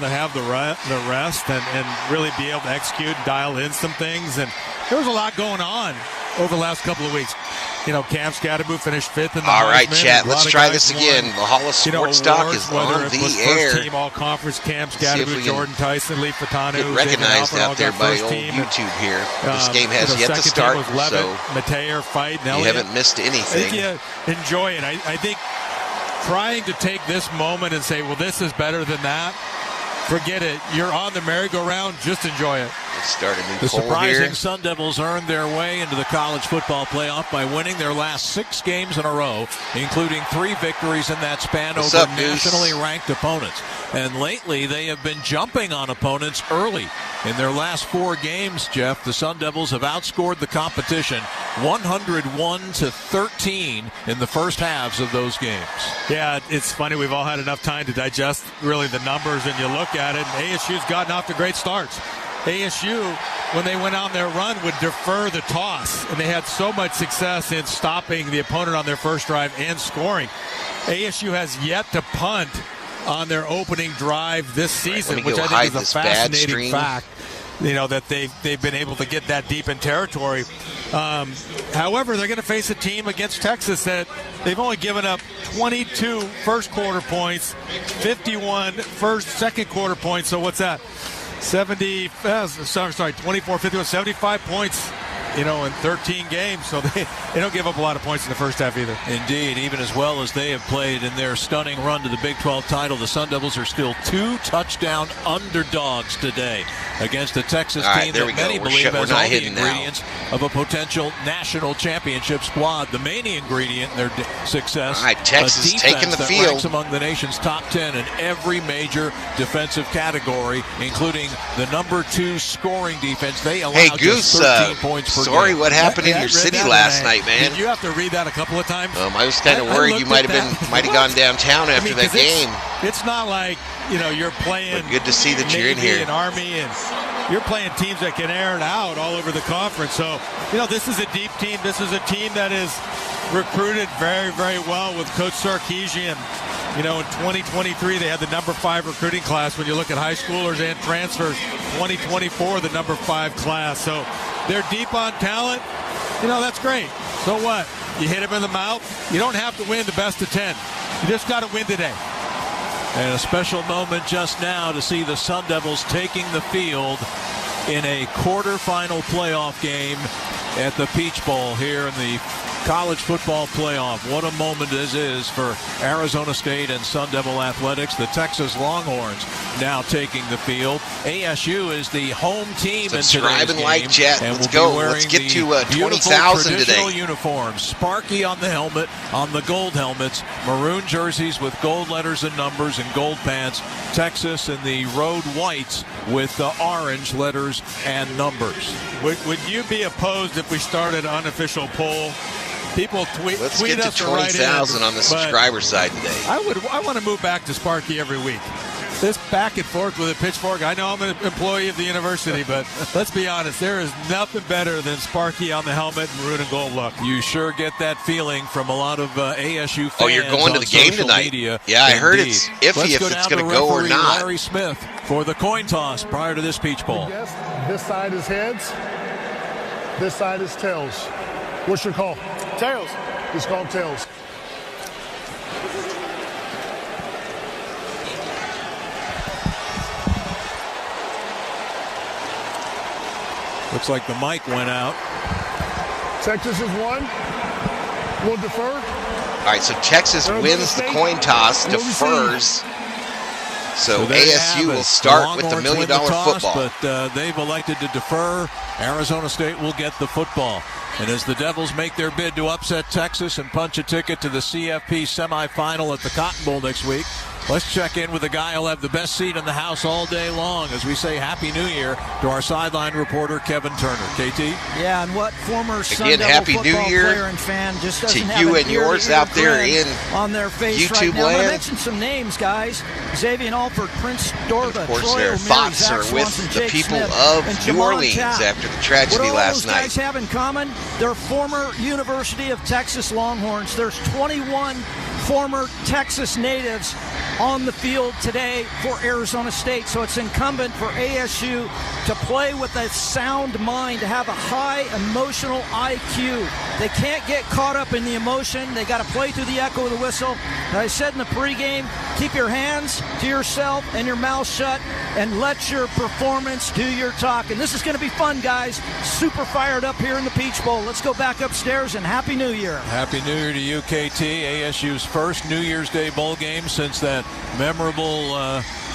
to have the rest and really be able to execute and dial in some things. And there was a lot going on over the last couple of weeks. You know, Cam Scatterboot finished 5th in the All right, chat, let's try this again. Valhalla Sports Talk is on the air. First team all-conference, Cam Scatterboot, Jordan Tyson, Lee Fatano. Get recognized out there by old YouTube here. This game has yet to start, so Mateo, Fight, and you haven't missed anything. I think you enjoy it. I think trying to take this moment and say, well, this is better than that, forget it. You're on the merry-go-round. Just enjoy it. Let's start a new The poll surprising here. Sun Devils earned their way into the college football playoff by winning their last 6 games in a row, including 3 victories in that span What's over up, nationally Goose? ranked opponents. And lately, they have been jumping on opponents early. In their last 4 games, Jeff, the Sun Devils have outscored the competition 101-13 in the first halves of those games. Yeah, it's funny. We've all had enough time to digest really the numbers, and you look at it, and ASU's gotten off to great starts. ASU, when they went on their run, would defer the toss, and they had so much success in stopping the opponent on their first drive and scoring. ASU has yet to punt on their opening drive this season, which I think is a fascinating fact. You know, that they've been able to get that deep in territory. However, they're going to face a team against Texas that they've only given up 22 first quarter points, 51 second quarter points. So what's that? 24, 51, 75 points, you know, in 13 games. So they don't give up a lot of points in the first half either. Indeed, even as well as they have played in their stunning run to the Big 12 title, the Sun Devils are still 2 touchdown underdogs today against a Texas team that many believe has all the ingredients of a potential national championship squad. The main ingredient in their success, all right, Texas a taking the that field, ranks among the nation's top 10 in every major defensive category, including the number 2 scoring defense. They allowed just 13 points per sorry, game. what happened in your city last night, man? Did you have to read that a couple of times? I was kind of worried you might have gone downtown after that game. It's not like, you know, you're playing. But good to see that you're in here. And Army, and you're playing teams that can air it out all over the conference. So, you know, this is a deep team. This is a team that is recruited very, very well with Coach Sarkisian. You know, in 2023, they had the number 5 recruiting class. When you look at high schoolers and transfers, 2024, the number 5 class. So they're deep on talent. You know, that's great. So what? You hit them in the mouth. You don't have to win the best of 10. You just got to win today. And a special moment just now to see the Sun Devils taking the field in a quarterfinal playoff game at the Peach Bowl here in the College Football Playoff. What a moment this is for Arizona State and Sun Devil Athletics. The Texas Longhorns now taking the field. ASU is the home team in today's game. Like Jet. And Let's go. Let's get to 20,000 today. Uniforms. Sparky on the helmet, on the gold helmets. Maroon jerseys with gold letters and numbers and gold pants. Texas in the road whites with the orange letters and numbers. Would you be opposed if we started an unofficial poll? People tweet Let's tweet get us to to 20,000 on the subscriber side today. I want to move back to Sparky every week. This back and forth with a pitchfork. I know I'm an employee of the university, but let's be honest, there is nothing better than Sparky on the helmet and maroon and gold look. You sure get that feeling from a lot of ASU fans. Oh, you're going to the game tonight? Media. Yeah, I heard it's iffy if it's going to go or not. Larry Smith for the coin toss prior to this Peach Bowl. Yes, this side is heads. This side is tails. What's your call? Tails. It's called tails. Looks like the mic went out. Texas is 1. We'll defer. All right, so Texas wins the coin toss, defers. So ASU will start with the $1 million football. But they've elected to defer. Arizona State will get the football. And as the Devils make their bid to upset Texas and punch a ticket to the CFP semifinal at the Cotton Bowl next week, let's check in with the guy who'll have the best seat in the house all day long as we say Happy New Year to our sideline reporter, Kevin Turner. KT? Yeah, and what former Sun Again, Devil Happy football New Year player and fan just doesn't to have you an and yours out there in on their face YouTube right now. I'm land. going to mention some names, guys. Xavier Alford, Prince Dorva, Of course, Troy their O'Meara, thoughts Zach are with Swanson, the Jake people Smith, of and New Jamon Orleans Tapp. after the tragedy last What all those guys night. have in common? They're former University of Texas Longhorns. There's 21 former Texas natives on the field today for Arizona State. So it's incumbent for ASU to play with a sound mind, to have a high emotional IQ. They can't get caught up in the emotion. They got to play through the echo of the whistle. As I said in the pregame, keep your hands to yourself and your mouth shut and let your performance do your talk. And this is going to be fun, guys. Super fired up here in the Peach Bowl. Let's go back upstairs, and Happy New Year. Happy New Year to UKT, ASU's first New Year's Day bowl game since that memorable,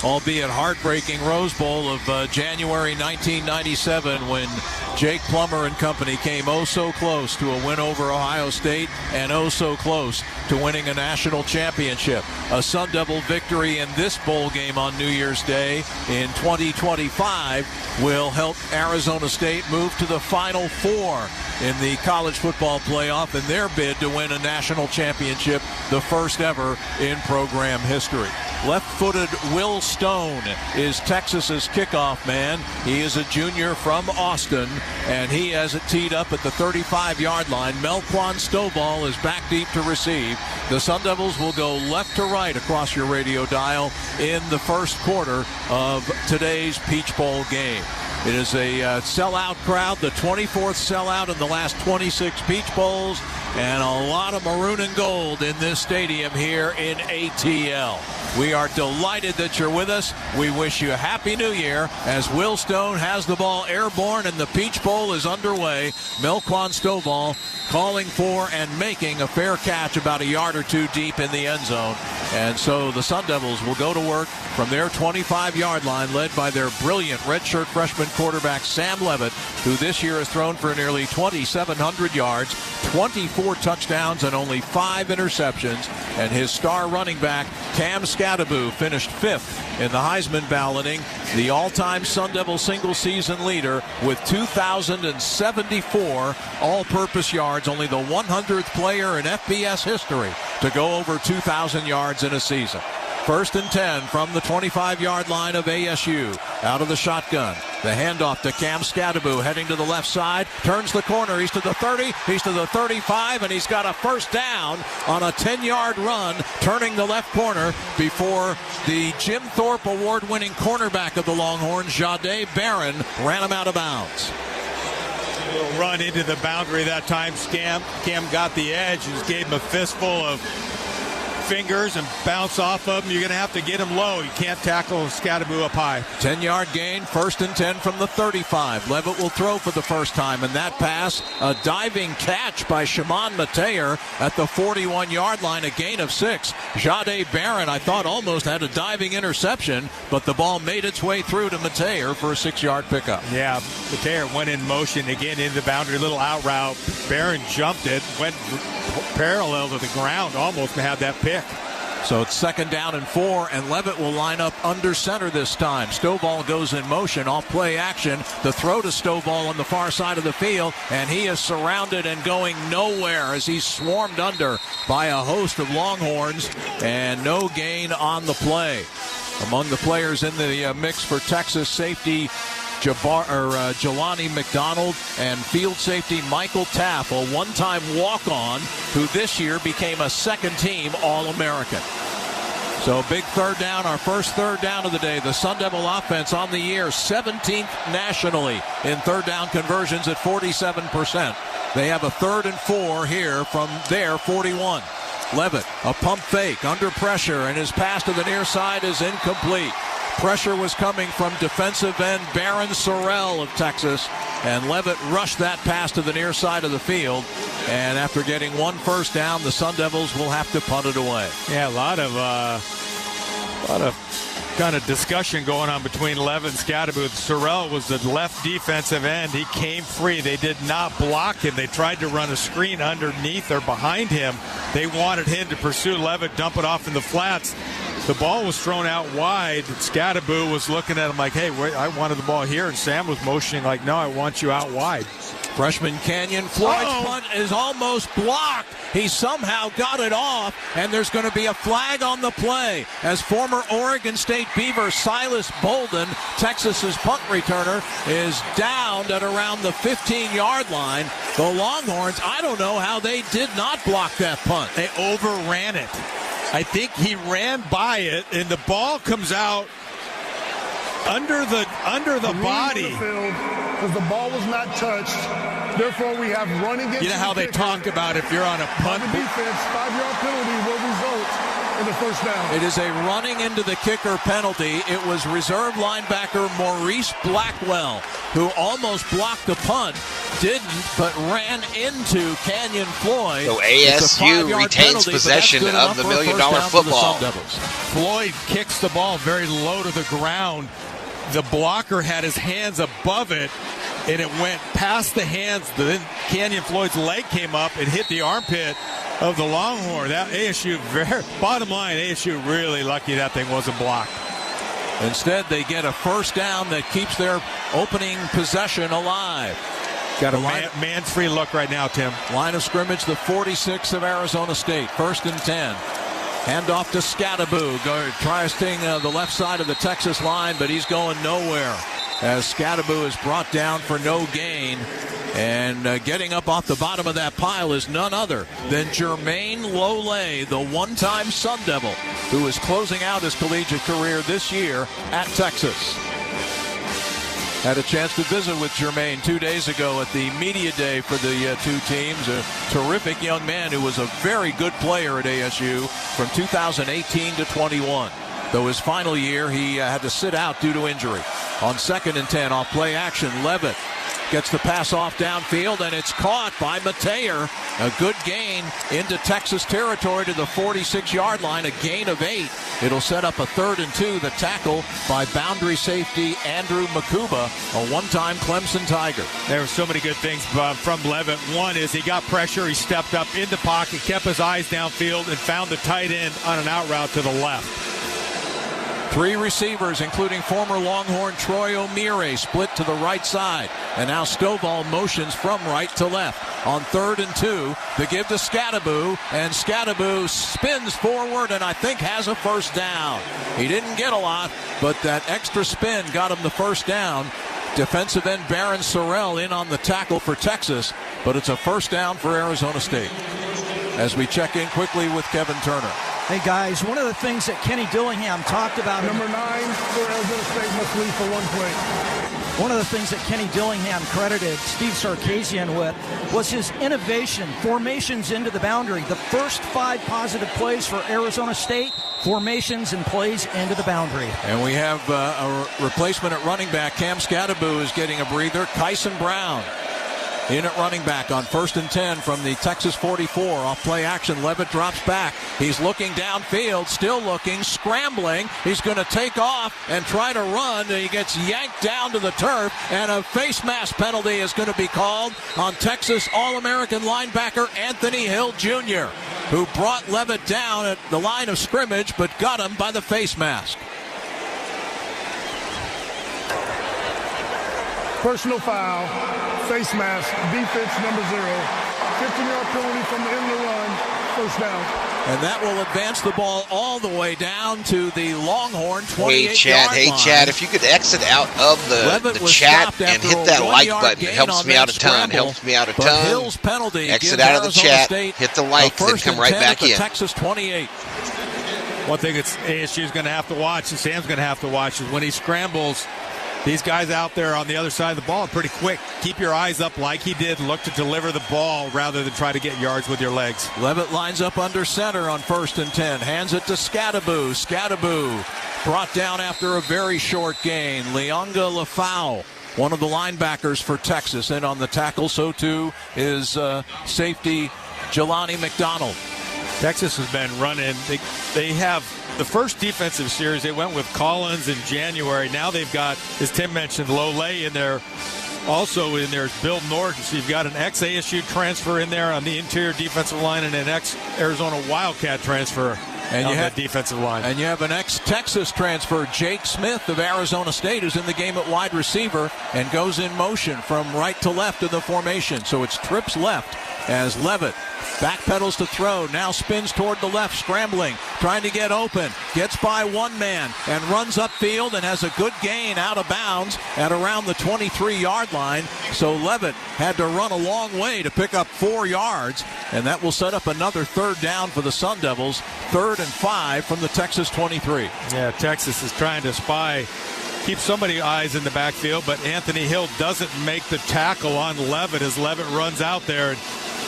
albeit heartbreaking Rose Bowl of January 1997, when Jake Plummer and company came oh so close to a win over Ohio State and oh so close to winning a national championship. A Sun Devil victory in this bowl game on New Year's Day in 2025 will help Arizona State move to the Final Four in the College Football Playoff in their bid to win a national championship, the first ever in program history. Left-footed Will Stone is Texas's kickoff man. He is a junior from Austin, and he has it teed up at the 35-yard line. Melquan Stovall is back deep to receive. The Sun Devils will go left to right across your radio dial in the first quarter of today's Peach Bowl game. It is a sellout crowd, the 24th sellout in the last 26 Peach Bowls, and a lot of maroon and gold in this stadium here in ATL. We are delighted that you're with us. We wish you a Happy New Year as Will Stone has the ball airborne and the Peach Bowl is underway. Melquan Stovall calling for and making a fair catch about a yard or two deep in the end zone. And so the Sun Devils will go to work from their 25-yard line, led by their brilliant redshirt freshman quarterback Sam Levitt, who this year has thrown for nearly 2,700 yards, 24 touchdowns, and only 5 interceptions. And his star running back, Cam Scadaboo, finished 5th in the Heisman balloting, the all-time Sun Devil single-season leader with 2,074 all-purpose yards, only the 100th player in FBS history to go over 2,000 yards in a season. 1st and 10 from the 25-yard line of ASU. Out of the shotgun. The handoff to Cam Scadaboo, heading to the left side. Turns the corner. He's to the 30. He's to the 35. And he's got a first down on a 10-yard run, turning the left corner before the Jim Thorpe award-winning cornerback of the Longhorns, Jahdae Barron, ran him out of bounds. A little run into the boundary that time. Cam got the edge. Just gave him a fistful of fingers and bounce off of him. You're going to have to get him low. You can't tackle Scadaboo up high. 10-yard gain, 1st and 10 from the 35. Levitt will throw for the first time, and that pass, a diving catch by Shimon Mateer at the 41-yard line, a gain of 6. Jahdae Barron, I thought, almost had a diving interception, but the ball made its way through to Mateer for a 6-yard pickup. Yeah, Mateer went in motion again into the boundary, little out route. Barron jumped it, went parallel to the ground, almost had that pick. So it's 2nd down and 4, and Levitt will line up under center this time. Stovall goes in motion, off play action. The throw to Stovall on the far side of the field, and he is surrounded and going nowhere as he's swarmed under by a host of Longhorns, and no gain on the play. Among the players in the mix for Texas, safety Jelani McDonald and field safety Michael Taff, a one-time walk-on who this year became a second-team All-American. So big 3rd down, our first 3rd down of the day. The Sun Devil offense on the year, 17th nationally in 3rd down conversions at 47%. They have a 3rd and 4 here from their 41. Levitt, a pump fake under pressure, and his pass to the near side is incomplete. Pressure was coming from defensive end Baron Sorrell of Texas, and Levitt rushed that pass to the near side of the field. And after getting 1 first down, the Sun Devils will have to punt it away. Yeah, a lot of kind of discussion going on between Levitt and Scadaboo. Sorrell was the left defensive end. He came free. They did not block him. They tried to run a screen underneath or behind him. They wanted him to pursue Levitt, dump it off in the flats. The ball was thrown out wide. Scadaboo was looking at him like, hey, I wanted the ball here. And Sam was motioning like, no, I want you out wide. Freshman Canyon Floyd's punt is almost blocked. He somehow got it off, and there's going to be a flag on the play as former Oregon State Beaver Silas Bolden, Texas's punt returner, is downed at around the 15-yard line. The Longhorns, I don't know how they did not block that punt. They overran it. I think he ran by it, and the ball comes out under the body. Because the ball was not touched. Therefore, we have running into You know how they talk about if you're on a punt. The defense, 5-yard penalty will result in the first down. It is a running into the kicker penalty. It was reserve linebacker Maurice Blackwell who almost blocked the punt, didn't, but ran into Canyon Floyd. So ASU retains possession of the $1 million football. Floyd kicks the ball very low to the ground. The blocker had his hands above it, and it went past the hands. Then Canyon Floyd's leg came up and hit the armpit of the Longhorn. That ASU, bottom line, ASU really lucky that thing wasn't blocked. Instead, they get a first down that keeps their opening possession alive. Got a man's-free look right now, Tim. Line of scrimmage, the 46 of Arizona State. 1st and 10. Hand off to Scadaboo. Tries to the left side of the Texas line, but he's going nowhere as Scadaboo is brought down for no gain. And getting up off the bottom of that pile is none other than Jermaine Lole, the one-time Sun Devil, who is closing out his collegiate career this year at Texas. Had a chance to visit with Jermaine 2 days ago at the media day for the two teams. A terrific young man who was a very good player at ASU from 2018 to 21. Though his final year, he had to sit out due to injury. On 2nd and 10, off play action, Levitt gets the pass off downfield, and it's caught by Mateer. A good gain into Texas territory to the 46-yard line, a gain of 8. It'll set up a 3rd and 2. The tackle by boundary safety Andrew Makuba, a one-time Clemson Tiger. There were so many good things from Levitt. One is he got pressure, he stepped up in the pocket, kept his eyes downfield, and found the tight end on an out route to the left. 3 receivers, including former Longhorn Troy O'Meara, split to the right side. And now Stovall motions from right to left. On 3rd and 2, the give to Scadaboo, and Scadaboo spins forward and I think has a first down. He didn't get a lot, but that extra spin got him the first down. Defensive end Barron Sorrell in on the tackle for Texas, but it's a first down for Arizona State. As we check in quickly with Kevin Turner. Hey, guys, one of the things that Kenny Dillingham talked about... Number 9 for Arizona State must leave for one play. One of the things that Kenny Dillingham credited Steve Sarkisian with was his innovation, formations into the boundary. The first 5 positive plays for Arizona State, formations and plays into the boundary. And we have a replacement at running back. Cam Scadaboo is getting a breather. Kyson Brown in at running back on 1st and 10 from the Texas 44. Off play action, Levitt drops back. He's looking downfield, still looking, scrambling. He's going to take off and try to run. He gets yanked down to the turf, and a face mask penalty is going to be called on Texas All-American linebacker Anthony Hill Jr., who brought Levitt down at the line of scrimmage but got him by the face mask. Personal foul, face mask, defense number 0. 15-yard penalty from the end of the run, first down. And that will advance the ball all the way down to the Longhorn 28-yard line. Hey, Chad, if you could exit out of the chat and hit that like button, it helps me out a ton. Hill's penalty exit out of the chat, hit the like, and come right back in. Texas 28. One thing that ASU is going to have to watch, and Sam's going to have to watch, is when he scrambles, these guys out there on the other side of the ball are pretty quick. Keep your eyes up like he did. Look to deliver the ball rather than try to get yards with your legs. Levitt lines up under center on 1st and 10. Hands it to Scadaboo. Scadaboo brought down after a very short gain. Leonga Lafau, one of the linebackers for Texas, in on the tackle. So too is safety Jelani McDonald. Texas has been running. They have the first defensive series. They went with Collins in January. Now they've got, as Tim mentioned, Lole in there. Also in there is Bill Norton. So you've got an ex-ASU transfer in there on the interior defensive line and an ex-Arizona Wildcat transfer on that defensive line. And you have an ex-Texas transfer, Jake Smith of Arizona State, who's in the game at wide receiver and goes in motion from right to left of the formation. So it's trips left as Levitt backpedals to throw, now spins toward the left, scrambling, trying to get open, gets by one man and runs upfield and has a good gain out of bounds at around the 23-yard line. So Levitt had to run a long way to pick up 4 yards, and that will set up another 3rd down for the Sun Devils. 3rd 3rd and 5 from the Texas 23. Yeah, Texas is trying to keep somebody eyes in the backfield, but Anthony Hill doesn't make the tackle on Levitt as Levitt runs out there. And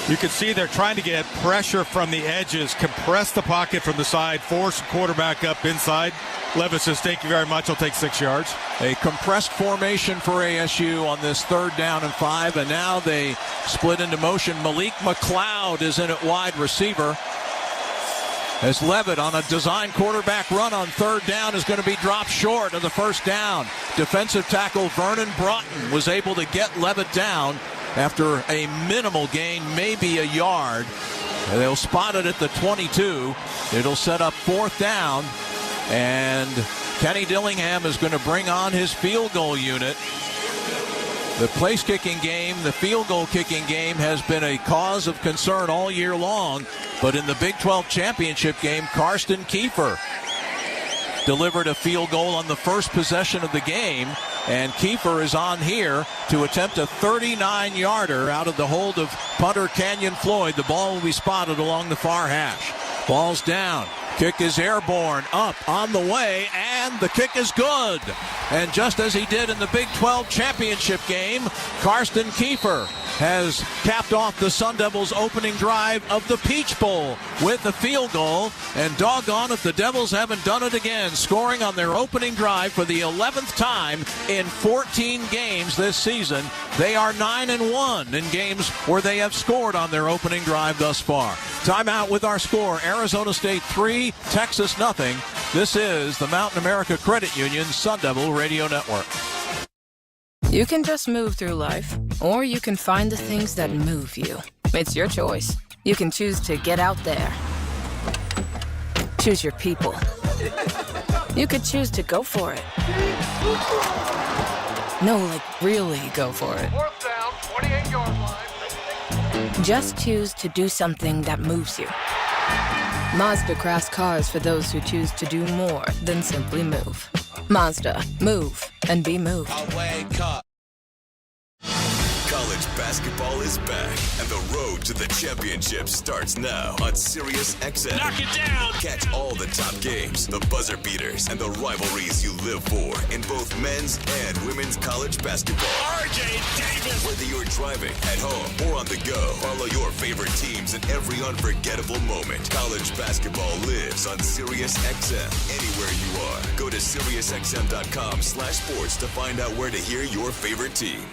you can see they're trying to get pressure from the edges, compress the pocket from the side, force the quarterback up inside. Levitt says, thank you very much, I'll take 6 yards. A compressed formation for ASU on this 3rd down and 5, and now they split into motion. Malik McLeod is in at wide receiver, as Levitt on a design quarterback run on 3rd down is going to be dropped short of the 1st down. Defensive tackle Vernon Broughton was able to get Levitt down after a minimal gain, maybe a yard. And they'll spot it at the 22. It'll set up 4th down, and Kenny Dillingham is going to bring on his field goal unit. The place kicking game, the field goal kicking game has been a cause of concern all year long, but in the Big 12 championship game, Karsten Kiefer delivered a field goal on the first possession of the game, and Kiefer is on here to attempt a 39-yarder out of the hold of punter Canyon Floyd. The ball will be spotted along the far hash. Ball's down. Kick is airborne, up, on the way, and the kick is good. And just as he did in the Big 12 championship game, Karsten Kiefer has capped off the Sun Devils' opening drive of the Peach Bowl with a field goal. And doggone if the Devils haven't done it again, scoring on their opening drive for the 11th time in 14 games this season. They are 9-1 in games where they have scored on their opening drive thus far. Timeout with our score: Arizona State 3, Texas nothing. This is the Mountain America Credit Union Sun Devil Radio Network. You can just move through life, or you can find the things that move you. It's your choice. You can choose to get out there. Choose your people. You could choose to go for it. No, like really go for it. 4th down, 28-yard line. Just choose to do something that moves you. Mazda crafts cars for those who choose to do more than simply move. Mazda, move and be moved. I wake up. College basketball is back, and the road to the championship starts now on SiriusXM. Knock it down! Catch all the top games, the buzzer beaters, and the rivalries you live for in both men's and women's college basketball. RJ Davis! Whether you're driving, at home, or on the go, follow your favorite teams in every unforgettable moment. College basketball lives on SiriusXM. Anywhere you are, go to SiriusXM.com/sports to find out where to hear your favorite team.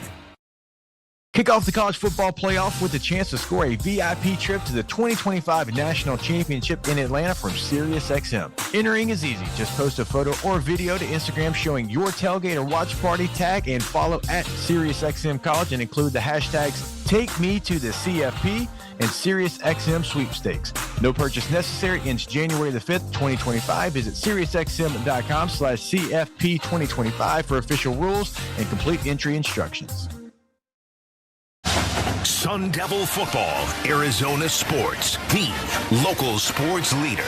Kick off the College Football Playoff with a chance to score a VIP trip to the 2025 National Championship in Atlanta from SiriusXM. Entering is easy. Just post a photo or video to Instagram showing your tailgate or watch party, tag and follow at SiriusXM College, and include the hashtags #TakeMeToTheCFP and SiriusXM Sweepstakes. No purchase necessary. Ends January the 5th, 2025. Visit SiriusXM.com/CFP2025 for official rules and complete entry instructions. Sun Devil Football, Arizona Sports, the local sports leader.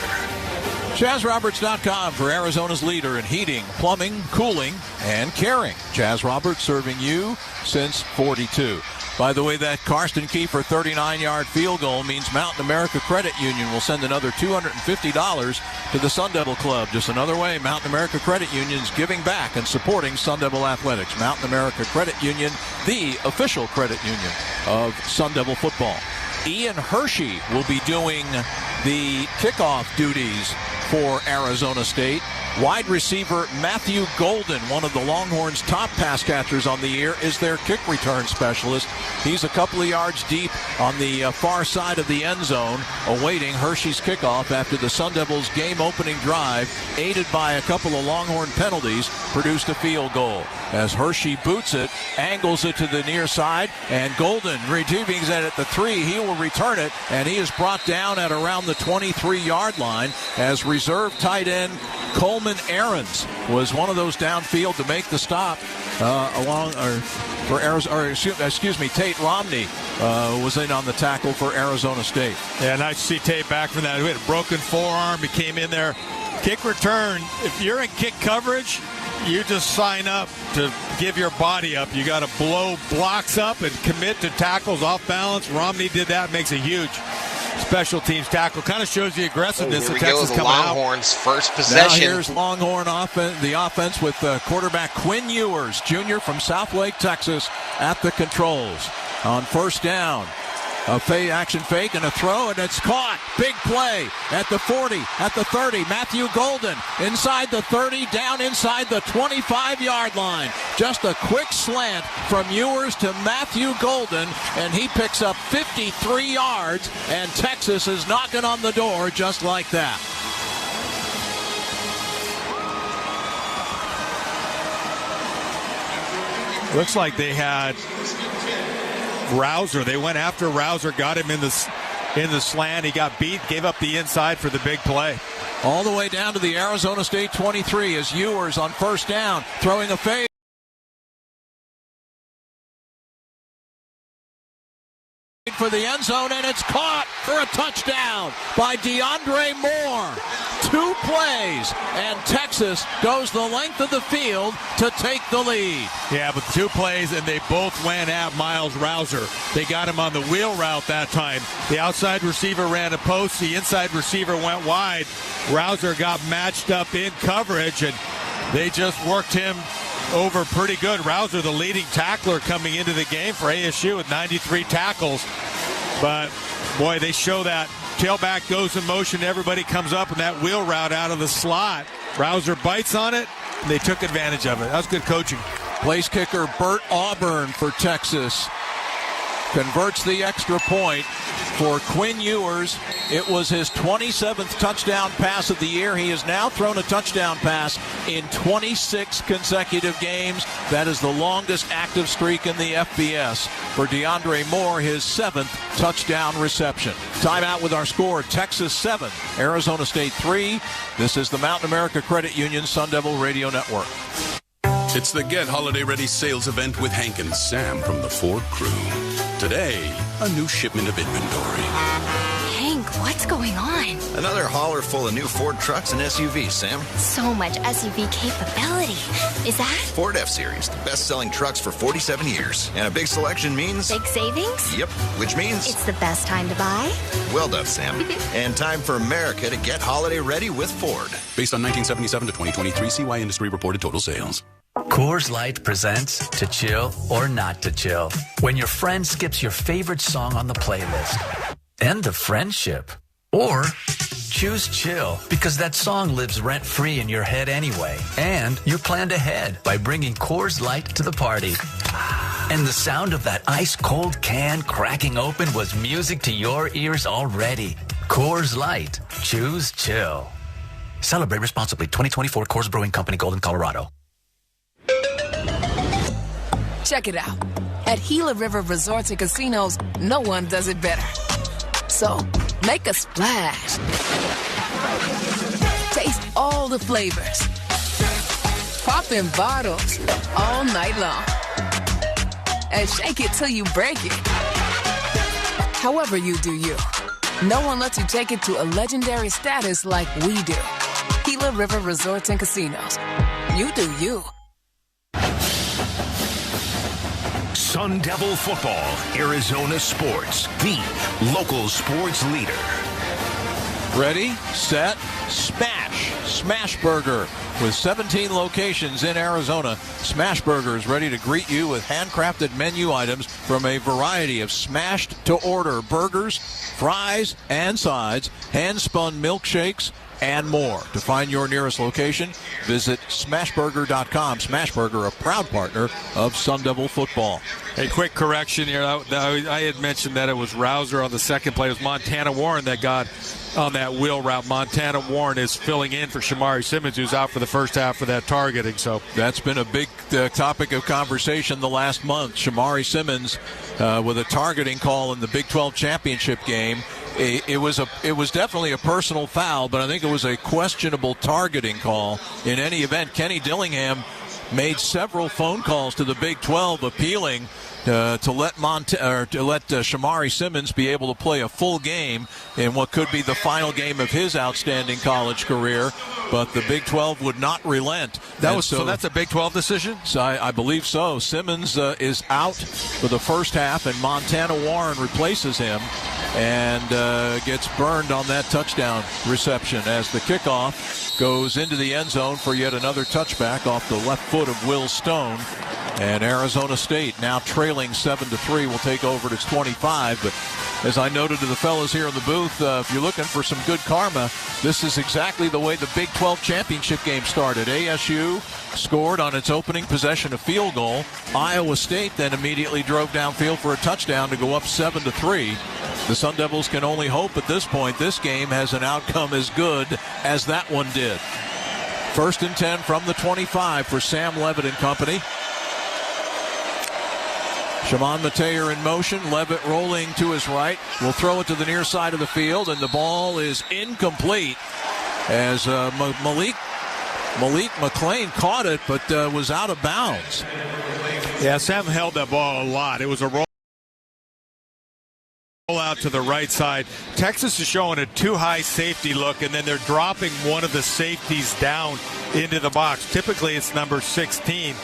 ChazRoberts.com for Arizona's leader in heating, plumbing, cooling, and caring. Chaz Roberts serving you since 42. By the way, that Karsten Kiefer 39-yard field goal means Mountain America Credit Union will send another $250 to the Sun Devil Club. Just another way Mountain America Credit Union is giving back and supporting Sun Devil athletics. Mountain America Credit Union, the official credit union of Sun Devil football. Ian Hershey will be doing the kickoff duties for Arizona State. Wide receiver Matthew Golden, one of the Longhorns' top pass catchers on the year, is their kick return specialist. He's a couple of yards deep on the far side of the end zone, awaiting Hershey's kickoff after the Sun Devils' game-opening drive, aided by a couple of Longhorn penalties, produced a field goal. As Hershey boots it, angles it to the near side, and Golden retrieving it at the 3. He will return it, and he is brought down at around the 23-yard line as reserve tight end Coleman Aarons was one of those downfield to make the stop Tate Romney was in on the tackle for Arizona State. Yeah, nice to see Tate back from that. He had a broken forearm. He came in there. Kick return. If you're in kick coverage, you just sign up to give your body up. You got to blow blocks up and commit to tackles off balance. Romney did that. Makes a huge special teams tackle. Kind of shows the aggressiveness Here of we Texas go, the coming out. Longhorns' first possession. Now here's Longhorn the offense with quarterback Quinn Ewers, Jr. from Southlake, Texas, at the controls. On first down, a action fake and a throw, and it's caught. Big play at the 40, at the 30. Matthew Golden inside the 30, down inside the 25-yard line. Just a quick slant from Ewers to Matthew Golden, and he picks up 53 yards, and Texas is knocking on the door just like that. Looks like they had Rouser. They went after Rouser, got him in the slant. He got beat, gave up the inside for the big play. All the way down to the Arizona State 23 as Ewers on first down, throwing a fade for the end zone, and it's caught for a touchdown by DeAndre Moore. 2 plays, and Texas goes the length of the field to take the lead. Yeah, but 2 plays, and they both went at Miles Rouser. They got him on the wheel route that time. The outside receiver ran a post. The inside receiver went wide. Rouser got matched up in coverage, and they just worked him over pretty good. Rouser, the leading tackler coming into the game for ASU with 93 tackles. But, boy, they show that tailback goes in motion. Everybody comes up in that wheel route out of the slot. Rouser bites on it, and they took advantage of it. That was good coaching. Place kicker Bert Auburn for Texas converts the extra point for Quinn Ewers. It was his 27th touchdown pass of the year. He has now thrown a touchdown pass in 26 consecutive games. That is the longest active streak in the FBS. For DeAndre Moore, his 7th touchdown reception. Timeout with our score, Texas 7, Arizona State 3. This is the Mountain America Credit Union Sun Devil Radio Network. It's the Get Holiday Ready sales event with Hank and Sam from the Ford crew. Today, a new shipment of inventory. Hank, what's going on? Another hauler full of new Ford trucks and SUVs, Sam. So much SUV capability. Is that? Ford F-Series, the best-selling trucks for 47 years. And a big selection means... big savings? Yep, which means... it's the best time to buy? Well done, Sam. And time for America to get holiday ready with Ford. Based on 1977 to 2023 CY Industry reported total sales. Coors Light presents To Chill or Not to Chill. When your friend skips your favorite song on the playlist. End of friendship. Or choose chill because that song lives rent-free in your head anyway. And you planned ahead by bringing Coors Light to the party. And the sound of that ice-cold can cracking open was music to your ears already. Coors Light. Choose chill. Celebrate responsibly. 2024 Coors Brewing Company, Golden, Colorado. Check it out. At Gila River Resorts and Casinos, no one does it better. So, make a splash. Taste all the flavors. Pop in bottles all night long. And shake it till you break it. However you do you. No one lets you take it to a legendary status like we do. Gila River Resorts and Casinos. You do you. Sun Devil Football, Arizona Sports, the local sports leader. Ready, set, smash. Smashburger. With 17 locations in Arizona, Smashburger is ready to greet you with handcrafted menu items from a variety of smashed-to-order burgers, fries, and sides, hand-spun milkshakes, and more. To find your nearest location, visit smashburger.com. Smashburger, a proud partner of Sun Devil Football. A quick correction here. I had mentioned that it was Rouser on the second play. It was Montana Warren that got on that wheel route. Montana Warren is filling in for Shamari Simmons, who's out for the first half for that targeting. So that's been a big topic of conversation the last month. Shamari Simmons with a targeting call in the Big 12 championship game. It was definitely a personal foul, but I think it was a questionable targeting call. In any event, Kenny Dillingham made several phone calls to the Big 12 appealing to let Shamari Simmons be able to play a full game in what could be the final game of his outstanding college career, but the Big 12 would not relent. So that's a Big 12 decision? So I believe so. Simmons is out for the first half, and Montana Warren replaces him and gets burned on that touchdown reception as the kickoff goes into the end zone for yet another touchback off the left foot of Will Stone. And Arizona State, now trailing 7-3, will take over at its 25. But as I noted to the fellas here in the booth, if you're looking for some good karma, this is exactly the way the Big 12 championship game started. ASU scored on its opening possession a field goal. Iowa State then immediately drove downfield for a touchdown to go up 7-3. The Sun Devils can only hope at this point this game has an outcome as good as that one did. 1st and 10 from the 25 for Sam Levitt and company. Shimon Mateer in motion. Levitt rolling to his right. Will throw it to the near side of the field, and the ball is incomplete as Malik McClain caught it, but was out of bounds. Yeah, Sam held that ball a lot. It was a roll out to the right side. Texas is showing a too high safety look, and then they're dropping one of the safeties down into the box. Typically, it's number 16.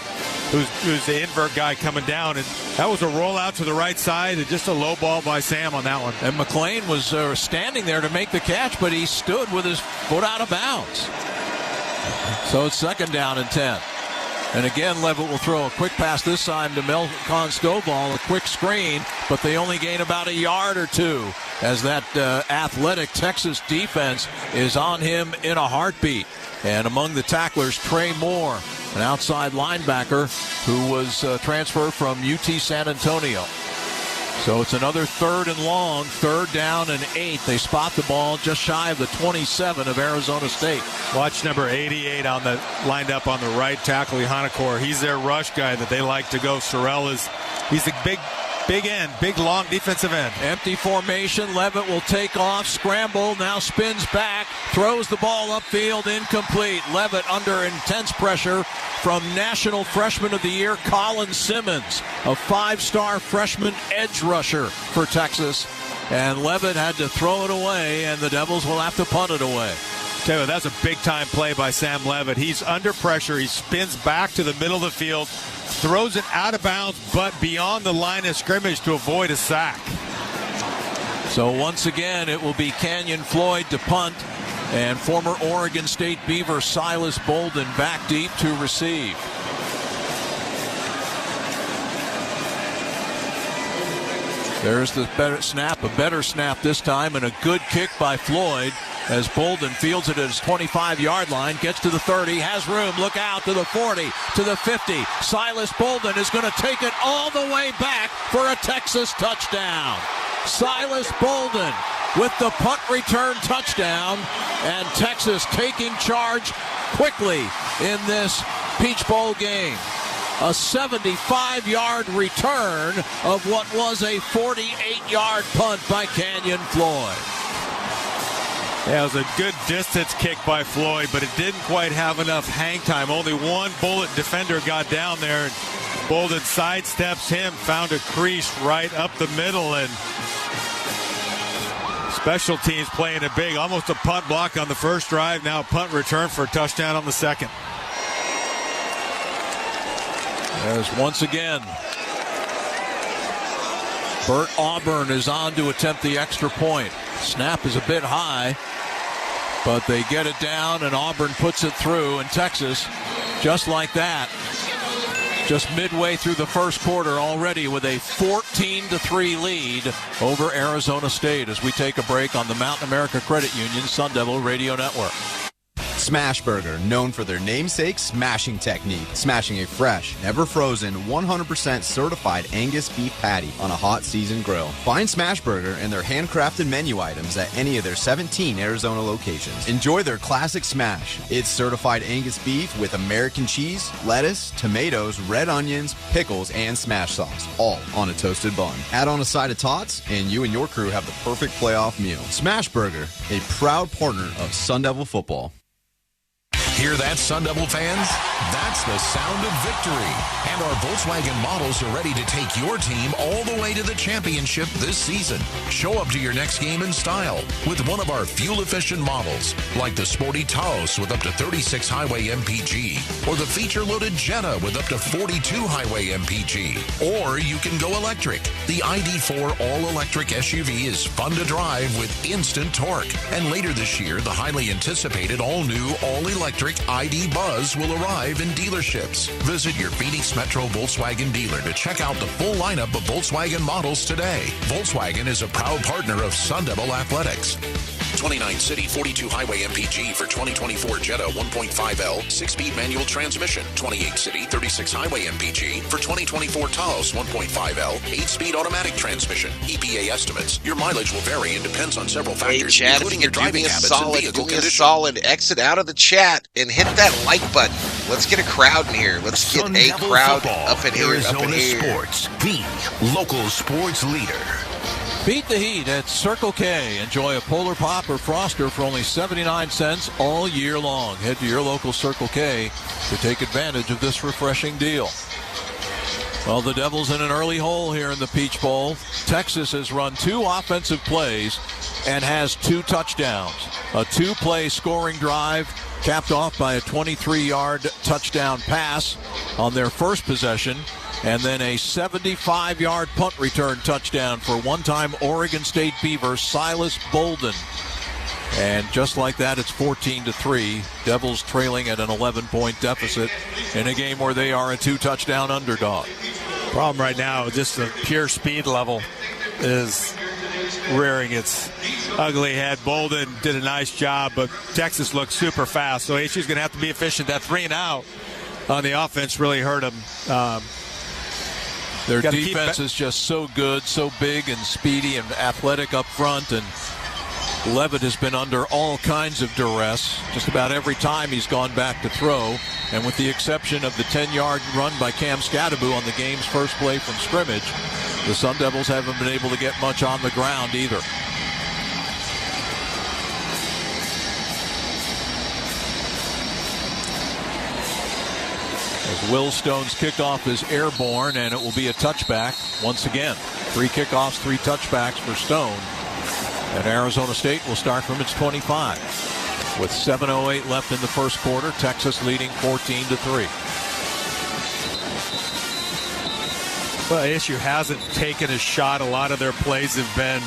Who's the invert guy coming down, and that was a rollout to the right side and just a low ball by Sam on that one. And McClain was standing there to make the catch, but he stood with his foot out of bounds. So it's 2nd down and 10. And again, Levitt will throw a quick pass this time to Melcon Stovall, a quick screen, but they only gain about a yard or two as that athletic Texas defense is on him in a heartbeat. And among the tacklers, Trey Moore, an outside linebacker who was transferred from UT San Antonio. So it's another 3rd and long, 3rd down and 8. They spot the ball just shy of the 27 of Arizona State. Watch number 88 lined up on the right tackle, Hanakor. He's their rush guy that they like to go. He's a big end, big long defensive end. Empty formation. Levitt will take off, scramble, now spins back, throws the ball upfield, incomplete. Levitt under intense pressure from National Freshman of the Year, Colin Simmons, a 5-star freshman edge rusher for Texas. And Levitt had to throw it away, and the Devils will have to punt it away. Tell you, that's a big-time play by Sam Levitt. He's under pressure. He spins back to the middle of the field, throws it out of bounds, but beyond the line of scrimmage to avoid a sack. So once again, it will be Canyon Floyd to punt, and former Oregon State Beaver Silas Bolden back deep to receive. There's the better snap, a better snap this time, and a good kick by Floyd as Bolden fields it at his 25-yard line, gets to the 30, has room, look out to the 40, to the 50. Silas Bolden is going to take it all the way back for a Texas touchdown. Silas Bolden with the punt return touchdown, and Texas taking charge quickly in this Peach Bowl game. A 75-yard return of what was a 48-yard punt by Canyon Floyd. Yeah, it was a good distance kick by Floyd, but it didn't quite have enough hang time. Only one Bullet defender got down there, and Bolden sidesteps him, found a crease right up the middle, and special teams playing it big. Almost a punt block on the first drive, now a punt return for a touchdown on the second. As once again, Bert Auburn is on to attempt the extra point. Snap is a bit high, but they get it down, and Auburn puts it through, and Texas, just like that, just midway through the first quarter already with a 14-3 lead over Arizona State as we take a break on the Mountain America Credit Union Sun Devil Radio Network. Smashburger, known for their namesake smashing technique, smashing a fresh, never frozen, 100% certified Angus beef patty on a hot seasoned grill. Find Smashburger and their handcrafted menu items at any of their 17 Arizona locations. Enjoy their classic smash. It's certified Angus beef with American cheese, lettuce, tomatoes, red onions, pickles, and smash sauce, all on a toasted bun. Add on a side of tots, and you and your crew have the perfect playoff meal. Smashburger, a proud partner of Sun Devil football. Hear that, Sun Devil fans? That's the sound of victory. And our Volkswagen models are ready to take your team all the way to the championship this season. Show up to your next game in style with one of our fuel-efficient models, like the sporty Taos with up to 36 highway MPG, or the feature-loaded Jetta with up to 42 highway MPG. Or you can go electric. The ID4 all-electric SUV is fun to drive with instant torque. And later this year, the highly anticipated all-new, all-electric ID Buzz will arrive in dealerships. Visit your Phoenix Metro Volkswagen dealer to check out the full lineup of Volkswagen models today. Volkswagen is a proud partner of Sun Devil Athletics. 29 City 42 Highway MPG for 2024 Jetta 1.5L 6-speed manual transmission. 28 City 36 Highway MPG for 2024 Taos 1.5L 8-speed automatic transmission. EPA estimates. Your mileage will vary and depends on several factors, hey, Chad, including your driving habits and vehicle condition. Do me a solid, exit out of the chat and hit that like button. Let's get a crowd in here. Let's get a crowd up in here. Arizona Sports, the local sports leader. Beat the heat at Circle K. Enjoy a Polar Pop or Froster for only 79 cents all year long. Head to your local Circle K to take advantage of this refreshing deal. Well, the Devils in an early hole here in the Peach Bowl. Texas has run 2 offensive plays and has 2 touchdowns. A 2-play scoring drive capped off by a 23-yard touchdown pass on their first possession, and then a 75-yard punt return touchdown for one-time Oregon State Beaver Silas Bolden. And just like that, it's 14-3. Devils trailing at an 11-point deficit in a game where they are a 2-touchdown underdog. Problem right now, just the pure speed level is rearing its ugly head. Bolden did a nice job, but Texas looks super fast. So ASU's going to have to be efficient. That 3 and out on the offense really hurt them. Their defense is just so good, so big and speedy and athletic up front, and Levitt has been under all kinds of duress just about every time he's gone back to throw. And with the exception of the 10-yard run by Cam Scadaboo on the game's first play from scrimmage, the Sun Devils haven't been able to get much on the ground either. As Will Stone's kickoff is airborne, and it will be a touchback once again. 3 kickoffs, 3 touchbacks for Stone. And Arizona State will start from its 25. With 7:08 left in the first quarter, Texas leading 14-3. Well, ASU hasn't taken a shot. A lot of their plays have been,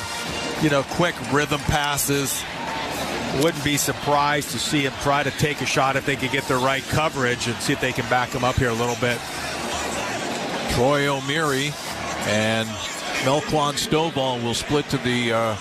quick rhythm passes. Wouldn't be surprised to see him try to take a shot if they could get the right coverage and see if they can back him up here a little bit. Troy O'Meary and Melquan Stovall will split to the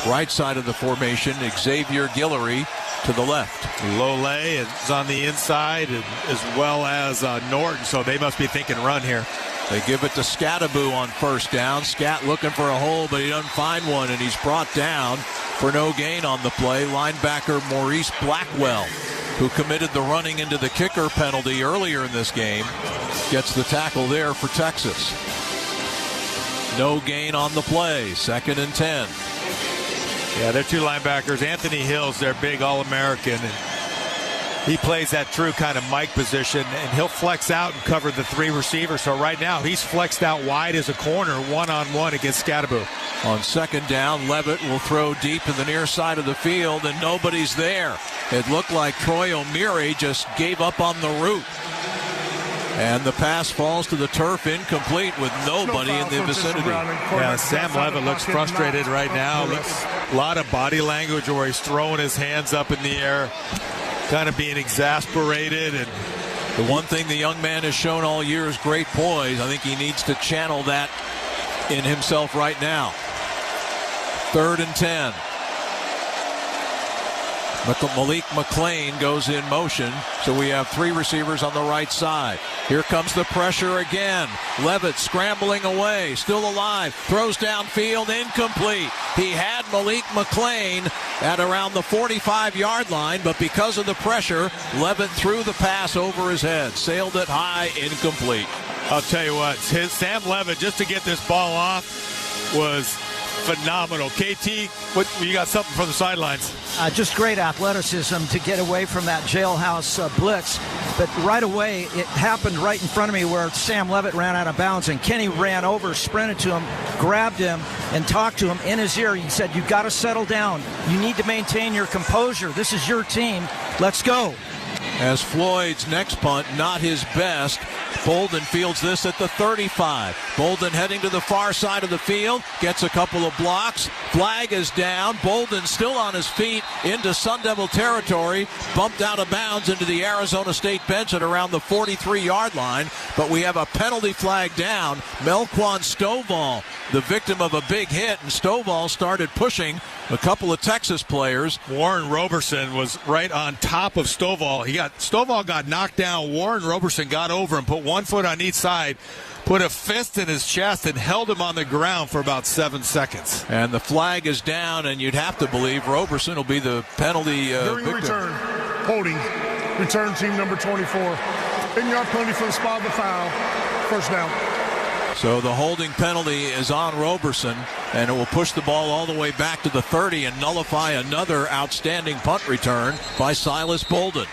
right side of the formation. Xavier Guillory to the left. Lole is on the inside as well as Norton, so they must be thinking run here. They give it to Scadaboo on first down. Scat looking for a hole, but he doesn't find one, and he's brought down for no gain on the play. Linebacker Maurice Blackwell, who committed the running into the kicker penalty earlier in this game, gets the tackle there for Texas. No gain on the play. 2nd and 10. Yeah, they're 2 linebackers. Anthony Hill's their big All-American, and he plays that true kind of Mike position, and he'll flex out and cover the 3 receivers. So right now, he's flexed out wide as a corner, one-on-one against Scadaboo. On 2nd down, Levitt will throw deep to the near side of the field, and nobody's there. It looked like Troy O'Meary just gave up on the route. And the pass falls to the turf, incomplete, with nobody in the vicinity. Yeah, Sam Levitt looks frustrated right now. A lot of body language where he's throwing his hands up in the air, kind of being exasperated. And the one thing the young man has shown all year is great poise. I think he needs to channel that in himself right now. 3rd and 10. Malik McClain goes in motion, so we have 3 receivers on the right side. Here comes the pressure again. Levitt scrambling away, still alive, throws downfield, incomplete. He had Malik McClain at around the 45-yard line, but because of the pressure, Levitt threw the pass over his head, sailed it high, incomplete. I'll tell you what, Sam Levitt, just to get this ball off, was phenomenal. KT, you got something from the sidelines? just great athleticism to get away from that jailhouse blitz. But right away, it happened right in front of me where Sam Levitt ran out of bounds, and Kenny ran over, sprinted to him, grabbed him, and talked to him in his ear. He said, "You've got to settle down. You need to maintain your composure. This is your team. Let's go." As Floyd's next punt, not his best. Bolden fields this at the 35. Bolden heading to the far side of the field, gets a couple of blocks. Flag is down. Bolden still on his feet into Sun Devil territory, bumped out of bounds into the Arizona State bench at around the 43-yard line. But we have a penalty flag down. Melquan Stovall, the victim of a big hit, and Stovall started pushing a couple of Texas players. Warren Roberson was right on top of Stovall. Stovall got knocked down. Warren Roberson got over and put one foot on each side, put a fist in his chest, and held him on the ground for about 7 seconds. And the flag is down, and you'd have to believe Roberson will be the penalty During victim. return, holding, return team number 24. 10-yard penalty for the spot of the foul. First down. So the holding penalty is on Roberson, and it will push the ball all the way back to the 30 and nullify another outstanding punt return by Silas Bolden.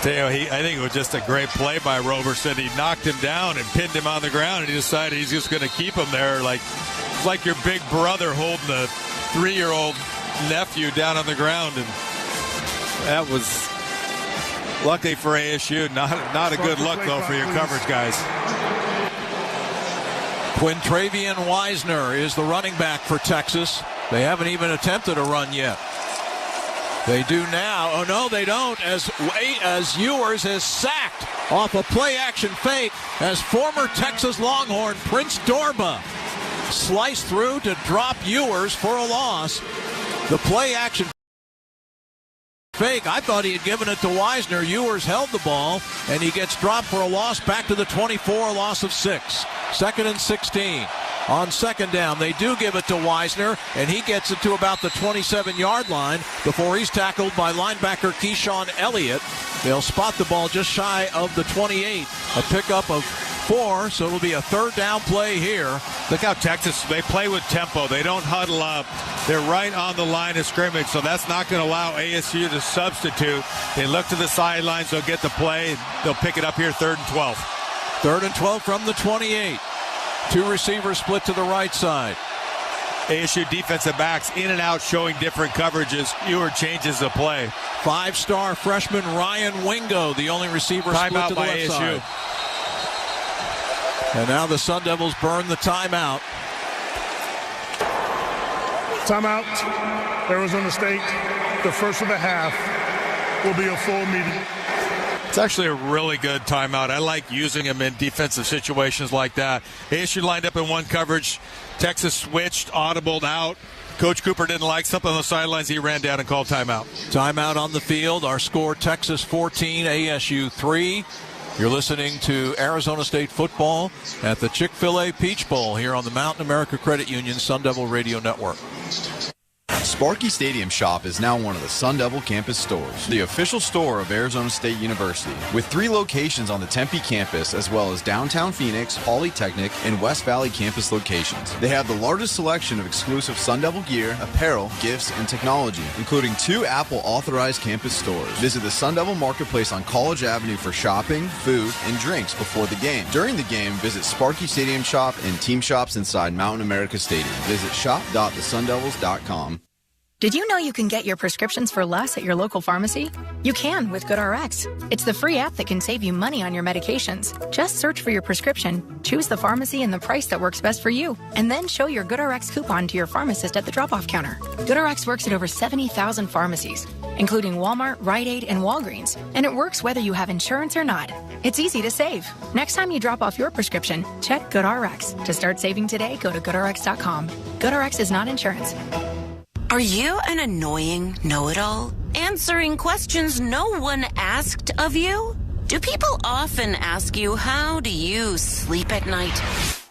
I think it was just a great play by Roberson. He knocked him down and pinned him on the ground, and he decided he's just going to keep him there. It's like your big brother holding a 3-year-old nephew down on the ground. And that was, luckily for ASU, not a good look, though, for your coverage guys. Quintravian Wisner is the running back for Texas. They haven't even attempted a run yet. They do now. Oh, no, they don't, as Ewers is sacked off a play-action fake as former Texas Longhorn Prince Dorba sliced through to drop Ewers for a loss. The play-action fake, I thought he had given it to Wisner. Ewers held the ball, and he gets dropped for a loss back to the 24, a loss of 6. 2nd and 16. On second down, they do give it to Wisner, and he gets it to about the 27-yard line before he's tackled by linebacker Keyshawn Elliott. They'll spot the ball just shy of the 28. A pickup of 4, so it'll be a third down play here. Look how Texas, they play with tempo. They don't huddle up. They're right on the line of scrimmage, so that's not going to allow ASU to substitute. They look to the sidelines, they'll get the play. They'll pick it up here, 3rd and 12. 3rd and 12 from the 28. 2 receivers split to the right side. ASU defensive backs in and out showing different coverages. Fewer changes of play. 5-star freshman Ryan Wingo, the only receiver split to the left side. And now the Sun Devils burn the timeout. Timeout, Arizona State. The first of the half will be a full meeting. It's actually a really good timeout. I like using them in defensive situations like that. ASU lined up in one coverage. Texas switched, audibled out. Coach Cooper didn't like something on the sidelines. He ran down and called timeout. Timeout on the field. Our score, Texas 14, ASU 3. You're listening to Arizona State football at the Chick-fil-A Peach Bowl here on the Mountain America Credit Union Sun Devil Radio Network. Sparky Stadium Shop is now one of the Sun Devil campus stores, the official store of Arizona State University, with 3 locations on the Tempe campus, as well as downtown Phoenix, Polytechnic, and West Valley campus locations. They have the largest selection of exclusive Sun Devil gear, apparel, gifts, and technology, including 2 Apple authorized campus stores. Visit the Sun Devil Marketplace on College Avenue for shopping, food, and drinks before the game. During the game, visit Sparky Stadium Shop and team shops inside Mountain America Stadium. Visit shop.thesundevils.com. Did you know you can get your prescriptions for less at your local pharmacy? You can with GoodRx. It's the free app that can save you money on your medications. Just search for your prescription, choose the pharmacy and the price that works best for you, and then show your GoodRx coupon to your pharmacist at the drop-off counter. GoodRx works at over 70,000 pharmacies, including Walmart, Rite Aid, and Walgreens, and it works whether you have insurance or not. It's easy to save. Next time you drop off your prescription, check GoodRx. To start saving today, go to GoodRx.com. GoodRx is not insurance. Are you an annoying know-it-all? Answering questions no one asked of you? Do people often ask you, how do you sleep at night?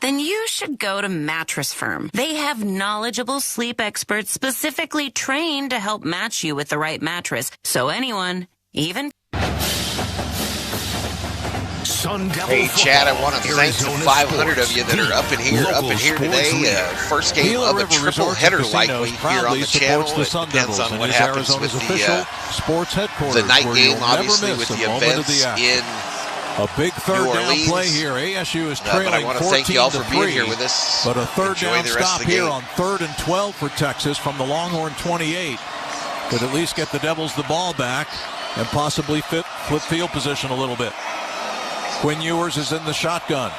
Then you should go to Mattress Firm. They have knowledgeable sleep experts specifically trained to help match you with the right mattress. So anyone, even Sun Devil Hey, Chad, I want to thank the Arizona 500 of sports, you that are up in here today. First game Gila of a River triple Resorts header and Casinos likely here on the channel. the Sun It depends Devils on what and is happens Arizona's with official sports headquarters, the night where game, you'll obviously, never with miss the a moment of events the action. in A big third New down Orleans. play here. ASU is But trailing I want to thank you all for 14-3, being here with us. But a third Enjoy down the rest stop of the here game. on 3rd and 12 for Texas from the Longhorn 28 could at least get the Devils the ball back and possibly flip field position a little bit. Quinn Ewers is in the shotgun.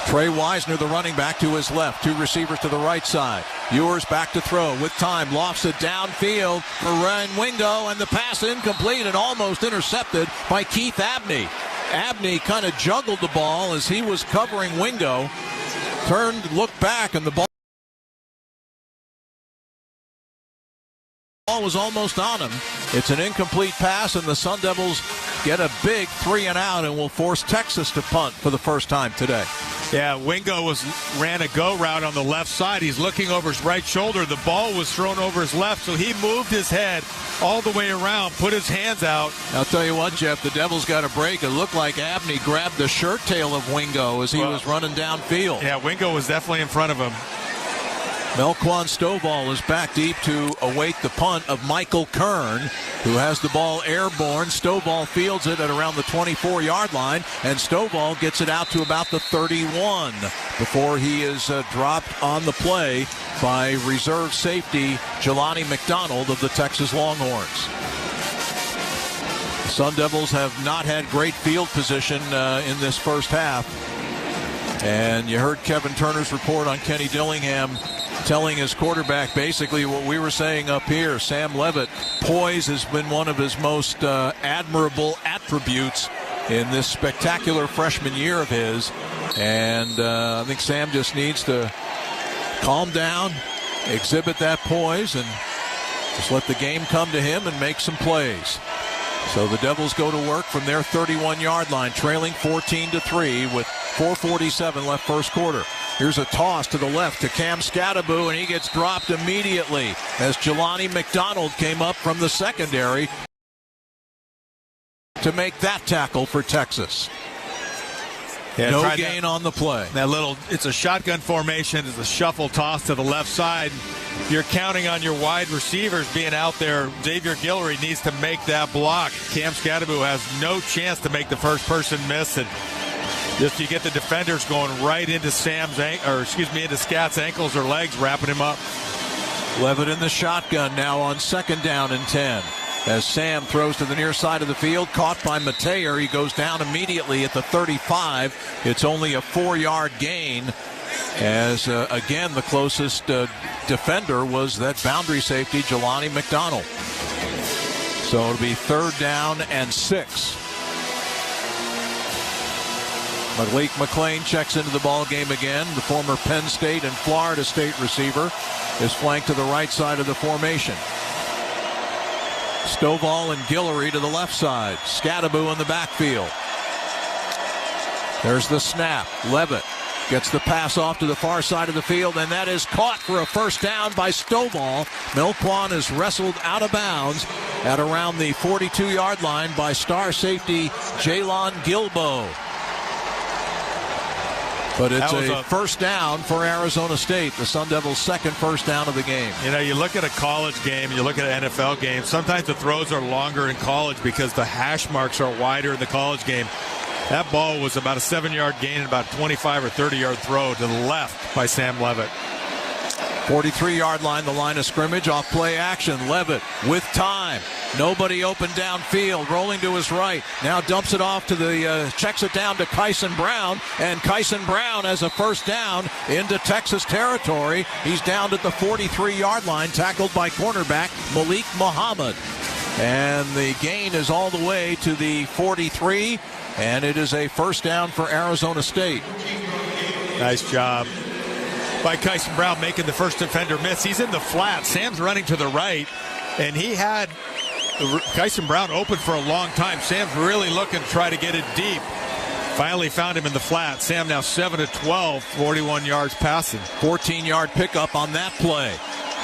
Trey Wisner, the running back, to his left. 2 receivers to the right side. Ewers back to throw with time. Lofts it downfield for Ryan Wingo, and the pass incomplete and almost intercepted by Keith Abney. Abney kind of juggled the ball as he was covering Wingo. Turned, looked back, and the ball was almost on him. It's an incomplete pass, and the Sun Devils get a big 3-and-out and will force Texas to punt for the first time today. Yeah, Wingo ran a go route on the left side. He's looking over his right shoulder. The ball was thrown over his left, so he moved his head all the way around, put his hands out. I'll tell you what, Jeff, the Devils got a break. It looked like Abney grabbed the shirt tail of Wingo as he was running downfield. Yeah, Wingo was definitely in front of him. Melquan Stovall is back deep to await the punt of Michael Kern, who has the ball airborne. Stovall fields it at around the 24-yard line, and Stovall gets it out to about the 31 before he is dropped on the play by reserve safety Jelani McDonald of the Texas Longhorns. The Sun Devils have not had great field position in this first half. And you heard Kevin Turner's report on Kenny Dillingham telling his quarterback basically what we were saying up here. Sam Levitt, poise has been one of his most admirable attributes in this spectacular freshman year of his. And I think Sam just needs to calm down, exhibit that poise, and just let the game come to him and make some plays. So the Devils go to work from their 31-yard line, trailing 14-3 with 4:47 left first quarter. Here's a toss to the left to Cam Scadaboo, and he gets dropped immediately as Jelani McDonald came up from the secondary to make that tackle for Texas. Yeah, no gain on the play. It's a shotgun formation. It's a shuffle toss to the left side. You're counting on your wide receivers being out there. Xavier Guillory needs to make that block. Cam Scadaboo has no chance to make the first person miss, and just you get the defenders going right into into Scott's ankles or legs, wrapping him up. Levitt in the shotgun now on 2nd down and 10. As Sam throws to the near side of the field, caught by Mateer. He goes down immediately at the 35. It's only a 4-yard gain. As, again, the closest defender was that boundary safety, Jelani McDonald. So it'll be 3rd down and 6. Malik McLean checks into the ball game again. The former Penn State and Florida State receiver is flanked to the right side of the formation. Stovall and Guillory to the left side. Scadaboo in the backfield. There's the snap. Levitt gets the pass off to the far side of the field, and that is caught for a first down by Stovall. Melquan is wrestled out of bounds at around the 42-yard line by star safety Jalon Gilbo. But it's a first down for Arizona State, the Sun Devils' second first down of the game. You know, you look at a college game, you look at an NFL game, sometimes the throws are longer in college because the hash marks are wider in the college game. That ball was about a 7-yard gain and about a 25 or 30-yard throw to the left by Sam Levitt. 43-yard line, the line of scrimmage, off play action. Levitt with time. Nobody open downfield, rolling to his right. Now dumps it off to checks it down to Kyson Brown, and Kyson Brown has a first down into Texas territory. He's down at the 43-yard line, tackled by cornerback Malik Muhammad. And the gain is all the way to the 43, and it is a first down for Arizona State. Nice job by Kyson Brown making the first defender miss. He's in the flat. Sam's running to the right, and he had Kyson Brown open for a long time. Sam's really looking to try to get it deep. Finally found him in the flat. Sam now 7-12, 41 yards passing. 14-yard pickup on that play.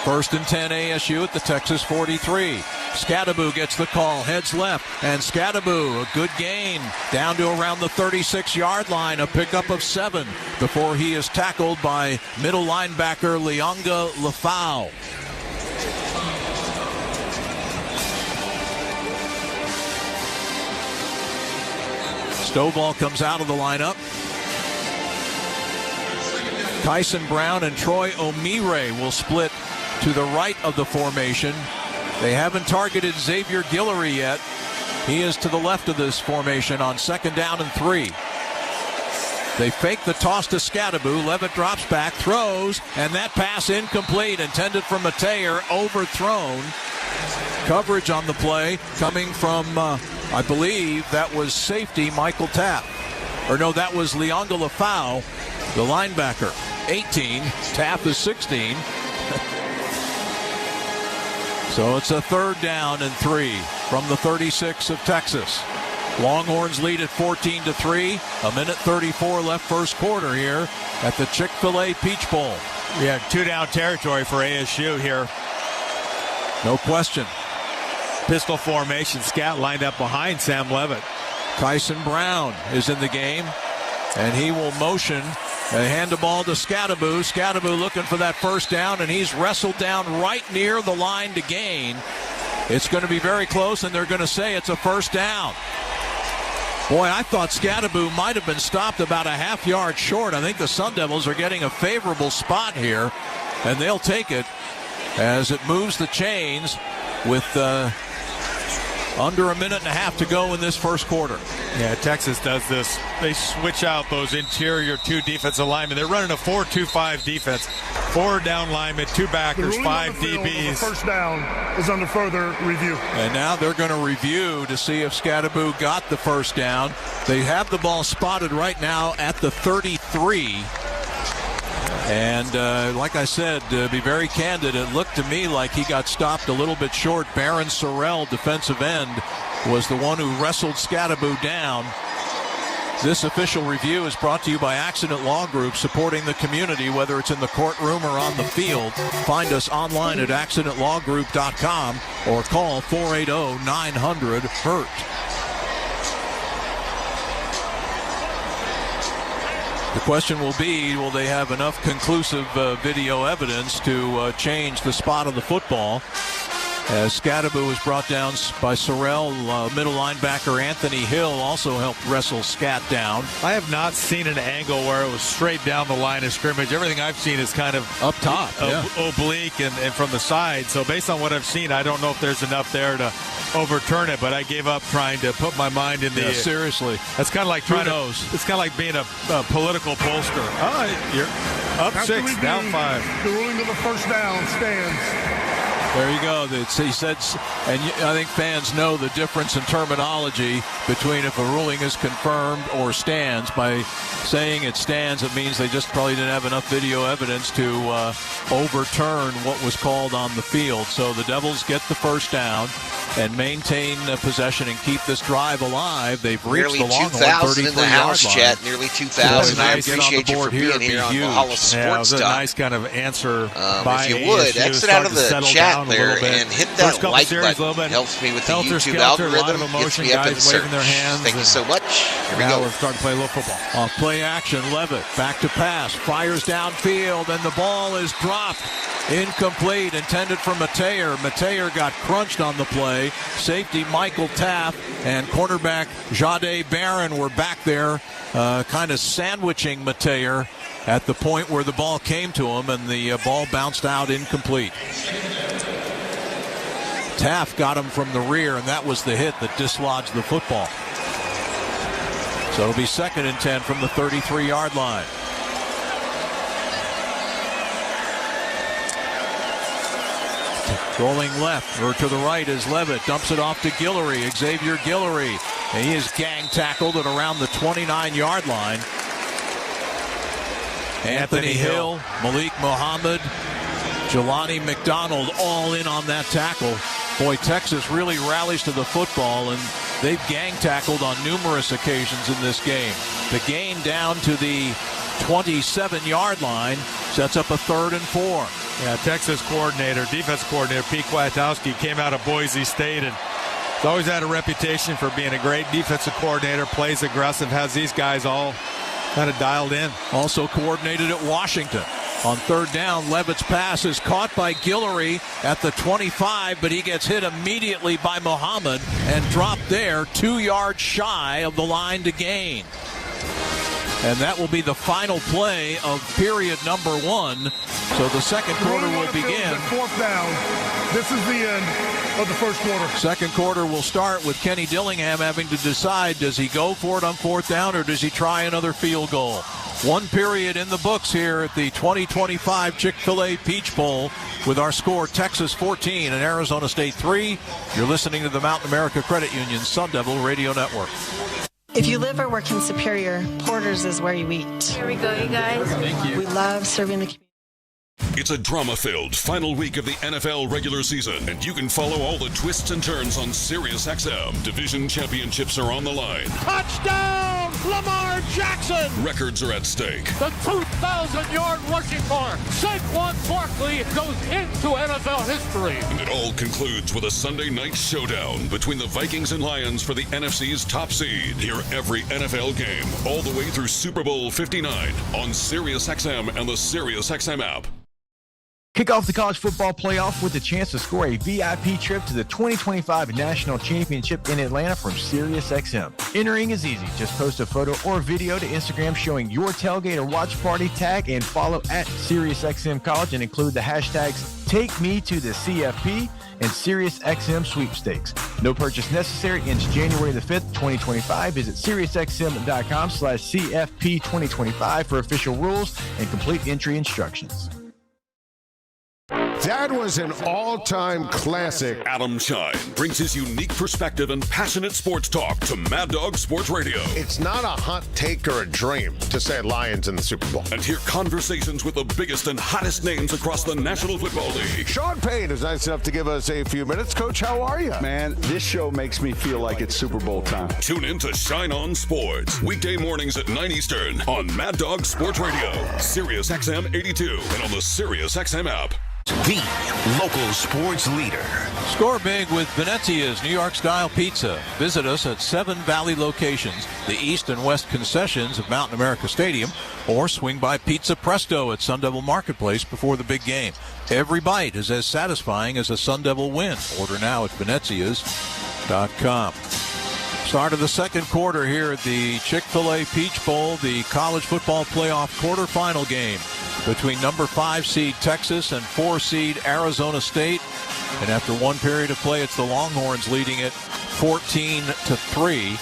1st and 10 ASU at the Texas 43. Scadaboo gets the call, heads left, and Scadaboo, a good gain, down to around the 36-yard line, a pickup of 7 before he is tackled by middle linebacker Leonga Lafau. Stovall comes out of the lineup. Tyson Brown and Troy O'Meara will split to the right of the formation. They haven't targeted Xavier Guillory yet. He is to the left of this formation on 2nd down and 3. They fake the toss to Scadaboo. Levitt drops back, throws, and that pass incomplete, intended for Mateer, overthrown. Coverage on the play coming from, I believe that was safety Michael Tapp. Or no, that was Leonga Lafau, the linebacker. 18, Tapp is 16. So it's a 3rd down and 3 from the 36 of Texas. Longhorns lead at 14-3. A minute 34 left first quarter here at the Chick-fil-A Peach Bowl. We have 2-down territory for ASU here. No question. Pistol formation. Scat lined up behind Sam Levitt. Tyson Brown is in the game, and he will motion. They hand the ball to Scadaboo. Scadaboo looking for that first down, and he's wrestled down right near the line to gain. It's going to be very close, and they're going to say it's a first down. Boy, I thought Scadaboo might have been stopped about a half-yard short. I think the Sun Devils are getting a favorable spot here, and they'll take it as it moves the chains with under a minute and a half to go in this first quarter. Yeah, Texas does this. They switch out those interior 2 defensive linemen. They're running a 4-2-5 defense. 4 down linemen, 2 backers, 5 DBs. First down is under further review. And now they're going to review to see if Scadaboo got the first down. They have the ball spotted right now at the 33. And like I said, to be very candid, it looked to me like he got stopped a little bit short. Baron Sorrell, defensive end, was the one who wrestled Scadaboo down. This official review is brought to you by Accident Law Group, supporting the community, whether it's in the courtroom or on the field. Find us online at accidentlawgroup.com or call 480-900-HURT. The question will be, will they have enough conclusive video evidence to change the spot of the football? As Scadaboo was brought down by Sorrell, middle linebacker Anthony Hill also helped wrestle Scat down. I have not seen an angle where it was straight down the line of scrimmage. Everything I've seen is kind of up top, oblique and from the side. So based on what I've seen, I don't know if there's enough there to overturn it, but I gave up trying to put my mind in the... Yeah, seriously. That's kind of like trying to... It's kind of like being a political pollster. Oh, you're up 6, down 5. The ruling of the first down stands. There you go. He said, and I think fans know the difference in terminology between if a ruling is confirmed or stands. By saying it stands, it means they just probably didn't have enough video evidence to overturn what was called on the field. So the Devils get the first down and maintain possession and keep this drive alive. They've reached nearly the Longhorn 2,000 in the house, Chat. line. Nearly 2,000. I appreciate you for being here on Valhalla Sports Talk. Yeah, it was a nice kind of answer by if you would, ASU, exit out of the chat there and hit that like series, button. Helps me with the helter YouTube skelter, algorithm. Gets me up in search. Their hands. Thank you so much. Here we now go. We're starting to play a little football. Off play action, Levitt back to pass, fires downfield, and the ball is dropped. Incomplete, intended for Mateer. Mateer got crunched on the play. Safety Michael Tapp and cornerback Jade Barron were back there kind of sandwiching Mateer at the point where the ball came to him, and the ball bounced out incomplete. Taft got him from the rear, and that was the hit that dislodged the football. So it'll be 2nd and 10 from the 33-yard line. Rolling left or to the right is Levitt. Dumps it off to Guillory, Xavier Guillory. And he is gang tackled at around the 29-yard line. Anthony Hill, Malik Muhammad, Jelani McDonald all in on that tackle. Boy, Texas really rallies to the football, and they've gang tackled on numerous occasions in this game. The gain down to the 27-yard line sets up a 3rd and 4. Yeah, Texas defense coordinator, Pete Kwiatkowski, came out of Boise State and he's always had a reputation for being a great defensive coordinator, plays aggressive, has these guys all kind of dialed in. Also coordinated at Washington. On third down, Levitt's pass is caught by Guillory at the 25, but he gets hit immediately by Muhammad and dropped there 2 yards shy of the line to gain. And that will be the final play of period number 1. So the second quarter will begin. Fourth down. This is the end of the first quarter. Second quarter will start with Kenny Dillingham having to decide, does he go for it on fourth down or does he try another field goal? 1 period in the books here at the 2025 Chick-fil-A Peach Bowl with our score Texas 14 and Arizona State 3. You're listening to the Mountain America Credit Union Sun Devil Radio Network. If you live or work in Superior, Porter's is where you eat. Here we go, you guys. Thank you. We love serving the community. It's a drama-filled final week of the NFL regular season, and you can follow all the twists and turns on SiriusXM. Division championships are on the line. Touchdown, Lamar Jackson! Records are at stake. The 2,000-yard rushing mark. Saquon Barkley goes into NFL history. And it all concludes with a Sunday night showdown between the Vikings and Lions for the NFC's top seed. Hear every NFL game all the way through Super Bowl 59 on SiriusXM and the SiriusXM app. Kick off the College Football Playoff with a chance to score a VIP trip to the 2025 National Championship in Atlanta from SiriusXM. Entering is easy. Just post a photo or video to Instagram showing your tailgate or watch party, tag and follow at SiriusXM College and include the hashtags TakeMeToTheCFP and SiriusXM Sweepstakes. No purchase necessary. Ends January the 5th, 2025. Visit SiriusXM.com/CFP2025 for official rules and complete entry instructions. That was an all-time classic. Adam Shine brings his unique perspective and passionate sports talk to Mad Dog Sports Radio. It's not a hot take or a dream to say Lions in the Super Bowl. And hear conversations with the biggest and hottest names across the National Football League. Sean Payne is nice enough to give us a few minutes. Coach, how are you? Man, this show makes me feel like it's Super Bowl time. Tune in to Shine On Sports, weekday mornings at 9 Eastern on Mad Dog Sports Radio, SiriusXM 82, and on the SiriusXM app. The local sports leader. Score big with Venezia's New York-style pizza. Visit us at 7 Valley locations, the east and west concessions of Mountain America Stadium, or swing by Pizza Presto at Sun Devil Marketplace before the big game. Every bite is as satisfying as a Sun Devil win. Order now at venezias.com. Start of the second quarter here at the Chick-fil-A Peach Bowl, the College Football Playoff Quarterfinal game between number 5 seed Texas and 4 seed Arizona State. And after 1 period of play, it's the Longhorns leading it 14-3.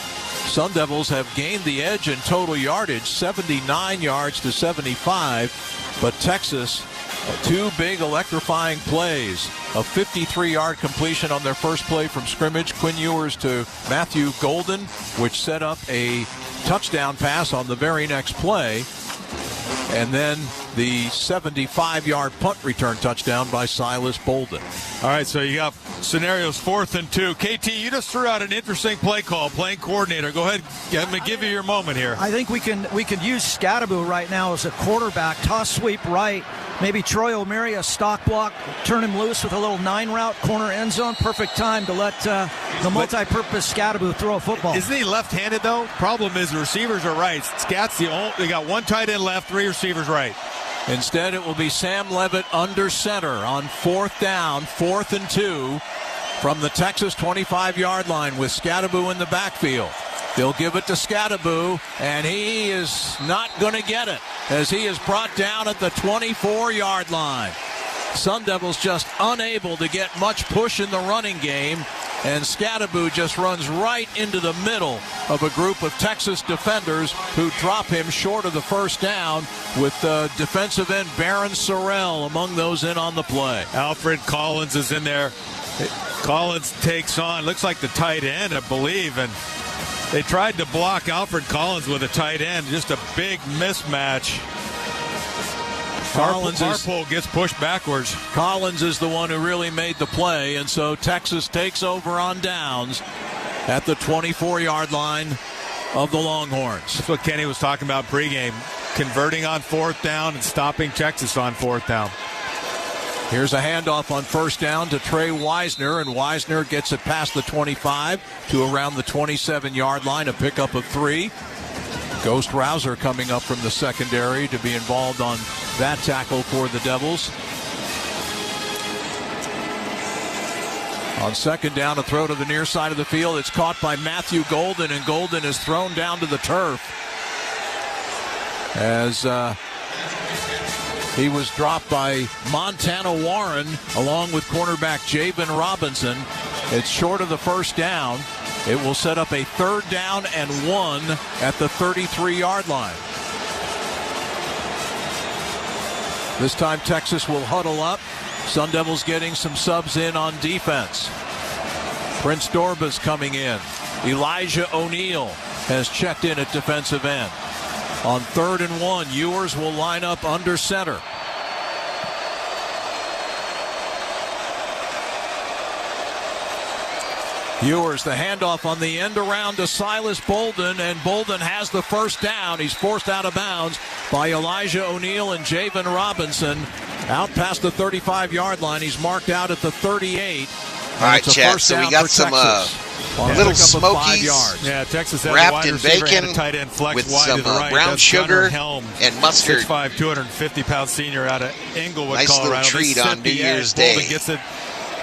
Sun Devils have gained the edge in total yardage, 79 yards to 75, but Texas, 2 big electrifying plays. A 53-yard completion on their first play from scrimmage, Quinn Ewers to Matthew Golden, which set up a touchdown pass on the very next play. And then the 75-yard punt return touchdown by Silas Bolden. All right, so you got scenarios 4th and 2. KT, you just threw out an interesting play call, playing coordinator. Go ahead, let me give you your moment here. I think we can use Scattaboo right now as a quarterback. Toss sweep right. Maybe Troy O'Meara, a stock block, turn him loose with a little 9 route, corner end zone. Perfect time to let the multi-purpose Scattaboo throw a football. Isn't he left-handed, though? Problem is the receivers are right. Scat's they got 1 tight end left, 3 receivers right. Instead, it will be Sam Levitt under center on 4th down, 4th and 2 from the Texas 25-yard line with Scattaboo in the backfield. They'll give it to Scattaboo, and he is not going to get it as he is brought down at the 24-yard line. Sun Devils just unable to get much push in the running game, and Scattaboo just runs right into the middle of a group of Texas defenders who drop him short of the first down with defensive end Baron Sorrell among those in on the play. Alfred Collins is in there. Collins takes on, looks like the tight end, I believe, and they tried to block Alfred Collins with a tight end. Just a big mismatch. Harpole gets pushed backwards. Collins is the one who really made the play, and so Texas takes over on downs at the 24-yard line of the Longhorns. That's what Kenny was talking about pregame, converting on 4th down and stopping Texas on 4th down. Here's a handoff on first down to Trey Wisner, and Wisner gets it past the 25 to around the 27-yard line, a pickup of 3. Ghost Rouser coming up from the secondary to be involved on that tackle for the Devils. On second down, a throw to the near side of the field. It's caught by Matthew Golden, and Golden is thrown down to the turf as he was dropped by Montana Warren along with cornerback Javen Robinson. It's short of the first down. It will set up a 3rd down and 1 at the 33-yard line. This time Texas will huddle up. Sun Devils getting some subs in on defense. Prince Dorba's coming in. Elijah O'Neal has checked in at defensive end. On 3rd and 1, Ewers will line up under center. Ewers, the handoff on the end around to Silas Bolden, and Bolden has the first down. He's forced out of bounds by Elijah O'Neal and Javen Robinson. Out past the 35-yard line. He's marked out at the 38. All right, Chad, so we got some little smokies wrapped in bacon with some brown sugar and mustard. 6'5", 250-pound senior out of Englewood, nice Colorado. Little treat on New Year's Day. Bolden gets it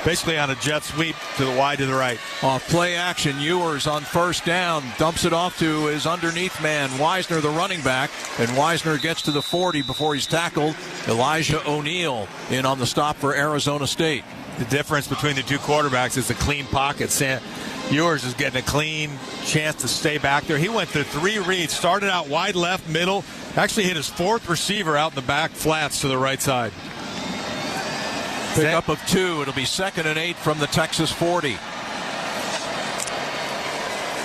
basically on a jet sweep to the wide to the right. Off play action, Ewers on first down, dumps it off to his underneath man, Wisner, the running back, and Wisner gets to the 40 before he's tackled. Elijah O'Neal in on the stop for Arizona State. The difference between the two quarterbacks is the clean pocket. Ewers is getting a clean chance to stay back there. He went through 3 reads, started out wide left, middle, actually hit his 4th receiver out in the back flats to the right side. Pickup of 2. It'll be 2nd and 8 from the Texas 40.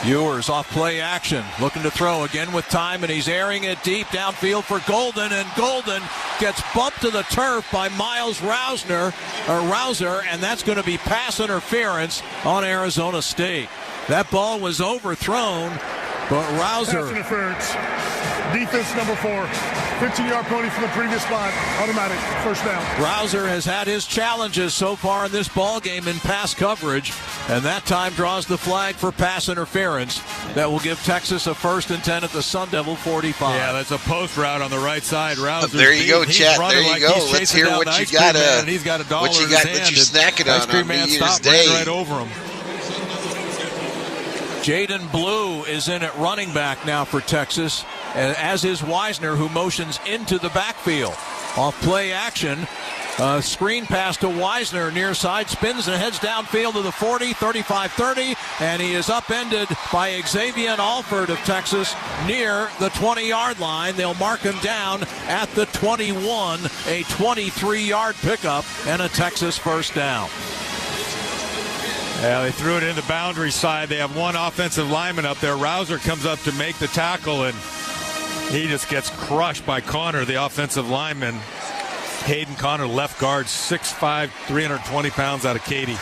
Ewers off play action, looking to throw again with time, and he's airing it deep downfield for Golden, and Golden gets bumped to the turf by Miles Rouser, and that's going to be pass interference on Arizona State. That ball was overthrown, but Rouser. Pass interference. Defense number 4. 15-yard penalty from the previous spot. Automatic. First down. Rouser has had his challenges so far in this ball game in pass coverage, and that time draws the flag for pass interference. That will give Texas a 1st and 10 at the Sun Devil 45. Yeah, that's a post route on the right side. Rouser. There you go, Chat. There you go. Let's hear what you got. He's got $1 what you got that you're snacking on New Year's Day. Right over him. Jaden Blue is in at running back now for Texas, as is Wisner, who motions into the backfield. Off play action, screen pass to Wisner, near side, spins and heads downfield to the 40, 35, 30, and he is upended by Xavier Alford of Texas near the 20-yard line. They'll mark him down at the 21, a 23-yard pickup and a Texas first down. Yeah, they threw it in the boundary side. They have one offensive lineman up there. Rouser comes up to make the tackle, and he just gets crushed by Connor, the offensive lineman. Hayden Connor, left guard, 6'5", 320 pounds out of Katy.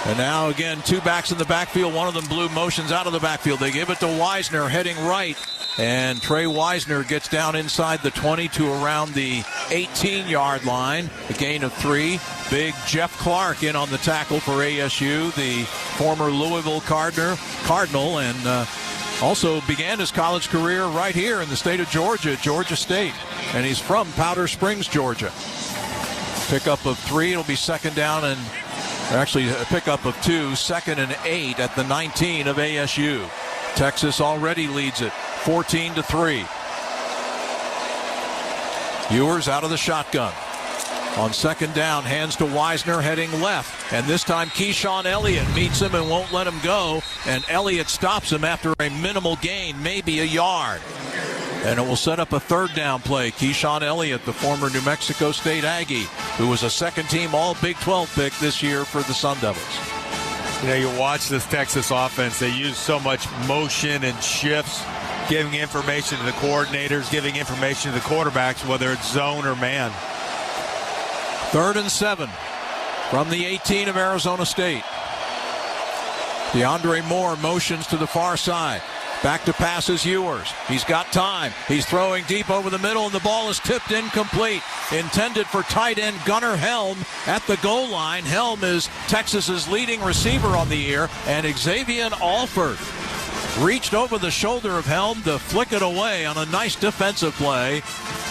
And now again, 2 backs in the backfield. One of them Blue motions out of the backfield. They give it to Wisner heading right. And Trey Wisner gets down inside the 20 to around the 18-yard line. A gain of 3. Big Jeff Clark in on the tackle for ASU, the former Louisville Cardinal, and also began his college career right here in the state of Georgia, Georgia State. And he's from Powder Springs, Georgia. Pickup of 3. It'll be 2nd down and actually a pickup of 2, 2nd and 8 at the 19 of ASU. Texas already leads it 14-3. Ewers out of the shotgun. On 2nd down, hands to Wisner heading left. And this time Keyshawn Elliott meets him and won't let him go. And Elliott stops him after a minimal gain, maybe a yard. And it will set up a 3rd down play. Keyshawn Elliott, the former New Mexico State Aggie, who was a 2nd-team All-Big 12 pick this year for the Sun Devils. You know, you watch this Texas offense. They use so much motion and shifts, giving information to the coordinators, giving information to the quarterbacks, whether it's zone or man. 3rd and 7 from the 18 of Arizona State. DeAndre Moore motions to the far side. Back to pass is Ewers. He's got time. He's throwing deep over the middle, and the ball is tipped incomplete. Intended for tight end Gunnar Helm at the goal line. Helm is Texas's leading receiver on the year, and Xavier Alford reached over the shoulder of Helm to flick it away on a nice defensive play,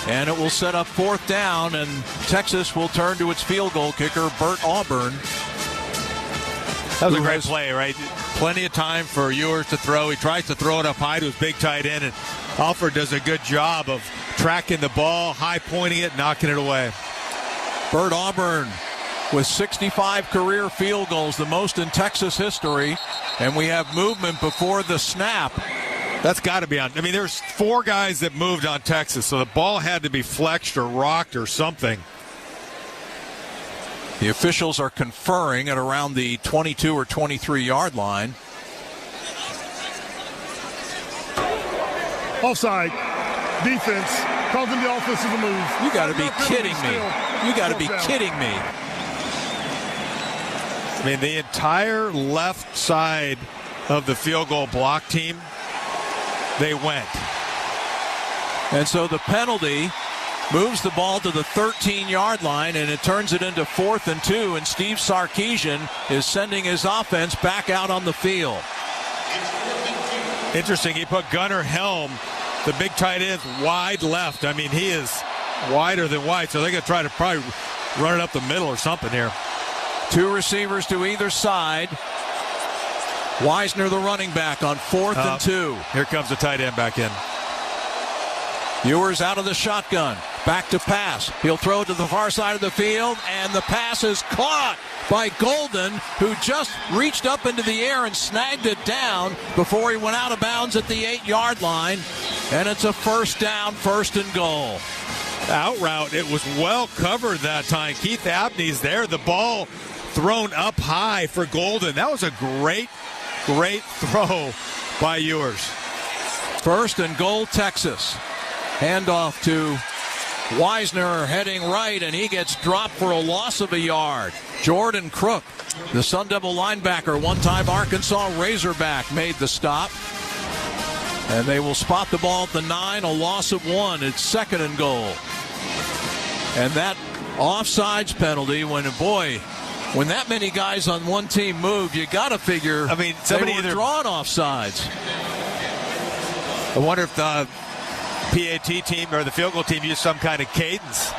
and it will set up 4th down, and Texas will turn to its field goal kicker, Bert Auburn. That was a great play, right? Plenty of time for Ewers to throw. He tries to throw it up high to his big tight end, and Alford does a good job of tracking the ball, high pointing it, knocking it away. Bert Auburn with 65 career field goals, the most in Texas history, and we have movement before the snap. That's got to be on. I mean, there's 4 guys that moved on Texas, so the ball had to be flexed or rocked or something. The officials are conferring at around the 22 or 23-yard line. Offside. Defense causing the offensive move. You got to be kidding me. You got to be kidding me. I mean, the entire left side of the field goal block team, they went. And so the penalty moves the ball to the 13-yard line, and it turns it into 4th and 2, and Steve Sarkisian is sending his offense back out on the field. Interesting, he put Gunnar Helm, the big tight end, wide left. I mean, he is wider than wide, so they're going to try to probably run it up the middle or something here. 2 receivers to either side. Wisner, the running back, on 4th and 2. Here comes the tight end back in. Ewers out of the shotgun. Back to pass. He'll throw to the far side of the field, and the pass is caught by Golden, who just reached up into the air and snagged it down before he went out of bounds at the 8-yard line. And it's a 1st down, 1st and goal. Out route, it was well covered that time. Keith Abney's there. The ball thrown up high for Golden. That was a great throw by Ewers. 1st and goal, Texas. Handoff to Wisner heading right, and he gets dropped for a loss of a yard. Jordan Crook, the Sun Devil linebacker, one-time Arkansas Razorback, made the stop. And they will spot the ball at the 9, a loss of 1. It's 2nd and goal. And that offsides penalty, when that many guys on one team moved, you got to figure somebody were drawn offsides. I wonder if the PAT team or the field goal team used some kind of cadence.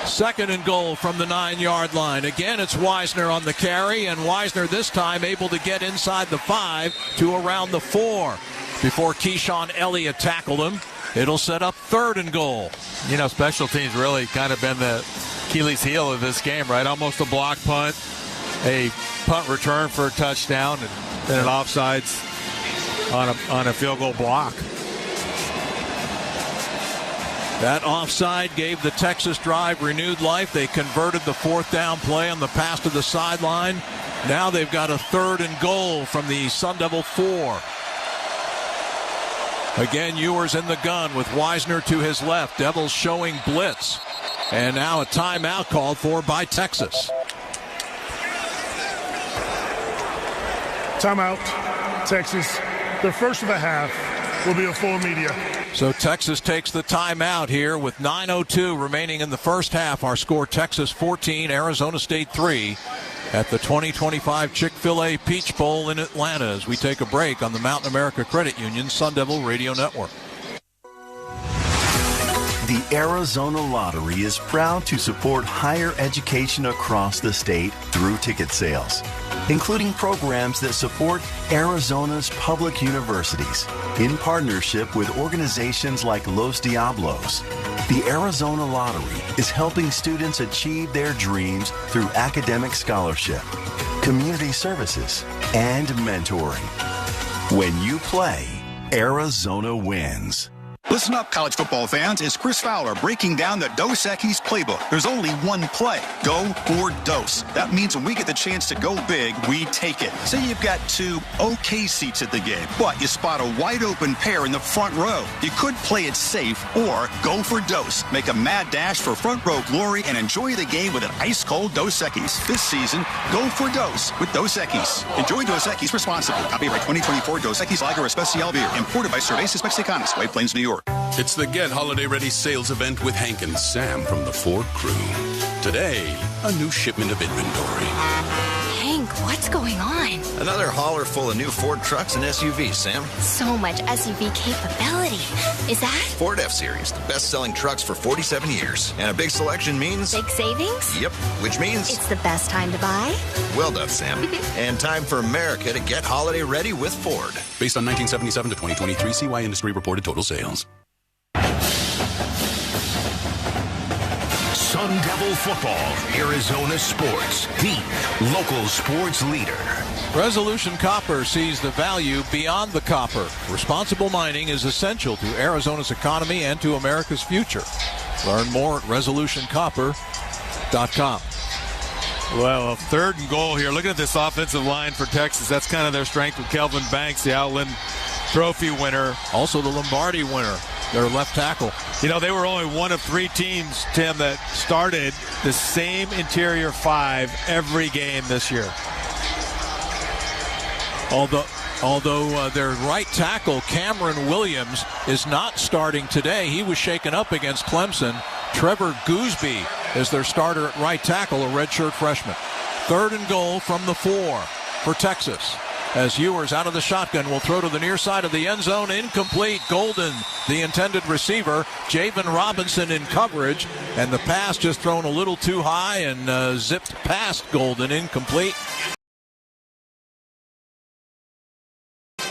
2nd and goal from the 9-yard line. Again, it's Wisner on the carry, and Wisner this time able to get inside the 5 to around the 4 before Keyshawn Elliott tackled him. It'll set up 3rd and goal. You know, special teams really kind of been the Achilles heel of this game, right? Almost a block punt, a punt return for a touchdown, and then an offsides on a field goal block. That offside gave the Texas drive renewed life. They converted the 4th down play on the pass to the sideline. Now they've got a 3rd and goal from the Sun Devil 4. Again, Ewers in the gun with Wisner to his left. Devils showing blitz. And now a timeout called for by Texas. Timeout, Texas. Their first of the half will be a full media. So Texas takes the timeout here with 9:02 remaining in the first half. Our score, Texas 14, Arizona State 3 at the 2025 Chick-fil-A Peach Bowl in Atlanta as we take a break on the Mountain America Credit Union Sun Devil Radio Network. The Arizona Lottery is proud to support higher education across the state through ticket sales, including programs that support Arizona's public universities in partnership with organizations like Los Diablos. The Arizona Lottery is helping students achieve their dreams through academic scholarship, community services, and mentoring. When you play, Arizona wins. Listen up, college football fans. It's Chris Fowler breaking down the Dos Equis playbook. There's only one play. Go for Dos. That means when we get the chance to go big, we take it. Say you've got 2 okay seats at the game, but you spot a wide open pair in the front row. You could play it safe or go for Dos. Make a mad dash for front row glory and enjoy the game with an ice-cold Dos Equis. This season, go for Dos with Dos Equis. Enjoy Dos Equis responsibly. Copyright 2024 Dos Equis Lager Especial Beer. Imported by Cervezas Mexicanas, White Plains, New York. It's the Get Holiday Ready sales event with Hank and Sam from the Ford crew. Today, a new shipment of inventory. Hank, what's going on? Another hauler full of new Ford trucks and SUVs, Sam. So much SUV capability. Is that? Ford F-Series, the best-selling trucks for 47 years. And a big selection means... big savings? Yep, which means... it's the best time to buy? Well done, Sam. And time for America to get holiday ready with Ford. Based on 1977 to 2023 CY Industry reported total sales. Sun Devil Football, Arizona Sports, the local sports leader. Resolution Copper sees the value beyond the copper. Responsible mining is essential to Arizona's economy and to America's future. Learn more at resolutioncopper.com. Well, 3rd and goal here. Looking at this offensive line for Texas, that's kind of their strength with Kelvin Banks, the Outland Trophy winner. Also the Lombardi winner, their left tackle. You know, they were only one of 3 teams, Tim, that started the same interior 5 every game this year. Although their right tackle, Cameron Williams, is not starting today. He was shaken up against Clemson. Trevor Gooseby is their starter at right tackle, a redshirt freshman. 3rd and goal from the 4 for Texas. As Ewers out of the shotgun will throw to the near side of the end zone. Incomplete. Golden, the intended receiver. Javen Robinson in coverage. And the pass just thrown a little too high and zipped past Golden. Incomplete.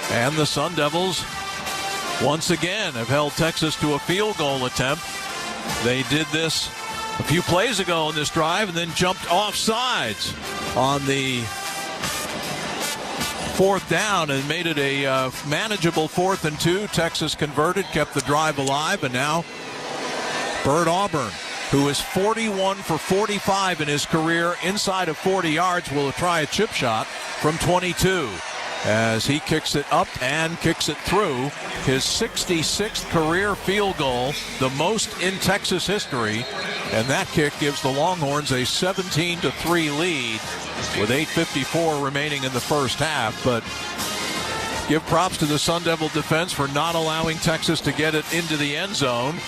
And the Sun Devils once again have held Texas to a field goal attempt. They did this a few plays ago in this drive and then jumped off sides on the 4th down and made it a manageable 4th and 2. Texas converted, kept the drive alive, and now Bert Auburn, who is 41 for 45 in his career inside of 40 yards, will try a chip shot from 22 as he kicks it up and kicks it through. His 66th career field goal, the most in Texas history, and that kick gives the Longhorns a 17-3 lead with 8:54 remaining in the first half. But give props to the Sun Devil defense for not allowing Texas to get it into the end zone.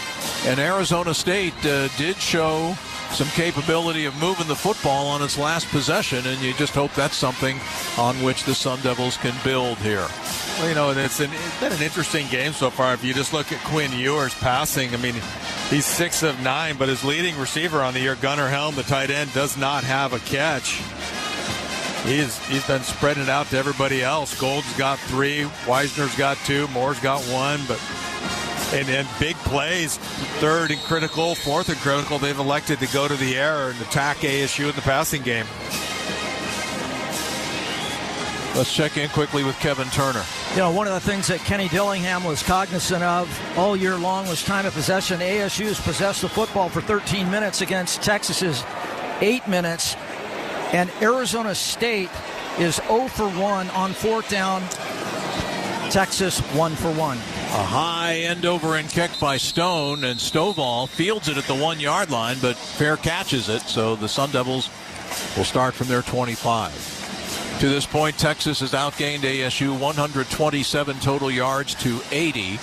And Arizona State did show some capability of moving the football on its last possession, and you just hope that's something on which the Sun Devils can build here. Well, you know, it's been an interesting game so far. If you just look at Quinn Ewers passing, I mean, he's 6 of 9, but his leading receiver on the year, Gunnar Helm, the tight end, does not have a catch. He's been spreading it out to everybody else. Gold's got 3, Wisner's got 2, Moore's got 1, but and big plays, 3rd and critical, 4th and critical, they've elected to go to the air and attack ASU in the passing game. Let's check in quickly with Kevin Turner. You know, one of the things that Kenny Dillingham was cognizant of all year long was time of possession. ASU's possessed the football for 13 minutes against Texas's 8 minutes. And Arizona State is 0 for 1 on 4th down. Texas 1 for 1. A high end over and kick by Stone, and Stovall fields it at the 1-yard line, but fair catches it, so the Sun Devils will start from their 25. To this point, Texas has outgained ASU 127 total yards to 80.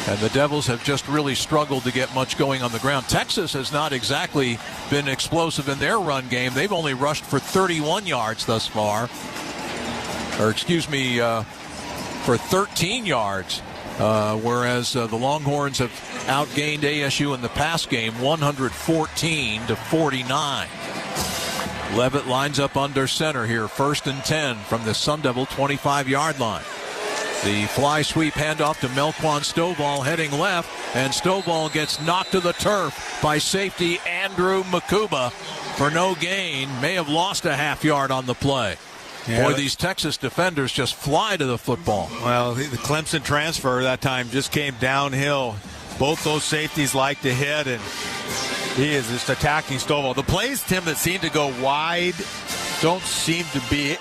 And the Devils have just really struggled to get much going on the ground. Texas has not exactly been explosive in their run game. They've only rushed for 31 yards thus far. Or excuse me, for 13 yards. Whereas the Longhorns have outgained ASU in the pass game 114 to 49. Levitt lines up under center here, 1st and 10 from the Sun Devil 25-yard line. The fly sweep handoff to Melquan Stovall heading left, and Stovall gets knocked to the turf by safety Andrew Makuba for no gain. May have lost a half yard on the play. Yeah, boy, these Texas defenders just fly to the football. Well, the Clemson transfer that time just came downhill. Both those safeties like to hit, and he is just attacking Stovall. The plays, Tim, that seem to go wide don't seem to be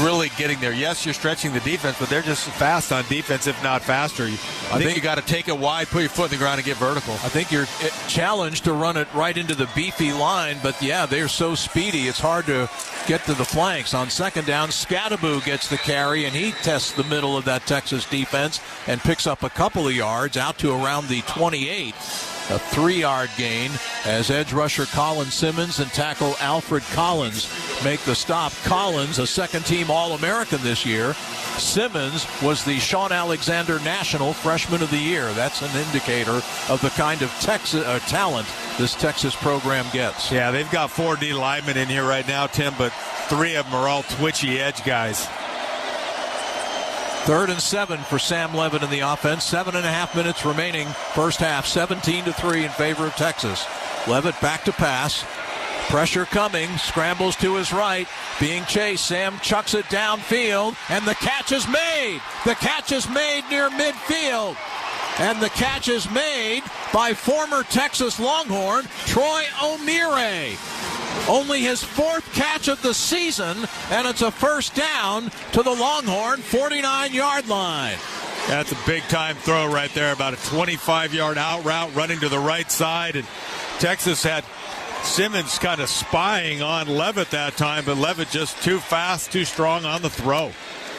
really getting there. Yes, you're stretching the defense, but they're just fast on defense, if not faster. I think you got to take it wide, put your foot in the ground, and get vertical. I think you're challenged to run it right into the beefy line, but yeah, they're so speedy, it's hard to get to the flanks. On second down, Scattaboo gets the carry, and he tests the middle of that Texas defense and picks up a couple of yards out to around the 28. A 3-yard gain as edge rusher Colin Simmons and tackle Alfred Collins make the stop. Collins, a second-team All-American this year. Simmons was the Sean Alexander National Freshman of the Year. That's an indicator of the kind of talent this Texas program gets. Yeah, they've got 4 D linemen in here right now, Tim, but 3 of them are all twitchy edge guys. 3rd and 7 for Sam Levitt in the offense. 7.5 minutes remaining. First half, 17-3 in favor of Texas. Levitt back to pass. Pressure coming. Scrambles to his right. Being chased. Sam chucks it downfield. And the catch is made. The catch is made near midfield. And the catch is made by former Texas Longhorn Troy O'Meara. Only his 4th catch of the season, and it's a first down to the Longhorn 49-yard line. That's a big-time throw right there, about a 25-yard out route running to the right side. And Texas had Simmons kind of spying on Levitt that time, but Levitt just too fast, too strong on the throw.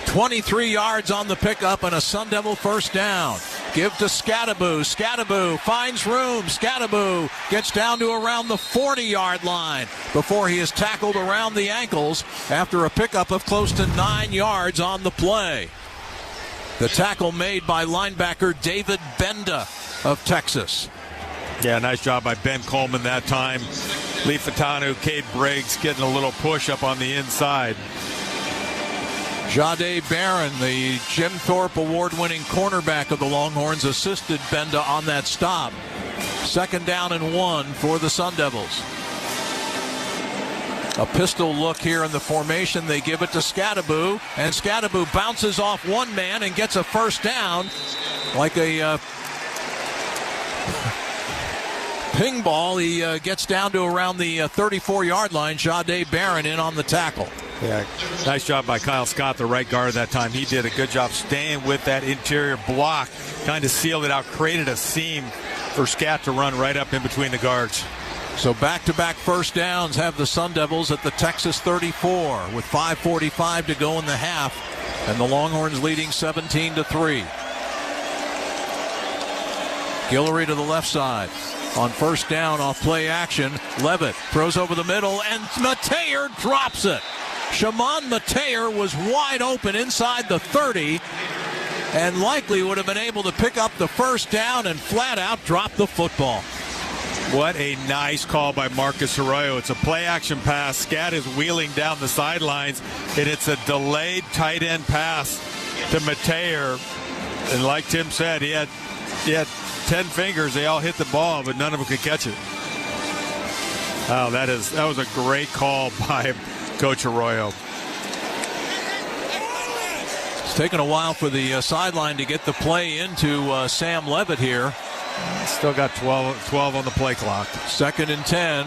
23 yards on the pickup and a Sun Devil first down. Give to Scattaboo. Scattaboo finds room. Scattaboo gets down to around the 40-yard line before he is tackled around the ankles after a pickup of close to 9 yards on the play. The tackle made by linebacker David Benda of Texas. Yeah, nice job by Ben Coleman that time. Lee Fatanu, Cade Briggs getting a little push up on the inside. Jahdae Barron, the Jim Thorpe award-winning cornerback of the Longhorns, assisted Benda on that stop. 2nd down and 1 for the Sun Devils. A pistol look here in the formation. They give it to Scattaboo, and Scattaboo bounces off one man and gets a first down like a ping ball. He gets down to around the 34-yard line. Jahdae Barron in on the tackle. Yeah, nice job by Kyle Scott, the right guard that time. He did a good job staying with that interior block, kind of sealed it out, created a seam for Scat to run right up in between the guards. So back-to-back first downs have the Sun Devils at the Texas 34 with 5:45 to go in the half, and the Longhorns leading 17-3. Guillory to the left side. On first down off play action, Levitt throws over the middle, and Mateer drops it. Shimon Mateer was wide open inside the 30 and likely would have been able to pick up the first down and flat out drop the football. What a nice call by Marcus Arroyo. It's a play-action pass. Scat is wheeling down the sidelines, and it's a delayed tight end pass to Mateer. And like Tim said, he had 10 fingers. They all hit the ball, but none of them could catch it. Oh, that was a great call by Coach Arroyo. It's taken a while for the sideline to get the play into Sam Levitt here. Still got 12 on the play clock. 2nd and 10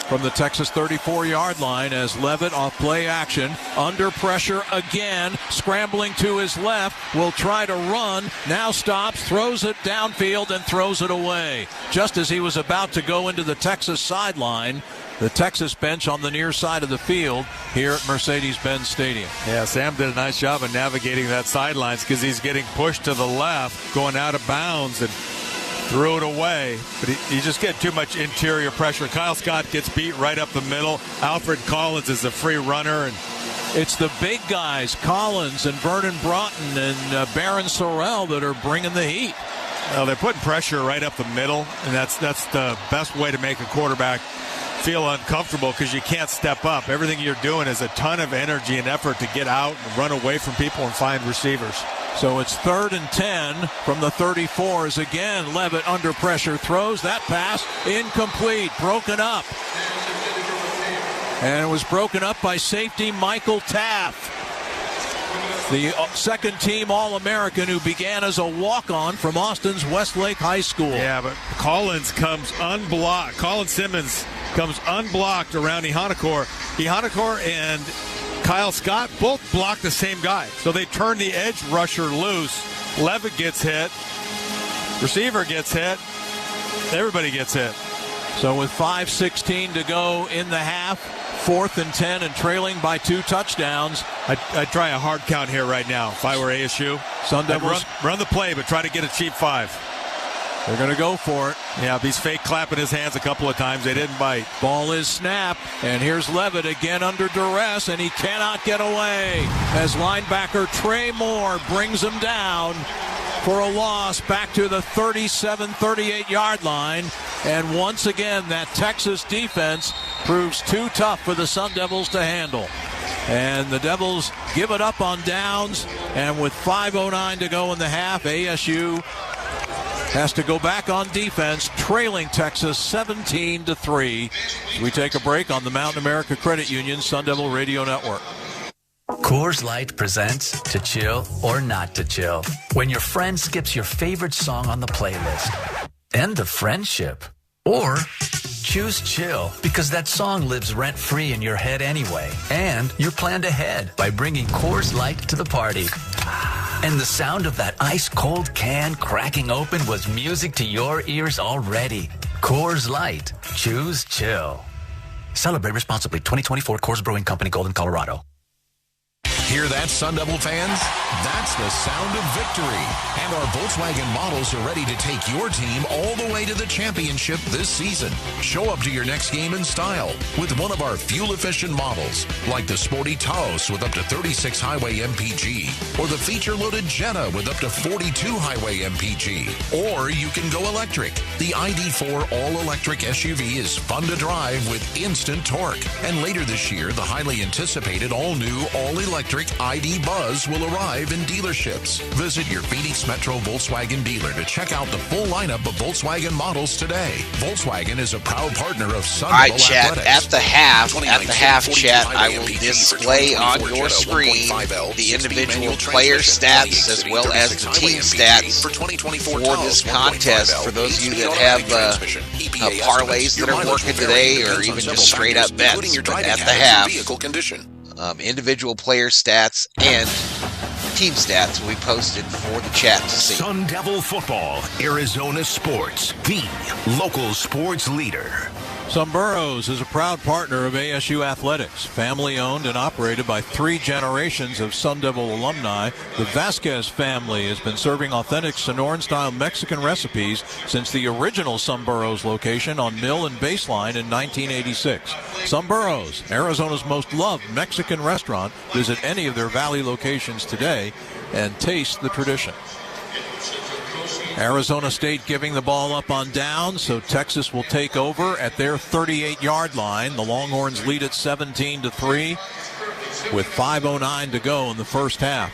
from the Texas 34-yard line as Levitt off play action. Under pressure again. Scrambling to his left. Will try to run. Now stops. Throws it downfield and throws it away. Just as he was about to go into the Texas sideline. The Texas bench on the near side of the field here at Mercedes-Benz Stadium. Yeah, Sam did a nice job of navigating that sidelines because he's getting pushed to the left, going out of bounds, and threw it away. But he just get too much interior pressure. Kyle Scott gets beat right up the middle. Alfred Collins is the free runner. And it's the big guys, Collins and Vernon Broughton and Baron Sorrell, that are bringing the heat. Well, they're putting pressure right up the middle, and that's the best way to make a quarterback feel uncomfortable because you can't step up. Everything you're doing is a ton of energy and effort to get out and run away from people and find receivers. So it's 3rd and 10 from the 34s. Again, Levitt under pressure throws that pass incomplete, broken up. And it was broken up by safety Michael Taff, the second-team All-American who began as a walk-on from Austin's Westlake High School. Yeah, but Collins comes unblocked. Colin Simmons comes unblocked around Ehanakor. Ehanakor and Kyle Scott both block the same guy. So they turn the edge rusher loose. Levitt gets hit. Receiver gets hit. Everybody gets hit. So with 5:16 to go in the half, 4th and 10 and trailing by 2 touchdowns. I'd try a hard count here right now if I were ASU. Sun Devils run the play, but try to get a cheap 5. They're going to go for it. Yeah, he's fake clapping his hands a couple of times. They didn't bite. Ball is snapped, and here's Levitt again under duress, and he cannot get away as linebacker Trey Moore brings him down for a loss back to the 37-38 line. And once again, that Texas defense proves too tough for the Sun Devils to handle. And the Devils give it up on downs, and with 5:09 to go in the half, ASU has to go back on defense, trailing Texas 17-3. We take a break on the Mountain America Credit Union Sun Devil Radio Network. Coors Light presents To Chill or Not to Chill. When your friend skips your favorite song on the playlist. End the friendship. Or choose chill because that song lives rent-free in your head anyway. And you're planned ahead by bringing Coors Light to the party. And the sound of that ice-cold can cracking open was music to your ears already. Coors Light. Choose chill. Celebrate responsibly. 2024 Coors Brewing Company, Golden, Colorado. Hear that, Sun Devil fans? That's the sound of victory. And our Volkswagen models are ready to take your team all the way to the championship this season. Show up to your next game in style with one of our fuel-efficient models, like the sporty Taos with up to 36 highway MPG, or the feature-loaded Jetta with up to 42 highway MPG. Or you can go electric. The ID4 all-electric SUV is fun to drive with instant torque. And later this year, the highly anticipated all-new, all-electric ID Buzz will arrive in dealerships. Visit your Phoenix Metro Volkswagen dealer to check out the full lineup of Volkswagen models today. Volkswagen is a proud partner of Sun Devil All right, chat, Athletics. at the half, chat, I will display on your screen the individual player stats as well as the team stats for this contest. For those of you that have parlays that are working today or even just straight up bets, but at the half, individual player stats and team stats will be posted for the chat to see. Sun Devil Football, Arizona Sports, the local sports leader. Sunburros is a proud partner of ASU Athletics. Family owned and operated by 3 generations of Sun Devil alumni, the Vasquez family has been serving authentic Sonoran-style Mexican recipes since the original Sunburros location on Mill and Baseline in 1986. Sunburros, Arizona's most loved Mexican restaurant. Visit any of their Valley locations today and taste the tradition. Arizona State giving the ball up on down, so Texas will take over at their 38-yard line. The Longhorns lead at 17-3 with 5:09 to go in the first half.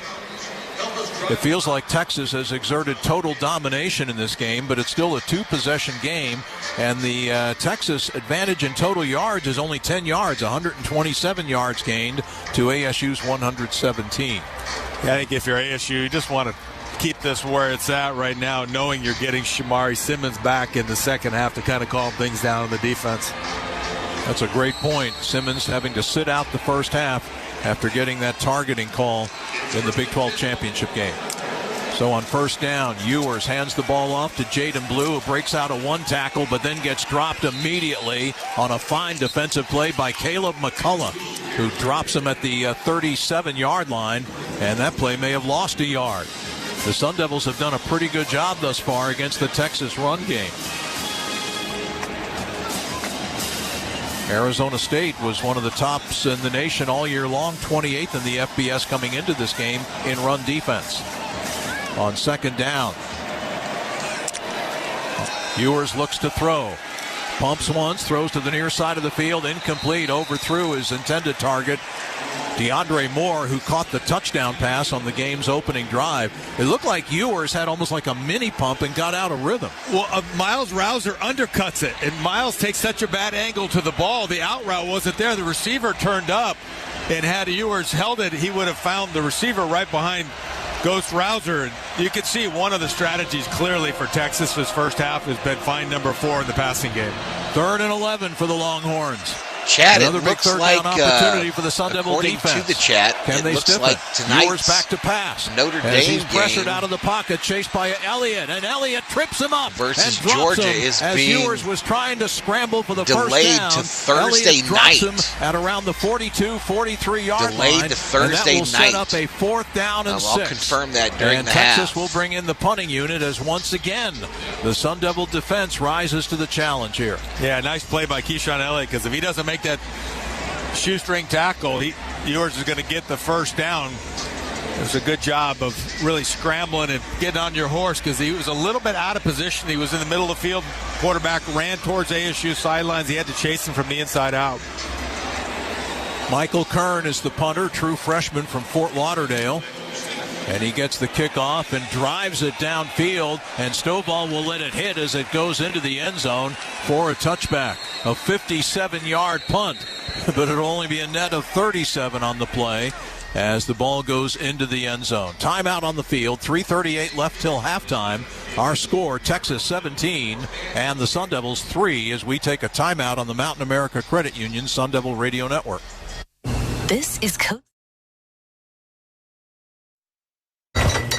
It feels like Texas has exerted total domination in this game, but it's still a 2-possession game, and the Texas advantage in total yards is only 10 yards, 127 yards gained to ASU's 117. I think if you're ASU, you just want to keep this where it's at right now, knowing you're getting Shamari Simmons back in the second half to kind of calm things down in the defense. That's a great point. Simmons having to sit out the first half after getting that targeting call in the Big 12 championship game. So on first down, Ewers hands the ball off to Jaden Blue, who breaks out a 1 tackle, but then gets dropped immediately on a fine defensive play by Caleb McCullough, who drops him at the 37-yard line, and that play may have lost a yard. The Sun Devils have done a pretty good job thus far against the Texas run game. Arizona State was one of the tops in the nation all year long, 28th in the FBS coming into this game in run defense. On second down, Ewers looks to throw. Pumps once, throws to the near side of the field, incomplete, overthrew his intended target. DeAndre Moore, who caught the touchdown pass on the game's opening drive. It looked like Ewers had almost like a mini pump and got out of rhythm. Well, Miles Rouser undercuts it, and Miles takes such a bad angle to the ball. The out route wasn't there. The receiver turned up, and had Ewers held it, he would have found the receiver right behind Ghost Rouser. And you can see one of the strategies clearly for Texas this first half has been find number 4 in the passing game. 3rd and 11 for the Longhorns. Chad, another it big looks third like, down opportunity for the Sun Devil according defense. to the chat, Can they looks stiff like it? tonight's Ewers back to pass. Notre Dame as he's pressured game out of the pocket, chased by Elliott, and Elliott trips him up versus and drops Georgia him is as being Ewers was trying to scramble for the delayed first down. to Thursday Elliott drops night. him at around the 42, 43 yard Delayed line. to Thursday and that will night. set up a 4th down and 6. I'll confirm that during and the Texas half. will bring in the punting unit as once again the Sun Devil defense rises to the challenge here. Yeah, nice play by Keyshawn Elliott, because if he doesn't make that shoestring tackle, Ewers is going to get the first down. It was a good job of really scrambling and getting on your horse, because he was a little bit out of position. He was in the middle of the field. Quarterback ran towards ASU sidelines. He had to chase him from the inside out. Michael Kern is the punter, true freshman from Fort Lauderdale. And he gets the kickoff and drives it downfield, and Stovall will let it hit as it goes into the end zone for a touchback. A 57-yard punt, but it'll only be a net of 37 on the play as the ball goes into the end zone. Timeout on the field, 3:38 left till halftime. Our score, Texas 17 and the Sun Devils 3, as we take a timeout on the Mountain America Credit Union Sun Devil Radio Network. This is Coach.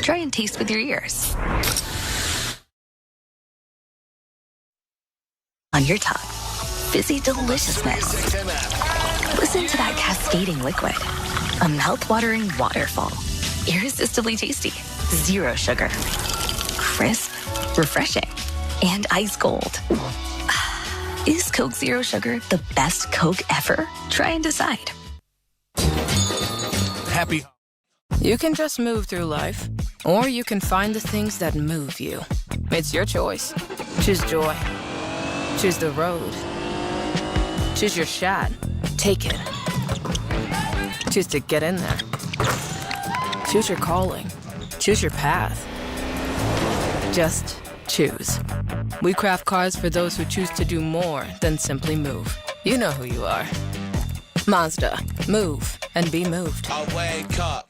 Try and taste with your ears. On your tongue, fizzy deliciousness. Listen to that cascading liquid. A mouth-watering waterfall. Irresistibly tasty. 0 sugar. Crisp, refreshing, and ice cold. Is Coke Zero Sugar the best Coke ever? Try and decide. Happy. You can just move through life, or you can find the things that move you. It's your choice. Choose joy. Choose the road. Choose your shot. Take it. Choose to get in there. Choose your calling. Choose your path. Just choose. We craft cars for those who choose to do more than simply move. You know who you are. Mazda. Move and be moved. I wake up.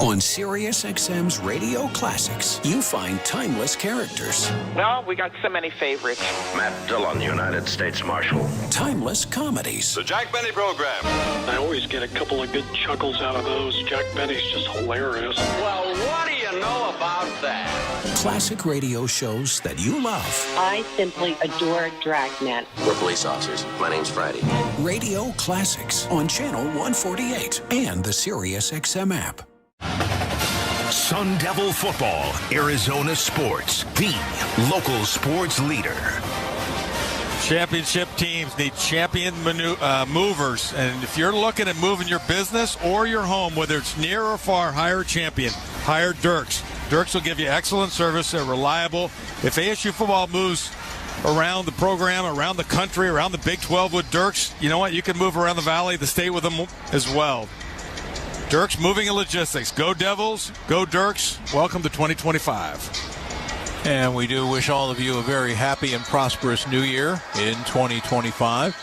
On Sirius XM's Radio Classics, you find timeless characters. Well, we got so many favorites. Matt Dillon, United States Marshal. Timeless comedies. The Jack Benny Program. I always get a couple of good chuckles out of those. Jack Benny's just hilarious. Well, what do you know about that? Classic radio shows that you love. I simply adore Dragnet. We're police officers. My name's Friday. Radio Classics on Channel 148 and the Sirius XM app. Sun Devil Football, Arizona Sports, the local sports leader. Championship teams need champion movers. And if you're looking at moving your business or your home, whether it's near or far, hire a champion. Hire Dirks. Dirks will give you excellent service. They're reliable. If ASU football moves around the program, around the country, around the Big 12 with Dirks, you know what? You can move around the valley, the state with them as well. Dirks Moving and Logistics. Go Devils. Go Dirks. Welcome to 2025. And we do wish all of you a very happy and prosperous new year in 2025.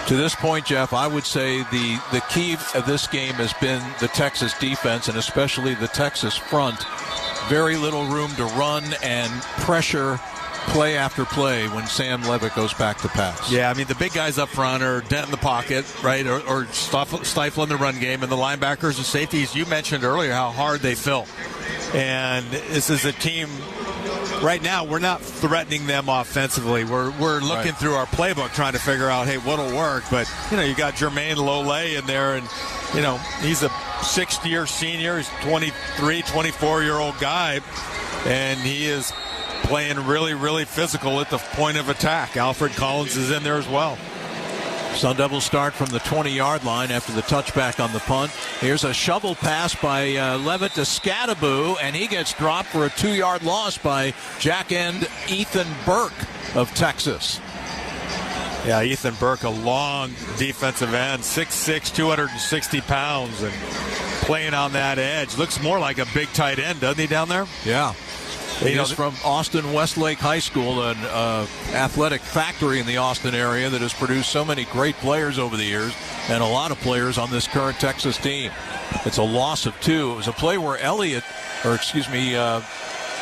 To this point, Jeff, I would say the key of this game has been the Texas defense, and especially the Texas front. Very little room to run and pressure play after play when Sam Levitt goes back to pass. Yeah, I mean, the big guys up front are denting the pocket, right, or stifling the run game, and the linebackers and safeties, you mentioned earlier how hard they fill. And this is a team, right now, we're not threatening them offensively. We're looking through our playbook trying to figure out, hey, what'll work. But, you got Jermaine Lole in there, and, he's a sixth-year senior. He's 23, 24-year-old guy, and he is playing really, really physical at the point of attack. Alfred Collins is in there as well. Sun Devils start from the 20-yard line after the touchback on the punt. Here's a shovel pass by Levitt to Scadaboo, and he gets dropped for a 2-yard loss by jack end Ethan Burke of Texas. Yeah, Ethan Burke, a long defensive end, 6'6", 260 pounds, and playing on that edge. Looks more like a big tight end, doesn't he, down there? Yeah. He's from Austin Westlake High School, an athletic factory in the Austin area that has produced so many great players over the years, and a lot of players on this current Texas team. It's a loss of 2. It was a play where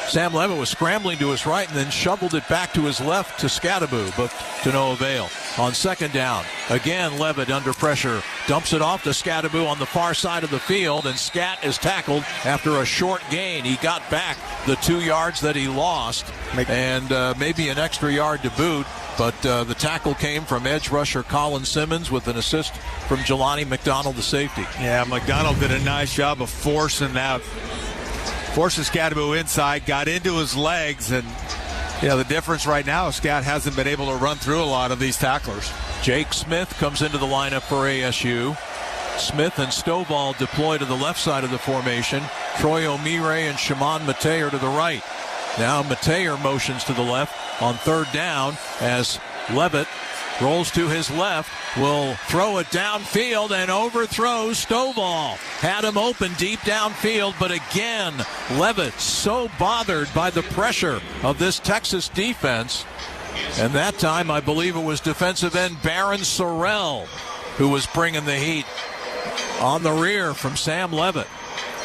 Sam Levitt was scrambling to his right and then shoveled it back to his left to Scadaboo, but to no avail. On second down, again Levitt under pressure, dumps it off to Scadaboo on the far side of the field, and Scat is tackled after a short gain. He got back the 2 yards that he lost, and maybe an extra yard to boot, but the tackle came from edge rusher Colin Simmons with an assist from Jelani McDonald, the safety. Yeah, McDonald did a nice job of forcing Scadaboo inside, got into his legs, and the difference right now is Scat hasn't been able to run through a lot of these tacklers. Jake Smith comes into the lineup for ASU. Smith and Stovall deploy to the left side of the formation. Troy O'Meara and Shimon Mateer to the right. Now Mateer motions to the left on third down as Levitt rolls to his left, will throw it downfield and overthrows Stovall. Had him open deep downfield, but again, Levitt so bothered by the pressure of this Texas defense. And that time, I believe it was defensive end Baron Sorrell who was bringing the heat on the rear from Sam Levitt.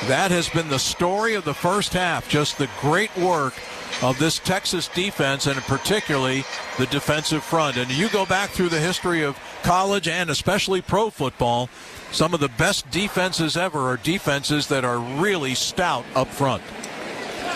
That has been the story of the first half, just the great work of this Texas defense, and particularly the defensive front. And you go back through the history of college and especially pro football, some of the best defenses ever are defenses that are really stout up front.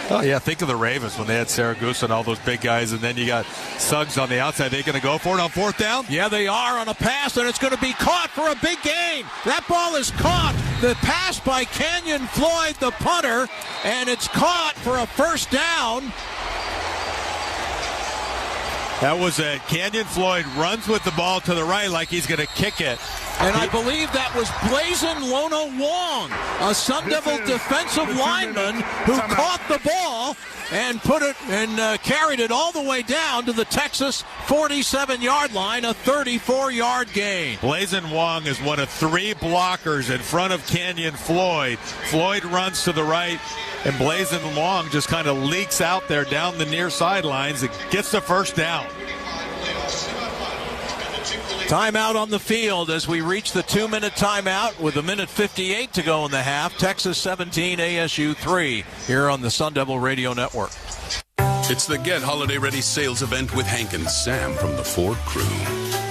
Oh, yeah, think of the Ravens when they had Saragusa and all those big guys, and then you got Suggs on the outside. They going to go for it on fourth down? Yeah, they are on a pass, and it's going to be caught for a big gain. That ball is caught. The pass by Kenyon Floyd, the punter, and it's caught for a first down. That was it. Kenyon Floyd runs with the ball to the right like he's going to kick it. And I believe that was Blazin Lona Wong, a Sun Devil defensive lineman who caught the ball and put it and carried it all the way down to the Texas 47-yard line, a 34-yard gain. Blazin Wong is one of 3 blockers in front of Kenyon Floyd. Floyd runs to the right, and Blazin Wong just kind of leaks out there down the near sidelines and gets the first down. Timeout on the field as we reach the 2-minute timeout with 1:58 to go in the half. Texas 17, ASU 3 here on the Sun Devil Radio Network. It's the Get Holiday Ready sales event with Hank and Sam from the Ford crew.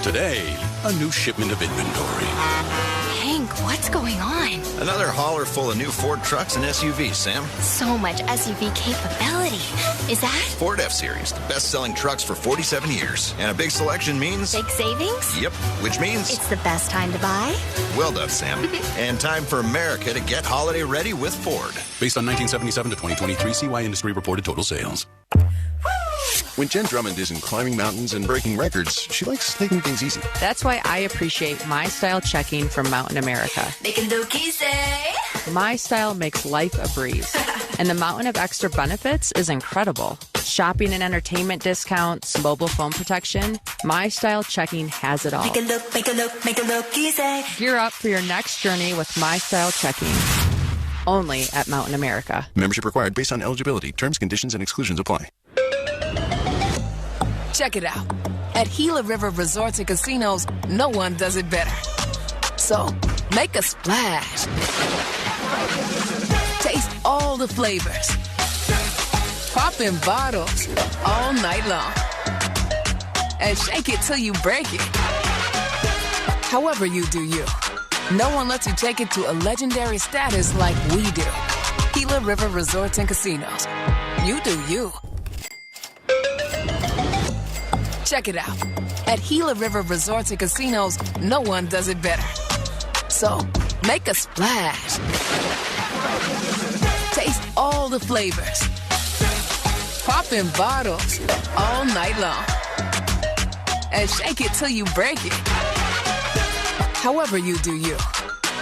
Today, a new shipment of inventory. Hank, what's going on? Another hauler full of new Ford trucks and SUVs, Sam. So much SUV capability. Is that? Ford F-Series, the best-selling trucks for 47 years. And a big selection means... big savings? Yep, which means... it's the best time to buy? Well done, Sam. And time for America to get holiday ready with Ford. Based on 1977 to 2023 CY Industry reported total sales. When Jen Drummond isn't climbing mountains and breaking records, she likes taking things easy. That's why I appreciate My Style checking from Mountain America. Making the easy. My Style makes life a breeze. And the mountain of extra benefits is incredible. Shopping and entertainment discounts, mobile phone protection. My Style checking has it all. Make it look easy. Gear up for your next journey with My Style checking. Only at Mountain America. Membership required based on eligibility. Terms, conditions, and exclusions apply. Check it out. At Gila River Resorts and Casinos, no one does it better. So, make a splash. Taste all the flavors. Pop in bottles all night long. And shake it till you break it. However you do you. No one lets you take it to a legendary status like we do. Gila River Resorts and Casinos. You do you. Check it out. At Gila River Resorts and Casinos, no one does it better. So, make a splash. Taste all the flavors. Pop in bottles all night long. And shake it till you break it. However you do you.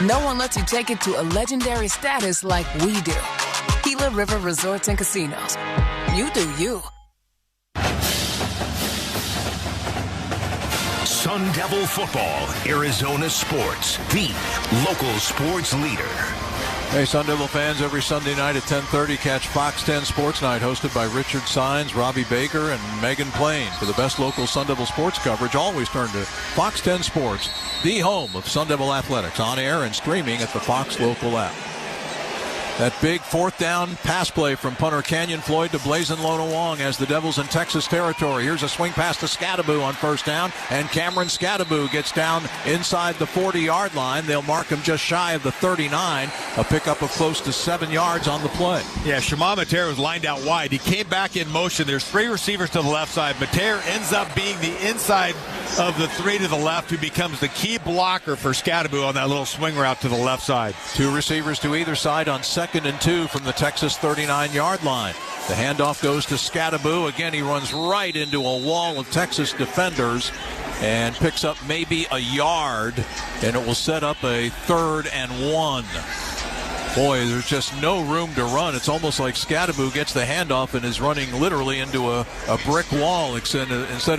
No one lets you take it to a legendary status like we do. Gila River Resorts and Casinos. You do you. Sun Devil Football, Arizona Sports, the local sports leader. Hey, Sun Devil fans, every Sunday night at 10:30, catch Fox 10 Sports Night, hosted by Richard Sines, Robbie Baker, and Megan Plain. For the best local Sun Devil sports coverage, always turn to Fox 10 Sports, the home of Sun Devil athletics, on air and streaming at the Fox local app. That big fourth down pass play from punter Canyon Floyd to Blazin Lonawong as the Devils in Texas territory. Here's a swing pass to Scadaboo on first down, and Cameron Scadaboo gets down inside the 40-yard line. They'll mark him just shy of the 39, a pickup of close to 7 yards on the play. Yeah, Shema Mater was lined out wide. He came back in motion. There's 3 receivers to the left side. Mater ends up being the inside of the 3 to the left, who becomes the key blocker for Scadaboo on that little swing route to the left side. 2 receivers to either side on 2nd and 2 from the Texas 39-yard line. The handoff goes to Scadaboo. Again, he runs right into a wall of Texas defenders and picks up maybe a yard, and it will set up a 3rd and 1. Boy, there's just no room to run. It's almost like Scadaboo gets the handoff and is running literally into a brick wall. Instead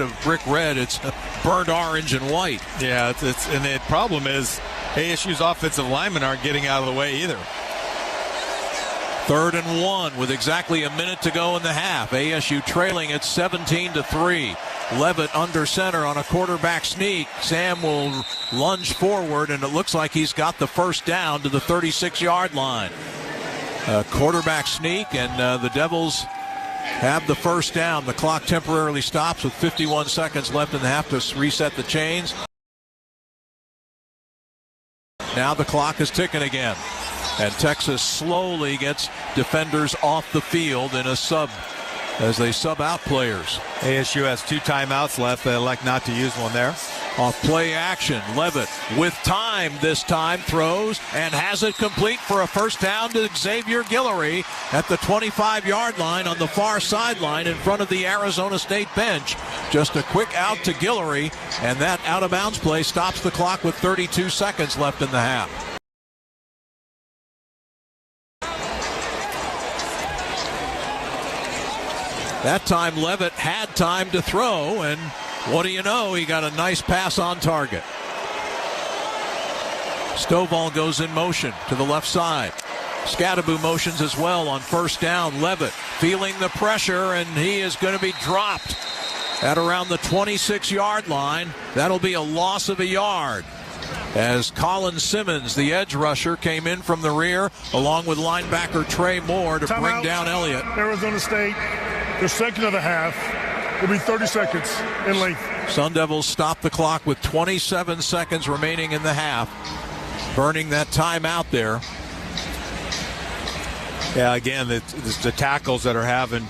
of brick red, it's burnt orange and white. Yeah, and the problem is ASU's offensive linemen aren't getting out of the way either. 3rd and 1 with exactly a minute to go in the half. ASU trailing at 17-3. Levitt under center on a quarterback sneak. Sam will lunge forward, and it looks like he's got the first down to the 36-yard line. Quarterback sneak, and the Devils have the first down. The clock temporarily stops with 51 seconds left in the half to reset the chains. Now the clock is ticking again. And Texas slowly gets defenders off the field in a sub as they sub out players. ASU has 2 timeouts left. They elect not to use one there. Off play action. Levitt with time this time throws and has it complete for a first down to Xavier Guillory at the 25-yard line on the far sideline in front of the Arizona State bench. Just a quick out to Guillory, and that out-of-bounds play stops the clock with 32 seconds left in the half. That time Levitt had time to throw, and what do you know, he got a nice pass on target. Stovall goes in motion to the left side. Scadaboo motions as well on first down. Levitt feeling the pressure, and he is going to be dropped at around the 26-yard line. That'll be a loss of a yard, as Colin Simmons, the edge rusher, came in from the rear along with linebacker Trey Moore to bring down Elliott. Arizona State, their second of the half will be 30 seconds in length. Sun Devils stop the clock with 27 seconds remaining in the half, burning that timeout there. Yeah, again, the tackles that are having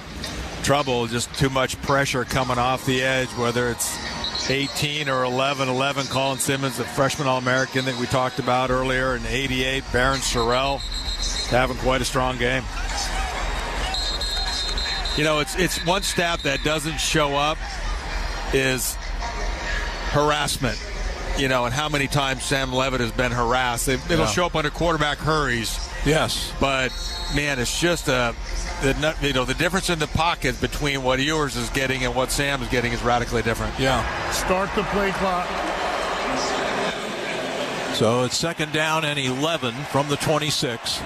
trouble, just too much pressure coming off the edge, whether it's 18 or 11. Colin Simmons, the freshman All-American that we talked about earlier, and 88, Barron Sorrell, having quite a strong game. You know, it's one stat that doesn't show up is harassment, you know, and how many times Sam Levitt has been harassed. It'll show up under quarterback hurries. Yes. But, man, it's just the difference in the pocket between what Ewers is getting and what Sam is getting is radically different. Yeah. Start the play clock. So it's 2nd down and 11 from the 26.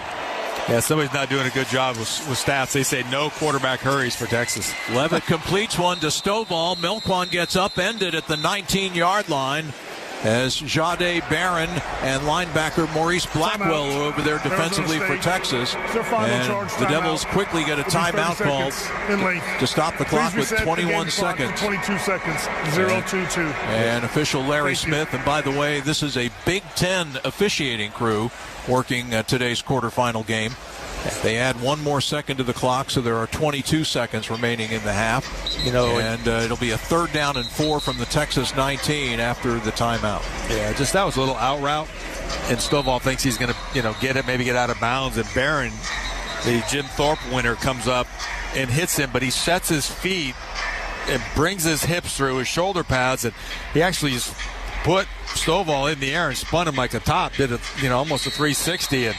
Yeah, somebody's not doing a good job with stats. They say no quarterback hurries for Texas. Levitt completes one to Stovall. Milquan gets upended at the 19-yard line as Jade Barron and linebacker Maurice Blackwell are over there defensively for Texas. And the Devils quickly get a timeout called to stop the clock with 21 seconds. 22 seconds, 0-2-2. And official Larry Smith, and by the way, this is a Big Ten officiating crew working today's quarterfinal game. They add 1 more second to the clock, so there are 22 seconds remaining in the half. You know, and it'll be a 3rd down and 4 from the Texas 19 after the timeout. Yeah, just that was a little out route, and Stovall thinks he's going to, get it, maybe get out of bounds, and Barron, the Jim Thorpe winner, comes up and hits him, but he sets his feet and brings his hips through his shoulder pads, and he actually just put Stovall in the air and spun him like a top, did almost a 360, and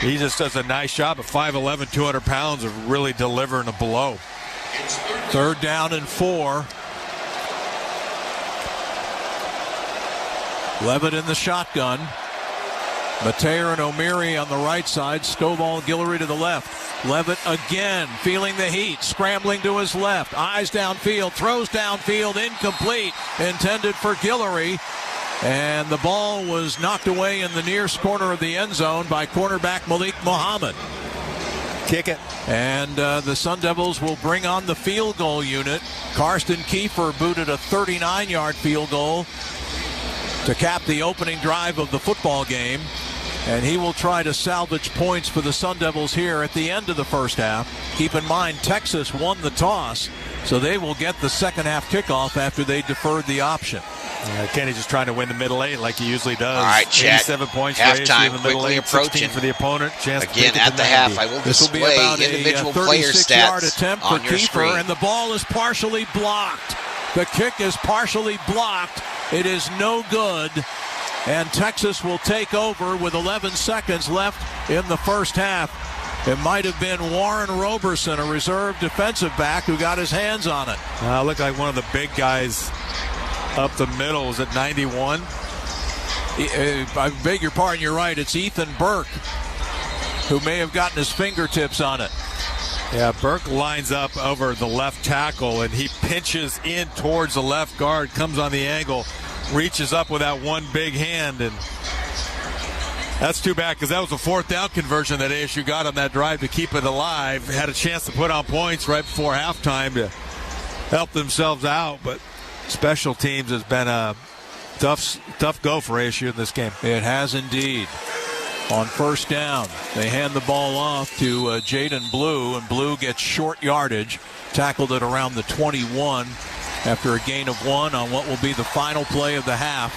he just does a nice job at 5'11", 200 pounds of really delivering a blow. 3rd down and 4. Levitt in the shotgun. Mateer and O'Meary on the right side. Stovall and Guillory to the left. Levitt again, feeling the heat, scrambling to his left. Eyes downfield, throws downfield, incomplete. Intended for Guillory. And the ball was knocked away in the near corner of the end zone by cornerback Malik Muhammad. Kick it. And the Sun Devils will bring on the field goal unit. Karsten Kiefer booted a 39-yard field goal to cap the opening drive of the football game. And he will try to salvage points for the Sun Devils here at the end of the first half. Keep in mind, Texas won the toss, so they will get the second half kickoff after they deferred the option. Kenny just trying to win the middle eight like he usually does. All right, Chad. 87 points halftime in the middle quickly eight, approaching 16 for the opponent. Chance again to at the half. I will This will be display about individual a player 36-yard stats attempt for on your Kiefer, screen. and the ball is partially blocked. The kick is partially blocked. It is no good. And Texas will take over with 11 seconds left in the first half. It might have been Warren Roberson, a reserve defensive back, who got his hands on it. Looked like one of the big guys up the middle. Was it 91? I beg your pardon, you're right. It's Ethan Burke, who may have gotten his fingertips on it. Yeah, Burke lines up over the left tackle, and he pinches in towards the left guard, comes on the angle, reaches up with that one big hand, and that's too bad because that was a fourth down conversion that ASU got on that drive to keep it alive. Had a chance to put on points right before halftime to help themselves out, but special teams has been a tough go for ASU in this game. It has indeed. On first down, they hand the ball off to Jaden Blue, and Blue gets short yardage, tackled at around the 21 after a gain of 1 on what will be the final play of the half.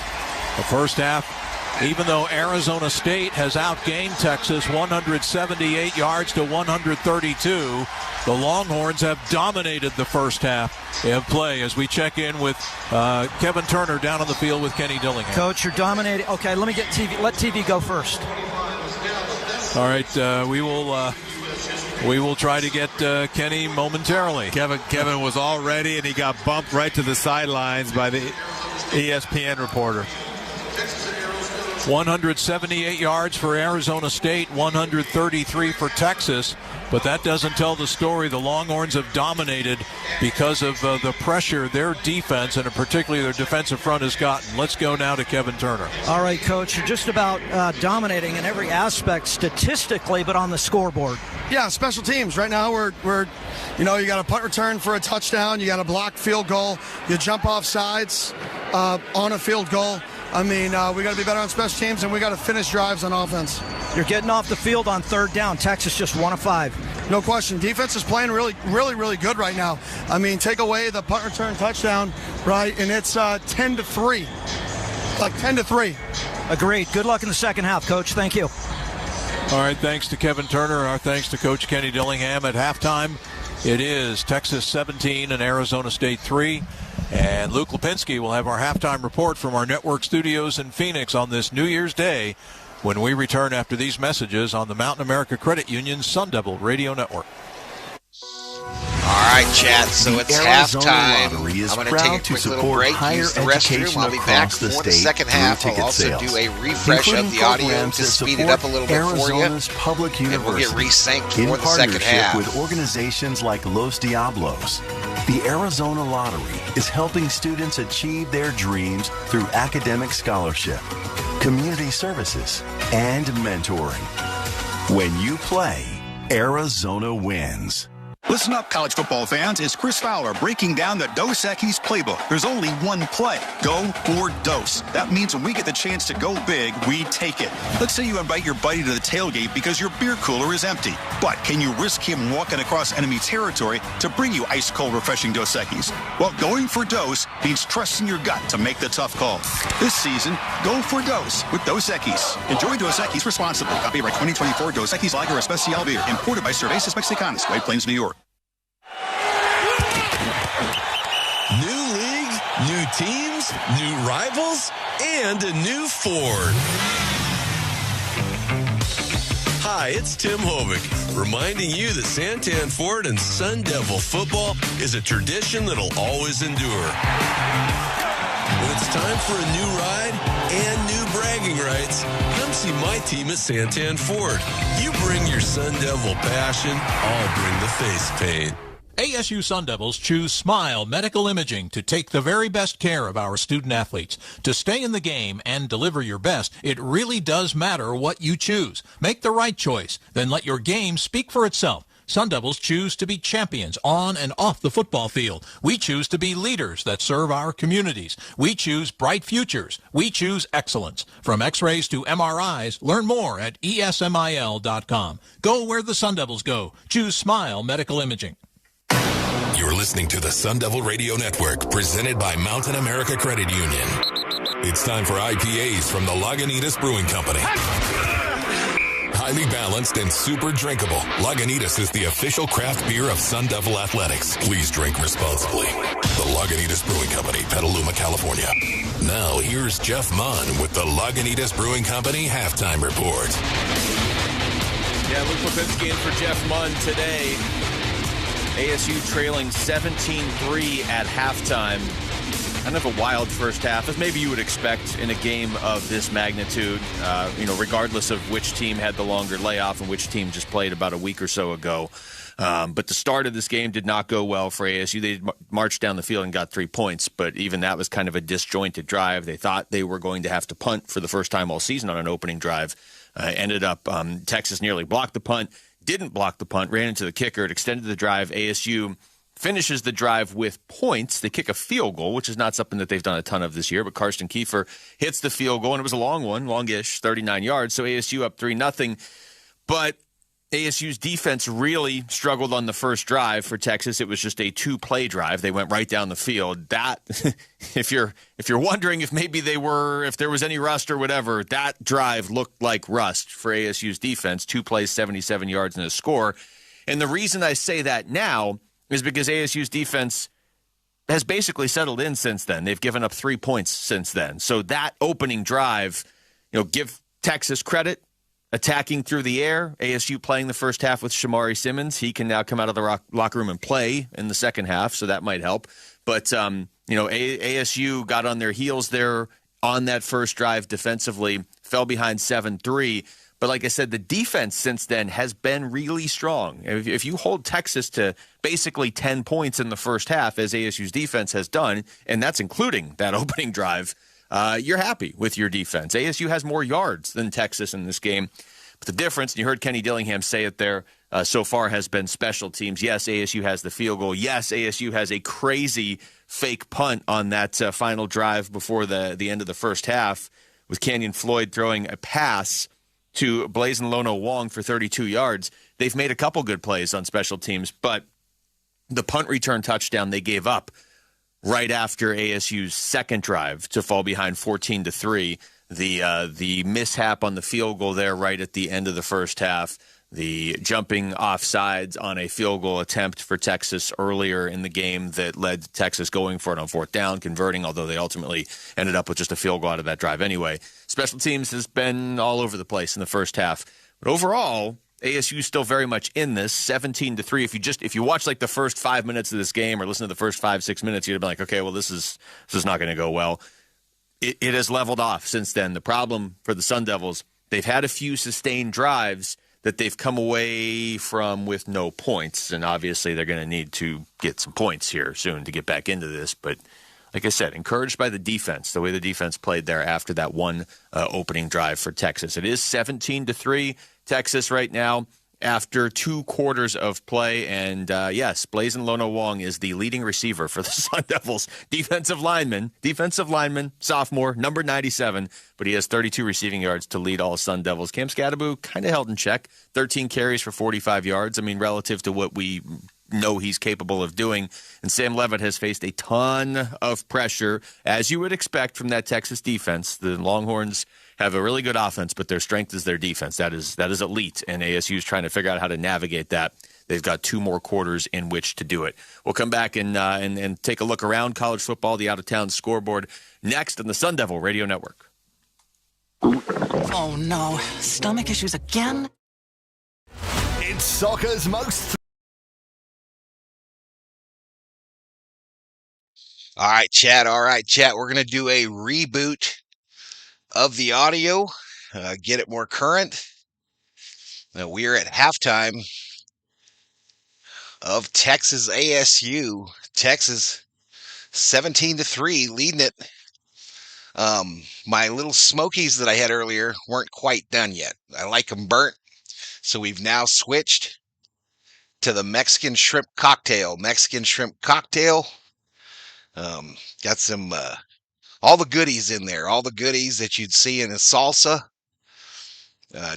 The first half, even though Arizona State has outgained Texas 178 yards to 132, the Longhorns have dominated the first half of play as we check in with Kevin Turner down on the field with Kenny Dillingham. Coach, you're dominating. Okay, let me get TV. Let TV go first. All right, we will try to get Kenny momentarily. Kevin was all ready, and he got bumped right to the sidelines by the ESPN reporter. 178 yards for Arizona State, 133 for Texas, but that doesn't tell the story. The Longhorns have dominated because of the pressure their defense, and particularly their defensive front, has gotten. Let's go now to Kevin Turner. All right, Coach, you're just about dominating in every aspect statistically, but on the scoreboard. Yeah, special teams. Right now we're you got a punt return for a touchdown, you got a blocked field goal, you jump off sides on a field goal. I mean, we got to be better on special teams, and we got to finish drives on offense. You're getting off the field on third down. Texas just 1 of 5. No question. Defense is playing really, really, really good right now. I mean, take away the punt return touchdown, right, and it's 10-3. Like 10-3. Agreed. Good luck in the second half, Coach. Thank you. All right, thanks to Kevin Turner. Our thanks to Coach Kenny Dillingham. At halftime, it is Texas 17 and Arizona State 3. And Luke Lipinski will have our halftime report from our network studios in Phoenix on this New Year's Day when we return after these messages on the Mountain America Credit Union's Sun Devil Radio Network. All right, Chad, so it's halftime. I'm going to take a quick little break, use the restroom. I'll be back for the second half. I'll also do a refresh of the audio to speed it up a little bit for you. Public and we'll get resynced for the second half. With organizations like Los Diablos, the Arizona Lottery is helping students achieve their dreams through academic scholarship, community services, and mentoring. When you play, Arizona wins. Listen up, college football fans. It's Chris Fowler breaking down the Dos Equis playbook. There's only one play. Go for Dos. That means when we get the chance to go big, we take it. Let's say you invite your buddy to the tailgate because your beer cooler is empty. But can you risk him walking across enemy territory to bring you ice-cold, refreshing Dos Equis? Well, going for Dos means trusting your gut to make the tough call. This season, go for Dos with Dos Equis. Enjoy Dos Equis responsibly. Copyright 2024 Dos Equis Lager Especial Beer. Imported by Cervezas Mexicanas, White Plains, New York. New league, new teams, new rivals, and a new Ford. Hi, it's Tim Hovick, reminding you that Santan Ford and Sun Devil football is a tradition that'll always endure. When it's time for a new ride and new bragging rights, come see my team at Santan Ford. You bring your Sun Devil passion, I'll bring the face paint. ASU Sun Devils choose Smile Medical Imaging to take the very best care of our student athletes. To stay in the game and deliver your best, it really does matter what you choose. Make the right choice, then let your game speak for itself. Sun Devils choose to be champions on and off the football field. We choose to be leaders that serve our communities. We choose bright futures. We choose excellence. From X-rays to MRIs, learn more at esmil.com. Go where the Sun Devils go. Choose Smile Medical Imaging. You're listening to the Sun Devil Radio Network, presented by Mountain America Credit Union. It's time for IPAs from the Lagunitas Brewing Company. Highly balanced and super drinkable, Lagunitas is the official craft beer of Sun Devil Athletics. Please drink responsibly. The Lagunitas Brewing Company, Petaluma, California. Now, here's Jeff Munn with the Lagunitas Brewing Company halftime report. Yeah, Luke Lipinski in for Jeff Munn today. ASU trailing 17-3 at halftime. Kind of a wild first half, as maybe you would expect in a game of this magnitude, regardless of which team had the longer layoff and which team just played about a week or so ago. But the start of this game did not go well for ASU. They marched down the field and got 3 points, but even that was kind of a disjointed drive. They thought they were going to have to punt for the first time all season on an opening drive. Ended up Texas nearly blocked the punt. Didn't block the punt, ran into the kicker. It extended the drive. ASU finishes the drive with points. They kick a field goal, which is not something that they've done a ton of this year, but Karsten Kiefer hits the field goal, and it was a long one, longish, 39 yards, so ASU up 3-0. But ASU's defense really struggled on the first drive for Texas. It was just a 2-play drive. They went right down the field. That, if you're wondering if there was any rust or whatever, that drive looked like rust for ASU's defense. 2 plays, 77 yards, and a score. And the reason I say that now is because ASU's defense has basically settled in since then. They've given up 3 points since then. So that opening drive, give Texas credit. Attacking through the air, ASU playing the first half with Shamari Simmons. He can now come out of the locker room and play in the second half, so that might help. But, ASU got on their heels there on that first drive defensively, fell behind 7-3. But like I said, the defense since then has been really strong. If you hold Texas to basically 10 points in the first half, as ASU's defense has done, and that's including that opening drive, you're happy with your defense. ASU has more yards than Texas in this game. But the difference, and you heard Kenny Dillingham say it there so far, has been special teams. Yes, ASU has the field goal. Yes, ASU has a crazy fake punt on that final drive before the end of the first half, with Canyon Floyd throwing a pass to Blazin Lono Wong for 32 yards. They've made a couple good plays on special teams, but the punt return touchdown they gave up right after ASU's second drive to fall behind 14-3. The mishap on the field goal there right at the end of the first half, the jumping offsides on a field goal attempt for Texas earlier in the game that led to Texas going for it on fourth down, converting, although they ultimately ended up with just a field goal out of that drive anyway. Special teams has been all over the place in the first half. But overall, ASU is still very much in this, 17-3. If you watch like the first 5 minutes of this game or listen to the first 5-6 minutes, you'd be like, okay, well, this is not going to go well. It has leveled off since then. The problem for the Sun Devils, they've had a few sustained drives that they've come away from with no points, and obviously they're going to need to get some points here soon to get back into this. But like I said, encouraged by the defense, the way the defense played there after that one opening drive for Texas. It is 17-3 Texas right now after 2 quarters of play. And yes, Blazin Lono Wong is the leading receiver for the Sun Devils. Defensive lineman, sophomore, number 97, but he has 32 receiving yards to lead all Sun Devils. Cam Scadaboo kind of held in check, 13 carries for 45 yards. I mean, relative to what we know he's capable of doing. And Sam Levitt has faced a ton of pressure, as you would expect from that Texas defense. The Longhorns have a really good offense, but their strength is their defense. That is elite, and ASU is trying to figure out how to navigate that. They've got 2 more quarters in which to do it. We'll come back and take a look around college football, the out-of-town scoreboard, next on the Sun Devil Radio Network. Oh, no. Stomach issues again? It's soccer's most... All right, chat. We're going to do a reboot of the audio, get it more current. We are at halftime of Texas ASU. Texas 17-3, leading it. My little smokies that I had earlier weren't quite done yet. I like them burnt, so we've now switched to the Mexican shrimp cocktail. Got some all the goodies in there, all the goodies that you'd see in a salsa,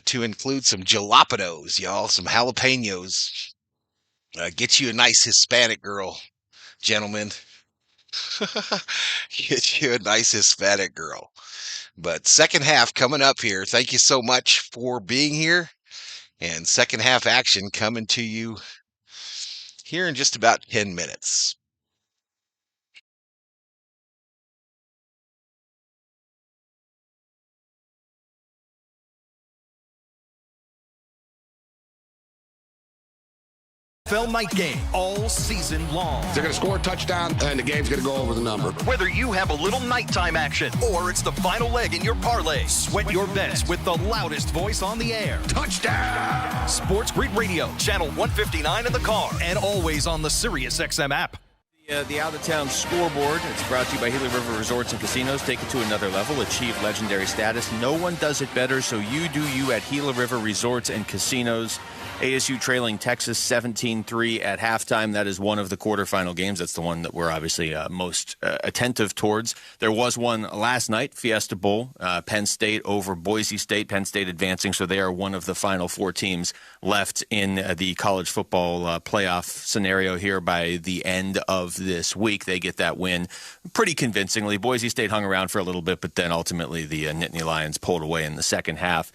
to include some jalapenos, y'all, some jalapenos. Get you a nice Hispanic girl, gentlemen. Get you a nice Hispanic girl. But second half coming up here. Thank you so much for being here. And second half action coming to you here in just about 10 minutes. NFL night game all season long. They're going to score a touchdown, and the game's going to go over the number. Whether you have a little nighttime action or it's the final leg in your parlay, sweat your bets with the loudest voice on the air. Touchdown! Sports Grid Radio, channel 159 in the car, and always on the SiriusXM app. The out-of-town scoreboard. It's brought to you by Gila River Resorts and Casinos. Take it to another level. Achieve legendary status. No one does it better, so you do you at Gila River Resorts and Casinos. ASU trailing Texas 17-3 at halftime. That is one of the quarterfinal games. That's the one that we're obviously most attentive towards. There was one last night, Fiesta Bowl, Penn State over Boise State. Penn State advancing, so they are one of the final four teams left in the college football playoff scenario here by the end of this week. They get that win pretty convincingly. Boise State hung around for a little bit, but then ultimately the Nittany Lions pulled away in the second half.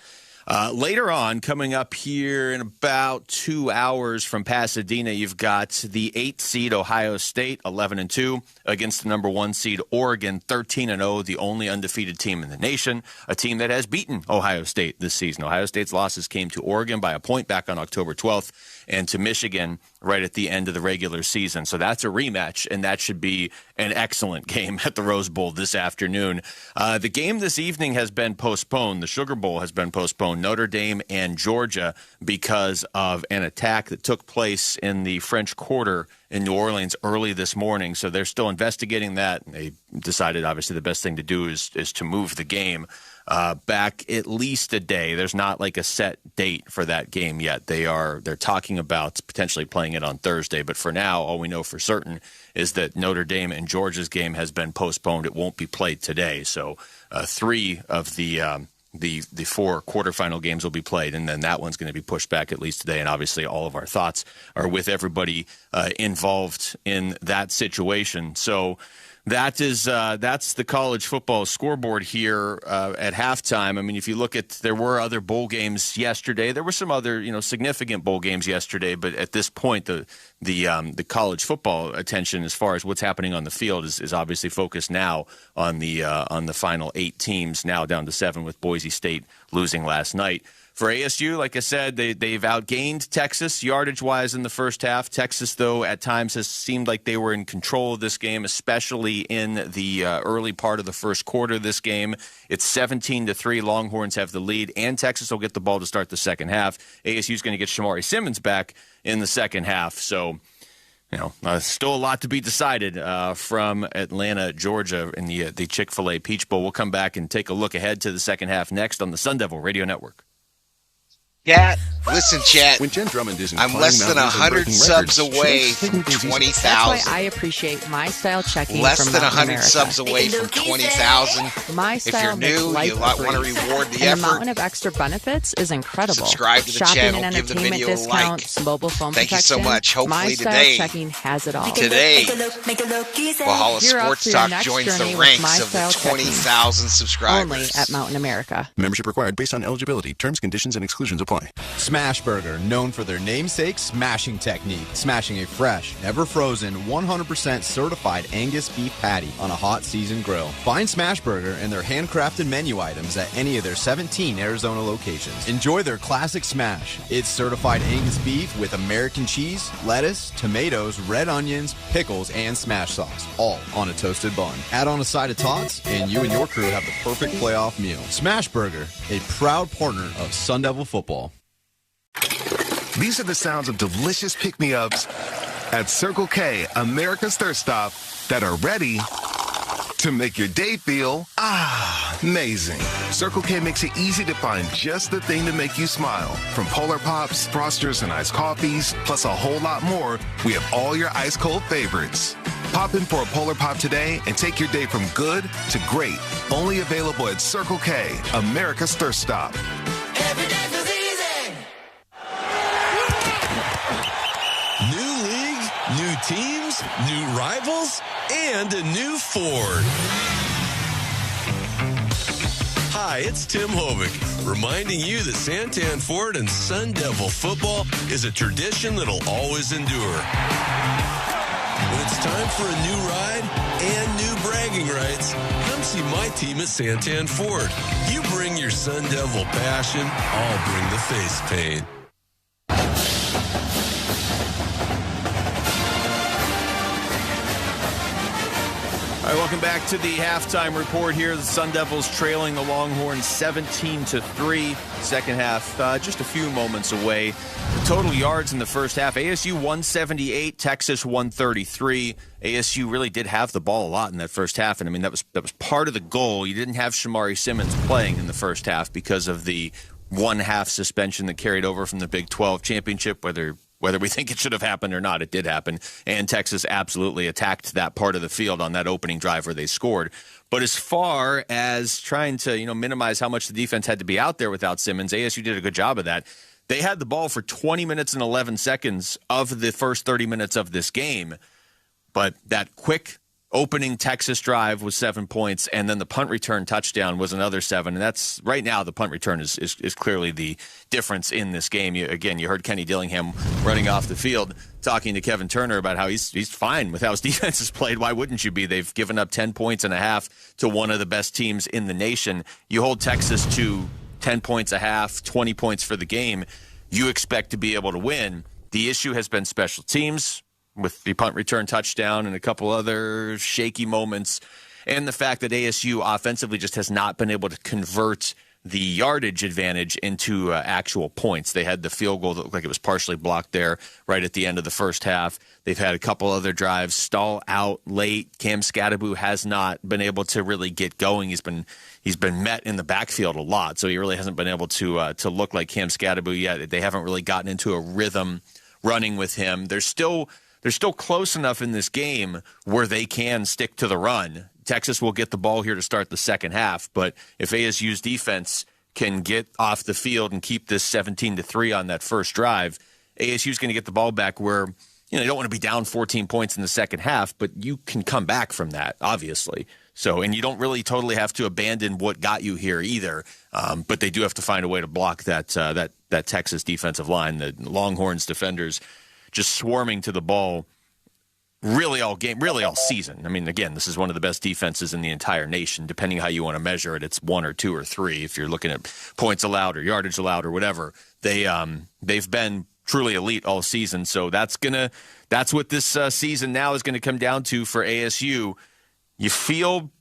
Later on, coming up here in about 2 hours from Pasadena, you've got the 8th seed Ohio State, 11-2, against the number 1 seed Oregon, 13-0, the only undefeated team in the nation, a team that has beaten Ohio State this season. Ohio State's losses came to Oregon by a point back on October 12th and to Michigan right at the end of the regular season. So that's a rematch, and that should be an excellent game at the Rose Bowl this afternoon. The game this evening has been postponed. The Sugar Bowl has been postponed. Notre Dame and Georgia, because of an attack that took place in the French Quarter in New Orleans early this morning. So they're still investigating that. They decided, obviously, the best thing to do is to move the game back at least a day. There's not like a set date for that game yet. They're talking about potentially playing it on Thursday, but for now, all we know for certain is that Notre Dame and Georgia's game has been postponed. It won't be played today. So 3 of the 4 quarterfinal games will be played, and then that one's going to be pushed back at least today. And obviously, all of our thoughts are with everybody involved in that situation. So that's the college football scoreboard here at halftime. I mean, if you look at, there were other bowl games yesterday. There were some other significant bowl games yesterday, but at this point, the college football attention as far as what's happening on the field is obviously focused now on the final 8 teams, now down to 7 with Boise State losing last night. For ASU, like I said, they've outgained Texas yardage-wise in the first half. Texas, though, at times has seemed like they were in control of this game, especially in the early part of the first quarter of this game. It's 17-3. Longhorns have the lead, and Texas will get the ball to start the second half. ASU's going to get Shamari Simmons back in the second half. So, still a lot to be decided from Atlanta, Georgia, in the Chick-fil-A Peach Bowl. We'll come back and take a look ahead to the second half next on the Sun Devil Radio Network. Chat. When Jen Drummond isn't I'm less than 100 subs away from 20,000. That's why I appreciate My Style checking. Less from than Mountain 100 America. subs away from 20,000. My If Style you're new, makes you life want to reward the and effort. the mountain of extra benefits is incredible. Subscribe to the Shopping channel, and give the entertainment video a like. discounts, mobile phone Thank you so protection. much. Hopefully My Style today- checking has it all. Today, Valhalla Gear up Sports for your Talk next joins journey the with ranks My of the Style checking. 20,000 subscribers. Only at Mountain America. Membership required based on eligibility. Terms, conditions, and exclusions apply. Enoy. Smash Burger, known for their namesake smashing technique, smashing a fresh, never frozen, 100% certified Angus beef patty on a hot seasoned grill. Find Smash Burger and their handcrafted menu items at any of their 17 Arizona locations. Enjoy their classic smash. It's certified Angus beef with American cheese, lettuce, tomatoes, red onions, pickles, and smash sauce, all on a toasted bun. Add on a side of tots, and you and your crew have the perfect playoff meal. Smash Burger, a proud partner of Sun Devil football. These are the sounds of delicious pick-me-ups at Circle K, America's Thirst Stop, that are ready to make your day feel amazing. Circle K makes it easy to find just the thing to make you smile. From Polar Pops, Frosters, and iced coffees, plus a whole lot more, we have all your ice-cold favorites. Pop in for a Polar Pop today and take your day from good to great. Only available at Circle K, America's Thirst Stop. Every day feels easy. New league, new teams, new rivals, and a new Ford. Hi, it's Tim Hovick, reminding you that Santan Ford and Sun Devil football is a tradition that'll always endure. When it's time for a new ride and new bragging rights, come see my team at Santan Ford. You bring your Sun Devil passion, I'll bring the face paint. All right, welcome back to the halftime report here. The Sun Devils trailing the Longhorns 17-3. Second half, just a few moments away. The total yards in the first half, ASU 178, Texas 133. ASU really did have the ball a lot in that first half, and I mean that was part of the goal. You didn't have Shamari Simmons playing in the first half because of the one-half suspension that carried over from the Big 12 championship, whether we think it should have happened or not, it did happen. And Texas absolutely attacked that part of the field on that opening drive where they scored. But as far as trying to, minimize how much the defense had to be out there without Simmons, ASU did a good job of that. They had the ball for 20 minutes and 11 seconds of the first 30 minutes of this game. But that quick opening Texas drive was 7 points, and then the punt return touchdown was another 7. And that's right now the punt return is clearly the difference in this game. You heard Kenny Dillingham running off the field talking to Kevin Turner about how he's fine with how his defense has played. Why wouldn't you be? They've given up 10 points and a half to one of the best teams in the nation. You hold Texas to 10 points a half, 20 points for the game. You expect to be able to win. The issue has been special teams, with the punt return touchdown and a couple other shaky moments, and the fact that ASU offensively just has not been able to convert the yardage advantage into actual points. They had the field goal that looked like it was partially blocked there right at the end of the first half. They've had a couple other drives stall out late. Cam Scatterbu has not been able to really get going. He's been met in the backfield a lot, so he really hasn't been able to look like Cam Scatterbu yet. They haven't really gotten into a rhythm running with him. They're still close enough in this game where they can stick to the run. Texas will get the ball here to start the second half, but if ASU's defense can get off the field and keep this 17-3 on that first drive, ASU's going to get the ball back where you don't want to be down 14 points in the second half, but you can come back from that, obviously. So, and you don't really totally have to abandon what got you here either, but they do have to find a way to block that Texas defensive line. The Longhorns defenders just swarming to the ball really all game, really all season. I mean, again, this is one of the best defenses in the entire nation. Depending how you want to measure it, it's 1 or 2 or 3. If you're looking at points allowed or yardage allowed or whatever, they've been truly elite all season. So that's what this season now is going to come down to for ASU. You feel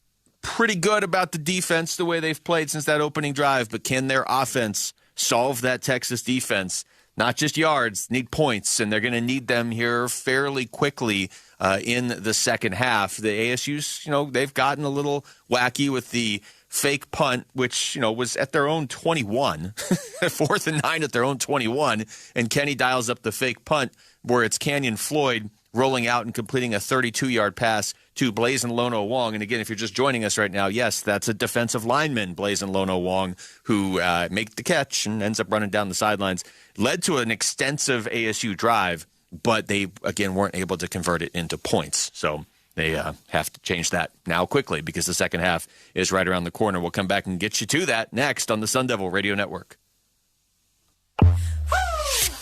pretty good about the defense the way they've played since that opening drive, but can their offense solve that Texas defense? Not just yards, need points, and they're going to need them here fairly quickly in the second half. The ASU's, they've gotten a little wacky with the fake punt, which, was at their own 21, 4th and 9 at their own 21, and Kenny dials up the fake punt where it's Canyon Floyd rolling out and completing a 32-yard pass to Blazin' Lono Wong. And again, if you're just joining us right now, yes, that's a defensive lineman, Blazin' Lono Wong, who makes the catch and ends up running down the sidelines. Led to an extensive ASU drive, but they, again, weren't able to convert it into points. So they have to change that now quickly because the second half is right around the corner. We'll come back and get you to that next on the Sun Devil Radio Network.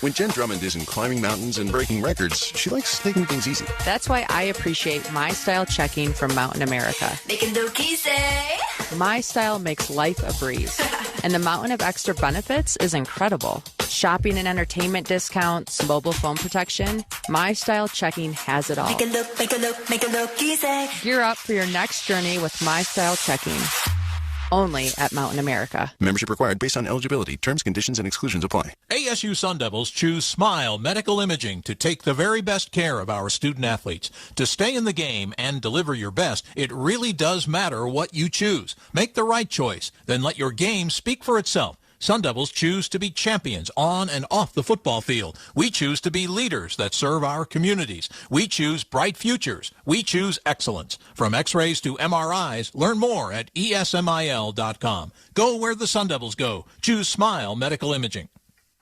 When Jen Drummond isn't climbing mountains and breaking records, she likes taking things easy. That's why I appreciate My Style checking from Mountain America. Make it look easy. My Style makes life a breeze. And the mountain of extra benefits is incredible. Shopping and entertainment discounts, mobile phone protection. My Style checking has it all. Make it look, make it look, make it look easy. Gear up for your next journey with My Style checking. Only at Mountain America. Membership required based on eligibility. Terms, conditions, and exclusions apply. ASU Sun Devils choose Smile Medical Imaging to take the very best care of our student athletes. To stay in the game and deliver your best, it really does matter what you choose. Make the right choice, then let your game speak for itself. Sun Devils choose to be champions on and off the football field. We choose to be leaders that serve our communities. We choose bright futures. We choose excellence. From X-rays to MRIs, learn more at esmil.com. Go where the Sun Devils go. Choose Smile Medical Imaging.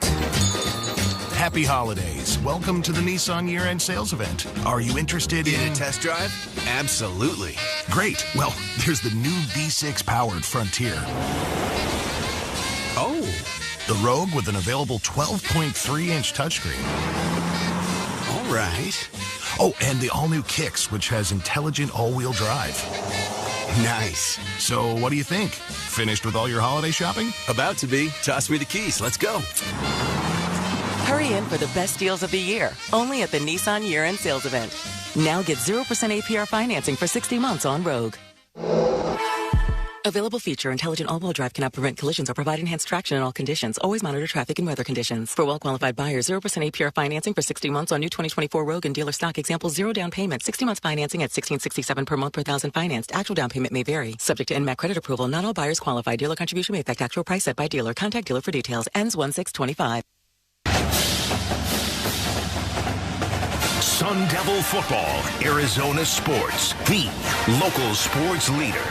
Happy holidays. Welcome to the Nissan year-end sales event. Are you interested in a test drive? Absolutely. Great. Well, there's the new V6 powered Frontier. Oh. The Rogue with an available 12.3-inch touchscreen. All right. Oh, and the all-new Kicks, which has intelligent all-wheel drive. Nice. So what do you think? Finished with all your holiday shopping? About to be. Toss me the keys. Let's go. Hurry in for the best deals of the year, only at the Nissan year-end sales event. Now get 0% APR financing for 60 months on Rogue. Available feature, intelligent all-wheel drive cannot prevent collisions or provide enhanced traction in all conditions. Always monitor traffic and weather conditions. For well-qualified buyers, 0% APR financing for 60 months on new 2024 Rogue and dealer stock. Example, 0 down payment. 60 months financing at $1,667 per month per thousand financed. Actual down payment may vary. Subject to NMAC credit approval. Not all buyers qualify. Dealer contribution may affect actual price set by dealer. Contact dealer for details. Ends 1/6/25. Sun Devil Football, Arizona Sports, the local sports leader.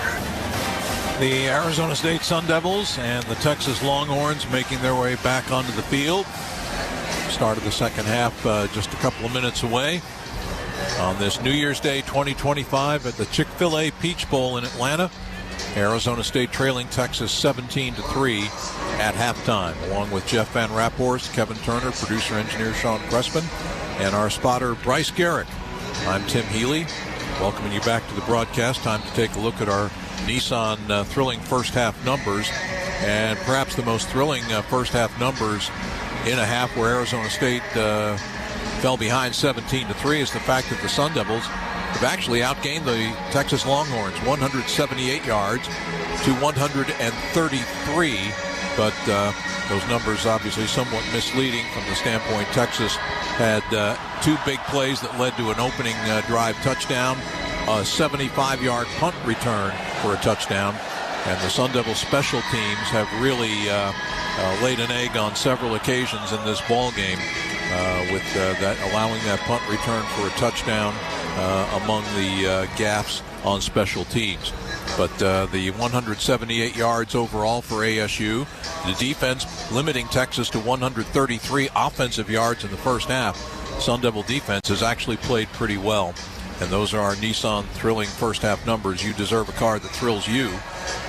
The Arizona State Sun Devils and the Texas Longhorns making their way back onto the field. Start of the second half just a couple of minutes away on this New Year's Day 2025 at the Chick-fil-A Peach Bowl in Atlanta. Arizona State trailing Texas 17-3 at halftime, along with Jeff Van Raphorst, Kevin Turner, producer-engineer Sean Crespin, and our spotter Bryce Garrick. I'm Tim Healy, welcoming you back to the broadcast. Time to take a look at our Nissan thrilling first half numbers, and perhaps the most thrilling first half numbers in a half where Arizona State fell behind 17-3 is the fact that the Sun Devils have actually outgained the Texas Longhorns 178 yards to 133, but those numbers obviously somewhat misleading from the standpoint Texas had two big plays that led to an opening drive touchdown, a 75-yard punt return for a touchdown, and the Sun Devil special teams have really laid an egg on several occasions in this ball game with that allowing that punt return for a touchdown among the gaffes on special teams. But the 178 yards overall for ASU, the defense limiting Texas to 133 offensive yards in the first half. Sun Devil defense has actually played pretty well. And those are our Nissan thrilling first half numbers. You deserve a car that thrills you.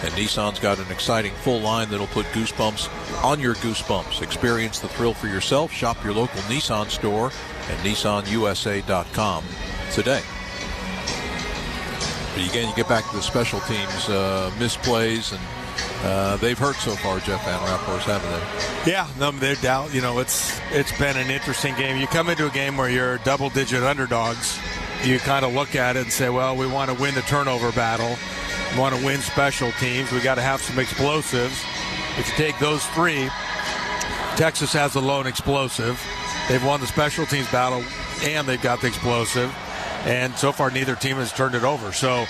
And Nissan's got an exciting full line that'll put goosebumps on your goosebumps. Experience the thrill for yourself. Shop your local Nissan store at nissanusa.com today. But again, you get back to the special teams, misplays, and they've hurt so far, Jeff Van Raphorst, haven't they? Yeah, no doubt. You know, it's been an interesting game. You come into a game where you're double-digit underdogs. You kind of look at it and say, well, we want to win the turnover battle. We want to win special teams. We got to have some explosives. If you take those three, Texas has the lone explosive. They've won the special teams battle, and they've got the explosive. And so far, neither team has turned it over. So,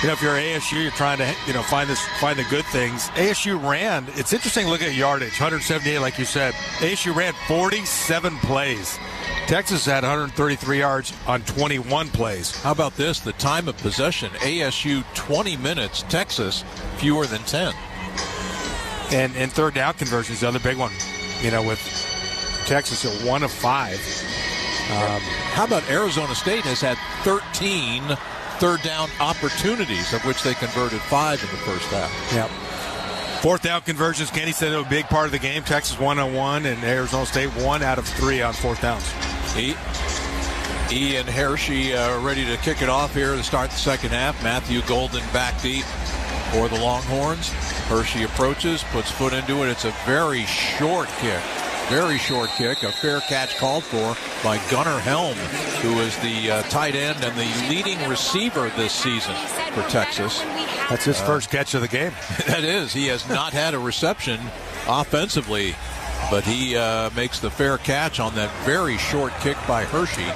you know, if you're ASU, you're trying to, you know, find the good things. ASU ran. It's interesting to look at yardage, 178, like you said. ASU ran 47 plays. Texas had 133 yards on 21 plays. How about this? The time of possession, ASU 20 minutes, Texas fewer than 10. And third down conversions, the other big one, you know, with Texas at 1 of 5. How about Arizona State has had 13 third down opportunities, of which they converted 5 in the first half. Yep. Fourth down conversions, Kenny said it was a big part of the game. Texas 1 on 1, and Arizona State 1 out of 3 on fourth downs. E and Hershey ready to kick it off here to start the second half. Matthew Golden back deep for the Longhorns. Hershey approaches, puts foot into it. It's a very short kick. Very short kick. A fair catch called for by Gunnar Helm, who is the tight end and the leading receiver this season for Texas. That's his first catch of the game. That is. He has not had a reception offensively, but he makes the fair catch on that very short kick by Hershey.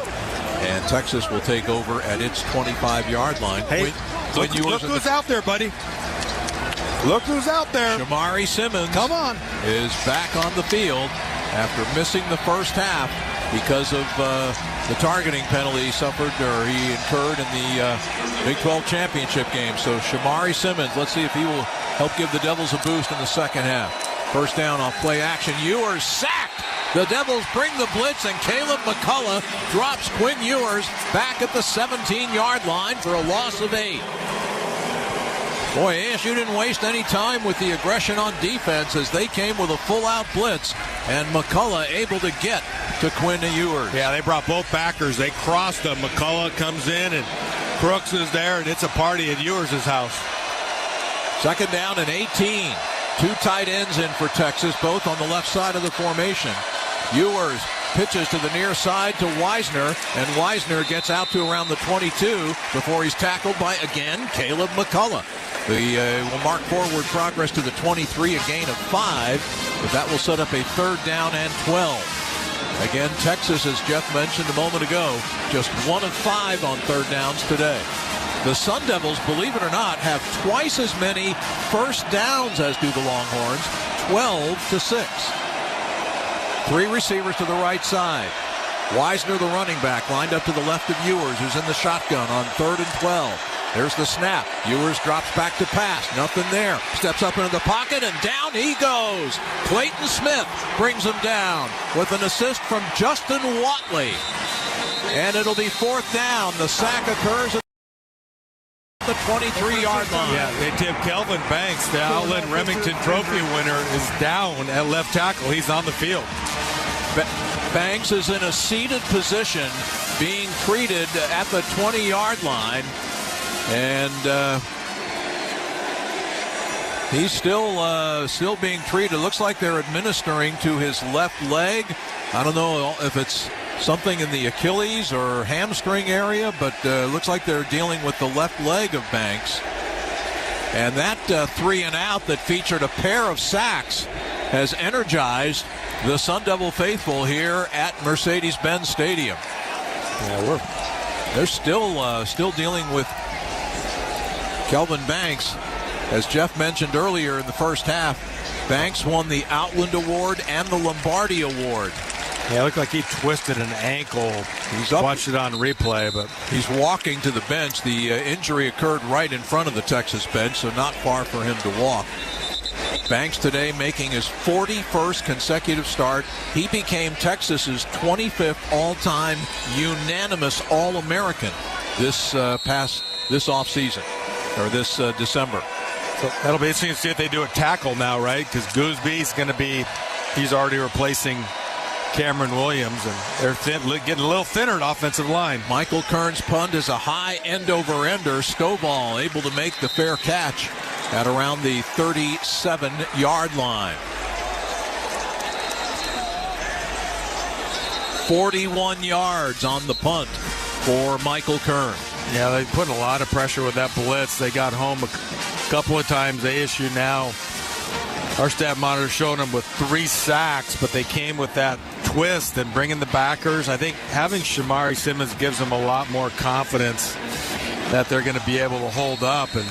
And Texas will take over at its 25-yard line. Hey, look who's out there, buddy. Look who's out there. Shamari Simmons, come on, is back on the field after missing the first half because of the targeting penalty he suffered or he incurred in the Big 12 championship game. So Shamari Simmons, let's see if he will help give the Devils a boost in the second half. First down off play action. Ewers sacked. The Devils bring the blitz, and Caleb McCullough drops Quinn Ewers back at the 17-yard line for a loss of 8. Boy, ASU didn't waste any time with the aggression on defense as they came with a full-out blitz, and McCullough able to get to Quinn Ewers. Yeah, they brought both backers. They crossed them. McCullough comes in, and Crooks is there, and it's a party at Ewers' house. Second down and 18. Two tight ends in for Texas, both on the left side of the formation. Ewers pitches to the near side to Wisner, and Wisner gets out to around the 22 before he's tackled by, again, Caleb McCullough. He will mark forward progress to the 23, a gain of 5, but that will set up a third down and 12. Again, Texas, as Jeff mentioned a moment ago, just 1 of 5 on third downs today. The Sun Devils, believe it or not, have twice as many first downs as do the Longhorns, 12-6. 3 receivers to the right side. Wisner, the running back, lined up to the left of Ewers, who's in the shotgun on 3rd and 12. There's the snap. Ewers drops back to pass. Nothing there. Steps up into the pocket, and down he goes. Clayton Smith brings him down with an assist from Justin Watley. And it'll be fourth down. The sack occurs at the 23-yard line. Yeah, they tip Kelvin Banks, the Outland Remington Trophy winner, is down at left tackle. He's on the field. Banks is in a seated position, being treated at the 20-yard line, and he's still being treated. Looks like they're administering to his left leg. I don't know if it's something in the Achilles or hamstring area, but looks like they're dealing with the left leg of Banks. And that 3 and out that featured a pair of sacks has energized the Sun Devil faithful here at Mercedes-Benz Stadium. Yeah, they're still dealing with Kelvin Banks. As Jeff mentioned earlier in the first half, Banks won the Outland Award and the Lombardi Award. Yeah, it looked like he twisted an ankle. He's watched it on replay, but he's walking to the bench. The injury occurred right in front of the Texas bench, so not far for him to walk. Banks today making his 41st consecutive start. He became Texas's 25th all-time unanimous All-American this offseason, or this December. So that'll be interesting to see if they do a tackle now, right? Because Goosby's going to be, he's already replacing Cameron Williams, and they're getting a little thinner at offensive line. Michael Kern's punt is a high end-over-ender. Stovall able to make the fair catch at around the 37-yard line. 41 yards on the punt for Michael Kern. Yeah, they put a lot of pressure with that blitz. They got home a couple of times. ASU now, our stat monitor showing them with 3 sacks, but they came with that twist and bringing the backers. I think having Shamari Simmons gives them a lot more confidence that they're going to be able to hold up and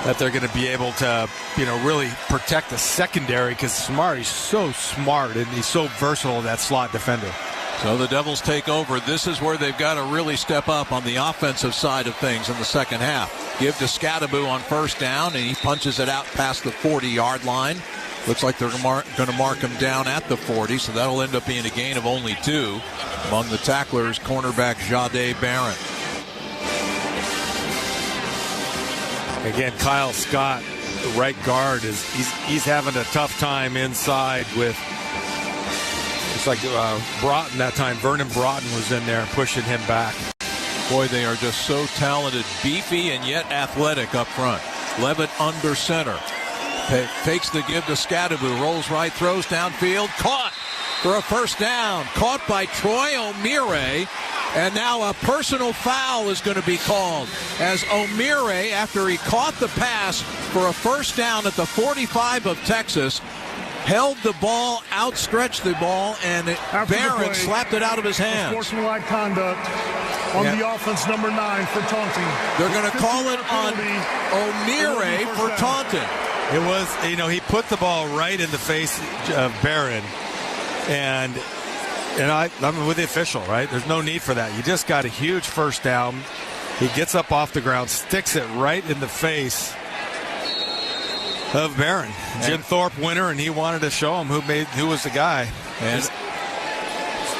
that they're going to be able to, really protect the secondary, because Shamari's so smart and he's so versatile, that slot defender. So the Devils take over. This is where they've got to really step up on the offensive side of things in the second half. Give to Scadaboo on first down, and he punches it out past the 40-yard line. Looks like they're going to mark him down at the 40, so that'll end up being a gain of only 2. Among the tacklers, cornerback Jade Barron. Again, Kyle Scott the right guard, he's having a tough time inside with. It's like Broughton that time. Vernon Broughton was in there pushing him back. Boy, they are just so talented, beefy, and yet athletic up front. Levitt under center. Takes the give to Scadaboo. Rolls right, throws downfield. Caught for a first down. Caught by Troy O'Meara. And now a personal foul is going to be called as O'Meara, after he caught the pass for a first down at the 45 of Texas, held the ball, outstretched the ball, and Barron slapped it out of his hands. Sportsmanlike conduct on the offense, number 9 for taunting. They're going to call it on O'Meara for taunting. It was, he put the ball right in the face of Barron, and I'm with the official, right? There's no need for that. You just got a huge first down. He gets up off the ground, sticks it right in the face of Barron. Jim Thorpe winner, and he wanted to show him who was the guy. And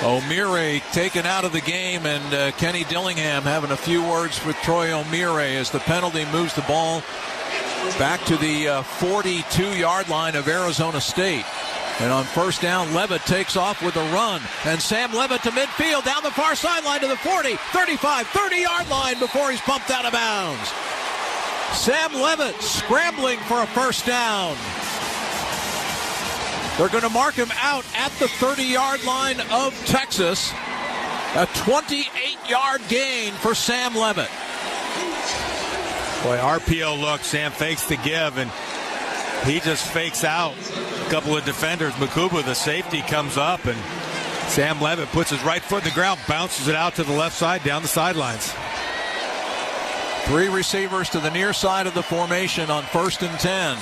O'Meara taken out of the game, and Kenny Dillingham having a few words with Troy O'Meara as the penalty moves the ball back to the 42-yard line of Arizona State. And on first down, Levitt takes off with a run. And Sam Levitt to midfield, down the far sideline to the 40, 35, 30-yard line before he's pumped out of bounds. Sam Levitt scrambling for a first down. They're going to mark him out at the 30-yard line of Texas. A 28-yard gain for Sam Levitt. Boy, RPO look, Sam fakes the give, and he just fakes out a couple of defenders. Makubu, the safety, comes up, and Sam Levitt puts his right foot in the ground, bounces it out to the left side, down the sidelines. 3 receivers to the near side of the formation on 1st and 10.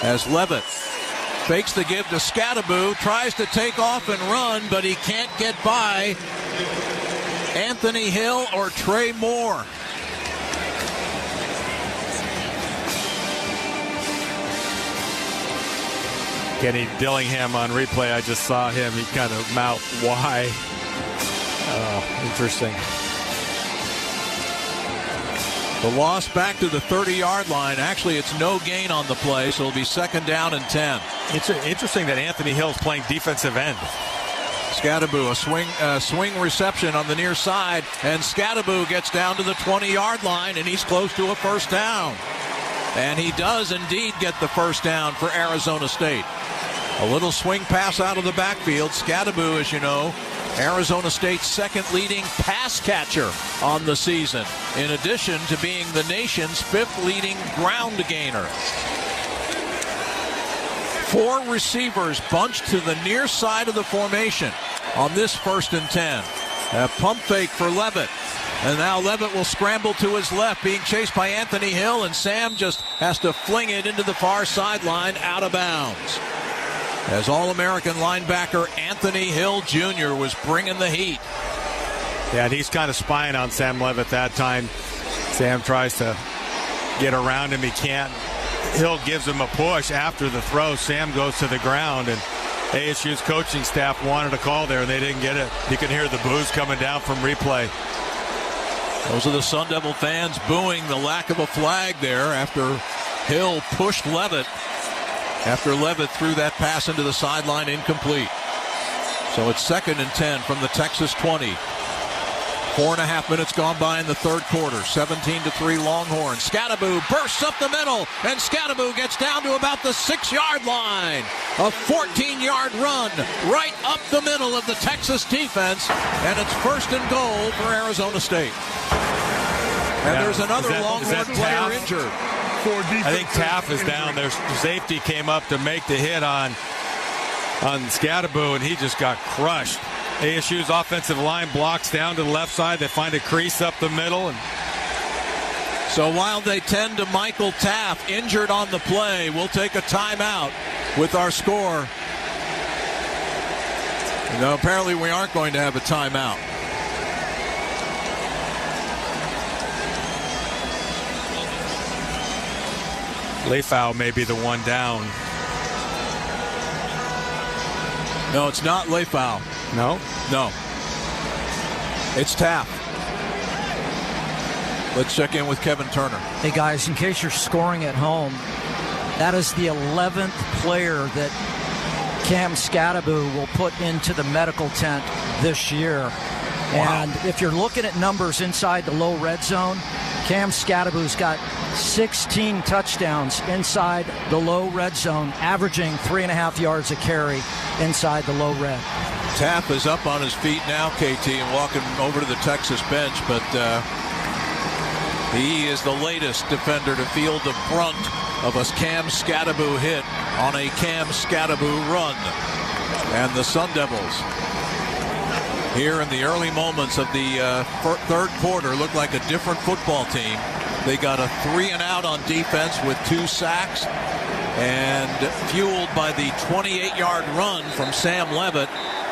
As Levitt fakes the give to Scadaboo, tries to take off and run, but he can't get by Anthony Hill or Trey Moore. Kenny Dillingham on replay, I just saw him. He kind of mouthed, why? Oh, interesting. The loss back to the 30-yard line. Actually, it's no gain on the play, so it'll be 2nd down and 10. It's interesting that Anthony Hill's playing defensive end. Scadaboo, a swing reception on the near side, and Scadaboo gets down to the 20-yard line, and he's close to a first down. And he does indeed get the first down for Arizona State. A little swing pass out of the backfield. Scadaboo, as you know, Arizona State's second leading pass catcher on the season, in addition to being the nation's 5th leading ground gainer. 4 receivers bunched to the near side of the formation on this 1st and 10. A pump fake for Levitt. And now Levitt will scramble to his left, being chased by Anthony Hill, and Sam just has to fling it into the far sideline, out of bounds. As All-American linebacker Anthony Hill Jr. was bringing the heat. Yeah, and he's kind of spying on Sam Levitt that time. Sam tries to get around him. He can't. Hill gives him a push after the throw. Sam goes to the ground, and ASU's coaching staff wanted a call there, and they didn't get it. You can hear the boos coming down from replay. Those are the Sun Devil fans booing the lack of a flag there after Hill pushed Levitt. After Levitt threw that pass into the sideline, incomplete. So it's 2nd and 10 from the Texas 20. 4.5 minutes gone by in the 3rd quarter. 17-3 Longhorns. Scadaboo bursts up the middle, and Scadaboo gets down to about the 6-yard line. A 14-yard run right up the middle of the Texas defense, and it's 1st and goal for Arizona State. And there's another Longhorn player injured. I think Taff is down there. Safety came up to make the hit on Scadaboo, and he just got crushed. ASU's offensive line blocks down to the left side. They find a crease up the middle. And so while they tend to Michael Taff, injured on the play, we'll take a timeout with our score. No, apparently we aren't going to have a timeout. Leifau may be the one down. No, it's not Leifau. No? No. It's Taff. Let's check in with Kevin Turner. Hey, guys, in case you're scoring at home, That is the 11th player that Cam Scadaboo will put into the medical tent this year. Wow. And if you're looking at numbers inside the low red zone, Cam Scadaboo's got 16 touchdowns inside the low red zone, averaging 3.5 yards a carry inside the low red. Tapp is up on his feet now, KT, and walking over to the Texas bench, but he is the latest defender to field the brunt of a Cam Scadaboo hit on a Cam Scadaboo run. And the Sun Devils, here in the early moments of the third quarter, look like a different football team. They got a 3-and-out on defense with 2 sacks, and fueled by the 28-yard run from Sam Levitt,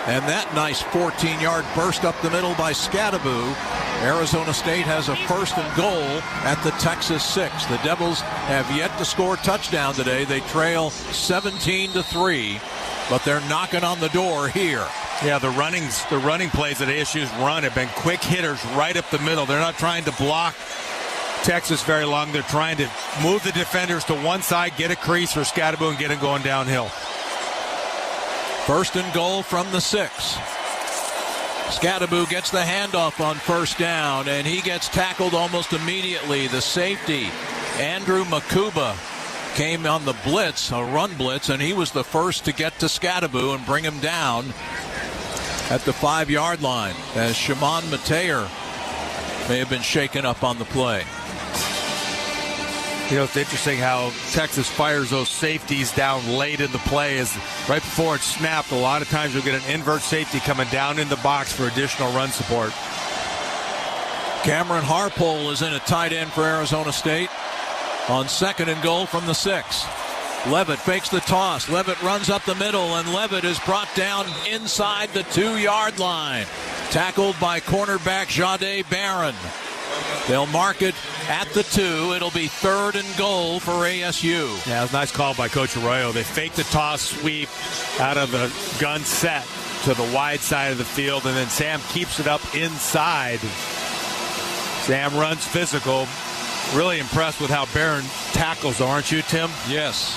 and that nice 14-yard burst up the middle by Scadaboo. Arizona State has a 1st and goal at the Texas 6. The Devils have yet to score a touchdown today. They trail 17-3, but they're knocking on the door here. Yeah, the running plays that ASU's run have been quick hitters right up the middle. They're not trying to block Texas very long. They're trying to move the defenders to one side, get a crease for Scadaboo, and get him going downhill. 1st and goal from the 6. Scadaboo gets the handoff on 1st down, and he gets tackled almost immediately. The safety, Andrew Makuba, came on the blitz, a run blitz, and he was the first to get to Scadaboo and bring him down at the 5-yard line, as Shimon Mateer may have been shaken up on the play. You know, it's interesting how Texas fires those safeties down late in the play. Is right before it's snapped, a lot of times you'll get an invert safety coming down in the box for additional run support. Cameron Harpole is in at tight end for Arizona State on 2nd and goal from the 6. Levitt fakes the toss. Levitt runs up the middle, and Levitt is brought down inside the 2-yard line. Tackled by cornerback Jahdae Barron. They'll mark it at the 2. It'll be 3rd and goal for ASU. Yeah, it was a nice call by Coach Arroyo. They faked the toss sweep out of the gun set to the wide side of the field, and then Sam keeps it up inside. Sam runs physical. Really impressed with how Barron tackles, aren't you, Tim? Yes.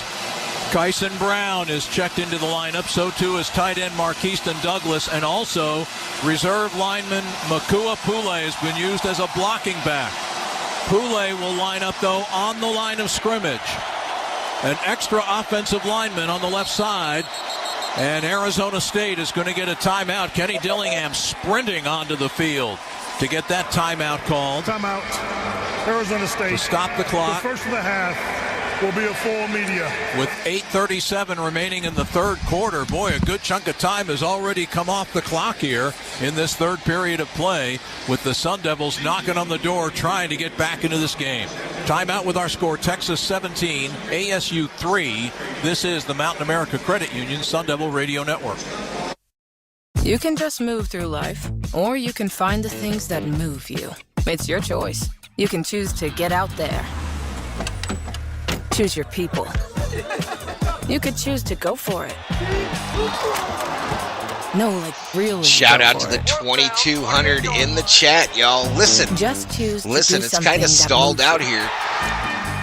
Kyson Brown is checked into the lineup. So too is tight end Marquiston Douglas, and also reserve lineman Makua Pule has been used as a blocking back. Pule will line up, though, on the line of scrimmage. An extra offensive lineman on the left side, and Arizona State is going to get a timeout. Kenny Dillingham sprinting onto the field to get that timeout called. Timeout. Arizona State. To stop the clock. The first of the half will be a full media. With 8:37 remaining in the third quarter, boy, a good chunk of time has already come off the clock here in this third period of play, with the Sun Devils knocking on the door trying to get back into this game. Timeout with our score, Texas 17, ASU 3. This is the Mountain America Credit Union Sun Devil Radio Network. You can just move through life, or you can find the things that move you. It's your choice. You can choose to get out there. Choose your people. You could choose to go for it. No, like really. Shout out to the 2,200 in the chat, y'all. Listen. Just choose. Listen, it's kind of stalled out here.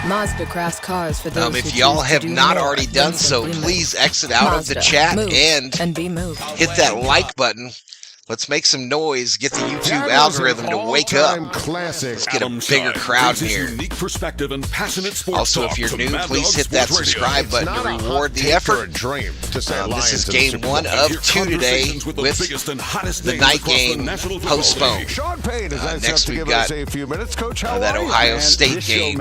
Mazda crafts cars for those if y'all have not already done so, please exit out of the chat and be moved. Hit that like button. Let's make some noise, get the YouTube algorithm to wake up. Let's get a bigger crowd here. Also, if you're new, please hit that subscribe button to reward the effort. This is game 1 of 2 today with the night game postponed. Next we've got that Ohio State game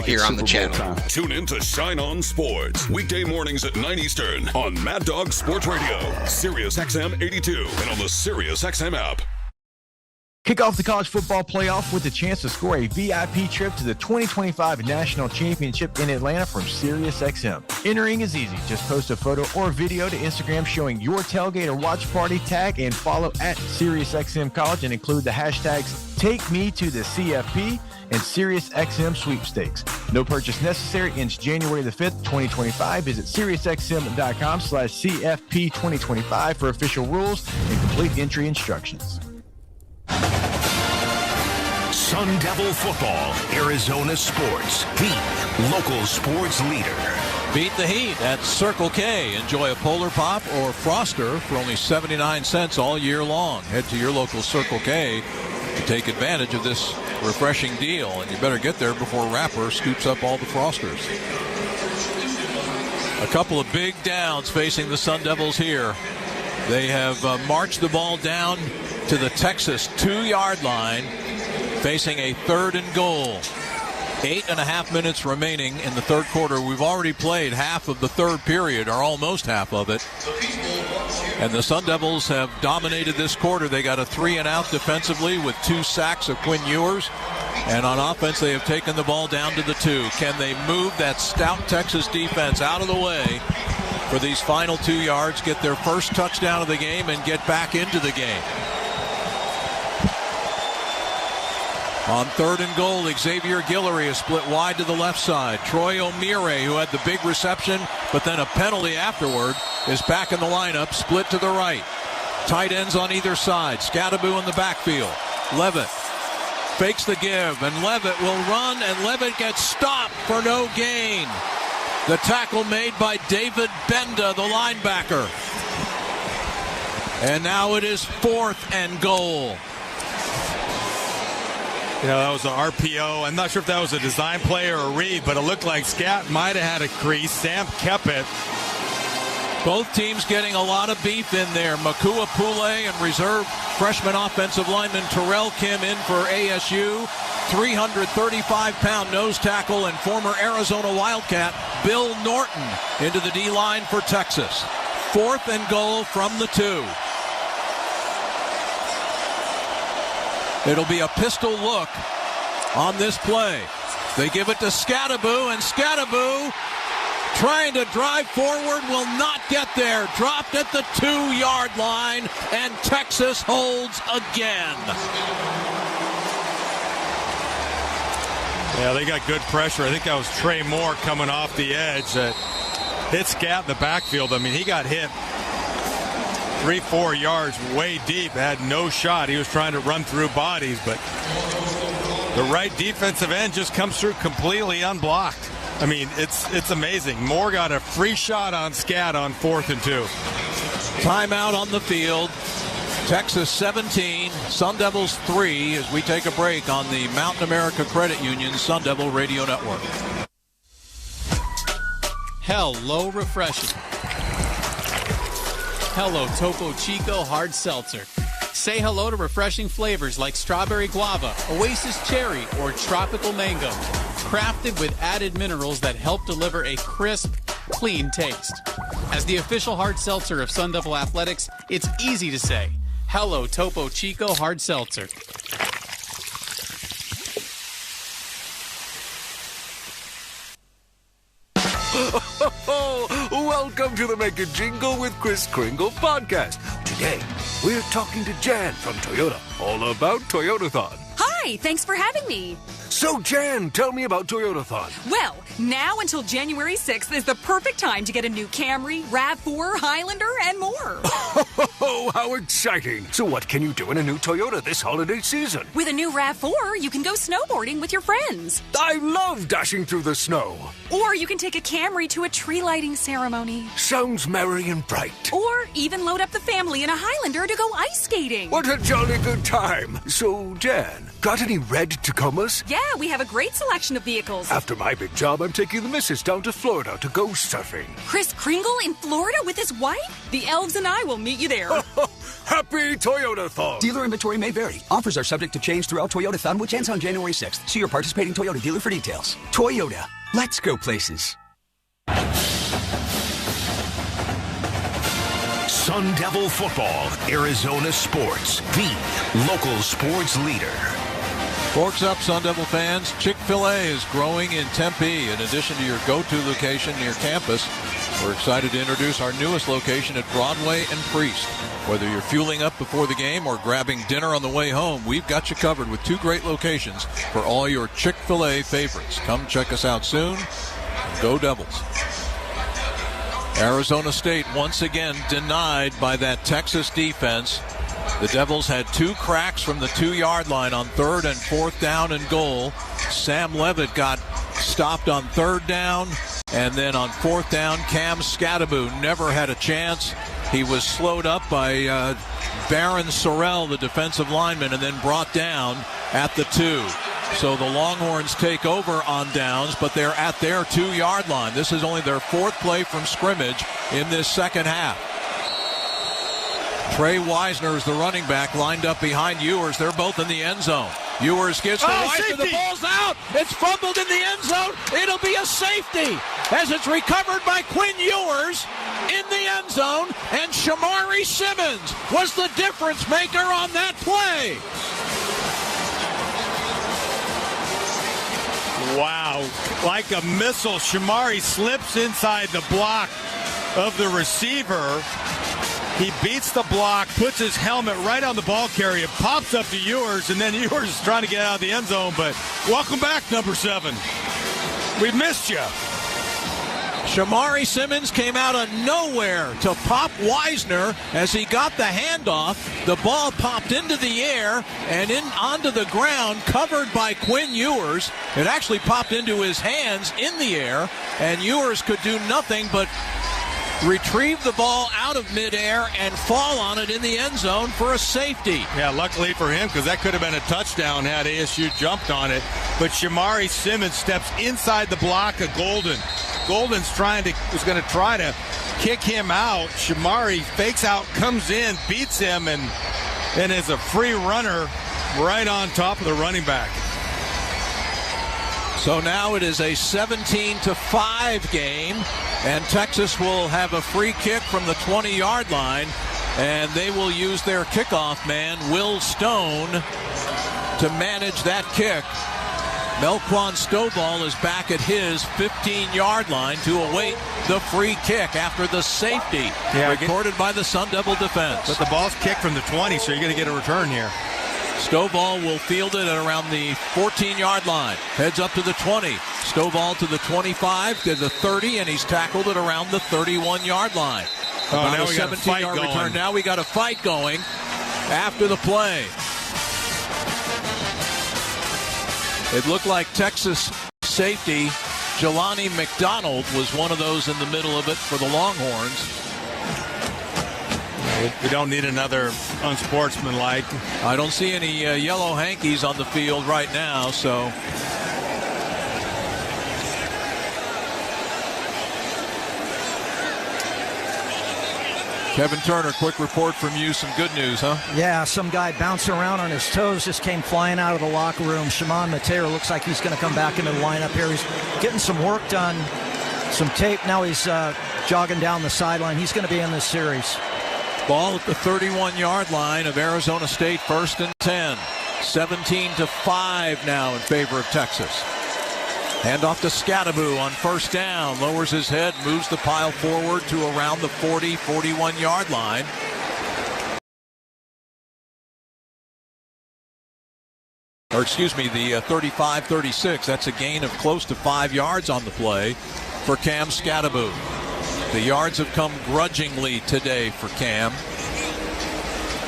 here on the channel. Tune in to Shine On Sports, weekday mornings at 9 Eastern on Mad Dog Sports Radio, Sirius XM 82, and on the Sirius XM app. Kick off the college football playoff with a chance to score a VIP trip to the 2025 National Championship in Atlanta from SiriusXM. Entering is easy. Just post a photo or video to Instagram showing your tailgate or watch party, tag and follow at SiriusXM College, and include the hashtags #TakeMeToTheCFP and SiriusXM Sweepstakes. No purchase necessary. Ends January the 5th, 2025. Visit SiriusXM.com/CFP2025 for official rules and complete entry instructions. Sun Devil Football, Arizona Sports, the local sports leader. Beat the heat at Circle K. Enjoy a Polar Pop or Froster for only 79 cents all year long. Head to your local Circle K to take advantage of this refreshing deal. And you better get there before Rapper scoops up all the Frosters. A couple of big downs facing the Sun Devils here. They have marched the ball down to the Texas 2-yard line, facing a 3rd and goal. 8.5 minutes remaining in the third quarter. We've already played half of the third period, or almost half of it. And the Sun Devils have dominated this quarter. They got a 3-and-out defensively with 2 sacks of Quinn Ewers. And on offense, they have taken the ball down to the 2. Can they move that stout Texas defense out of the way for these final 2 yards, get their first touchdown of the game, and get back into the game? On 3rd and goal, Xavier Guillory is split wide to the left side. Troy O'Meara, who had the big reception, but then a penalty afterward, is back in the lineup, split to the right. Tight ends on either side. Scattaboo in the backfield. Levitt fakes the give, and Levitt will run, and Levitt gets stopped for no gain. The tackle made by David Benda, the linebacker. And now it is 4th and goal. Yeah, that was an RPO. I'm not sure if that was a design play or a read, but it looked like Scat might have had a crease. Sam kept it. Both teams getting a lot of beef in there. Makua Pule and reserve freshman offensive lineman Terrell Kim in for ASU. 335-pound nose tackle and former Arizona Wildcat Bill Norton into the D-line for Texas. 4th and goal from the 2. It'll be a pistol look on this play. They give it to Scattaboo, and Scattaboo, trying to drive forward, will not get there. Dropped at the 2-yard line, and Texas holds again. Yeah, they got good pressure. I think that was Trey Moore coming off the edge that hit Scat in the backfield. I mean, he got hit 3-4 yards way deep, had no shot. He was trying to run through bodies, but the right defensive end just comes through completely unblocked. I mean, it's amazing. Moore got a free shot on Scat on 4th and 2. Timeout on the field. Texas 17, Sun Devils 3 as we take a break on the Mountain America Credit Union Sun Devil Radio Network. Hello, refreshing. Hello, Topo Chico Hard Seltzer. Say hello to refreshing flavors like strawberry guava, oasis cherry, or tropical mango. Crafted with added minerals that help deliver a crisp, clean taste. As the official hard seltzer of Sun Devil Athletics, it's easy to say, hello, Topo Chico Hard Seltzer. Welcome to the Make a Jingle with Kris Kringle podcast. Today, we're talking to Jan from Toyota, all about Toyotathon. Hi, thanks for having me. So, Jan, tell me about Toyotathon. Well, now until January 6th is the perfect time to get a new Camry, RAV4, Highlander, and more. Oh, how exciting. So what can you do in a new Toyota this holiday season? With a new RAV4, you can go snowboarding with your friends. I love dashing through the snow. Or you can take a Camry to a tree lighting ceremony. Sounds merry and bright. Or even load up the family in a Highlander to go ice skating. What a jolly good time. So, Jan, got any red Tacomas? Yeah, we have a great selection of vehicles. After my big job, I'm taking the missus down to Florida to go surfing. Kris Kringle in Florida with his wife? The elves and I will meet you there. Happy Toyotathon! Dealer inventory may vary. Offers are subject to change throughout Toyotathon, which ends on January 6th. See your participating Toyota dealer for details. Toyota. Let's go places. Sun Devil Football, Arizona Sports, the local sports leader. Forks up, Sun Devil fans. Chick-fil-A is growing in Tempe. In addition to your go-to location near campus, we're excited to introduce our newest location at Broadway and Priest. Whether you're fueling up before the game or grabbing dinner on the way home, we've got you covered with 2 great locations for all your Chick-fil-A favorites. Come check us out soon. Go Devils. Arizona State once again denied by that Texas defense. The Devils had 2 cracks from the 2-yard line on 3rd and 4th down and goal. Sam Levitt got stopped on 3rd down. And then on fourth down, Cam Scattaboo never had a chance. He was slowed up by Baron Sorrell, the defensive lineman, and then brought down at the 2. So the Longhorns take over on downs, but they're at their 2-yard line. This is only their 4th play from scrimmage in this second half. Trey Wisner is the running back, lined up behind Ewers. They're both in the end zone. Ewers gets to Wisner. Safety. The ball's out. It's fumbled in the end zone. It'll be a safety as it's recovered by Quinn Ewers in the end zone. And Shamari Simmons was the difference maker on that play. Wow. Like a missile, Shamari slips inside the block of the receiver. He beats the block, puts his helmet right on the ball carrier, pops up to Ewers, and then Ewers is trying to get out of the end zone. But welcome back, number 7. We missed you. Shamari Simmons came out of nowhere to pop Wisner as he got the handoff. The ball popped into the air and in onto the ground, covered by Quinn Ewers. It actually popped into his hands in the air, and Ewers could do nothing but retrieve the ball out of midair and fall on it in the end zone for a safety. Yeah, luckily for him, because that could have been a touchdown had ASU jumped on it. But Shamari Simmons steps inside the block of Golden. Golden's was going to try to kick him out. Shamari fakes out, comes in, beats him, and is a free runner right on top of the running back. So now it is a 17-5 game, and Texas will have a free kick from the 20-yard line, and they will use their kickoff man, Will Stone, to manage that kick. Melquan Stovall is back at his 15-yard line to await the free kick after the safety recorded by the Sun Devil defense. But the ball's kicked from the 20, so you're going to get a return here. Stovall will field it at around the 14-yard line. Heads up to the 20. Stovall to the 25, to the 30, and he's tackled at around the 31-yard line. Now we got a fight going. Return. Now we got a fight going after the play. It looked like Texas safety Jelani McDonald was one of those in the middle of it for the Longhorns. We don't need another unsportsmanlike. I don't see any yellow hankies on the field right now, so. Kevin Turner, quick report from you. Some good news, huh? Yeah, some guy bouncing around on his toes just came flying out of the locker room. Shimon Matera looks like he's going to come back into the lineup here. He's getting some work done, some tape. Now he's jogging down the sideline. He's going to be in this series. Ball at the 31-yard line of Arizona State, 1st and 10. 17-5 now in favor of Texas. Handoff to Scattaboo on 1st down. Lowers his head, moves the pile forward to around the 40, 41-yard line. Or excuse me, the 35-36. That's a gain of close to 5 yards on the play for Cam Scattaboo. The yards have come grudgingly today for Cam.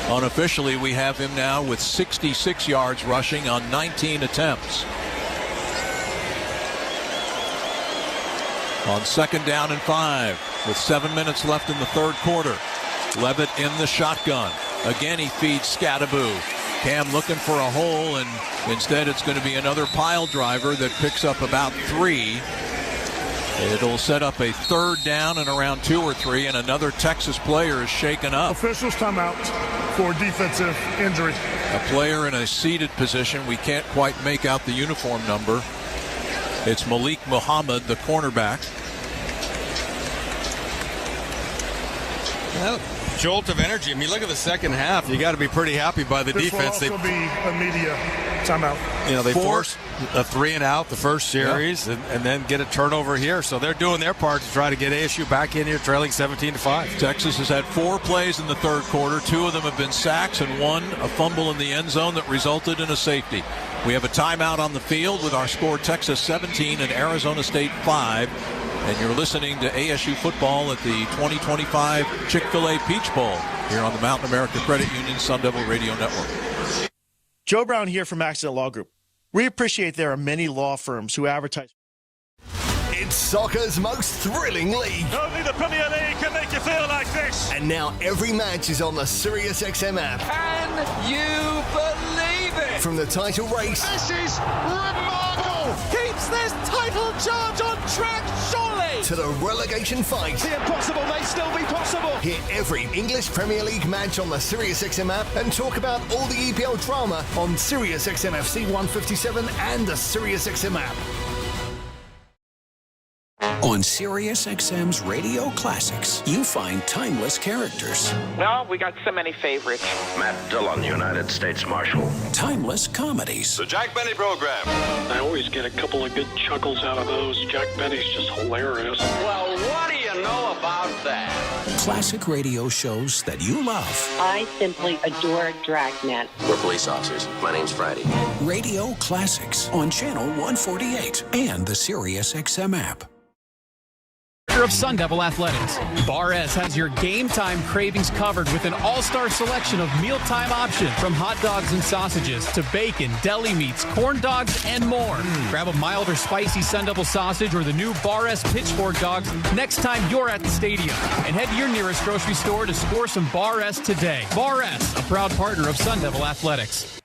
Unofficially, we have him now with 66 yards rushing on 19 attempts. On 2nd down and 5, with 7 minutes left in the 3rd quarter. Levitt in the shotgun. Again, he feeds Scattaboo. Cam looking for a hole, and instead it's going to be another pile driver that picks up about 3. It'll set up a 3rd down and around 2 or 3, and another Texas player is shaken up. Officials timeout for defensive injury. A player in a seated position. We can't quite make out the uniform number. It's Malik Muhammad, the cornerback. Well, jolt of energy. I mean, look at the second half. You got to be pretty happy by the defense. This will also be a media timeout. You know, they forced a 3-and-out the first series, and then get a turnover here. So they're doing their part to try to get ASU back in here, trailing 17-5. Texas has had 4 plays in the 3rd quarter. 2 of them have been sacks, and 1 a fumble in the end zone that resulted in a safety. We have a timeout on the field with our score Texas 17 and Arizona State 5. And you're listening to ASU football at the 2025 Chick-fil-A Peach Bowl here on the Mountain America Credit Union Sun Devil Radio Network. Joe Brown here from Accident Law Group. We appreciate there are many law firms who advertise. In It's soccer's most thrilling league. Only the Premier League can make you feel like this. And now every match is on the SiriusXM app. Can you believe it? From the title race. This is remarkable. Keeps this title charge on track, surely. To the relegation fight. The impossible may still be possible. Hear every English Premier League match on the SiriusXM app and talk about all the EPL drama on SiriusXM FC 157 and the SiriusXM app. On SiriusXM's Radio Classics, you find timeless characters. Well, we got so many favorites. Matt Dillon, United States Marshal. Timeless comedies. The Jack Benny Program. I always get a couple of good chuckles out of those. Jack Benny's just hilarious. Well, what do you know about that? Classic radio shows that you love. I simply adore Dragnet. We're police officers. My name's Friday. Radio Classics on Channel 148 and the SiriusXM app. Of Sun Devil Athletics. Bar S has your game time cravings covered with an all-star selection of mealtime options, from hot dogs and sausages to bacon, deli meats, corn dogs, and more. Grab a mild or spicy Sun Devil sausage or the new Bar S pitchfork dogs next time you're at the stadium. And head to your nearest grocery store to score some Bar S today. Bar S, a proud partner of Sun Devil Athletics.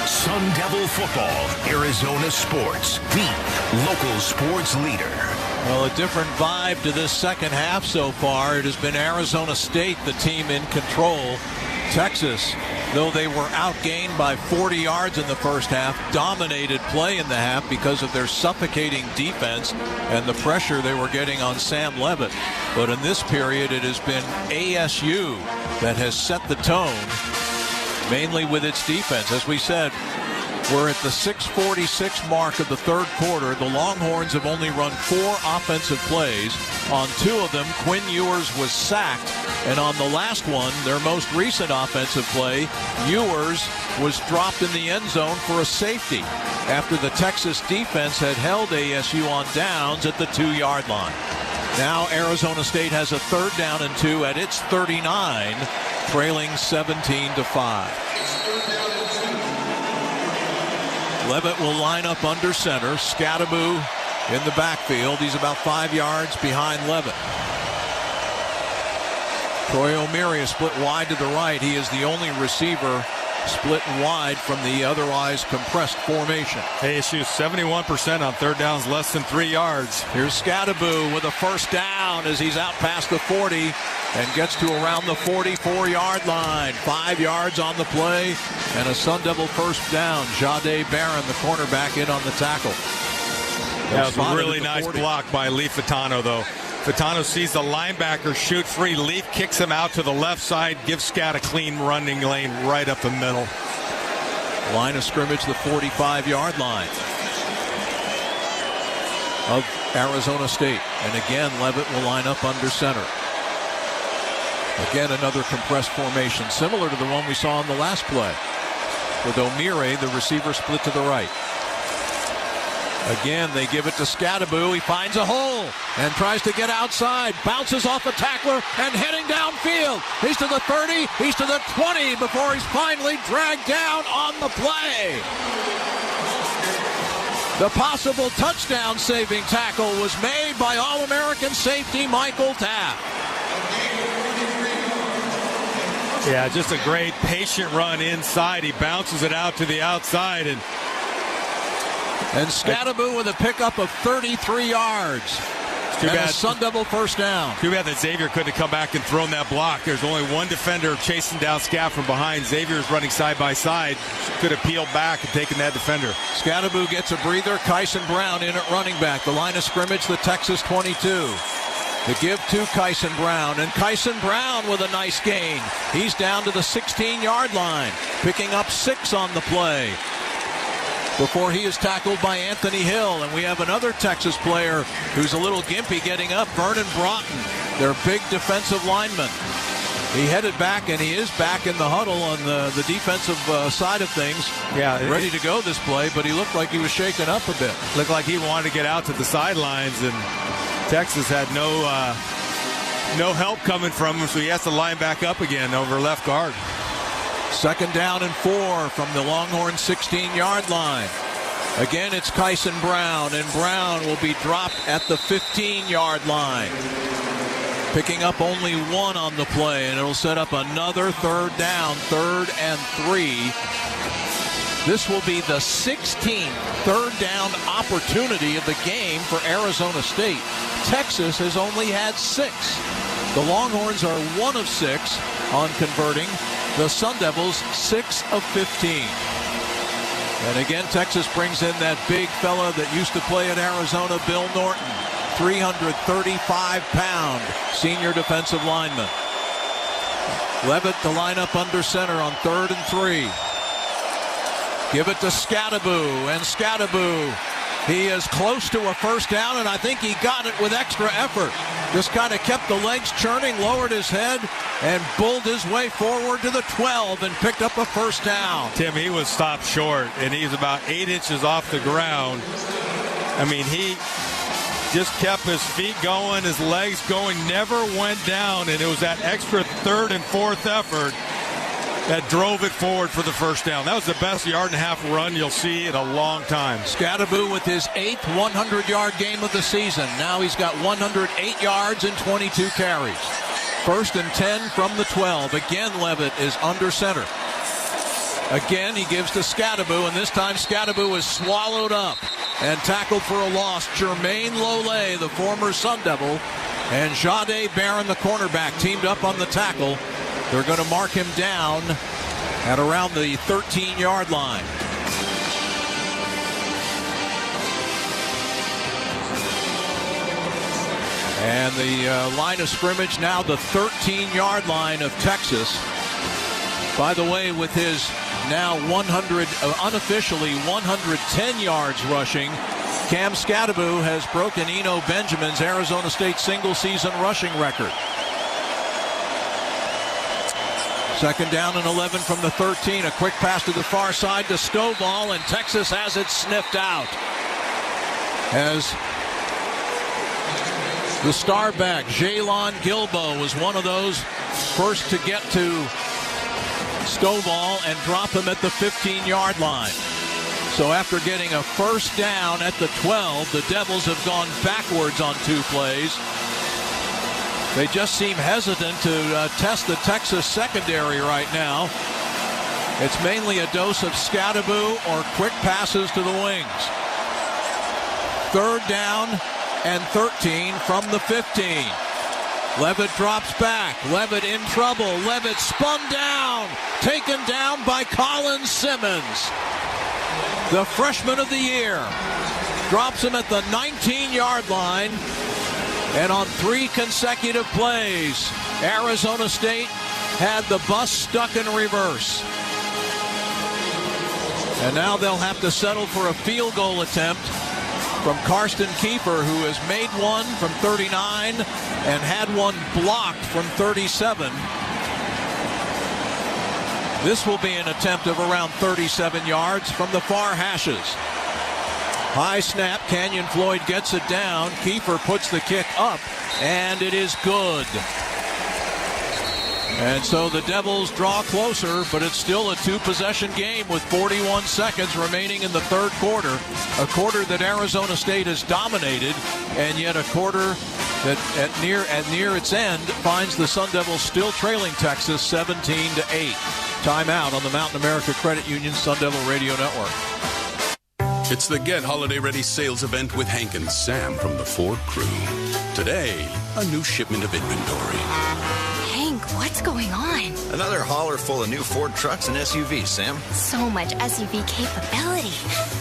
Sun Devil Football, Arizona Sports, the local sports leader. Well, a different vibe to this second half so far. It has been Arizona State, the team in control. Texas, though they were outgained by 40 yards in the first half, dominated play in the half because of their suffocating defense and the pressure they were getting on Sam Levitt. But in this period, it has been ASU that has set the tone, mainly with its defense. As we said, we're at the 6:46 mark of the third quarter. The Longhorns have only run 4 offensive plays. On 2 of them, Quinn Ewers was sacked. And on the last one, their most recent offensive play, Ewers was dropped in the end zone for a safety after the Texas defense had held ASU on downs at the 2-yard line. Now Arizona State has a 3rd down and 2 at its 39, trailing 17-5. Levitt will line up under center. Scattaboo in the backfield. He's about 5 yards behind Levitt. Troy O'Meara is split wide to the right. He is the only receiver split wide from the otherwise compressed formation. ASU 71% on 3rd downs, less than 3 yards. Here's Scattaboo with a 1st down as he's out past the 40 and gets to around the 44-yard line. 5 yards on the play and a Sun Devil 1st down. Jade Barron, the cornerback, in on the tackle. That was a really nice block by Lee Fitano, though. Fitano sees the linebacker shoot free. Leaf kicks him out to the left side, gives Scat a clean running lane right up the middle. Line of scrimmage, the 45-yard line of Arizona State. And again, Levitt will line up under center. Again, another compressed formation, similar to the one we saw on the last play, with O'Meara, the receiver, split to the right. Again, they give it to Scattaboo. He finds a hole and tries to get outside. Bounces off a tackler and heading downfield. He's to the 30. He's to the 20 before he's finally dragged down on the play. The possible touchdown-saving tackle was made by All-American safety Michael Taft. Yeah, just a great patient run inside. He bounces it out to the outside, and Scattaboo with a pickup of 33 yards. Too bad. A Sun Devil 1st down. Too bad that Xavier couldn't have come back and thrown that block. There's only one defender chasing down Scat from behind. Xavier's running side by side. Could have peeled back and taken that defender. Scattaboo gets a breather. Kyson Brown in at running back. The line of scrimmage, the Texas 22. The give to Kyson Brown. And Kyson Brown with a nice gain. He's down to the 16-yard line, picking up 6 on the play before he is tackled by Anthony Hill. And we have another Texas player who's a little gimpy getting up, Vernon Broughton, their big defensive lineman. He headed back, and he is back in the huddle on the defensive side of things. Yeah, ready to go this play, but he looked like he was shaken up a bit. Looked like he wanted to get out to the sidelines, and Texas had no help coming from him, so he has to line back up again over left guard. 2nd down and 4 from the Longhorn 16-yard line. Again, it's Kyson Brown, and Brown will be dropped at the 15-yard line. Picking up only 1 on the play, and it'll set up another third down, 3rd and 3. This will be the 16th third down opportunity of the game for Arizona State. Texas has only had 6. The Longhorns are 1 of 6 on converting. The Sun Devils 6 of 15. And again, Texas brings in that big fella that used to play at Arizona, Bill Norton, 335-pound senior defensive lineman. Levitt to line up under center on 3rd and 3. Give it to Scadaboo, and Scadaboo, he is close to a first down, and I think he got it with extra effort. Just kind of kept the legs churning, lowered his head, and bulled his way forward to the 12 and picked up a first down. Tim, he was stopped short, and he's about 8 inches off the ground. I mean, he just kept his feet going, his legs going, never went down, and it was that extra 3rd and 4th effort that drove it forward for the first down. That was the best 1.5-yard run you'll see in a long time. Scadaboo with his 8th 100-yard game of the season. Now he's got 108 yards and 22 carries. 1st and 10 from the 12. Again, Levitt is under center. Again, he gives to Scadaboo, and this time Scadaboo is swallowed up and tackled for a loss. Jermaine Lole, the former Sun Devil, and Jade Barron, the cornerback, teamed up on the tackle. They're going to mark him down at around the 13-yard line. And the line of scrimmage now the 13-yard line of Texas. By the way, with his now unofficially 110 yards rushing, Cam Scadaboo has broken Eno Benjamin's Arizona State single-season rushing record. 2nd down and 11 from the 13. A quick pass to the far side to Stovall, and Texas has it sniffed out. As the star back, Jaylon Gilbo, was one of those first to get to Stovall and drop him at the 15-yard line. So after getting a first down at the 12, the Devils have gone backwards on 2 plays. They just seem hesitant to test the Texas secondary right now. It's mainly a dose of Scadaboo or quick passes to the wings. 3rd down and 13 from the 15. Levitt drops back. Levitt in trouble. Levitt spun down. Taken down by Colin Simmons, the freshman of the year. Drops him at the 19-yard line. And on 3 consecutive plays, Arizona State had the bus stuck in reverse. And now they'll have to settle for a field goal attempt from Karsten Kiefer, who has made one from 39 and had one blocked from 37. This will be an attempt of around 37 yards from the far hashes. High snap, Canyon Floyd gets it down. Kiefer puts the kick up, and it is good. And so the Devils draw closer, but it's still a 2-possession game with 41 seconds remaining in the 3rd quarter. A quarter that Arizona State has dominated, and yet a quarter that at near its end finds the Sun Devils still trailing Texas 17-8. Timeout on the Mountain America Credit Union Sun Devil Radio Network. It's the Get Holiday Ready sales event with Hank and Sam from the Ford crew. Today, a new shipment of inventory. Hank, what's going on? Another hauler full of new Ford trucks and SUVs, Sam. So much SUV capability.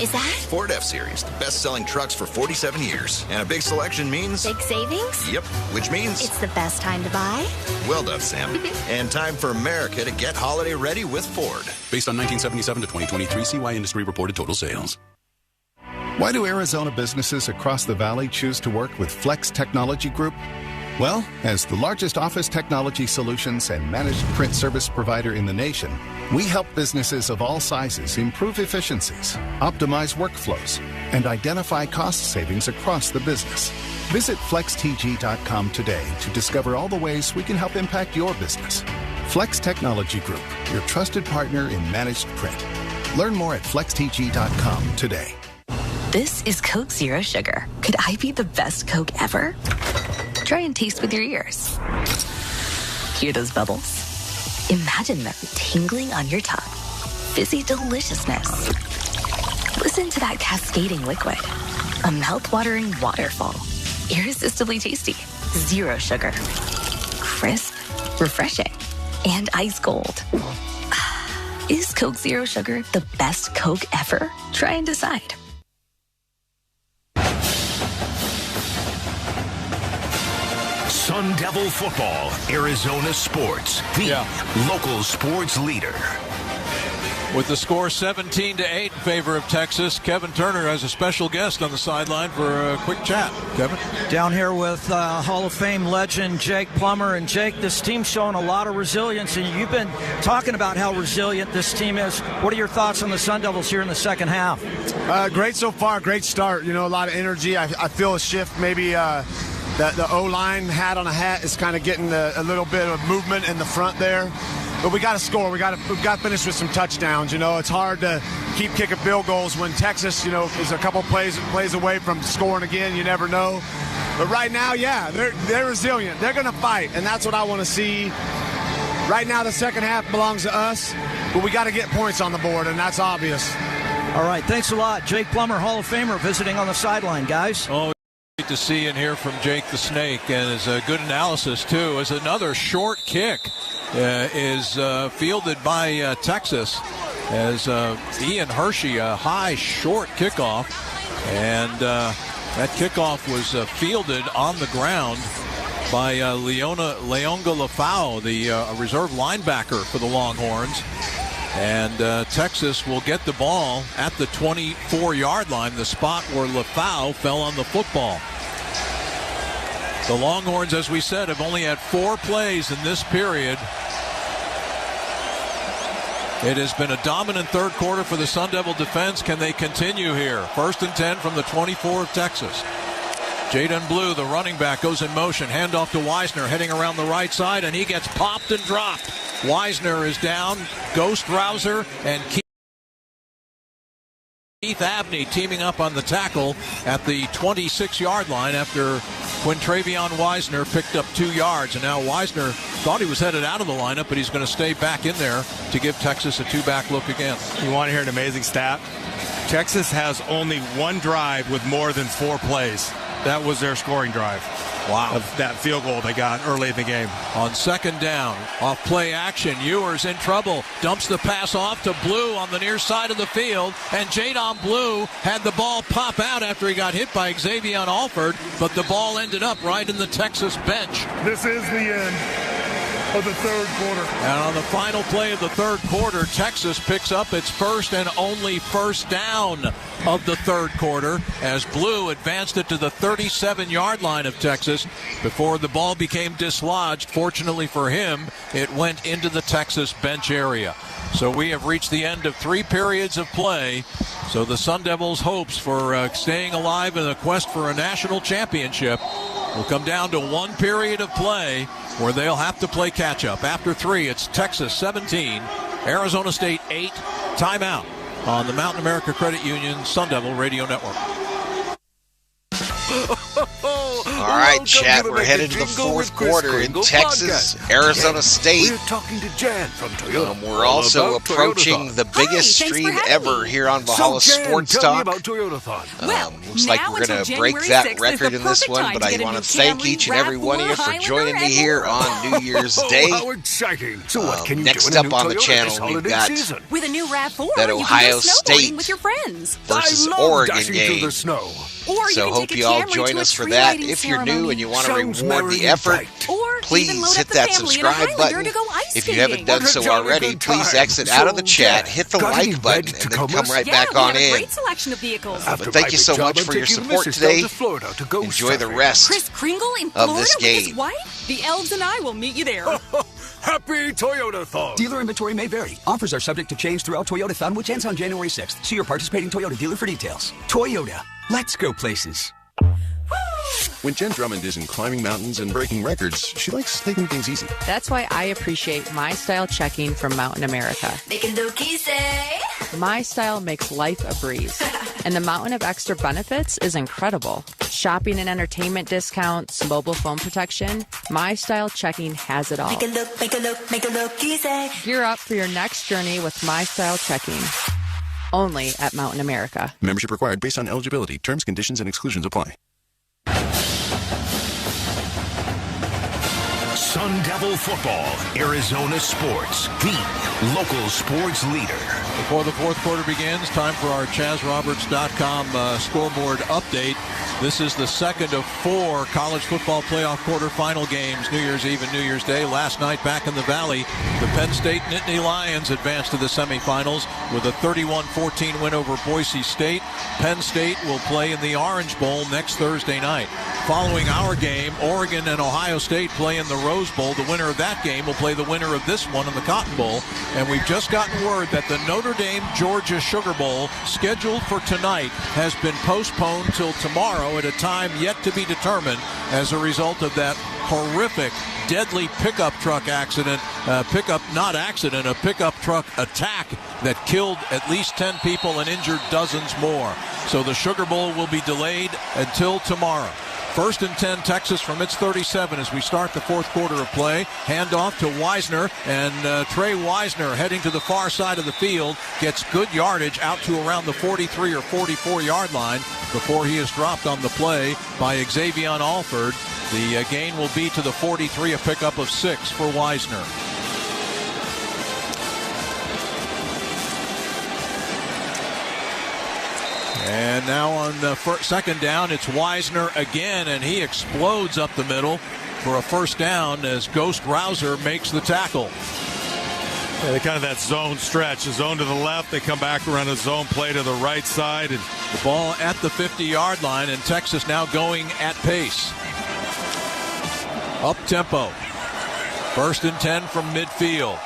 Is that? Ford F-Series, the best-selling trucks for 47 years. And a big selection means... Big savings? Yep, which means... It's the best time to buy? Well done, Sam. And time for America to get holiday ready with Ford. Based on 1977 to 2023 CY Industry reported total sales. Why do Arizona businesses across the valley choose to work with Flex Technology Group? Well, as the largest office technology solutions and managed print service provider in the nation, we help businesses of all sizes improve efficiencies, optimize workflows, and identify cost savings across the business. Visit flextg.com today to discover all the ways we can help impact your business. Flex Technology Group, your trusted partner in managed print. Learn more at flextg.com today. This is Coke Zero Sugar. Could I be the best Coke ever? Try and taste with your ears. Hear those bubbles? Imagine them tingling on your tongue. Fizzy deliciousness. Listen to that cascading liquid. A mouth-watering waterfall. Irresistibly tasty. Zero sugar. Crisp, refreshing, and ice cold. Is Coke Zero Sugar the best Coke ever? Try and decide. Sun Devil Football, Arizona Sports, the local sports leader. With the score 17-8 in favor of Texas, Kevin Turner has a special guest on the sideline for a quick chat. Kevin? Down here with Hall of Fame legend Jake Plummer. And Jake, this team's showing a lot of resilience, and you've been talking about how resilient this team is. What are your thoughts on the Sun Devils here in the second half? Great so far, great start. You know, a lot of energy. I feel a shift maybe. The O-line hat on a hat is kind of getting a little bit of movement in the front there. But we got to score. We've got to finish with some touchdowns. You know, it's hard to keep kicking field goals when Texas, you know, is a couple plays away from scoring again. You never know. But right now, yeah, they're resilient. They're going to fight, and that's what I want to see. Right now, the second half belongs to us, but we got to get points on the board, and that's obvious. All right, thanks a lot. Jake Plummer, Hall of Famer, visiting on the sideline, guys. Oh, great to see and hear from Jake the Snake, and it's a good analysis, too, as another short kick is fielded by Texas as Ian Hershey, a high, short kickoff. And that kickoff was fielded on the ground by Leonga Lafau, the reserve linebacker for the Longhorns. And Texas will get the ball at the 24-yard line, the spot where Lafau fell on the football. The Longhorns, as we said, have only had 4 plays in this period. It has been a dominant third quarter for the Sun Devil defense. Can they continue here? 1st and 10 from the 24 of Texas. Jaden Blue, the running back, goes in motion. Handoff to Weisner, heading around the right side, and he gets popped and dropped. Weisner is down. Ghost Rouser and Keith Abney teaming up on the tackle at the 26-yard line after Quintravion Weisner picked up 2 yards. And now Weisner thought he was headed out of the lineup, but he's going to stay back in there to give Texas a 2-back look again. You want to hear an amazing stat? Texas has only 1 drive with more than 4 plays. That was their scoring drive. Wow. Of that field goal they got early in the game. On second down, off play action, Ewers in trouble. Dumps the pass off to Blue on the near side of the field. And Jadon Blue had the ball pop out after he got hit by Xavier Alford. But the ball ended up right in the Texas bench. This is the end of the third quarter. And on the final play of the third quarter, Texas picks up its first and only first down of the third quarter as Blue advanced it to the 37-yard line of Texas before the ball became dislodged. Fortunately for him, it went into the Texas bench area. So we have reached the end of 3 periods of play. So the Sun Devils' hopes for staying alive in the quest for a national championship will come down to 1 period of play where they'll have to play catch-up. After 3, it's Texas 17, Arizona State 8, timeout on the Mountain America Credit Union Sun Devil Radio Network. All right, chat, we're headed to the fourth quarter in Texas, Arizona State. We're talking to Jan from Toyota. We're also approaching the biggest stream ever here on Valhalla Sports Talk. Looks like we're going to break that record in this one, but I want to thank each and every one of you for joining me here on New Year's Day. How exciting. So what can you next do up on the channel, we've got with a new RAV4, that Ohio State with your friends versus Oregon game. Or so hope you all join us for that. If you're new and you want to reward the effort, please hit that subscribe button. If you haven't done so already, please exit out of the chat, hit the like button, and then come right back on in. Great selection of vehicles. But thank you so much for your support today. Enjoy the rest Chris Kringle in of Florida this with his game. wife? The elves and I will meet you there. Happy Toyota-thon! Dealer inventory may vary. Offers are subject to change throughout Toyota-thon, which ends on January 6th. See your participating Toyota dealer for details. Toyota. Let's go places. When Jen Drummond isn't climbing mountains and breaking records, she likes taking things easy. That's why I appreciate My Style checking from Mountain America. Making cookies, eh? My Style makes life a breeze. And the mountain of extra benefits is incredible. Shopping and entertainment discounts, mobile phone protection. My Style Checking has it all. Make it look easy. Gear up for your next journey with My Style Checking. Only at Mountain America. Membership required based on eligibility. Terms, conditions, and exclusions apply. Sun Devil Football, Arizona Sports, the local sports leader. Before the fourth quarter begins, time for our ChazRoberts.com scoreboard update. This is the second of 4 College Football Playoff Quarterfinal games, New Year's Eve and New Year's Day. Last night back in the Valley, the Penn State Nittany Lions advanced to the semifinals with a 31-14 win over Boise State. Penn State will play in the Orange Bowl next Thursday night. Following our game, Oregon and Ohio State play in the Rose Bowl. The winner of that game will play the winner of this one in the Cotton Bowl. And we've just gotten word that the Notre Dame-Georgia Sugar Bowl, scheduled for tonight, has been postponed till tomorrow at a time yet to be determined as a result of that horrific, deadly pickup truck accident, a pickup truck attack that killed at least 10 people and injured dozens more. So the Sugar Bowl will be delayed until tomorrow. First and 10, Texas from its 37 as we start the fourth quarter of play. Handoff to Wisner, and Trey Wisner heading to the far side of the field gets good yardage out to around the 43 or 44-yard line before he is dropped on the play by Xavier Alford. The gain will be to the 43, a pickup of 6 for Wisner. And now on the second down, it's Wisner again, and he explodes up the middle for a first down as Ghost Rouser makes the tackle. Yeah, they kind of that zone stretch. A zone to the left, they come back around a zone play to the right side. And the ball at the 50-yard line, and Texas now going at pace. Up tempo. First and 10 from midfield.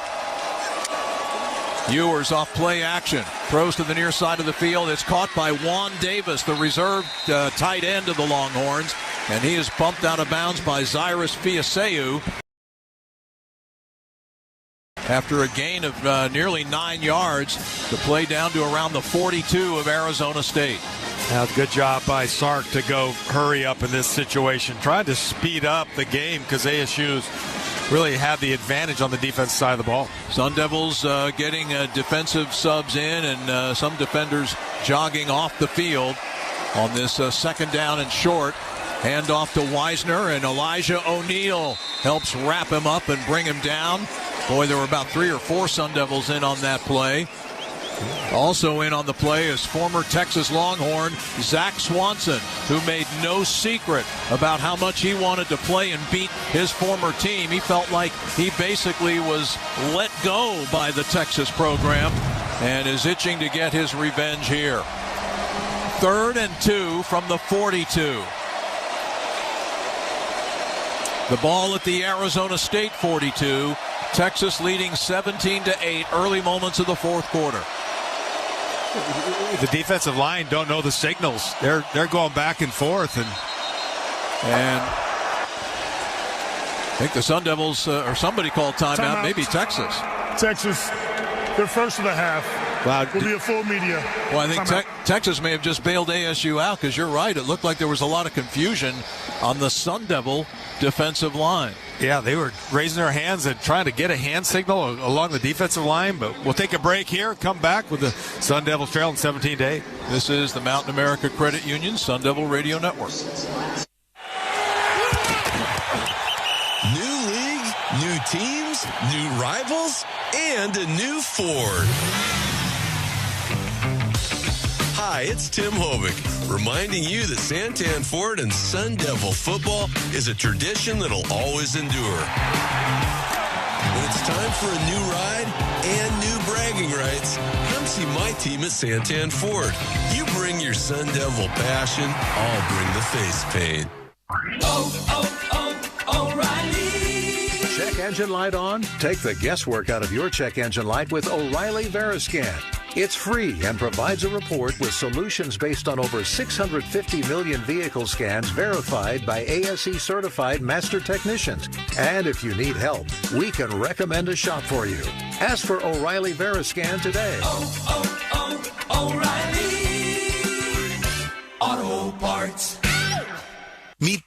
Ewers off play action. Throws to the near side of the field. It's caught by Juan Davis, the reserve tight end of the Longhorns. And he is bumped out of bounds by Cyrus Fiaseu after a gain of nearly 9 yards. The play down to around the 42 of Arizona State. Now, good job by Sark to go hurry up in this situation. Tried to speed up the game because ASU's really had the advantage on the defense side of the ball. Sun Devils getting defensive subs in and some defenders jogging off the field on this second down and short. Handoff to Wisner, and Elijah O'Neal helps wrap him up and bring him down. Boy, there were about 3 or 4 Sun Devils in on that play. Also in on the play is former Texas Longhorn Zach Swanson, who made no secret about how much he wanted to play and beat his former team. He felt like he basically was let go by the Texas program and is itching to get his revenge here. 3rd and 2 from the 42. The ball at the Arizona State 42. Texas leading 17-8, early moments of the fourth quarter. The defensive line don't know the signals. They're going back and forth, and I think the Sun Devils or somebody called timeout. Maybe Texas. Texas, their first of the half. Wow. Will be a full media. Well, I think Texas may have just bailed ASU out because you're right. It looked like there was a lot of confusion on the Sun Devil defensive line. Yeah, they were raising their hands and trying to get a hand signal along the defensive line, but we'll take a break here, come back with the Sun Devils trailing 17-8. This is the Mountain America Credit Union Sun Devil Radio Network. New league, new teams, new rivals, and a new Ford. Hi, it's Tim Hovick, reminding you that Santan Ford and Sun Devil football is a tradition that'll always endure. When it's time for a new ride and new bragging rights, come see my team at Santan Ford. You bring your Sun Devil passion, I'll bring the face paint. O'Reilly! Check engine light on? Take the guesswork out of your check engine light with O'Reilly Veriscan. It's free and provides a report with solutions based on over 650 million vehicle scans verified by ASE certified master technicians. And if you need help, we can recommend a shop for you. Ask for O'Reilly Veriscan today. O'Reilly!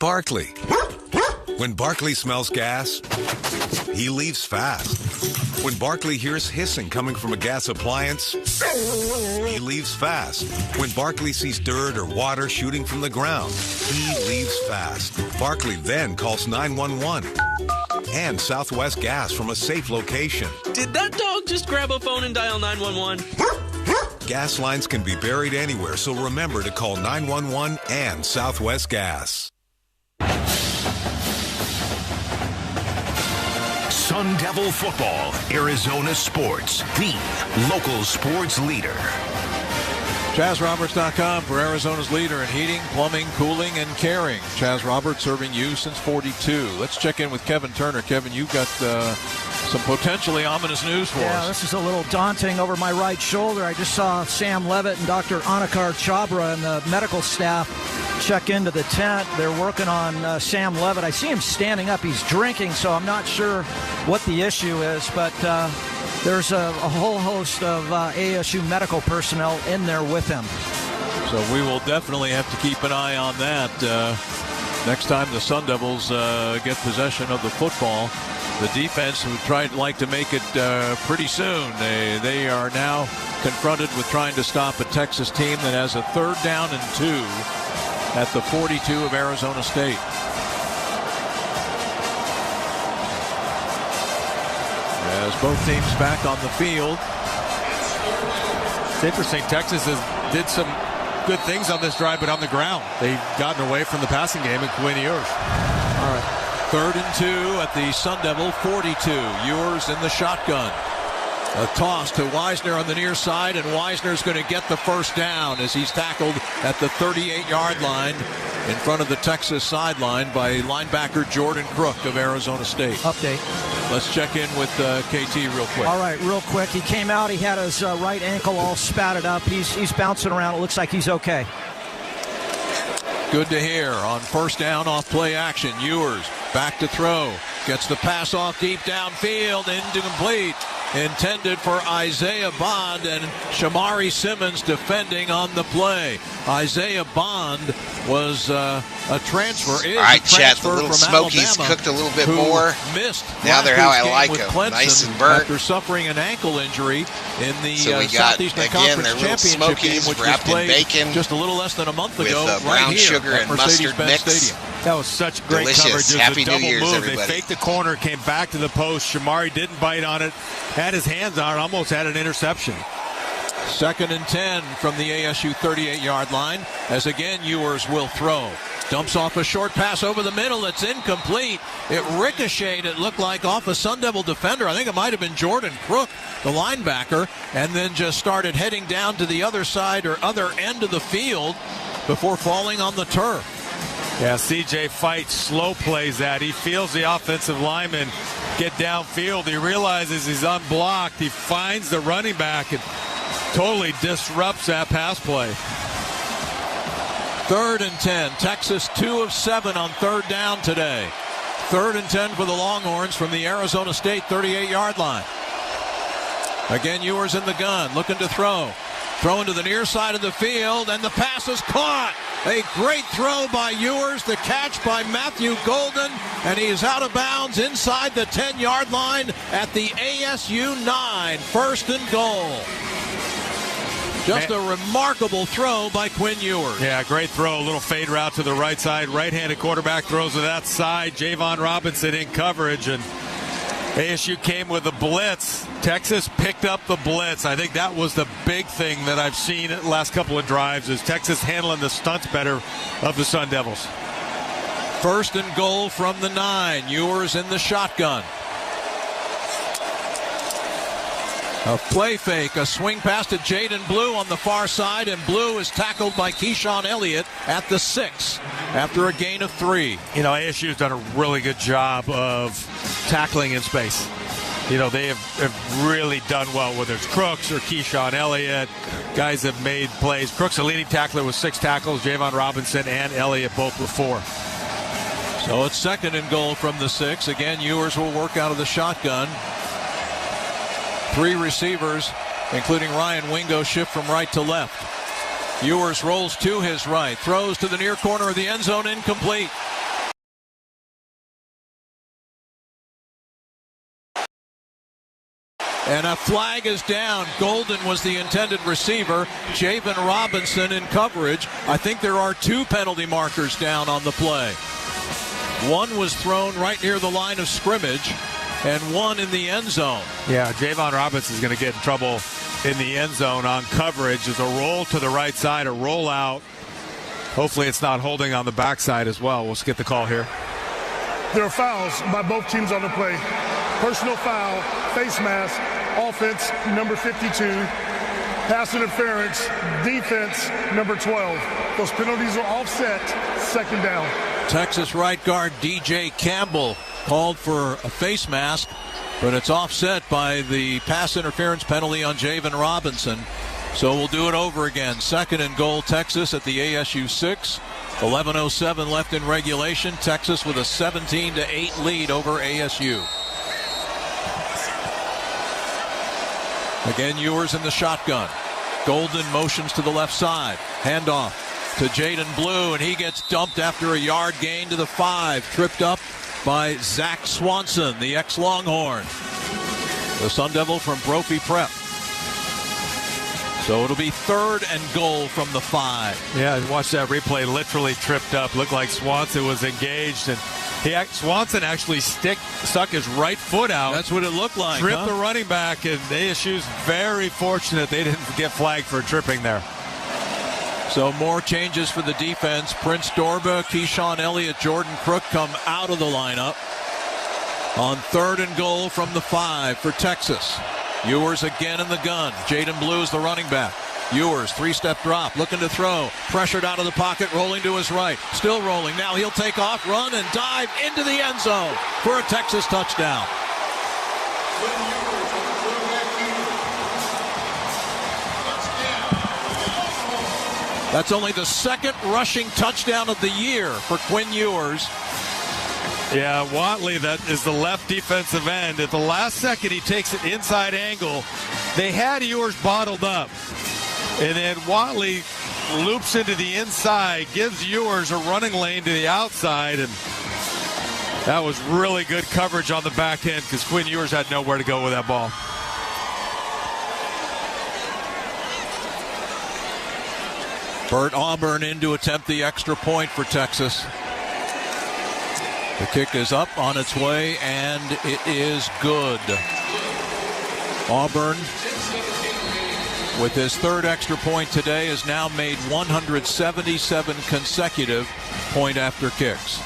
Meet Barkley. When Barkley smells gas, he leaves fast. When Barkley hears hissing coming from a gas appliance, he leaves fast. When Barkley sees dirt or water shooting from the ground, he leaves fast. Barkley then calls 911 and Southwest Gas from a safe location. Did that dog just grab a phone and dial 911? Gas lines can be buried anywhere, so remember to call 911 and Southwest Gas. Sun Devil Football, Arizona Sports, the local sports leader. ChazRoberts.com for Arizona's leader in heating, plumbing, cooling, and caring. Chaz Roberts serving you since 42. Let's check in with Kevin Turner. Kevin, you've got some potentially ominous news for us. Yeah, this is a little daunting over my right shoulder. I just saw Sam Levitt and Dr. Anakar Chabra and the medical staff check into the tent. They're working on Sam Levitt. I see him standing up. He's drinking, so I'm not sure what the issue is, but there's a whole host of ASU medical personnel in there with him. So we will definitely have to keep an eye on that next time the Sun Devils get possession of the football. The defense would like to make it pretty soon. They are now confronted with trying to stop a Texas team that has a 3rd down and 2 at the 42 of Arizona State. As both teams back on the field. It's interesting. Texas did some good things on this drive, but on the ground. They've gotten away from the passing game in Quinn Ewers. All right. 3rd and 2 at the Sun Devil 42. Ewers in the shotgun. A toss to Wisner on the near side, and Wisner's going to get the first down as he's tackled at the 38-yard line in front of the Texas sideline by linebacker Jordan Crook of Arizona State. Update. Let's check in with KT real quick. All right, real quick. He came out. He had his right ankle all spatted up. He's bouncing around. It looks like he's okay. Good to hear. On 1st down off play action, Ewers back to throw. Gets the pass off deep downfield, incomplete. Intended for Isaiah Bond, and Shamari Simmons defending on the play. Isaiah Bond was a transfer. All right, Chad, the little Smokies cooked a little bit more. Missed. Now they're how I like them. Nice and burnt. After suffering an ankle injury in the so we got, Southeastern again, Conference their little Championship game, Smokies which was wrapped in played bacon just a little less than a month ago, with right brown here sugar at and mustard Mercedes-Benz mix. Stadium. That was such great Delicious. coverage. It was Happy a double New Year's, move. everybody. They faked the corner, came back to the post. Shamari didn't bite on it, had his hands on it, almost had an interception. 2nd and 10 from the ASU 38-yard line, as again Ewers will throw. Dumps off a short pass over the middle. It's incomplete. It ricocheted, it looked like, off a Sun Devil defender. I think it might have been Jordan Crook, the linebacker, and then just started heading down to the other side or other end of the field before falling on the turf. Yeah, CJ Fight slow plays that. He feels the offensive lineman get downfield. He realizes he's unblocked. He finds the running back and totally disrupts that pass play. 3rd and 10. Texas 2 of 7 on 3rd down today. 3rd and 10 for the Longhorns from the Arizona State 38-yard line. Again, Ewers in the gun, looking to throw. Throwing to the near side of the field, and the pass is caught. A great throw by Ewers, the catch by Matthew Golden, and he is out of bounds inside the 10-yard line at the ASU 9. 1st and goal. Just a remarkable throw by Quinn Ewers. Yeah, great throw. A little fade route to the right side. Right-handed quarterback throws to that side. Javon Robinson in coverage, and ASU came with a blitz. Texas picked up the blitz. I think that was the big thing that I've seen in the last couple of drives, is Texas handling the stunts better of the Sun Devils. 1st and goal from the 9. Ewers in the shotgun. A play fake, a swing pass to Jaden Blue on the far side, and Blue is tackled by Keyshawn Elliott at the 6 after a gain of 3. You know, ASU's done a really good job of tackling in space. You know, they have really done well, whether it's Crooks or Keyshawn Elliott. Guys have made plays. Crooks, the leading tackler, with 6 tackles. Javon Robinson and Elliott both with 4. So it's 2nd and goal from the 6. Again, Ewers will work out of the shotgun. 3 receivers, including Ryan Wingo, shift from right to left. Ewers rolls to his right, throws to the near corner of the end zone, incomplete. And a flag is down. Golden was the intended receiver. Javen Robinson in coverage. I think there are 2 penalty markers down on the play. One was thrown right near the line of scrimmage, and one in the end zone. Yeah, Javon Robinson is going to get in trouble in the end zone on coverage. There's a roll to the right side, a roll out. Hopefully it's not holding on the backside as well. We'll get the call here. There are fouls by both teams on the play. Personal foul, face mask, offense, number 52. Pass interference, defense, number 12. Those penalties are offset, second down. Texas right guard DJ Campbell called for a face mask, but it's offset by the pass interference penalty on Javen Robinson. So we'll do it over again. 2nd and goal, Texas at the ASU 6. 11:07 left in regulation. Texas with a 17-8 lead over ASU. Again, Ewers in the shotgun. Golden motions to the left side. Handoff to Jaden Blue, and he gets dumped after a yard gain to the 5. Tripped up by Zach Swanson, the ex-Longhorn. The Sun Devil from Brophy Prep. So it'll be 3rd and goal from the 5. Yeah, watch that replay. Literally tripped up. Looked like Swanson was engaged, and Swanson actually stuck his right foot out. That's what it looked like. Tripped the running back, and ASU's very fortunate they didn't get flagged for tripping there. So more changes for the defense. Prince Dorba, Keyshawn Elliott, Jordan Crook come out of the lineup on 3rd and goal from the 5 for Texas. Ewers again in the gun. Jaden Blue is the running back. Ewers, 3-step drop, looking to throw. Pressured out of the pocket, rolling to his right. Still rolling. Now he'll take off, run, and dive into the end zone for a Texas touchdown. That's only the 2nd rushing touchdown of the year for Quinn Ewers. Yeah, Watley, that is the left defensive end. At the last second, he takes an inside angle. They had Ewers bottled up. And then Watley loops into the inside, gives Ewers a running lane to the outside. And that was really good coverage on the back end because Quinn Ewers had nowhere to go with that ball. Bert Auburn in to attempt the extra point for Texas. The kick is up on its way, and it is good. Auburn, with his 3rd extra point today, has now made 177 consecutive point-after kicks.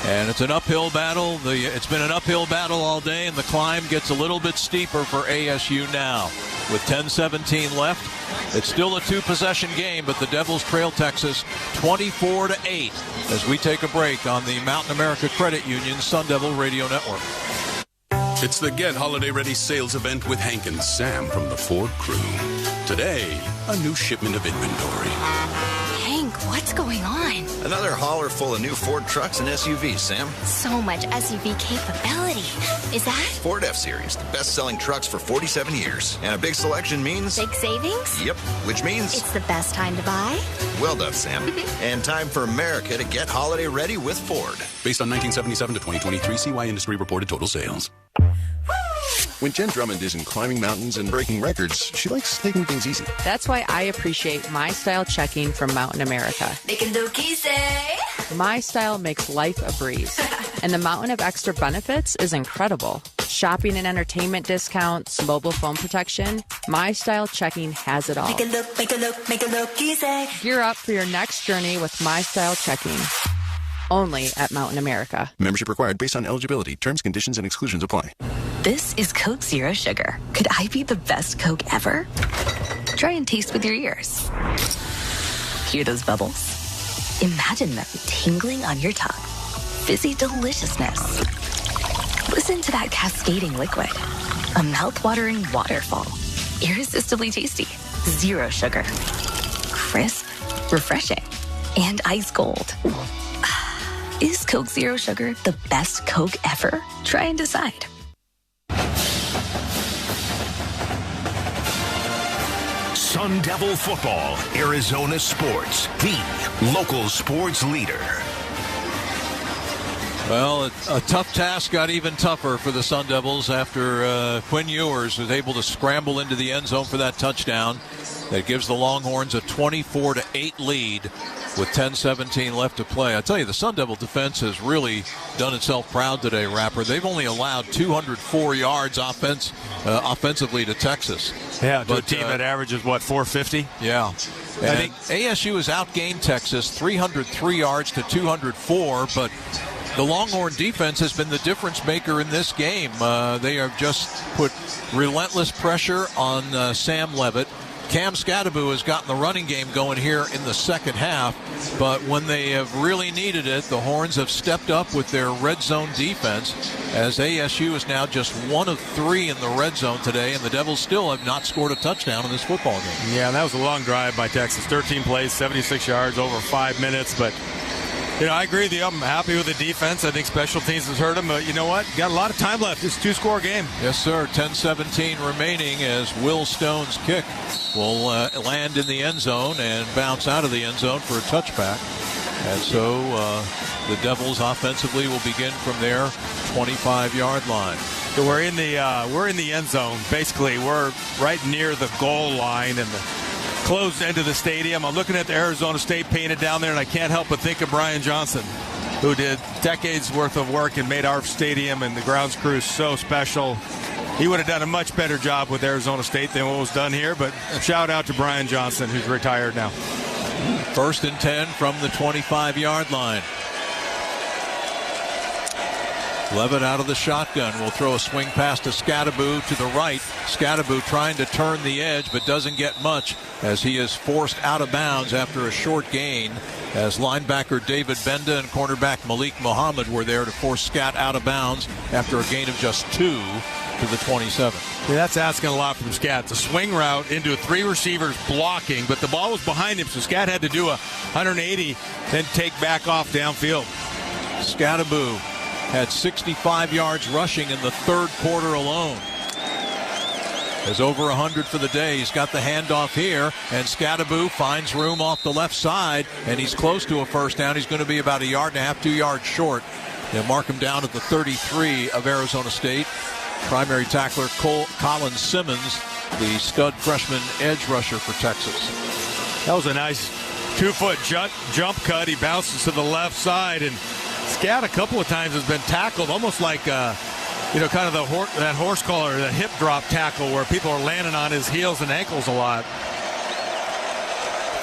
And it's an uphill battle. It's been an uphill battle all day, and the climb gets a little bit steeper for ASU now. With 10:17 left, it's still a 2-possession game, but the Devils trail Texas 24-8 as we take a break on the Mountain America Credit Union Sun Devil Radio Network. It's the Get Holiday Ready sales event with Hank and Sam from the Ford crew. Today, a new shipment of inventory. Hank, what's going on? Another hauler full of new Ford trucks and SUVs, Sam. So much SUV capability. Is that? Ford F-Series, the best-selling trucks for 47 years. And a big selection means... big savings? Yep, which means... it's the best time to buy? Well done, Sam. And time for America to get holiday ready with Ford. Based on 1977 to 2023 CY Industry reported total sales. When Jen Drummond isn't climbing mountains and breaking records, she likes taking things easy. That's why I appreciate My Style checking from Mountain America. Make it look easy. My Style makes life a breeze. And the mountain of extra benefits is incredible. Shopping and entertainment discounts, mobile phone protection. My Style checking has it all. Make it look easy. Gear up for your next journey with My Style checking. Only at Mountain America. Membership required based on eligibility. Terms, conditions, and exclusions apply. This is Coke Zero Sugar. Could I be the best Coke ever? Try and taste with your ears. Hear those bubbles? Imagine them tingling on your tongue. Fizzy deliciousness. Listen to that cascading liquid. A mouth-watering waterfall. Irresistibly tasty. Zero sugar. Crisp, refreshing, and ice cold. Is Coke Zero Sugar the best Coke ever? Try and decide. Sun Devil Football, Arizona Sports, the local sports leader. Well, a tough task got even tougher for the Sun Devils after Quinn Ewers was able to scramble into the end zone for that touchdown. That gives the Longhorns a 24-8 lead with 10:17 left to play. I tell you, the Sun Devil defense has really done itself proud today, Rapper. They've only allowed 204 yards offensively to Texas. Yeah, to a team that averages, 450? Yeah. And I think ASU has outgained Texas 303 yards to 204, but the Longhorn defense has been the difference maker in this game. They have just put relentless pressure on Sam Levitt. Cam Scadaboo has gotten the running game going here in the second half, but when they have really needed it, the Horns have stepped up with their red zone defense, as ASU is now just 1 of 3 in the red zone today, and the Devils still have not scored a touchdown in this football game. Yeah, that was a long drive by Texas. 13 plays, 76 yards, over 5 minutes, but I agree with you. I'm happy with the defense. I think special teams has hurt them, but you know what? Got a lot of time left. It's a 2-score game. Yes, sir. 10:17 remaining as Will Stone's kick will land in the end zone and bounce out of the end zone for a touchback. And so the Devils offensively will begin from their 25-yard line. So we're in the end zone. Basically, we're right near the goal line and the closed end of the stadium. I'm looking at the Arizona State painted down there, and I can't help but think of Brian Johnson, who did decades worth of work and made our stadium and the grounds crew so special. He would have done a much better job with Arizona State than what was done here, but shout out to Brian Johnson, who's retired now. 1st and 10 from the 25-yard line. Levitt out of the shotgun will throw a swing pass to Scadaboo to the right. Scadaboo trying to turn the edge, but doesn't get much as he is forced out of bounds after a short gain, as linebacker David Benda and cornerback Malik Muhammad were there to force Scat out of bounds after a gain of just 2 to the 27. Yeah, that's asking a lot from Scat. It's a swing route into 3 receivers blocking, but the ball was behind him, so Scat had to do a 180, then take back off downfield. Scadaboo had 65 yards rushing in the third quarter alone. There's over 100 for the day. He's got the handoff here, and Scadaboo finds room off the left side, and he's close to a first down. He's going to be about 1.5 yards, 2 yards short. They'll mark him down at the 33 of Arizona State. Primary tackler Colin Simmons, the stud freshman edge rusher for Texas. That was a nice 2-foot jump cut. He bounces to the left side, and Scat a couple of times has been tackled almost like kind of that horse collar, that hip drop tackle where people are landing on his heels and ankles a lot.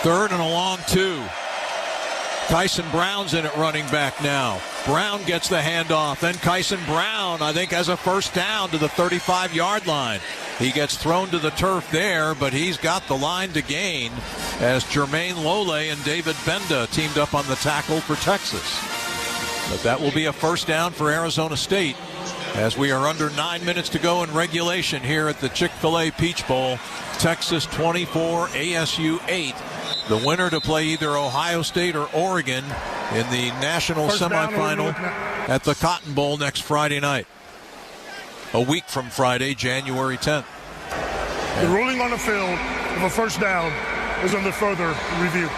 3rd and a long 2. Kyson Brown's in at running back now. Brown gets the handoff. Then Kyson Brown, I think, has a first down to the 35-yard line. He gets thrown to the turf there, but he's got the line to gain as Jermaine Lole and David Benda teamed up on the tackle for Texas. But that will be a first down for Arizona State as we are under 9 minutes to go in regulation here at the Chick-fil-A Peach Bowl. Texas 24, ASU 8. The winner to play either Ohio State or Oregon in the national semifinal at the Cotton Bowl next Friday night. A week from Friday, January 10th. The ruling on the field of a first down is under further review.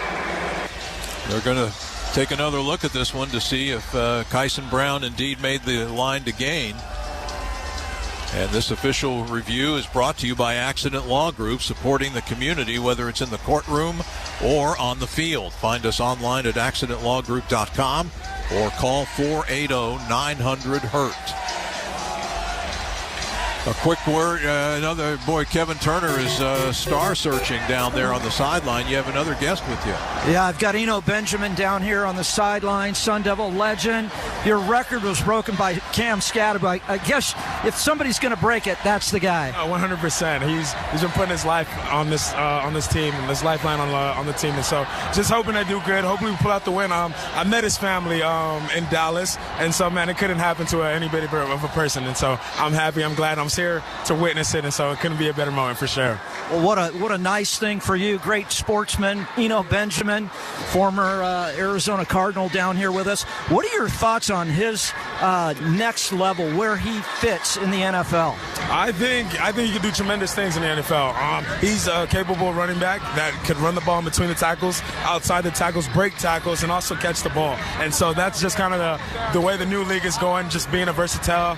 They're going to take another look at this one to see if Kyson Brown indeed made the line to gain. And this official review is brought to you by Accident Law Group, supporting the community, whether it's in the courtroom or on the field. Find us online at accidentlawgroup.com or call 480-900-HURT. A quick word, Kevin Turner is star searching down there on the sideline. You have another guest with you. Yeah, I've got Eno Benjamin down here on the sideline, Sun Devil legend. Your record was broken by Cam Scadaboo. I guess if somebody's going to break it, that's the guy. 100%. He's been putting his life on this team, and this lifeline on the team. And so just hoping I do good. Hopefully we pull out the win. I met his family in Dallas, and so, man, it couldn't happen to anybody of a person. And so I'm happy. I'm glad I'm here to witness it, and so it couldn't be a better moment for sure. Well, what a nice thing for you. Great sportsman, Eno Benjamin, former Arizona Cardinal down here with us. What are your thoughts on his next level, where he fits in the NFL? I think he can do tremendous things in the NFL. He's a capable running back that could run the ball in between the tackles, outside the tackles, break tackles, and also catch the ball. And so that's just kind of the way the new league is going, just being a versatile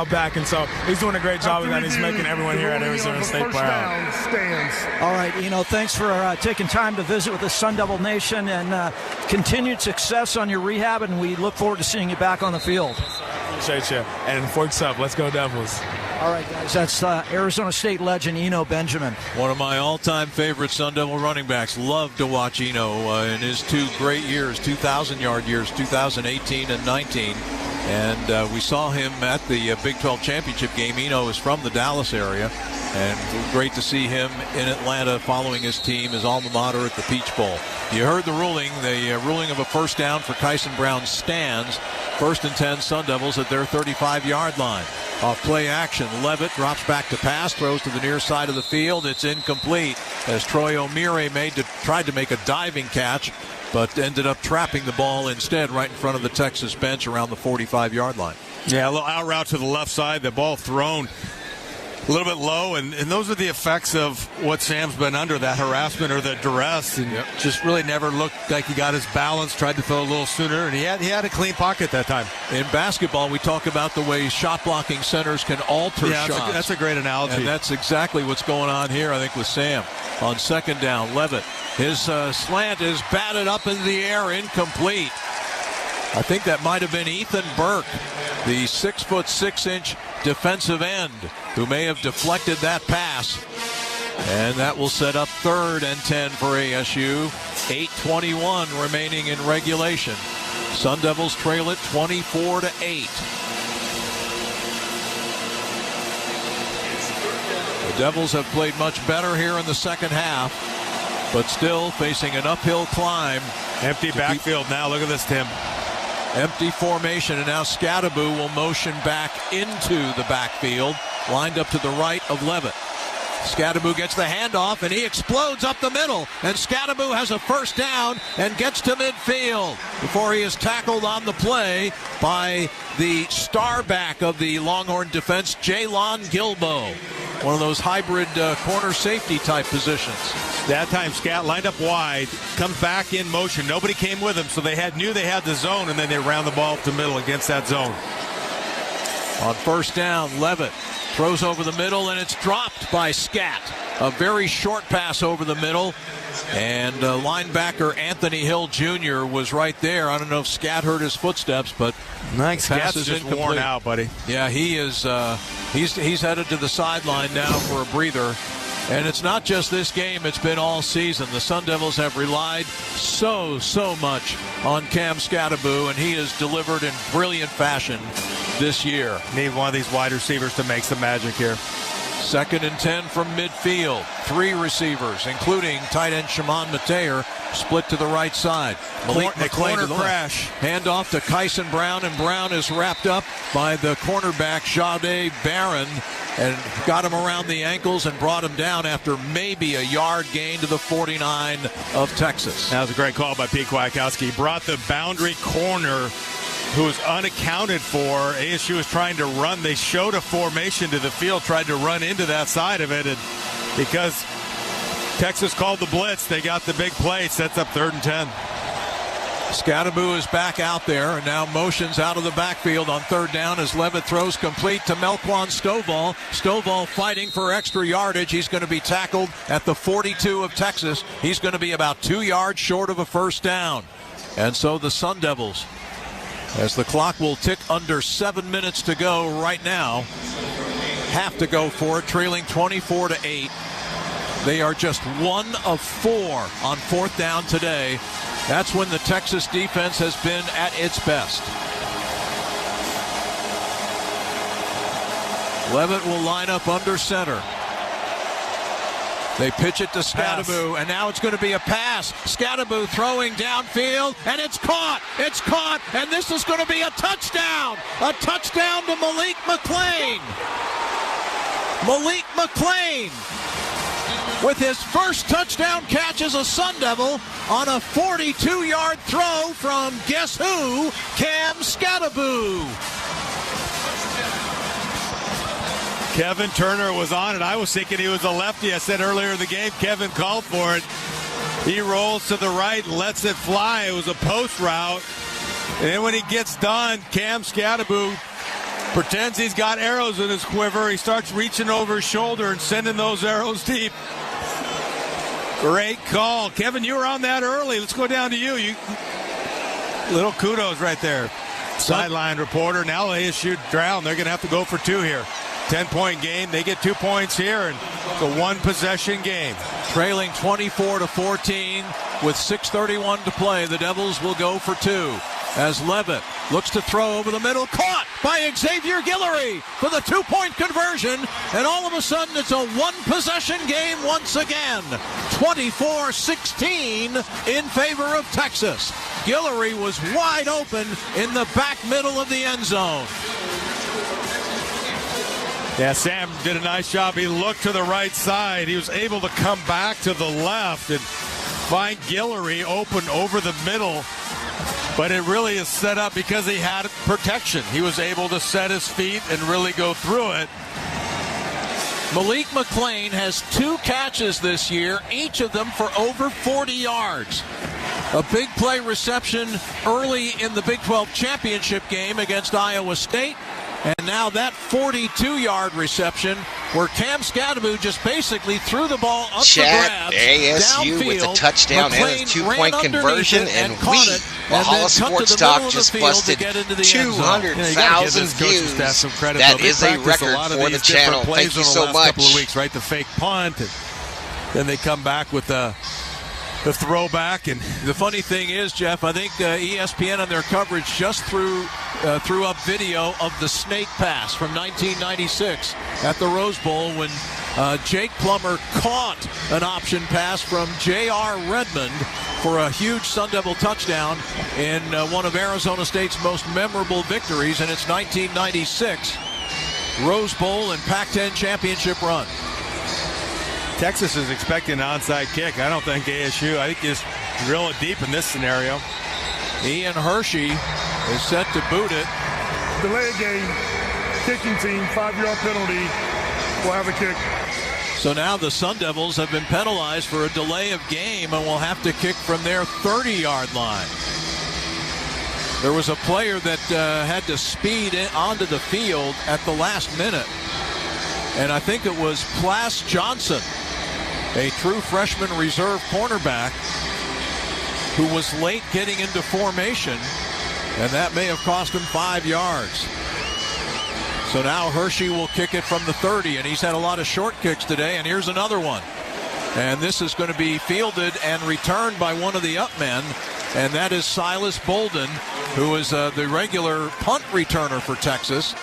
back. And so he's doing a great job of that. He's making everyone here at Arizona State proud. All right, thanks for taking time to visit with the Sun Devil Nation, and continued success on your rehab, and we look forward to seeing you back on the field. Appreciate you. And forks up. Let's go Devils. All right, guys, that's Arizona State legend Eno Benjamin. One of my all-time favorite Sun Devil running backs. Love to watch Eno in his 2 great years, 2,000-yard years, 2018 and 19. And we saw him at the Big 12 championship game. Eno is from the Dallas area, and great to see him in Atlanta following his team, his alma mater, at the Peach Bowl. You heard the ruling of a first down for Kyson Brown stands. 1st and 10 Sun Devils at their 35-yard line. Off play action, Levitt drops back to pass, throws to the near side of the field. It's incomplete as Troy O'Meara tried to make a diving catch, but ended up trapping the ball instead right in front of the Texas bench around the 45-yard line. Yeah, a little out route to the left side, the ball thrown a little bit low, and those are the effects of what Sam's been under, that harassment or the duress, and just really never looked like he got his balance, tried to throw a little sooner, and he had a clean pocket that time. In basketball, we talk about the way shot-blocking centers can alter shots. That's a great analogy. And that's exactly what's going on here, I think, with Sam. On 2nd down, Levitt. His slant is batted up in the air, incomplete. I think that might have been Ethan Burke, the 6'6" defensive end, who may have deflected that pass. And that will set up 3rd and 10 for ASU. 8:21 remaining in regulation. Sun Devils trail it 24-8. The Devils have played much better here in the second half, but still facing an uphill climb. Empty backfield now. Look at this, Tim. Empty formation, and now Scadaboo will motion back into the backfield, lined up to the right of Levitt. Scadaboo gets the handoff, and he explodes up the middle, and Scadaboo has a first down and gets to midfield before he is tackled on the play by the star back of the Longhorn defense, Jaylon Gilbo, one of those hybrid corner safety type positions. That time Scat lined up wide, comes back in motion. Nobody came with him, so they knew they had the zone, and then they round the ball up the middle against that zone. On 1st down, Levitt throws over the middle, and it's dropped by Scat. A very short pass over the middle, and linebacker Anthony Hill Jr. was right there. I don't know if Scat heard his footsteps, but Scat's just incomplete. Worn out, buddy. Yeah, he is. He's headed to the sideline now for a breather. And it's not just this game, it's been all season. The Sun Devils have relied so much on Cam Scadaboo, and he has delivered in brilliant fashion this year. Need one of these wide receivers to make some magic here. 2nd and 10 from midfield. 3 receivers, including tight end Shimon Mateer, split to the right side. Malik McClain to the crash. Hand off to Kyson Brown, and Brown is wrapped up by the cornerback Jade Barron, and got him around the ankles and brought him down after maybe a yard gain to the 49 of Texas. That was a great call by Pete Kwiatkowski. He brought the boundary corner, who was unaccounted for. ASU was trying to run. They showed a formation to the field, tried to run into that side of it, and because Texas called the blitz, they got the big play. Sets up 3rd and 10. Scadaboo is back out there and now motions out of the backfield on 3rd down as Levitt throws complete to Melquan Stovall. Stovall fighting for extra yardage. He's going to be tackled at the 42 of Texas. He's going to be about 2 yards short of a first down. And so the Sun Devils, as the clock will tick under 7 minutes to go right now, have to go for it, trailing 24-8. They are just 1 of 4 on 4th down today. That's when the Texas defense has been at its best. Levitt will line up under center. They pitch it to Scadaboo, and now it's going to be a pass. Scadaboo throwing downfield, and it's caught. It's caught, and this is going to be a touchdown. A touchdown to Malik McClain. Malik McClain with his first touchdown catch as a Sun Devil on a 42-yard throw from guess who? Cam Scadaboo. Kevin Turner was on it. I was thinking he was a lefty. I said earlier in the game, Kevin called for it. He rolls to the right, lets it fly. It was a post route. And then when he gets done, Cam Scattaboo pretends he's got arrows in his quiver. He starts reaching over his shoulder and sending those arrows deep. Great call. Kevin, you were on that early. Let's go down to you. Little kudos right there. Sideline reporter. Now ASU drown. They're going to have to go for 2 here. 10-point game. They get 2 points here, and it's a one-possession game. Trailing 24-14 with 6:31 to play. The Devils will go for 2. As Levitt looks to throw over the middle. Caught by Xavier Guillory for the 2-point conversion. And all of a sudden, it's a one-possession game once again. 24-16 in favor of Texas. Guillory was wide open in the back middle of the end zone. Yeah, Sam did a nice job. He looked to the right side. He was able to come back to the left and find Guillory open over the middle. But it really is set up because he had protection. He was able to set his feet and really go through it. Malik McClain has 2 catches this year, each of them for over 40 yards. A big play reception early in the Big 12 championship game against Iowa State. And now that 42-yard reception where Cam Scattaboo just basically threw the ball up the grabs, ASU downfield, with a touchdown McClain and a 2-point conversion, and Valhalla Sports Talk just busted 200,000 views. That is a record for the channel. Thank you so much. Couple of weeks, right? The fake punt, and then they come back with the throwback. And the funny thing is, Jeff, I think ESPN on their coverage just threw up video of the snake pass from 1996 at the Rose Bowl when Jake Plummer caught an option pass from J.R. Redmond for a huge Sun Devil touchdown in one of Arizona State's most memorable victories in its 1996 Rose Bowl and Pac-10 championship run. Texas is expecting an onside kick. I don't think ASU. I think just drill it deep in this scenario. Ian Hershey is set to boot it. Delay a game. Kicking team, 5-yard penalty. Will have a kick. So now the Sun Devils have been penalized for a delay of game and will have to kick from their 30-yard line. There was a player that had to speed onto the field at the last minute. And I think it was Plas Johnson, a true freshman reserve cornerback, who was late getting into formation, and that may have cost him 5 yards. So now Hershey will kick it from the 30, and he's had a lot of short kicks today, and here's another one. And this is going to be fielded and returned by one of the up men, and that is Silas Bolden, who is the regular punt returner for Texas.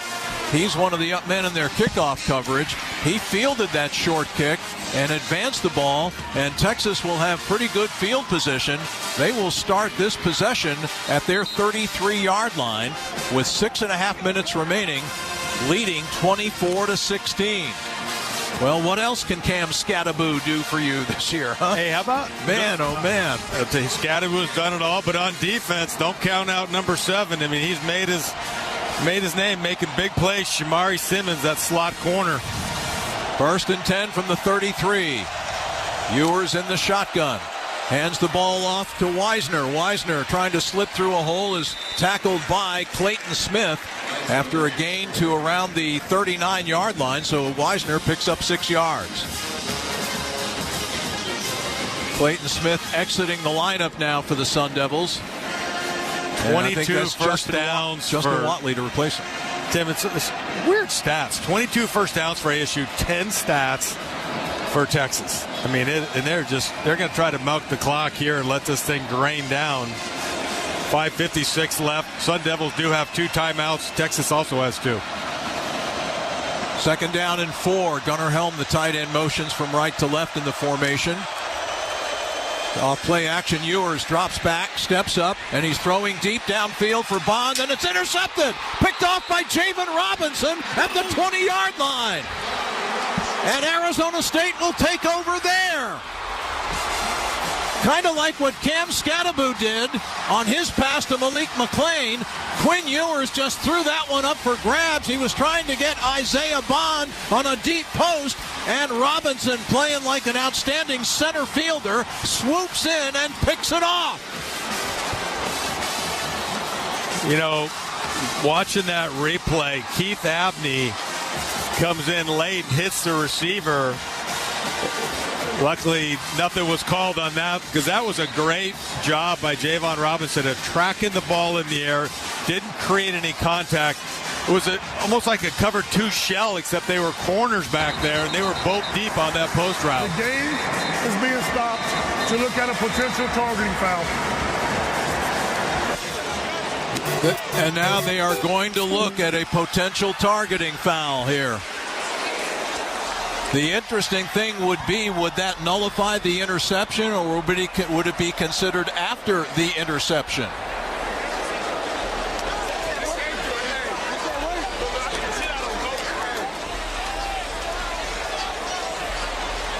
He's one of the up men in their kickoff coverage. He fielded that short kick and advanced the ball, and Texas will have pretty good field position. They will start this possession at their 33-yard line with 6.5 minutes remaining, leading 24-16. Well, what else can Cam Scattaboo do for you this year, huh? Hey, how about man? Oh man, Scattaboo's done it all, but on defense, don't count out number 7. I mean, he's made his name making big plays. Shamari Simmons, that slot corner. 1st and 10 from the 33. Ewers in the shotgun. Hands the ball off to Wisner. Wisner trying to slip through a hole is tackled by Clayton Smith after a gain to around the 39-yard line. So Wisner picks up 6 yards. Clayton Smith exiting the lineup now for the Sun Devils. 22 first downs Justin Watley to replace him. Tim, it's weird stats. 22 first downs for ASU, 10 stats for Texas. I mean, they're going to try to milk the clock here and let this thing drain down. 5:56 left. Sun Devils do have 2 timeouts. Texas also has 2. 2nd down and 4. Gunnar Helm, the tight end, motions from right to left in the formation. Off play action, Ewers drops back, steps up, and he's throwing deep downfield for Bond, and it's intercepted. Picked off by Javen Robinson at the 20-yard line. And Arizona State will take over there. Kind of like what Cam Scattaboo did on his pass to Malik McClain. Quinn Ewers just threw that one up for grabs. He was trying to get Isaiah Bond on a deep post, and Robinson, playing like an outstanding center fielder, swoops in and picks it off. You know, watching that replay, Keith Abney comes in late, hits the receiver. Luckily, nothing was called on that because that was a great job by Javon Robinson of tracking the ball in the air, didn't create any contact. It was almost like a cover 2 shell, except they were corners back there, and they were both deep on that post route. The game is being stopped to look at a potential targeting foul. And now they are going to look at a potential targeting foul here. The interesting thing would be, would that nullify the interception, or would it be considered after the interception?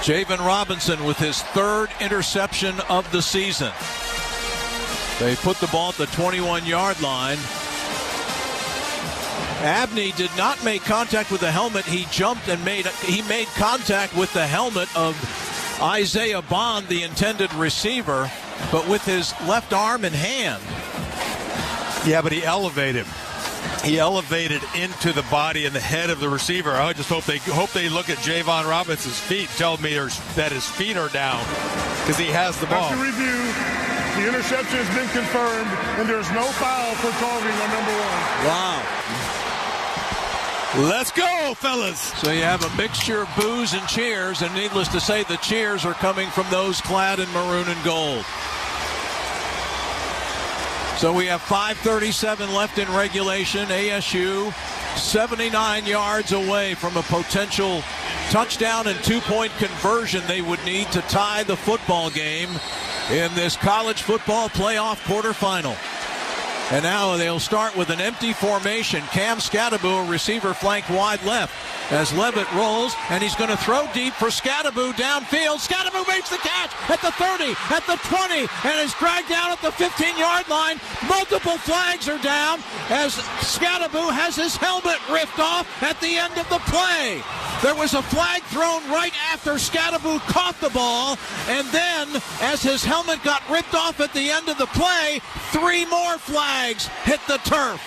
Javon Robinson with his 3rd interception of the season. They put the ball at the 21-yard line. Abney did not make contact with the helmet. He jumped and made contact with the helmet of Isaiah Bond, the intended receiver, but with his left arm and hand. Yeah, but he elevated. He elevated into the body and the head of the receiver. I just hope they look at Javon Robinson's feet, tell me that his feet are down because he has the ball. After review, the interception has been confirmed, and there's no foul for targeting on number 1. Wow. Let's go, fellas. So you have a mixture of boos and cheers, and needless to say, the cheers are coming from those clad in maroon and gold. So we have 5:37 left in regulation. ASU 79 yards away from a potential touchdown and 2-point conversion they would need to tie the football game in this college football playoff quarterfinal. And now they'll start with an empty formation. Cam Scattaboo, a receiver flanked wide left, as Levitt rolls, and he's going to throw deep for Scattaboo downfield. Scattaboo makes the catch at the 30, at the 20, and is dragged down at the 15-yard line. Multiple flags are down as Scattaboo has his helmet ripped off at the end of the play. There was a flag thrown right after Scattaboo caught the ball, and then as his helmet got ripped off at the end of the play, 3 more flags hit the turf.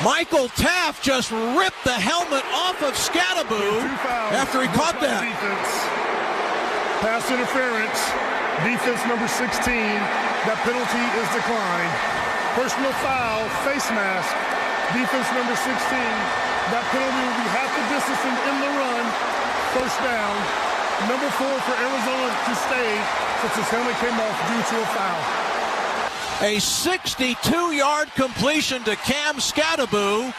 Michael Taft just ripped the helmet off of Scattaboo after he caught that. Defense. Pass interference. Defense number 16. That penalty is declined. Personal foul. Face mask. Defense number 16. That penalty will be half the distance in the run. First down. Number 4 for Arizona to stay since his helmet came off due to a foul. A 62-yard completion to Cam Scattaboo,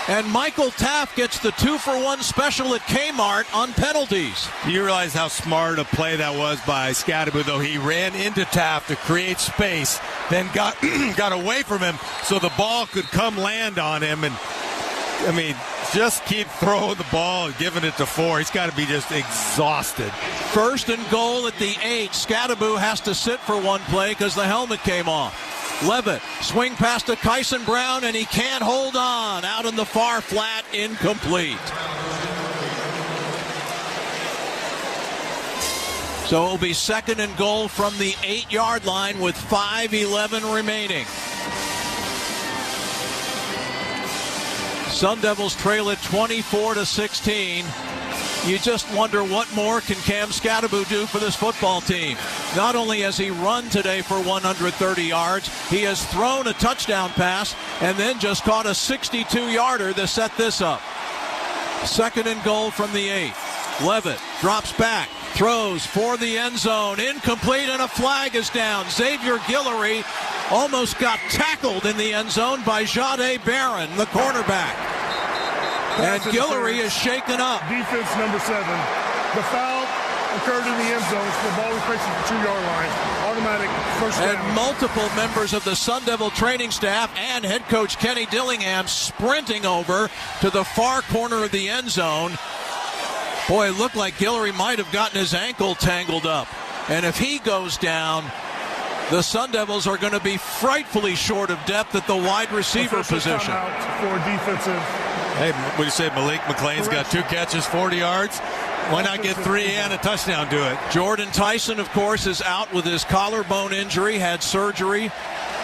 and Michael Taft gets the 2-for-1 special at Kmart on penalties. You realize how smart a play that was by Scattaboo, though. He ran into Taft to create space, then got away from him so the ball could come land on him. And, I mean, just keep throwing the ball and giving it to 4. He's got to be just exhausted. First and goal at the 8. Scattaboo has to sit for one play because the helmet came off. Levitt, swing pass to Kyson Brown, and he can't hold on. Out in the far flat, incomplete. So it will be second and goal from the 8-yard line with 5:11 remaining. Sun Devils trail it 24-16. You just wonder what more can Cam Scattaboo do for this football team. Not only has he run today for 130 yards, he has thrown a touchdown pass and then just caught a 62-yarder to set this up. Second and goal from the 8. Levitt drops back, throws for the end zone, incomplete, and a flag is down. Xavier Guillory almost got tackled in the end zone by Jahdae Barron, the cornerback. And Guillory is shaken up. Defense number 7. The foul occurred in the end zone, so the ball was placed at the 2-yard line. Automatic first down. And multiple members of the Sun Devil training staff and head coach Kenny Dillingham sprinting over to the far corner of the end zone. Boy, it looked like Guillory might have gotten his ankle tangled up. And if he goes down, the Sun Devils are going to be frightfully short of depth at the wide receiver position. For defensive. Hey, what do you say? Malik McLean's got 2 catches, 40 yards. Why not get 3 and a touchdown to it? Jordan Tyson, of course, is out with his collarbone injury, had surgery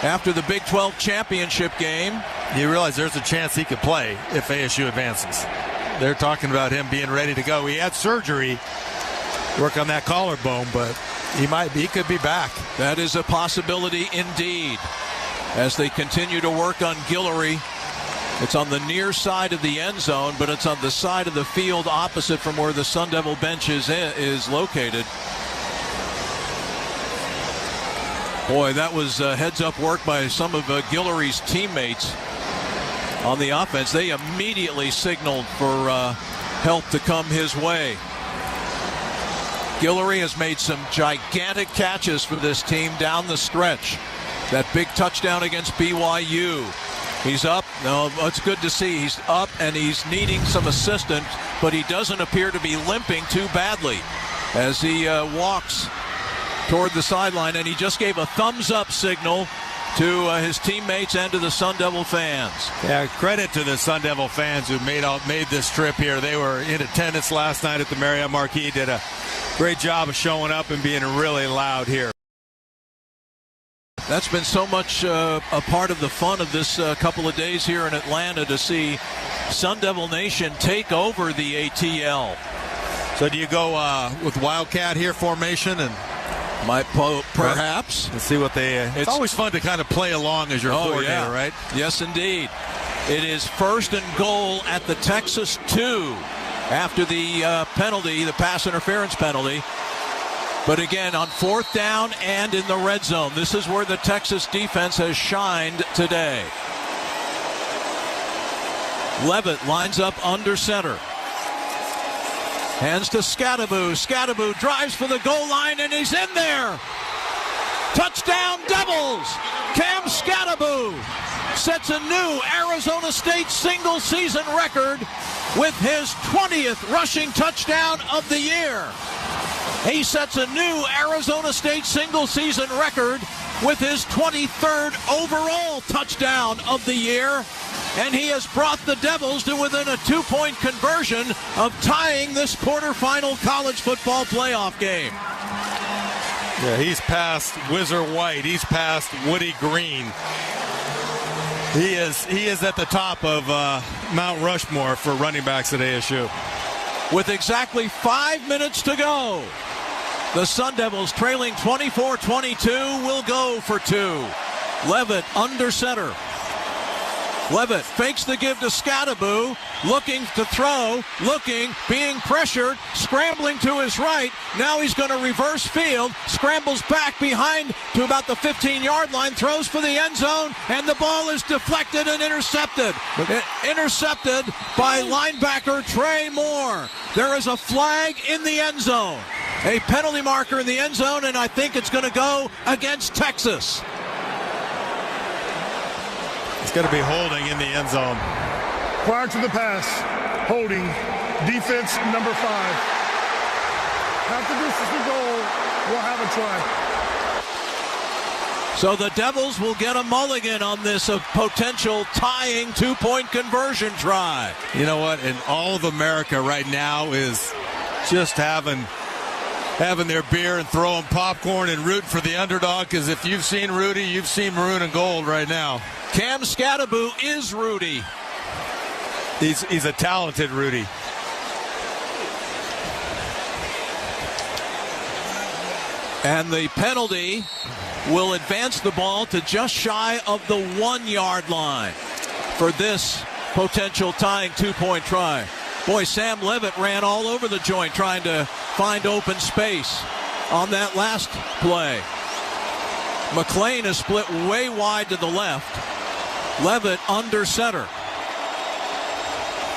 after the Big 12 championship game. You realize there's a chance he could play if ASU advances. They're talking about him being ready to go. He had surgery, work on that collarbone, but he could be back. That is a possibility indeed. As they continue to work on Guillory, it's on the near side of the end zone, but it's on the side of the field opposite from where the Sun Devil bench is located. Boy, that was heads-up work by some of Guillory's teammates on the offense. They immediately signaled for help to come his way. Guillory has made some gigantic catches for this team down the stretch. That big touchdown against BYU. He's up. No, it's good to see. He's up and he's needing some assistance, but he doesn't appear to be limping too badly as he walks toward the sideline, and he just gave a thumbs-up signal to his teammates and to the Sun Devil fans. Yeah, credit to the Sun Devil fans who made this trip here. They were in attendance last night at the Marriott Marquis. Did a great job of showing up and being really loud here. That's been so much a part of the fun of this couple of days here in Atlanta, to see Sun Devil Nation take over the ATL. So do you go with Wildcat here formation and might perhaps and see what they? It's always fun to kind of play along as your coordinator, right? Yes, indeed. It is 1st and goal at the Texas 2 after the penalty, the pass interference penalty. But again, on 4th down and in the red zone, this is where the Texas defense has shined today. Levitt lines up under center. Hands to Scadaboo. Scadaboo drives for the goal line, and he's in there. Touchdown Devils! Cam Scadaboo sets a new Arizona State single-season record with his 20th rushing touchdown of the year. He sets a new Arizona State single-season record with his 23rd overall touchdown of the year, and he has brought the Devils to within a 2-point conversion of tying this quarterfinal college football playoff game. Yeah, he's past Whizzer White. He's past Woody Green. He is at the top of Mount Rushmore for running backs at ASU. With exactly 5 minutes to go, the Sun Devils, trailing 24-22, will go for 2. Levitt under center. Levitt fakes the give to Scadaboo, looking to throw, being pressured, scrambling to his right. Now he's going to reverse field, scrambles back behind to about the 15-yard line, throws for the end zone, and the ball is deflected and intercepted. Intercepted by linebacker Trey Moore. There is a flag in the end zone. A penalty marker in the end zone, and I think it's going to go against Texas. It's going to be holding in the end zone. Prior to the pass, holding, defense number 5. After this is the goal, we'll have a try. So the Devils will get a mulligan on this potential tying 2-point conversion try. You know what? And all of America right now is just having their beer and throwing popcorn and rooting for the underdog, because if you've seen Rudy, you've seen maroon and gold right now. Cam Scadaboo is Rudy. He's a talented Rudy. And the penalty will advance the ball to just shy of the 1-yard line for this potential tying 2-point try. Boy, Sam Levitt ran all over the joint trying to find open space on that last play. McLean is split way wide to the left. Levitt under center.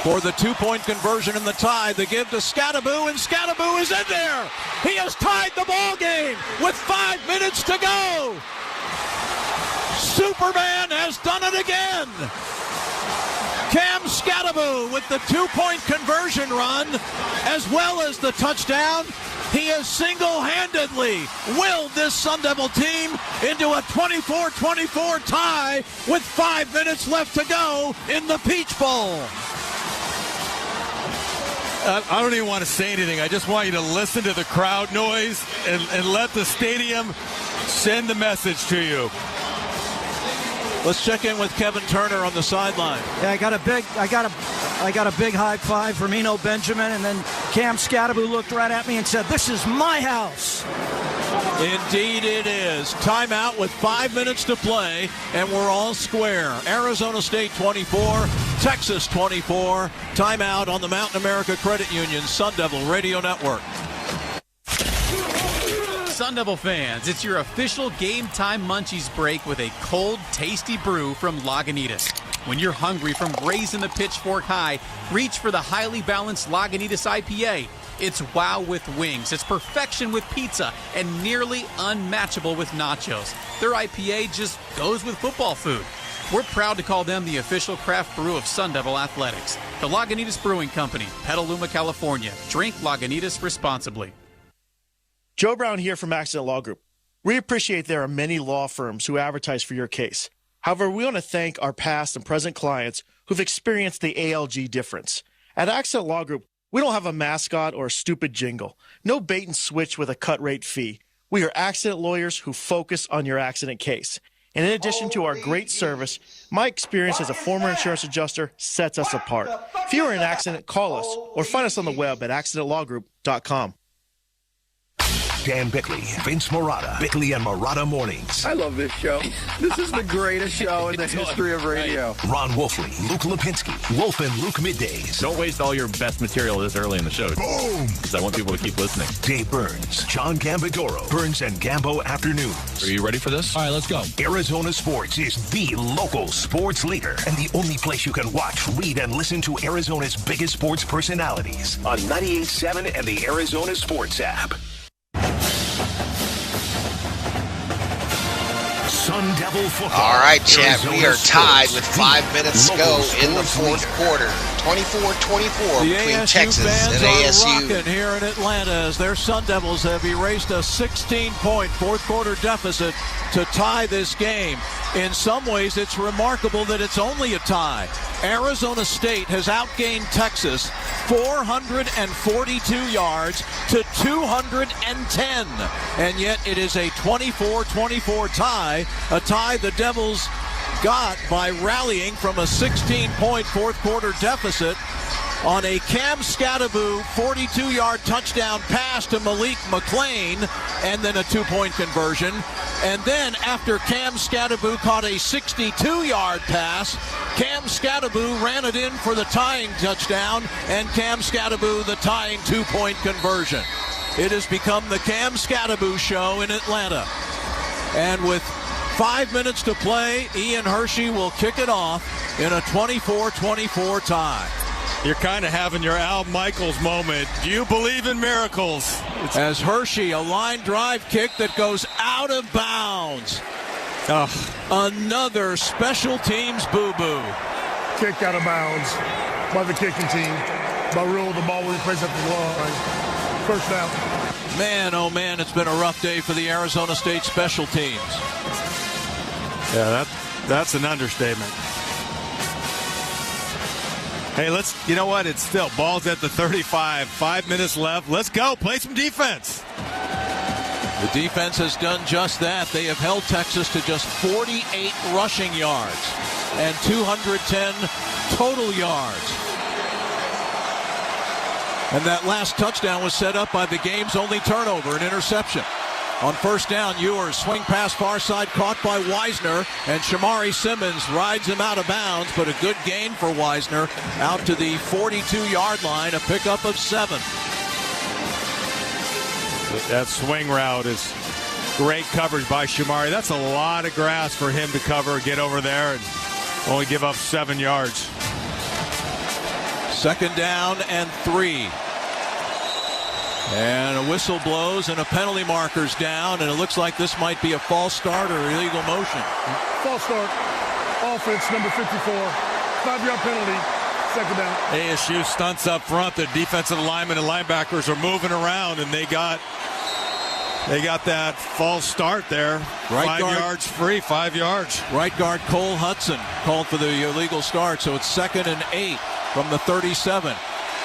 for the 2-point conversion in the tie. The give to Scattaboo, and Scattaboo is in there. He has tied the ball game with 5 minutes to go. Superman has done it again. Cam Scattaboo with the 2-point conversion run as well as the touchdown. He has single-handedly willed this Sun Devil team into a 24-24 tie with 5 minutes left to go in the Peach Bowl. I don't even want to say anything. I just want you to listen to the crowd noise and let the stadium send the message to you. Let's check in with Kevin Turner on the sideline. Yeah, I got a big high five from Eno Benjamin, and then Cam Scattaboo looked right at me and said, "This is my house." Indeed it is. Timeout with 5 minutes to play, and we're all square. Arizona State 24, Texas 24. Timeout on the Mountain America Credit Union Sun Devil Radio Network. Sun Devil fans, it's your official Game Time Munchies break with a cold, tasty brew from Lagunitas. When you're hungry from raising the pitchfork high, reach for the highly balanced Lagunitas IPA. It's wow with wings, it's perfection with pizza, and nearly unmatchable with nachos. Their IPA just goes with football food. We're proud to call them the official craft brew of Sun Devil Athletics. The Lagunitas Brewing Company, Petaluma, California. Drink Lagunitas responsibly. Joe Brown here from Accident Law Group. We appreciate there are many law firms who advertise for your case. However, we want to thank our past and present clients who've experienced the ALG difference. At Accident Law Group, we don't have a mascot or a stupid jingle. No bait and switch with a cut rate fee. We are accident lawyers who focus on your accident case. And in addition to our great service, my experience as a former insurance adjuster sets us apart. If you are in an accident, call us or find us on the web at accidentlawgroup.com. Dan Bickley, Vince Marotta, Bickley and Marotta Mornings. I love this show. This is the greatest show in the history of radio. Ron Wolfley, Luke Lipinski, Wolf and Luke Middays. Don't waste all your best material this early in the show. Boom! Because I want people to keep listening. Dave Burns, John Gambadoro, Burns and Gambo Afternoons. Are you ready for this? All right, let's go. Arizona Sports is the local sports leader and the only place you can watch, read, and listen to Arizona's biggest sports personalities on 98.7 and the Arizona Sports app. Sun Devil football. All right, Chad, we are tied with 5 minutes to go in the fourth quarter. 24-24 between ASU Texas fans and ASU. Are rocking here in Atlanta as their Sun Devils have erased a 16-point fourth quarter deficit to tie this game. In some ways, it's remarkable that it's only a tie. Arizona State has outgained Texas 442 yards to 210, and yet it is a 24-24 tie, a tie the Devils got by rallying from a 16-point fourth quarter deficit on a Cam Scattaboo 42-yard touchdown pass to Malik McClain, and then a 2-point conversion. And then after Cam Scattaboo caught a 62-yard pass, Cam Scattaboo ran it in for the tying touchdown, and Cam Scattaboo the tying 2-point conversion. It has become the Cam Scattaboo show in Atlanta. And with 5 minutes to play, Ian Hershey will kick it off in a 24-24 tie. You're kind of having your Al Michaels moment. Do you believe in miracles? As Hershey, a line drive kick that goes out of bounds. Another special teams boo-boo. Kicked out of bounds by the kicking team. By rule, the ball will be placed at the line. First down. Man, oh man, it's been a rough day for the Arizona State special teams. Yeah, that's an understatement. Hey, you know what? It's still ball's at the 35. 5 minutes left. Let's go. Play some defense. The defense has done just that. They have held Texas to just 48 rushing yards and 210 total yards. And that last touchdown was set up by the game's only turnover, an interception. On first down, Ewers swing pass far side caught by Wisner, and Shamari Simmons rides him out of bounds, but a good gain for Wisner out to the 42-yard line, a pickup of 7. That swing route is great coverage by Shamari. That's a lot of grass for him to cover, get over there, and only give up 7 yards. 2nd down and 3. And a whistle blows and a penalty marker's down, and it looks like this might be a false start or illegal motion. False start. Offense, number 54. 5-yard penalty. 2nd down. ASU stunts up front. The defensive linemen and linebackers are moving around, and they got that false start there. Right 5 guard, yards free, 5 yards. Right guard Cole Hudson called for the illegal start, so it's 2nd and 8 from the 37.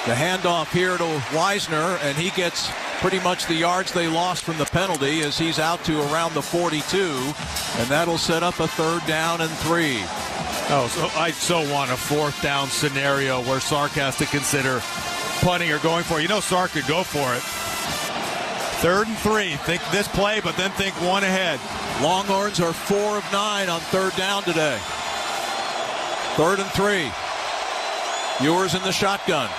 The handoff here to Wisner, and he gets pretty much the yards they lost from the penalty as he's out to around the 42, and that'll set up a 3rd down and 3. Oh, so I want a 4th down scenario where Sark has to consider punting or going for it. You know Sark could go for it. 3rd and 3. Think this play, but then think one ahead. Longhorns are 4 of 9 on 3rd down today. 3rd and 3. Ewers in the shotgun.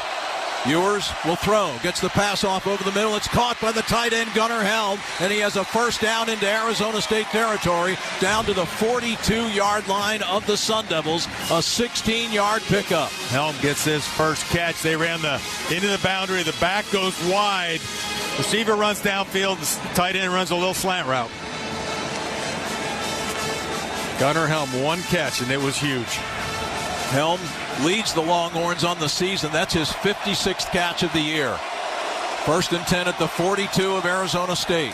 Ewers will throw, gets the pass off over the middle. It's caught by the tight end Gunnar Helm, and he has a 1st down into Arizona State territory, down to the 42-yard line of the Sun Devils, a 16-yard pickup. Helm gets his first catch. They ran into the boundary. The back goes wide. Receiver runs downfield. The tight end runs a little slant route. Gunnar Helm, 1 catch, and it was huge. Helm leads the Longhorns on the season. That's his 56th catch of the year. 1st and 10 at the 42 of Arizona State.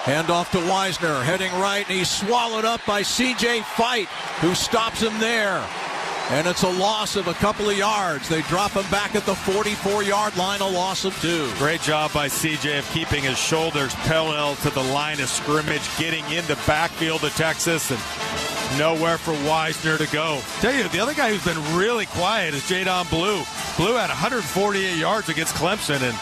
Handoff to Wisner, heading right, and he's swallowed up by C.J. Fight, who stops him there. And it's a loss of a couple of yards. They drop him back at the 44-yard line, a loss of 2. Great job by C.J. of keeping his shoulders parallel to the line of scrimmage, getting in the backfield of Texas, and nowhere for Wisner to go. Tell you, the other guy who's been really quiet is Jadon Blue. Blue had 148 yards against Clemson, and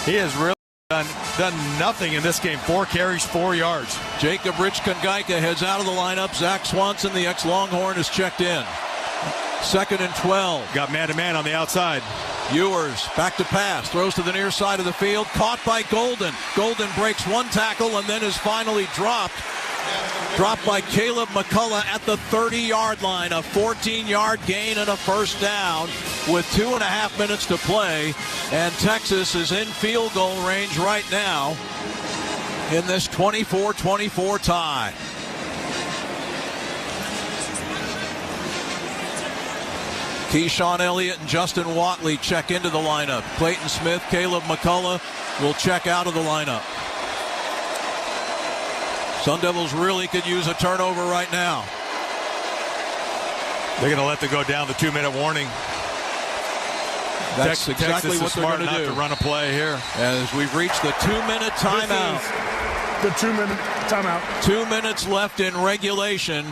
he has really done nothing in this game. 4 carries, 4 yards. Jacob Rich-Kongaika heads out of the lineup. Zach Swanson, the ex-Longhorn, is checked in. 2nd and 12. Got man-to-man on the outside. Ewers back to pass, throws to the near side of the field, caught by Golden. Golden breaks 1 tackle and then is finally dropped. Dropped by Caleb McCullough at the 30-yard line. A 14-yard gain and a 1st down with 2.5 minutes to play. And Texas is in field goal range right now in this 24-24 tie. Keyshawn Elliott and Justin Watley check into the lineup. Clayton Smith, Caleb McCullough will check out of the lineup. Sun Devils really could use a turnover right now. They're going to let them go down the 2-minute warning. That's exactly what they're going to do. To run a play here. As we've reached the 2-minute timeout. The 2-minute timeout. 2 minutes left in regulation.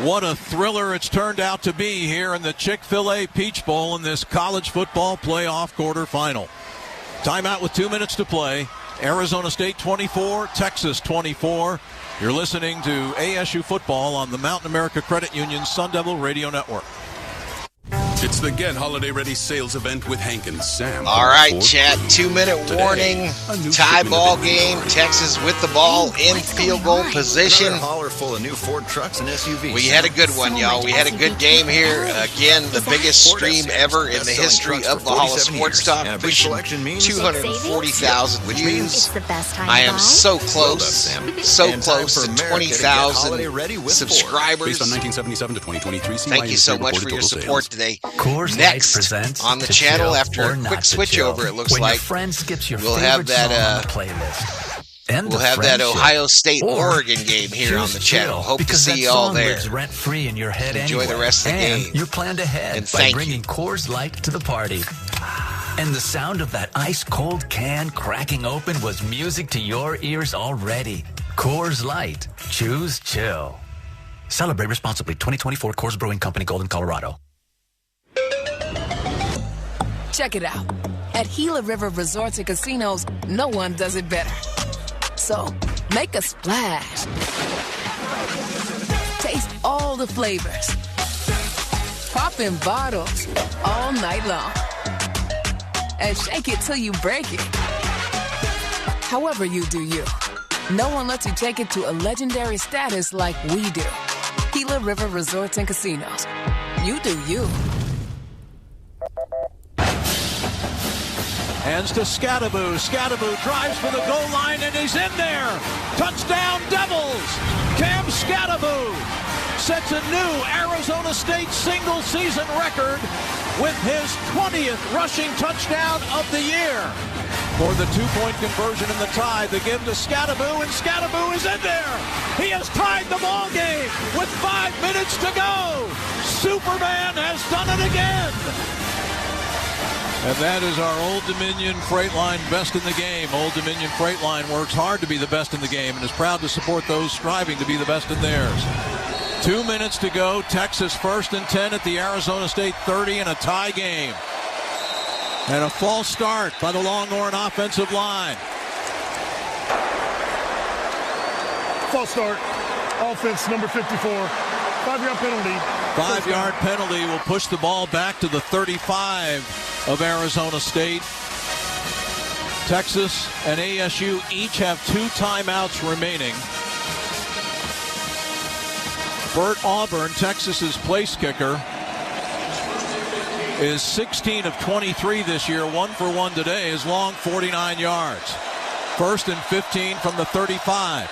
What a thriller it's turned out to be here in the Chick-fil-A Peach Bowl in this College Football Playoff Quarterfinal. Timeout with 2 minutes to play. Arizona State 24, Texas 24. You're listening to ASU football on the Mountain America Credit Union Sun Devil Radio Network. It's the Get Holiday Ready sales event with Hank and Sam. All right, chat. 2-minute warning. Tie ball game. Texas with the ball in field goal position. Another hauler full of new Ford trucks and SUVs. We had a good one, y'all. We had a good game here. Again, the biggest stream ever in the history of Valhalla Sports Talk. Pushing 240,000 views. I am so close. So close to 20,000 subscribers. Based on 1977 to 2023. Thank you so much for your support today. Next on the channel, after a quick switchover, it looks like we'll have that we'll have that Ohio State Oregon game here on the channel. Hope to see you all there. Rent-free in your head Enjoy the rest of the game. You're planned ahead by bringing Coors Light to the party. And the sound of that ice-cold can cracking open was music to your ears already. Coors Light. Choose chill. Celebrate responsibly. 2024 Coors Brewing Company, Golden, Colorado. Check it out. At Gila River Resorts and Casinos, no one does it better. So, make a splash. Taste all the flavors. Pop in bottles all night long. And shake it till you break it. However you do you. No one lets you take it to a legendary status like we do. Gila River Resorts and Casinos. You do you. Hands to Scadaboo. Scadaboo drives for the goal line, and he's in there. Touchdown, Devils! Cam Scadaboo sets a new Arizona State single-season record with his 20th rushing touchdown of the year. For the two-point conversion in the tie, the give to Scadaboo, and Scadaboo is in there. He has tied the ball game with 5 minutes to go. Superman has done it again. And that is our Old Dominion Freight Line best in the game. Old Dominion Freight Line works hard to be the best in the game and is proud to support those striving to be the best in theirs. 2 minutes to go. Texas 1st and 10 at the Arizona State 30 in a tie game. And a false start by the Longhorn offensive line. False start. Offense number 54. 5-yard penalty. 5-yard penalty will push the ball back to the 35 of Arizona State. Texas and ASU each have 2 timeouts remaining. Bert Auburn, Texas's place kicker, is 16 of 23 this year, 1 for 1 today, is long 49 yards. 1st and 15 from the 35.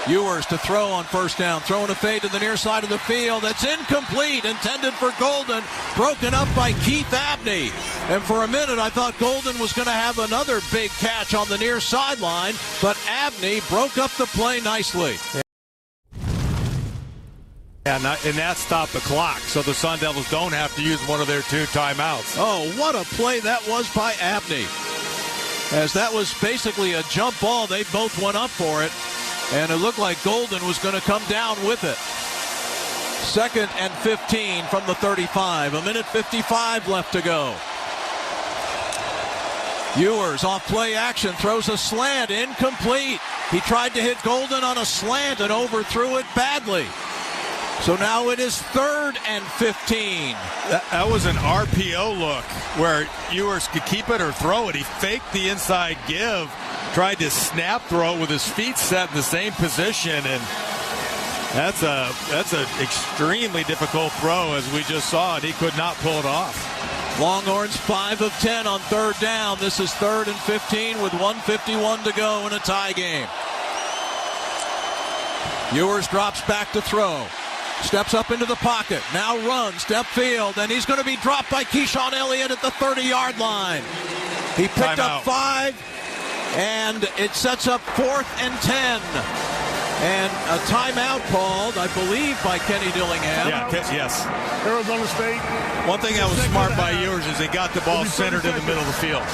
Ewers to throw on first down, throwing a fade to the near side of the field. That's incomplete, intended for Golden, broken up by Keith Abney. And for a minute, I thought Golden was going to have another big catch on the near sideline, but Abney broke up the play nicely. And that stopped the clock, so the Sun Devils don't have to use one of their 2 timeouts. Oh, what a play that was by Abney. As that was basically a jump ball, they both went up for it, and it looked like Golden was going to come down with it. 2nd and 15 from the 35. 1:55 left to go. Ewers off play action, throws a slant, incomplete. He tried to hit Golden on a slant and overthrew it badly. So now it is 3rd and 15. That was an RPO look where Ewers could keep it or throw it. He faked the inside give, tried to snap throw with his feet set in the same position, and that's an extremely difficult throw, as we just saw, and he could not pull it off. Longhorns 5 of 10 on 3rd down. This is 3rd and 15 with 1:51 to go in a tie game. Ewers drops back to throw. Steps up into the pocket, now runs, step field, and he's going to be dropped by Keyshawn Elliott at the 30-yard line. He picked up 5, and it sets up 4th and 10. And a timeout called, I believe, by Kenny Dillingham. Yes. Arizona State. One thing that was smart by Ewers is they got the ball centered in the middle of the field.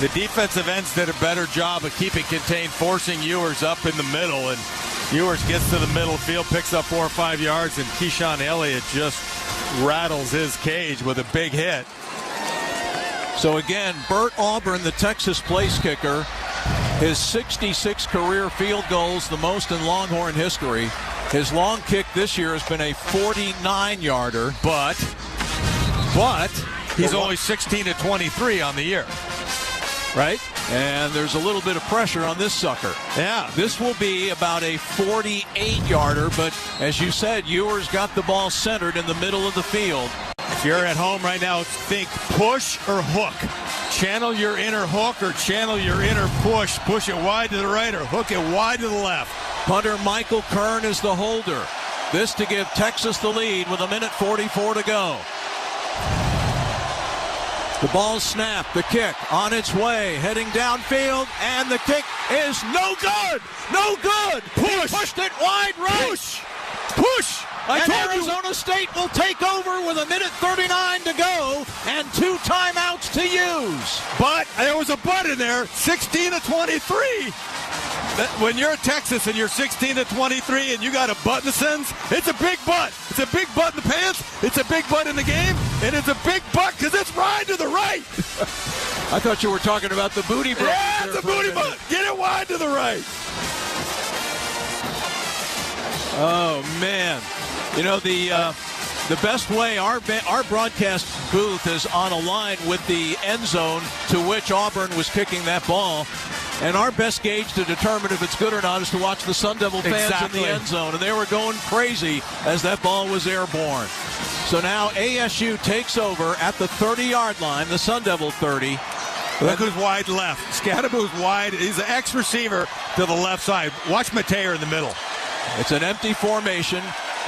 The defensive ends did a better job of keeping contained, forcing Ewers up in the middle, and Ewers gets to the middle field, picks up 4 or 5 yards, and Keyshawn Elliott just rattles his cage with a big hit. So again, Bert Auburn, the Texas place kicker, his 66 career field goals, the most in Longhorn history. His long kick this year has been a 49-yarder, but he's only 16 to 23 on the year. Right? And there's a little bit of pressure on this sucker. Yeah. This will be about a 48-yarder, but as you said, Ewers got the ball centered in the middle of the field. If you're at home right now, think push or hook. Channel your inner hook or channel your inner push. Push it wide to the right or hook it wide to the left. Punter Michael Kern is the holder. This to give Texas the lead with 1:44 to go. The ball snapped, the kick on its way, heading downfield, and the kick is no good! No good! Push! He pushed it wide right! Push! And Arizona State will take over with 1:39 to go and 2 timeouts to use. But there was a but in there, 16 to 23. When you're Texas and you're 16 to 23 and you got a butt in the sentence, it's a big butt. It's a big butt in the pants. It's a big butt in the game. And it's a big butt because it's wide to the right. I thought you were talking about the booty butt. Yeah, it's a booty butt. Get it wide to the right. Oh, man. You know, the best way, our broadcast booth is on a line with the end zone to which Auburn was kicking that ball. And our best gauge to determine if it's good or not is to watch the Sun Devil fans in the end zone. And they were going crazy as that ball was airborne. So now ASU takes over at the 30-yard line, the Sun Devil 30. Look who's wide left. Scadaboo's wide. He's an ex-receiver to the left side. Watch Mateer in the middle. It's an empty formation.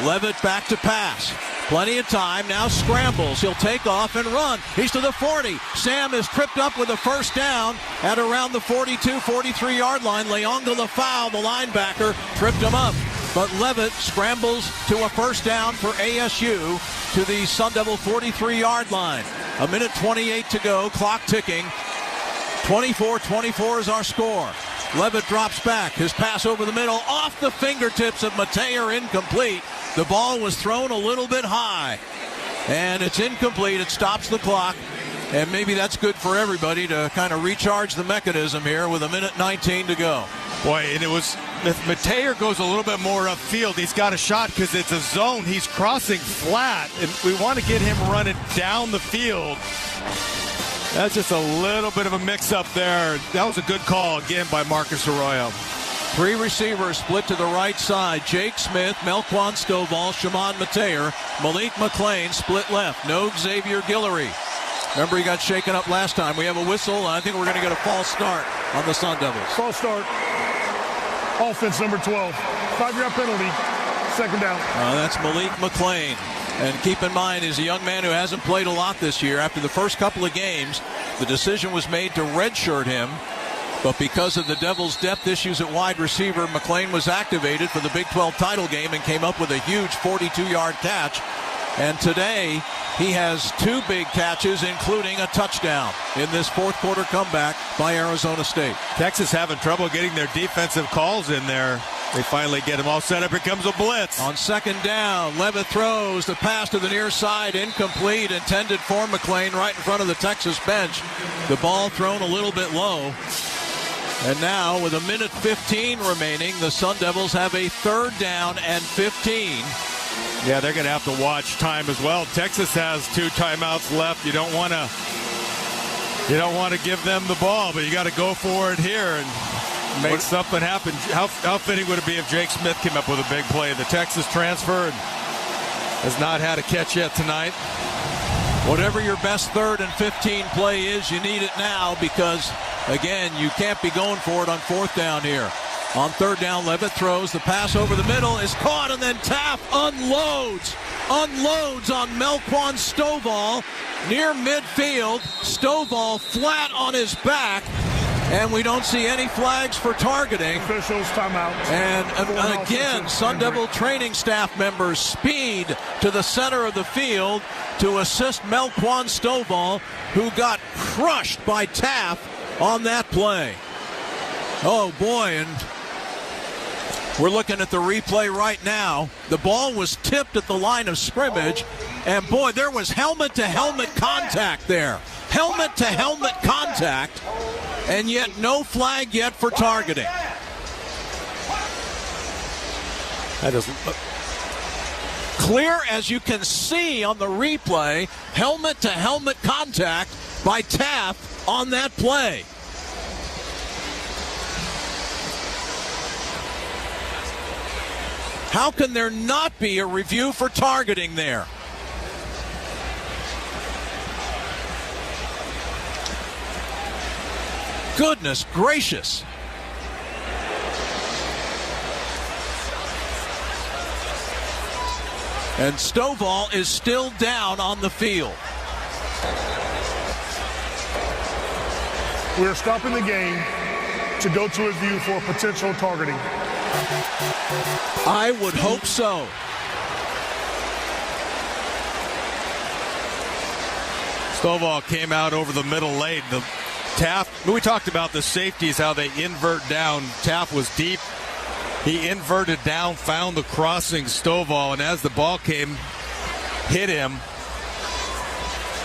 Levitt back to pass. Plenty of time. Now scrambles. He'll take off and run. He's to the 40. Sam is tripped up with a first down at around the 42, 43-yard line. Leonga Lafau, the linebacker, tripped him up. But Levitt scrambles to a first down for ASU to the Sun Devil 43-yard line. 1:28 to go. Clock ticking. 24-24 is our score. Levitt drops back. His pass over the middle, off the fingertips of Mateer, incomplete. The ball was thrown a little bit high, and it's incomplete. It stops the clock, and maybe that's good for everybody to kind of recharge the mechanism here with 1:19 to go. Boy, and it was, if Mateer goes a little bit more upfield, he's got a shot because it's a zone. He's crossing flat, and we want to get him running down the field. That's just a little bit of a mix-up there. That was a good call, again, by Marcus Arroyo. Three receivers split to the right side. Jake Smith, Melquan Stovall, Shimon Mateer. Malik McLean split left. No Xavier Guillory. Remember, he got shaken up last time. We have a whistle, and I think we're going to get a false start on the Sun Devils. False start. Offense number 12. 5-yard penalty. Second down. That's Malik McLean. And keep in mind, he's a young man who hasn't played a lot this year. After the first couple of games, the decision was made to redshirt him. But because of the Devils' depth issues at wide receiver, McLean was activated for the Big 12 title game and came up with a huge 42-yard catch. And today, he has two big catches, including a touchdown in this fourth quarter comeback by Arizona State. Texas having trouble getting their defensive calls in there. They finally get them all set up. Here comes a blitz. On second down, Levitt throws the pass to the near side, incomplete, intended for McLean right in front of the Texas bench. The ball thrown a little bit low. And now, with 1:15 remaining, the Sun Devils have a third down and 15. Yeah, they're going to have to watch time as well. Texas has 2 timeouts left. You don't want to give them the ball, but you got to go for it here and make something happen. How fitting would it be if Jake Smith came up with a big play? The Texas transfer and has not had a catch yet tonight. Whatever your best 3rd and 15 play is, you need it now because, again, you can't be going for it on 4th down here. On 3rd down, Levitt throws. The pass over the middle is caught, and then Taft unloads on Melquan Stovall near midfield. Stovall flat on his back, and we don't see any flags for targeting. Officials timeout. And again, Sun Devil training staff members speed to the center of the field to assist Melquan Stovall, who got crushed by Taft on that play. Oh, boy, and we're looking at the replay right now. The ball was tipped at the line of scrimmage, and boy, there was helmet-to-helmet contact there. Helmet-to-helmet contact, and yet no flag yet for targeting. That doesn't look clear as you can see on the replay. Helmet-to-helmet contact by Taft on that play. How can there not be a review for targeting there? Goodness gracious. And Stovall is still down on the field. We're stopping the game to go to review for potential targeting. I would hope so. Stovall came out over the middle lane. The Taft, we talked about the safeties, how they invert down. Taft was deep. He inverted down, found the crossing Stovall, and as the ball came, hit him.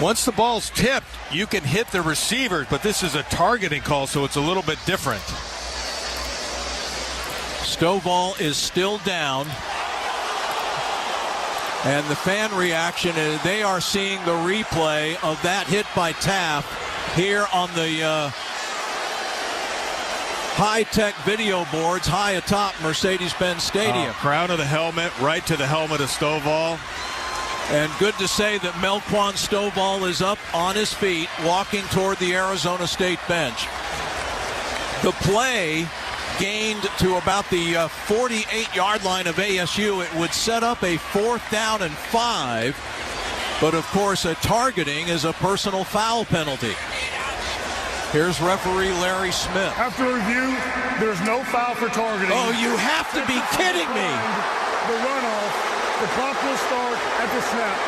Once the ball's tipped, you can hit the receivers, but this is a targeting call, so it's a little bit different. Stovall is still down. And the fan reaction is they are seeing the replay of that hit by Taft here on the high-tech video boards high atop Mercedes-Benz Stadium. Crown of the helmet, right to the helmet of Stovall. And good to say that Melquan Stovall is up on his feet, walking toward the Arizona State bench. The play gained to about the 48-yard line of ASU. It would set up a 4th down and 5. But, of course, a targeting is a personal foul penalty. Here's referee Larry Smith. After review, there's no foul for targeting. Oh, you have to be kidding me. The runoff, the clock will start at the snap.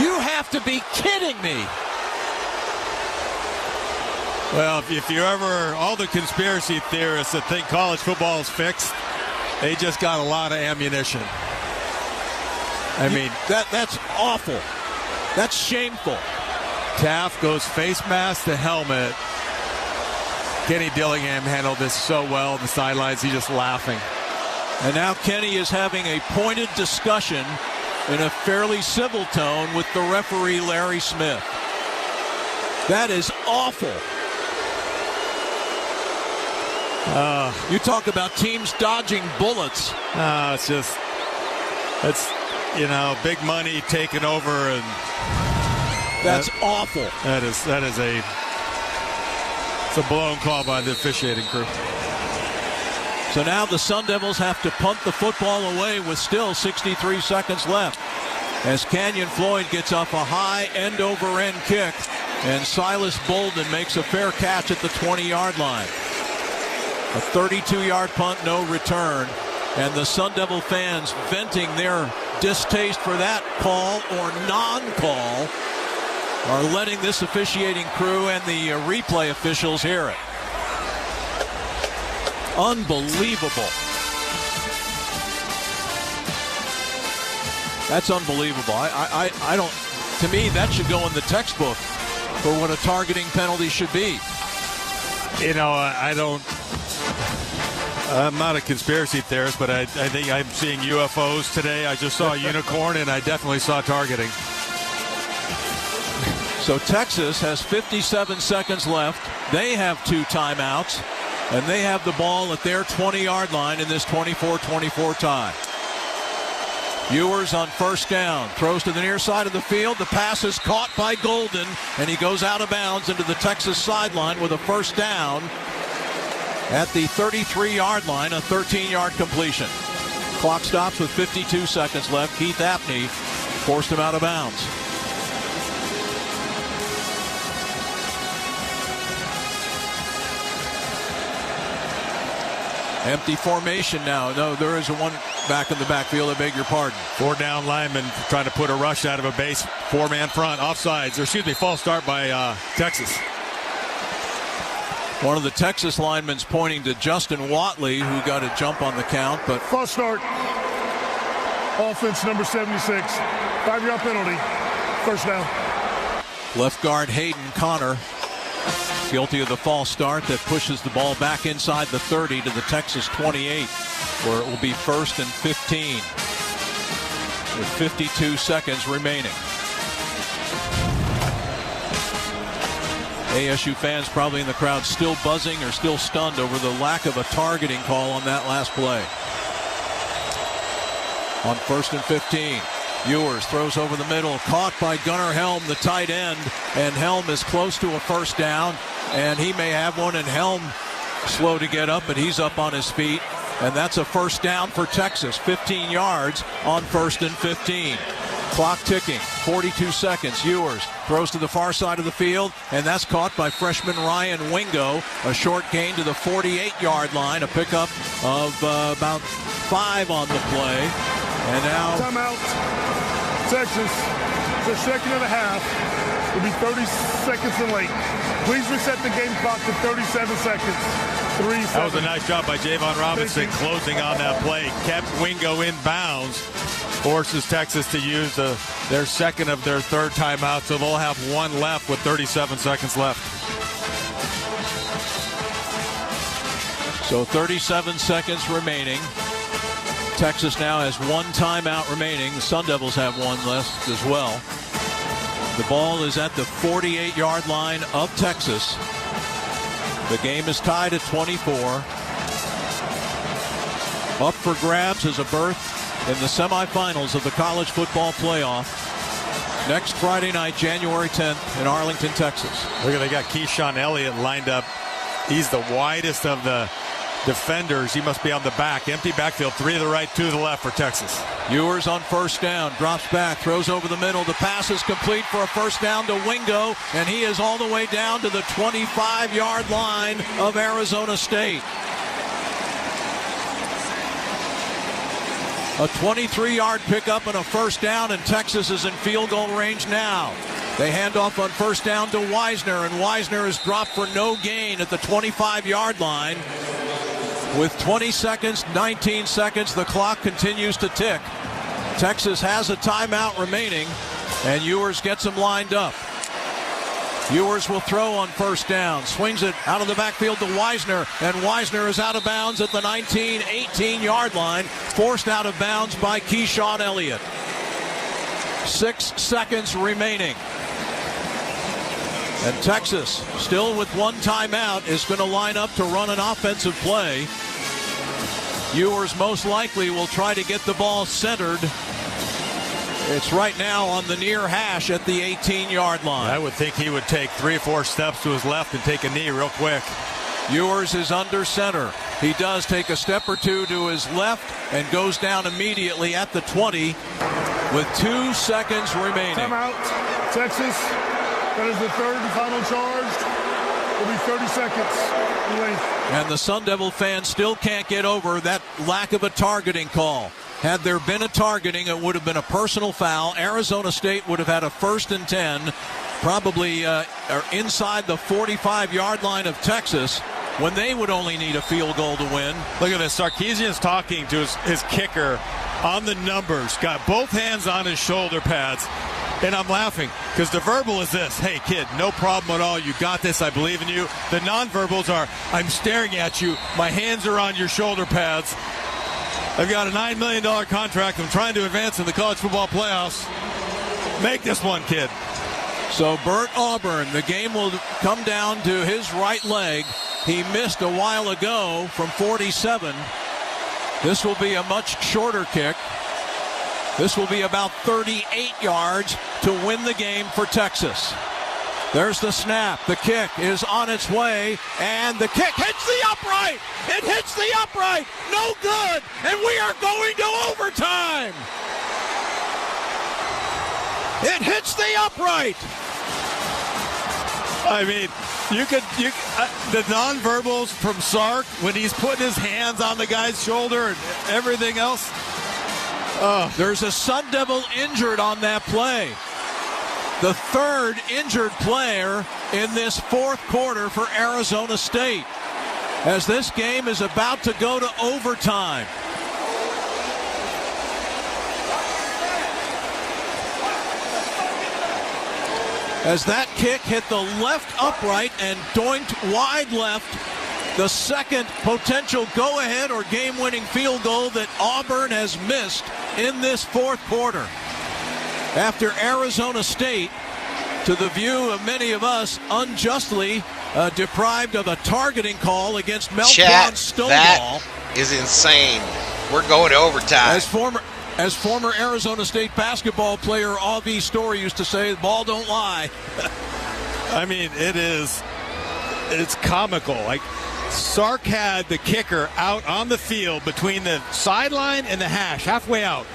You have to be kidding me. Well, if you ever, all the conspiracy theorists that think college football is fixed, they just got a lot of ammunition. I mean, that's awful. That's shameful. Taft goes face mask to helmet. Kenny Dillingham handled this so well on the sidelines. He's just laughing. And now Kenny is having a pointed discussion in a fairly civil tone with the referee, Larry Smith. That is awful. You talk about teams dodging bullets. It's big money taking over, and that's awful. It's a blown call by the officiating crew. So now the Sun Devils have to punt the football away with still 63 seconds left, as Canyon Floyd gets off a high end-over-end kick, and Silas Bolden makes a fair catch at the 20-yard line. A 32-yard punt, no return, and the Sun Devil fans venting their distaste for that call or non-call are letting this officiating crew and the replay officials hear it. Unbelievable. That's unbelievable. I don't, to me, that should go in the textbook for what a targeting penalty should be. I'm not a conspiracy theorist, but I think I'm seeing UFOs today. I just saw a unicorn, and I definitely saw targeting. So Texas has 57 seconds left. They have 2 timeouts, and they have the ball at their 20-yard line in this 24-24 tie. Ewers on first down, throws to the near side of the field. The pass is caught by Golden, and he goes out of bounds into the Texas sideline with a first down at the 33-yard line, a 13-yard completion. Clock stops with 52 seconds left. Keith Apney forced him out of bounds. Empty formation now. No, there is one back in the backfield. I beg your pardon. 4 down linemen trying to put a rush out of a base 4-man front. Offsides, false start by Texas. One of the Texas linemen pointing to Justin Watley, who got a jump on the count. But false start. Offense number 76. 5-yard penalty. First down. Left guard Hayden Connor guilty of the false start that pushes the ball back inside the 30 to the Texas 28, where it will be 1st and 15 with 52 seconds remaining. ASU fans probably in the crowd still buzzing or still stunned over the lack of a targeting call on that last play. On 1st and 15. Ewers throws over the middle, caught by Gunnar Helm, the tight end, and Helm is close to a first down, and he may have one, and Helm slow to get up, but he's up on his feet, and that's a first down for Texas, 15 yards on 1st and 15. Clock ticking, 42 seconds. Ewers throws to the far side of the field, and that's caught by freshman Ryan Wingo. A short gain to the 48-yard line, a pickup of about 5 on the play. And now timeout. Texas, the second and a half will be 30 seconds and late. Please reset the game clock to 37 seconds. 3 seconds. That was a nice job by Javon Robinson closing on that play. Kept Wingo in bounds. Forces Texas to use their second of their third timeout, so they'll have one left with 37 seconds left. So 37 seconds remaining. Texas now has 1 timeout remaining. The Sun Devils have one left as well. The ball is at the 48-yard line of Texas. The game is tied at 24. Up for grabs is a berth in the semifinals of the College Football Playoff. next Friday night, January 10th in Arlington, Texas. Look at, they got Keyshawn Elliott lined up. He's the widest of the defenders. He must be on the back. Empty backfield, 3 to the right, 2 to the left for Texas. Ewers on first down, drops back, throws over the middle. The pass is complete for a first down to Wingo, and he is all the way down to the 25-yard line of Arizona State. A 23-yard pickup and a first down, and Texas is in field goal range now. They hand off on first down to Wisner, and Wisner is dropped for no gain at the 25-yard line. With 20 seconds, 19 seconds, the clock continues to tick. Texas has a timeout remaining, and Ewers gets him lined up. Ewers will throw on first down, swings it out of the backfield to Wisner, and Wisner is out of bounds at the 19, 18-yard line, forced out of bounds by Keyshawn Elliott. 6 seconds remaining. And Texas, still with one timeout, is going to line up to run an offensive play. Ewers most likely will try to get the ball centered. It's right now on the near hash at the 18-yard line. I would think he would take 3 or 4 steps to his left and take a knee real quick. Ewers is under center. He does take a step or two to his left and goes down immediately at the 20 with 2 seconds remaining. Timeout, Texas. That is the third and final charge. It'll be 30 seconds in length. And the Sun Devil fans still can't get over that lack of a targeting call. Had there been a targeting, it would have been a personal foul. Arizona State would have had a 1st and 10, probably inside the 45-yard line of Texas, when they would only need a field goal to win. Look at this. Sarkisian's talking to his kicker on the numbers. Got both hands on his shoulder pads. And I'm laughing because the verbal is this: hey, kid, no problem at all. You got this. I believe in you. The nonverbals are: I'm staring at you. My hands are on your shoulder pads. I've got a $9 million contract. I'm trying to advance in the college football playoffs. Make this one, kid. So Bert Auburn, the game will come down to his right leg. He missed a while ago from 47. This will be a much shorter kick. This will be about 38 yards to win the game for Texas. There's the snap. The kick is on its way, and the kick hits the upright. It hits the upright. No good, and we are going to overtime. It hits the upright. I mean, the nonverbals from Sark when he's putting his hands on the guy's shoulder and everything else. There's a Sun Devil injured on that play. The third injured player in this fourth quarter for Arizona State, as this game is about to go to overtime. As that kick hit the left upright and doinked wide left, the second potential go-ahead or game-winning field goal that Auburn has missed in this fourth quarter. After Arizona State, to the view of many of us, unjustly deprived of a targeting call against Melquan Stonewall. That is insane. We're going to overtime. As former Arizona State basketball player Avi Story used to say, the ball don't lie. I mean, it's comical. Like, Sark had the kicker out on the field between the sideline and the hash, halfway out.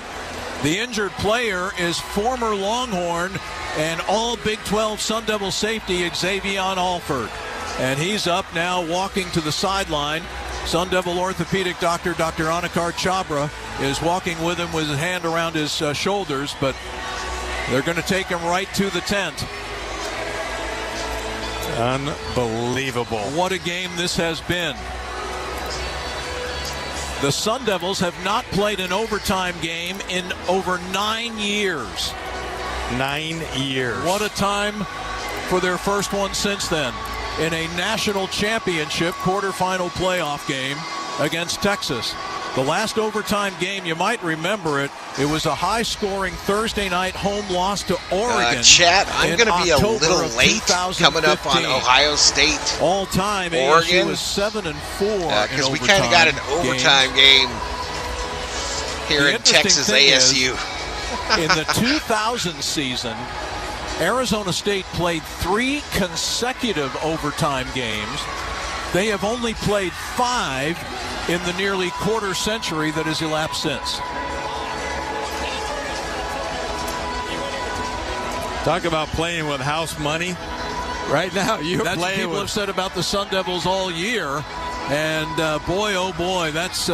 The injured player is former Longhorn and all Big 12 Sun Devil safety Xavier Alford. And he's up now walking to the sideline. Sun Devil orthopedic doctor, Dr. Anakar Chabra, is walking with him with his hand around his shoulders, but they're going to take him right to the tent. Unbelievable. What a game this has been. The Sun Devils have not played an overtime game in over 9 years. 9 years. What a time for their first one since then, in a national championship quarterfinal playoff game against Texas. The last overtime game, you might remember it, it was a high-scoring Thursday night home loss to Oregon. Chat, I'm going to be a little late coming up on Ohio State. All-time, Oregon ASU was 7-4 because we kind of got an overtime game here in Texas ASU. In the 2000 season, Arizona State played 3 consecutive overtime games. They have only played 5 in the nearly quarter century that has elapsed since. Talk about playing with house money. Right now, you're that's playing what people have said about the Sun Devils all year. And boy, oh boy, that's.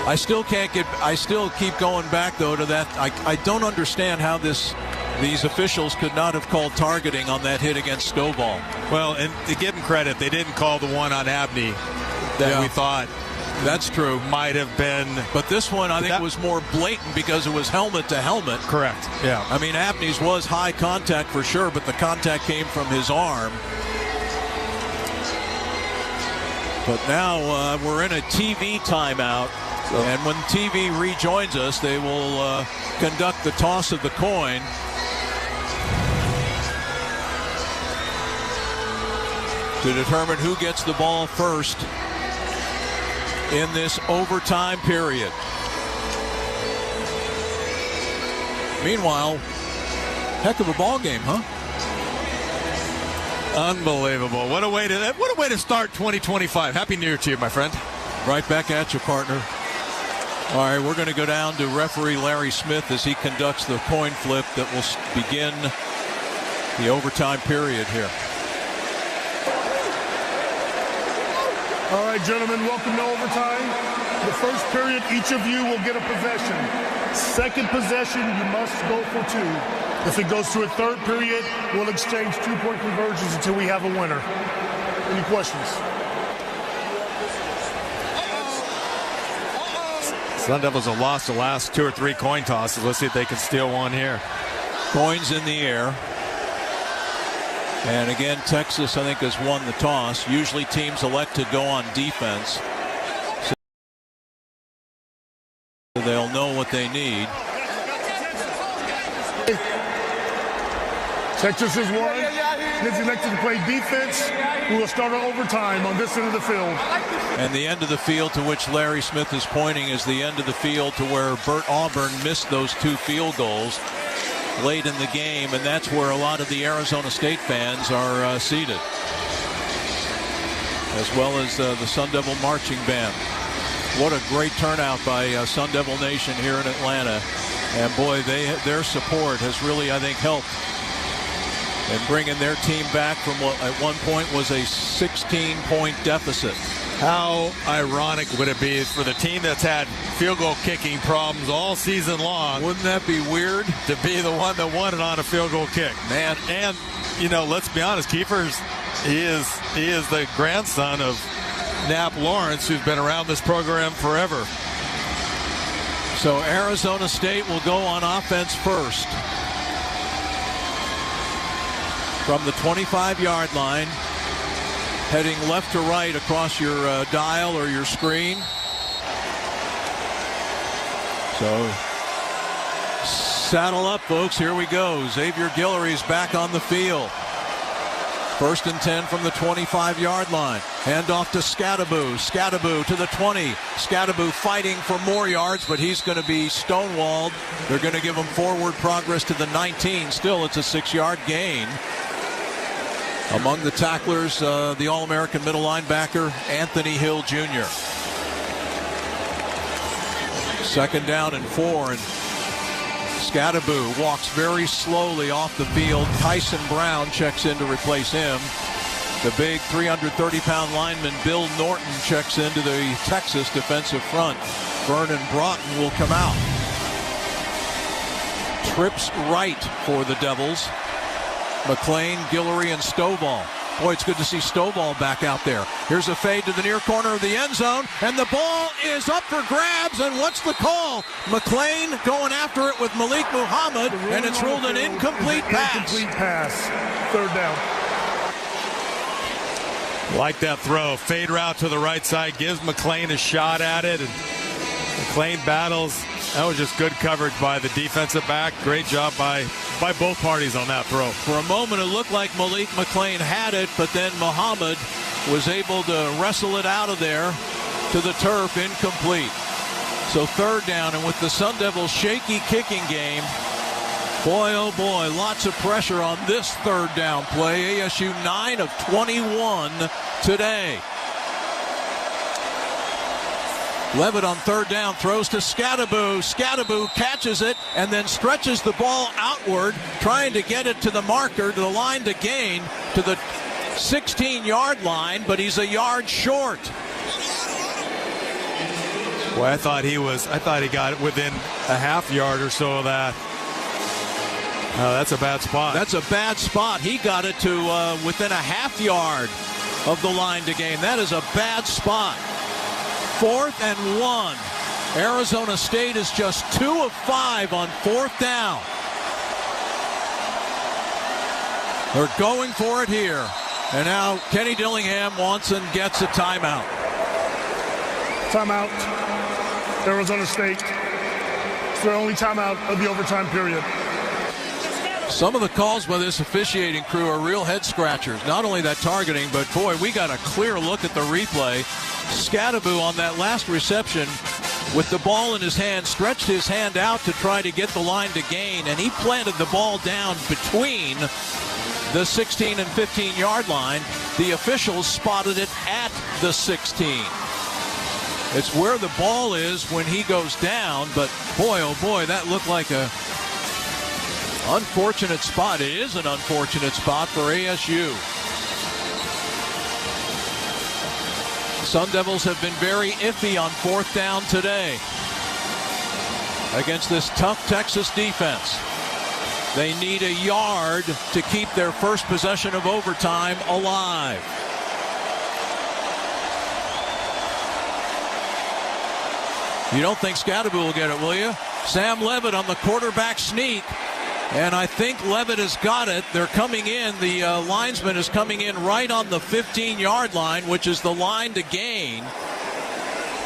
I still keep going back though to that. I don't understand how these officials could not have called targeting on that hit against Stovall. Well, and to give them credit, they didn't call the one on Abney that we thought. That's true. Might have been. But this one, I think, was more blatant because it was helmet to helmet. Correct. Yeah. I mean, Abney's was high contact for sure, but the contact came from his arm. But now we're in a TV timeout. And when TV rejoins us, they will conduct the toss of the coin. To determine who gets the ball first in this overtime period. Meanwhile, heck of a ball game, huh? Unbelievable. What a way to start 2025. Happy New Year to you, my friend. Right back at you, partner. All right, we're going to go down to referee Larry Smith as he conducts the coin flip that will begin the overtime period here. All right, gentlemen, welcome to overtime. The first period, each of you will get a possession. Second possession, you must go for 2. If it goes to a third period, we'll exchange 2-point conversions until we have a winner. Any questions? Sun Devils have lost the last 2 or 3 coin tosses. Let's see if they can steal one here. Coins in the air. And again, Texas, I think, has won the toss. Usually teams elect to go on defense. So they'll know what they need. Texas is won. Is elected to play defense. We will start our overtime on this end of the field. And the end of the field to which Larry Smith is pointing is the end of the field to where Bert Auburn missed those 2 field goals late in the game, and that's where a lot of the Arizona State fans are seated, as well as the Sun Devil marching band. What a great turnout by Sun Devil Nation here in Atlanta, and boy, their support has really, I think, helped in bringing their team back from what at one point was a 16-point deficit. How ironic would it be for the team that's had field goal kicking problems all season long? Wouldn't that be weird? To be the one that won it on a field goal kick. Man, and, let's be honest, Kiefer's, he is the grandson of Knapp Lawrence, who's been around this program forever. So Arizona State will go on offense first. From the 25-yard line, heading left to right across your dial or your screen. So saddle up, folks. Here we go. Xavier Guillory's back on the field. 1st and 10 from the 25-yard line. Handoff to Scadaboo. Scadaboo to the 20. Scadaboo fighting for more yards, but he's going to be stonewalled. They're going to give him forward progress to the 19. Still, it's a 6-yard gain. Among the tacklers, the All-American middle linebacker, Anthony Hill Jr. 2nd down and 4, and Scadaboo walks very slowly off the field. Tyson Brown checks in to replace him. The big 330-pound lineman Bill Norton checks into the Texas defensive front. Vernon Broughton will come out. Trips right for the Devils. McLean, Guillory, and Stovall. Boy, it's good to see Stovall back out there. Here's a fade to the near corner of the end zone, and the ball is up for grabs, and what's the call? McLean going after it with Malik Muhammad, and it's ruled an incomplete pass. Incomplete pass. 3rd down. Like that throw. Fade route to the right side, gives McLean a shot at it, and McLean battles. That was just good coverage by the defensive back. Great job by both parties on that throw. For a moment, it looked like Malik McLean had it, but then Muhammad was able to wrestle it out of there to the turf, incomplete. So third down, and with the Sun Devils' shaky kicking game, boy, oh boy, lots of pressure on this third down play. ASU 9 of 21 today. Levitt on third down throws to Scadaboo. Scadaboo catches it and then stretches the ball outward, trying to get it to the marker, to the line to gain, to the 16-yard line, but he's a yard short. Boy, I thought he got it within a half yard or so of that. Oh, that's a bad spot. That's a bad spot. He got it to within a half yard of the line to gain. That is a bad spot. 4th and 1. Arizona State is just 2 of 5 on 4th down. They're going for it here. And now Kenny Dillingham wants and gets a timeout. Timeout. Arizona State. It's their only timeout of the overtime period. Some of the calls by this officiating crew are real head scratchers. Not only that targeting, but boy, we got a clear look at the replay. Scadaboo on that last reception with the ball in his hand stretched his hand out to try to get the line to gain, and he planted the ball down between the 16 and 15-yard line. The officials spotted it at the 16. It's where the ball is when he goes down, but boy, oh boy, that looked like a unfortunate spot. It is an unfortunate spot for ASU. Sun Devils have been very iffy on 4th down today against this tough Texas defense. They need a yard to keep their first possession of overtime alive. You don't think Scadaboo will get it, will you? Sam Levitt on the quarterback sneak. And I think Levitt has got it. They're coming in. The linesman is coming in right on the 15-yard line, which is the line to gain.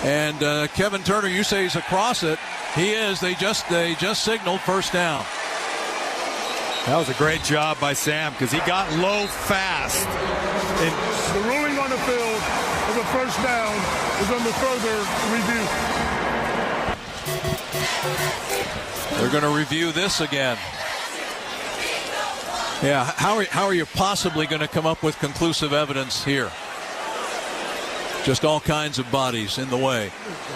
And Kevin Turner, you say he's across it. He is. They just signaled first down. That was a great job by Sam because he got low fast. And the ruling on the field of the first down is under further review. They're going to review this again. Yeah, how are you possibly going to come up with conclusive evidence here? Just all kinds of bodies in the way.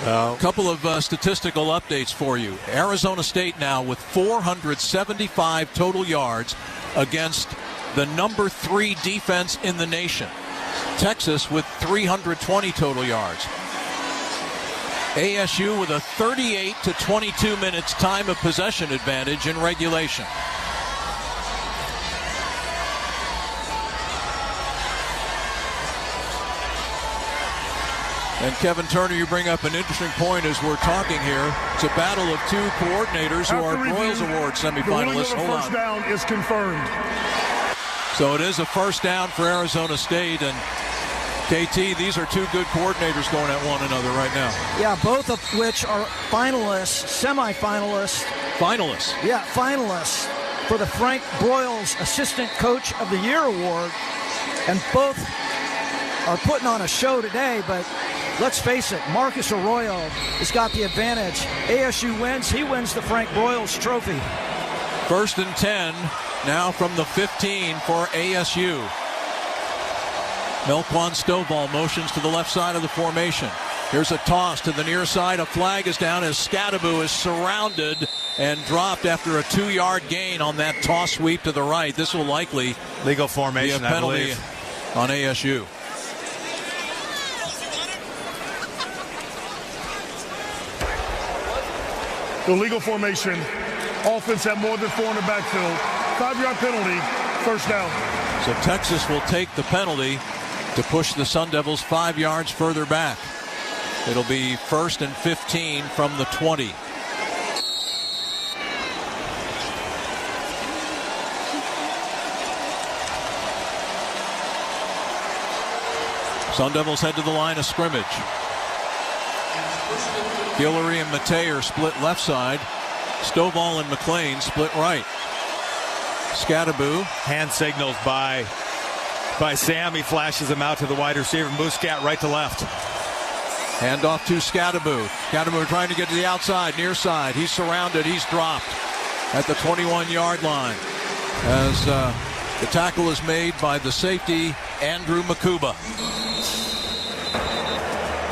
A couple of statistical updates for you. Arizona State now with 475 total yards against the number 3 defense in the nation. Texas with 320 total yards. ASU with a 38 to 22 minutes time of possession advantage in regulation. And Kevin Turner, you bring up an interesting point as we're talking here. It's a battle of 2 coordinators who are Broyles Award semifinalists. The first down is confirmed. So it is a first down for Arizona State, and KT, these are 2 good coordinators going at one another right now. Yeah, both of which are finalists, semifinalists. Finalists? Yeah, finalists for the Frank Broyles Assistant Coach of the Year Award. And both are putting on a show today, but let's face it, Marcus Arroyo has got the advantage. ASU wins, he wins the Frank Broyles Trophy. 1st and 10, now from the 15 for ASU. Melquan Stovall motions to the left side of the formation. Here's a toss to the near side. A flag is down as Scadaboo is surrounded and dropped after a 2-yard gain on that toss sweep to the right. This will likely legal formation, be a penalty on ASU. Illegal formation. Offense at more than 4 in the backfield. 5-yard penalty. First down. So Texas will take the penalty to push the Sun Devils 5 yards further back. It'll be 1st and 15 from the 20. Sun Devils head to the line of scrimmage. Guillory and Matei are split left side. Stovall and McLean split right. Scadaboo. Hand signals by Sam. He flashes him out to the wide receiver. Muscat right to left. Hand off to Scadaboo. Scadaboo trying to get to the outside, near side. He's surrounded. He's dropped at the 21-yard line as the tackle is made by the safety, Andrew Makuba.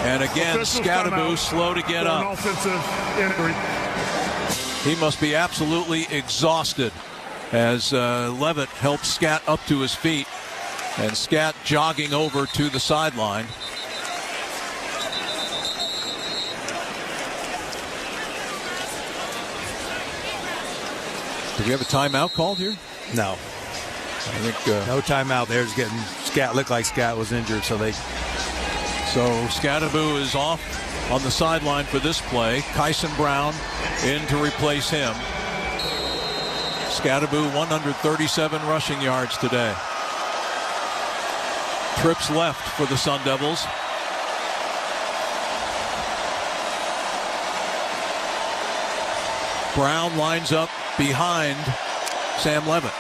And again, Scadaboo slow to get up. He must be absolutely exhausted as Levitt helps Scat up to his feet. And Scat jogging over to the sideline. Do we have a timeout called here? No. I think no timeout. They're just getting Scat. Looked like Scat was injured, so Scadaboo is off on the sideline for this play. Kyson Brown in to replace him. Scadaboo 137 rushing yards today. Trips left for the Sun Devils. Brown lines up behind Sam Levitt.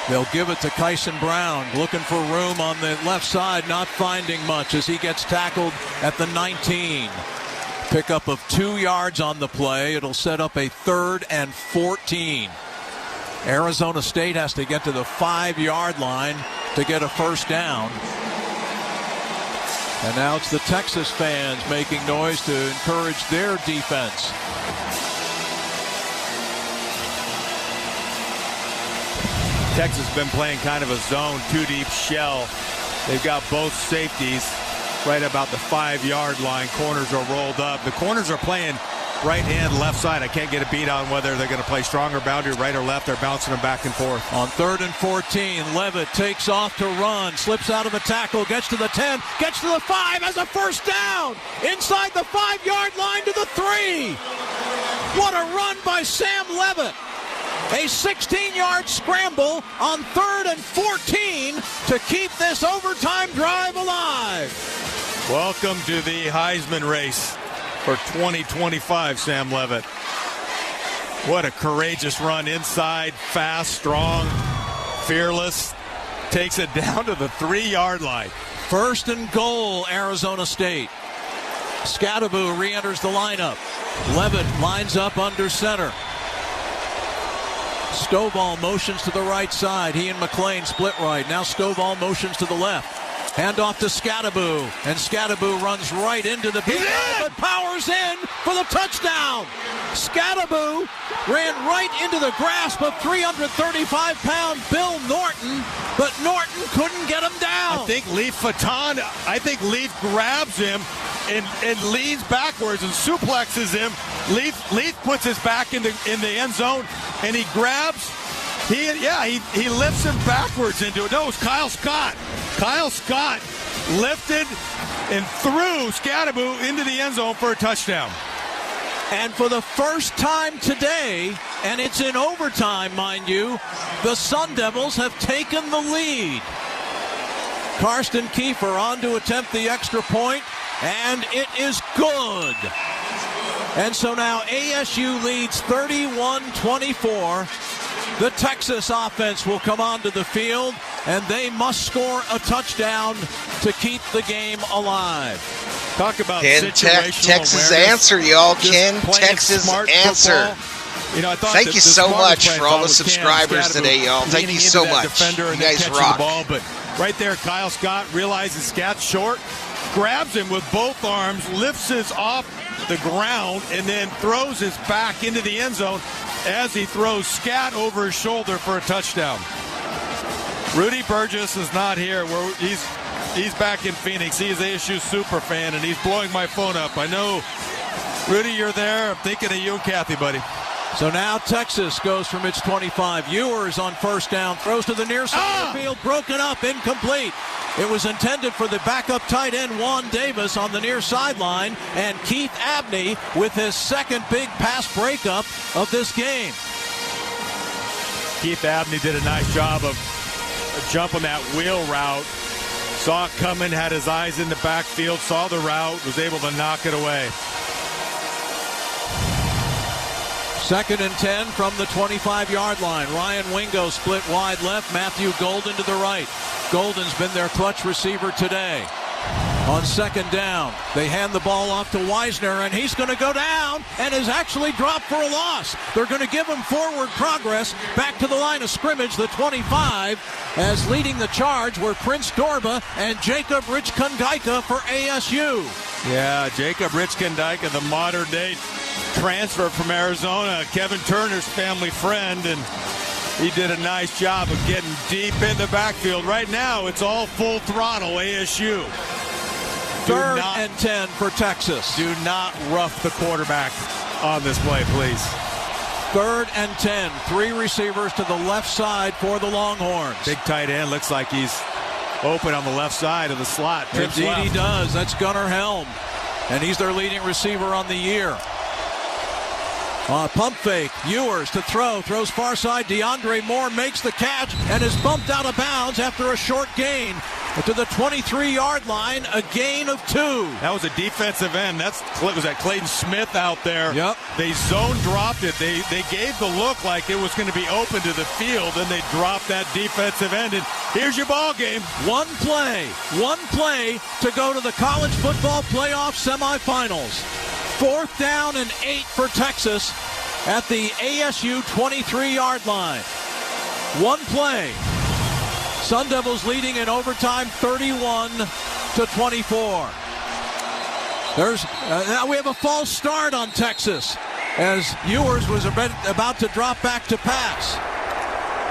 They'll give it to Kyson Brown, looking for room on the left side, not finding much as he gets tackled at the 19. Pickup of 2 yards on the play. It'll set up a 3rd and 14. Arizona State has to get to the 5-yard line to get a first down. And now it's the Texas fans making noise to encourage their defense. Texas has been playing kind of a zone, 2-deep shell. They've got both safeties right about the 5-yard line. Corners are rolled up. The corners are playing right hand, left side. I can't get a beat on whether they're going to play stronger boundary, right or left. They're bouncing them back and forth. On 3rd and 14, Levitt takes off to run, slips out of a tackle, gets to the 10, gets to the 5, has a first down inside the 5-yard line to the 3. What a run by Sam Levitt. A 16-yard scramble on 3rd and 14 to keep this overtime drive alive. Welcome to the Heisman race for 2025, Sam Levitt. What a courageous run inside, fast, strong, fearless. Takes it down to the 3-yard line. 1st and goal, Arizona State. Scadaboo re-enters the lineup. Levitt lines up under center. Stovall motions to the right side. He and McClain split right. Now Stovall motions to the left. Hand off to Scadaboo. And Scadaboo runs right into the big but powers in for the touchdown. Scadaboo ran right into the grasp of 335-pound Bill Norton, but Norton couldn't get him down. I think Leaf grabs him and leans backwards and suplexes him. Leaf puts his back in the end zone, and he grabs. He lifts him backwards into it. No, it was Kyle Scott. Kyle Scott lifted and threw Scadaboo into the end zone for a touchdown. And for the first time today, and it's in overtime, mind you, the Sun Devils have taken the lead. Karsten Kiefer on to attempt the extra point, and it is good. And so now ASU leads 31-24. The Texas offense will come onto the field, and they must score a touchdown to keep the game alive. Talk about Texas answer, y'all. Ken, Texas answer. Thank you so much for all the subscribers today, y'all. Thank you so much. You guys rock. But right there, Kyle Scott realizes Scott's short, grabs him with both arms, lifts his off the ground, and then throws his back into the end zone as he throws Scat over his shoulder for a touchdown. Rudy Burgess is not here. He's back in Phoenix. He is ASU super fan, and he's blowing my phone up. I know, Rudy, you're there. I'm thinking of you, Kathy, buddy. So now Texas goes from its 25. Ewers on first down, throws to the near side of the field, broken up, incomplete. It was intended for the backup tight end, Juan Davis, on the near sideline, and Keith Abney with his second big pass breakup of this game. Keith Abney did a nice job of jumping that wheel route. Saw it coming, had his eyes in the backfield, saw the route, was able to knock it away. 2nd and 10 from the 25-yard line. Ryan Wingo split wide left. Matthew Golden to the right. Golden's been their clutch receiver today. On second down, they hand the ball off to Wisner, and he's going to go down and is actually dropped for a loss. They're going to give him forward progress back to the line of scrimmage, the 25, as leading the charge were Prince Dorba and Jacob Richkandaika for ASU. Yeah, Jacob Richkandaika, the modern-day transfer from Arizona, Kevin Turner's family friend, and he did a nice job of getting deep in the backfield. Right now, it's all full throttle ASU. Third and 10 for Texas. Do not rough the quarterback on this play, please. Third and 10. 3 receivers to the left side for the Longhorns. Big tight end. Looks like he's open on the left side of the slot. Indeed he does. That's Gunnar Helm. And he's their leading receiver on the year. Pump fake. Ewers to throw. Throws far side. DeAndre Moore makes the catch and is bumped out of bounds after a short gain to the 23-yard line. A gain of 2. That was a defensive end. Was that Clayton Smith out there? Yep. They zone dropped it. They gave the look like it was going to be open to the field, and they dropped that defensive end. And here's your ball game. One play to go to the College Football Playoffs semifinals. 4th down and 8 for Texas at the ASU 23-yard line. One play. Sun Devils leading in overtime 31-24. Now we have a false start on Texas as Ewers was about to drop back to pass.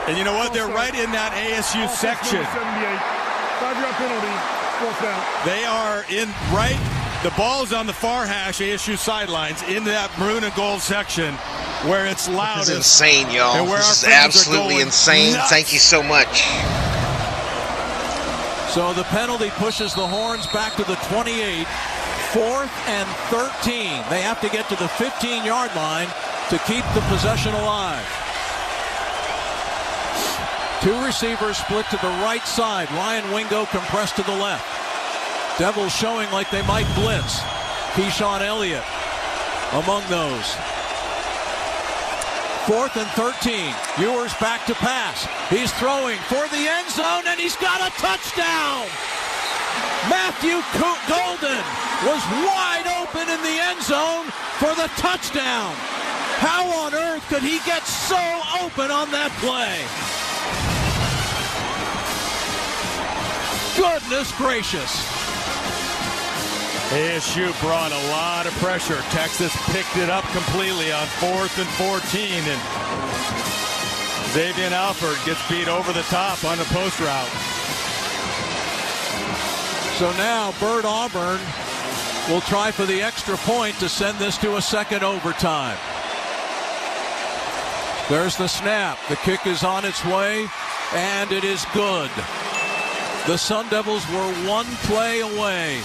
And you know what? They're right in that ASU section. 5-yard penalty, 4th down. They are in right. The ball's on the far hash, ASU sidelines, in that maroon and gold section where it's loudest. This is insane, y'all. This is absolutely insane. Nuts. Thank you so much. So the penalty pushes the Horns back to the 28. 4th and 13. They have to get to the 15-yard line to keep the possession alive. 2 receivers split to the right side. Ryan Wingo compressed to the left. Devils showing like they might blitz. Keyshawn Elliott among those. 4th and 13. Ewers back to pass. He's throwing for the end zone, and he's got a touchdown. Matthew Golden was wide open in the end zone for the touchdown. How on earth could he get so open on that play? Goodness gracious. ASU brought a lot of pressure. Texas picked it up completely on 4th and 14. And Xavier Alford gets beat over the top on the post route. So now Bert Auburn will try for the extra point to send this to a second overtime. There's the snap. The kick is on its way, and it is good. The Sun Devils were one play away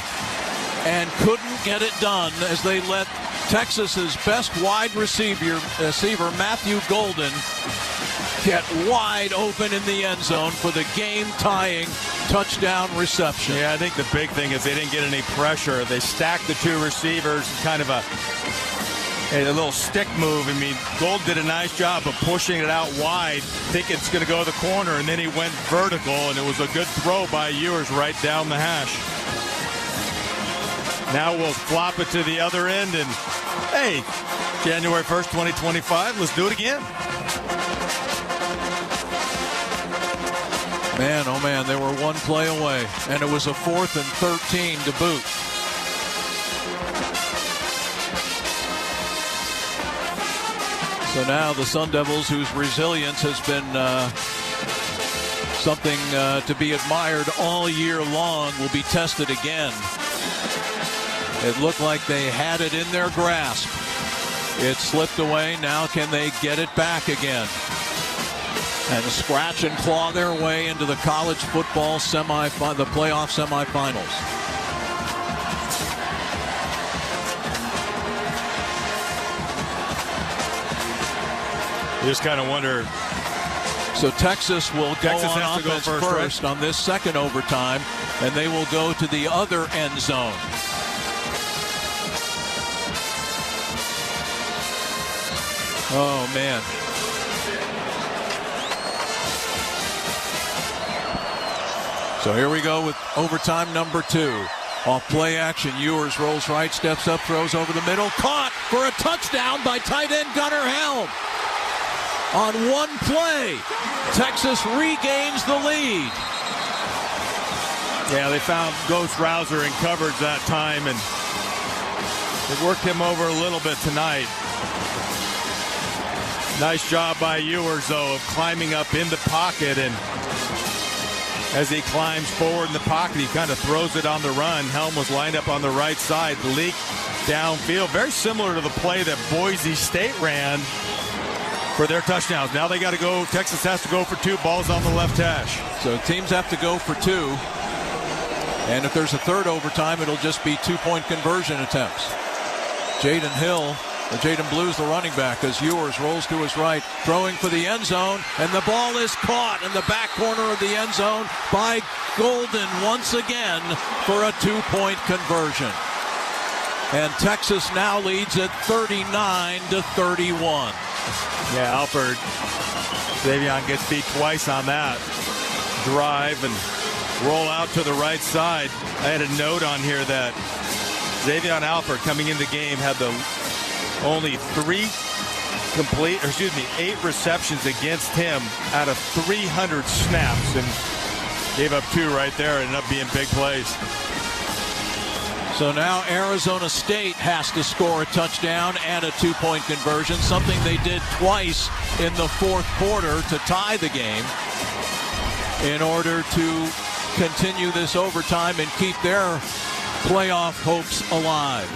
and couldn't get it done as they let Texas's best wide receiver Matthew Golden get wide open in the end zone for the game-tying touchdown reception. Yeah, I think the big thing is they didn't get any pressure. They stacked the 2 receivers, kind of a little stick move. I mean, Gold did a nice job of pushing it out wide, thinking it's going to go to the corner, and then he went vertical, and it was a good throw by Ewers right down the hash. Now we'll flop it to the other end, and hey, January 1st, 2025, let's do it again. Man, oh man, they were one play away, and it was a 4th and 13 to boot. So now the Sun Devils, whose resilience has been something to be admired all year long, will be tested again. It looked like they had it in their grasp. It slipped away. Now can they get it back again? And scratch and claw their way into the college football the playoff semifinals. You just kind of wonder. So Texas will go on offense first on this second overtime, and they will go to the other end zone. Oh, man. So here we go with overtime number 2. Off play action, Ewers rolls right, steps up, throws over the middle. Caught for a touchdown by tight end Gunnar Helm. On one play, Texas regains the lead. Yeah, they found Ghost Rouser in coverage that time, and they worked him over a little bit tonight. Nice job by Ewers, though, of climbing up in the pocket, and as he climbs forward in the pocket, he kind of throws it on the run. Helm was lined up on the right side, leaked downfield, very similar to the play that Boise State ran for their touchdowns. Now they got to go, Texas has to go for 2 balls on the left hash. So teams have to go for 2. And if there's a third overtime, it'll just be 2-point conversion attempts. Jaden Blue's the running back as Ewers rolls to his right, throwing for the end zone, and the ball is caught in the back corner of the end zone by Golden once again for a 2-point conversion. And Texas now leads at 39-31. Yeah, Alford, Xavier gets beat twice on that drive and roll out to the right side. I had a note on here that Xavier Alford coming in the game had the only 8 receptions against him out of 300 snaps, and gave up 2 right there. Ended up being big plays. So now Arizona State has to score a touchdown and a 2-point conversion, something they did twice in the fourth quarter to tie the game in order to continue this overtime and keep their playoff hopes alive.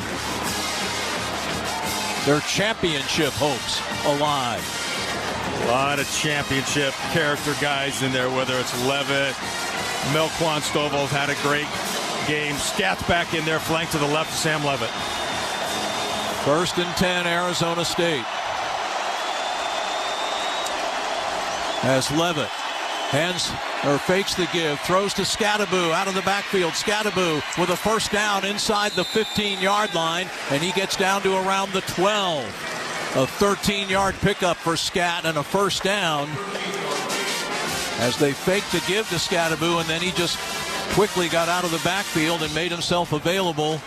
Their championship hopes alive. A lot of championship character guys in there, whether it's Levitt, Melquan Stovall's had a great game. Scat's back in there, flank to the left of Sam Levitt. 1st and 10, Arizona State. As Levitt fakes the give, throws to Scatterbo out of the backfield. Scatterbo with a first down inside the 15-yard line, and he gets down to around the 12. A 13-yard pickup for Scat and a first down as they faked the give to Scatterbo, and then he just quickly got out of the backfield and made himself available.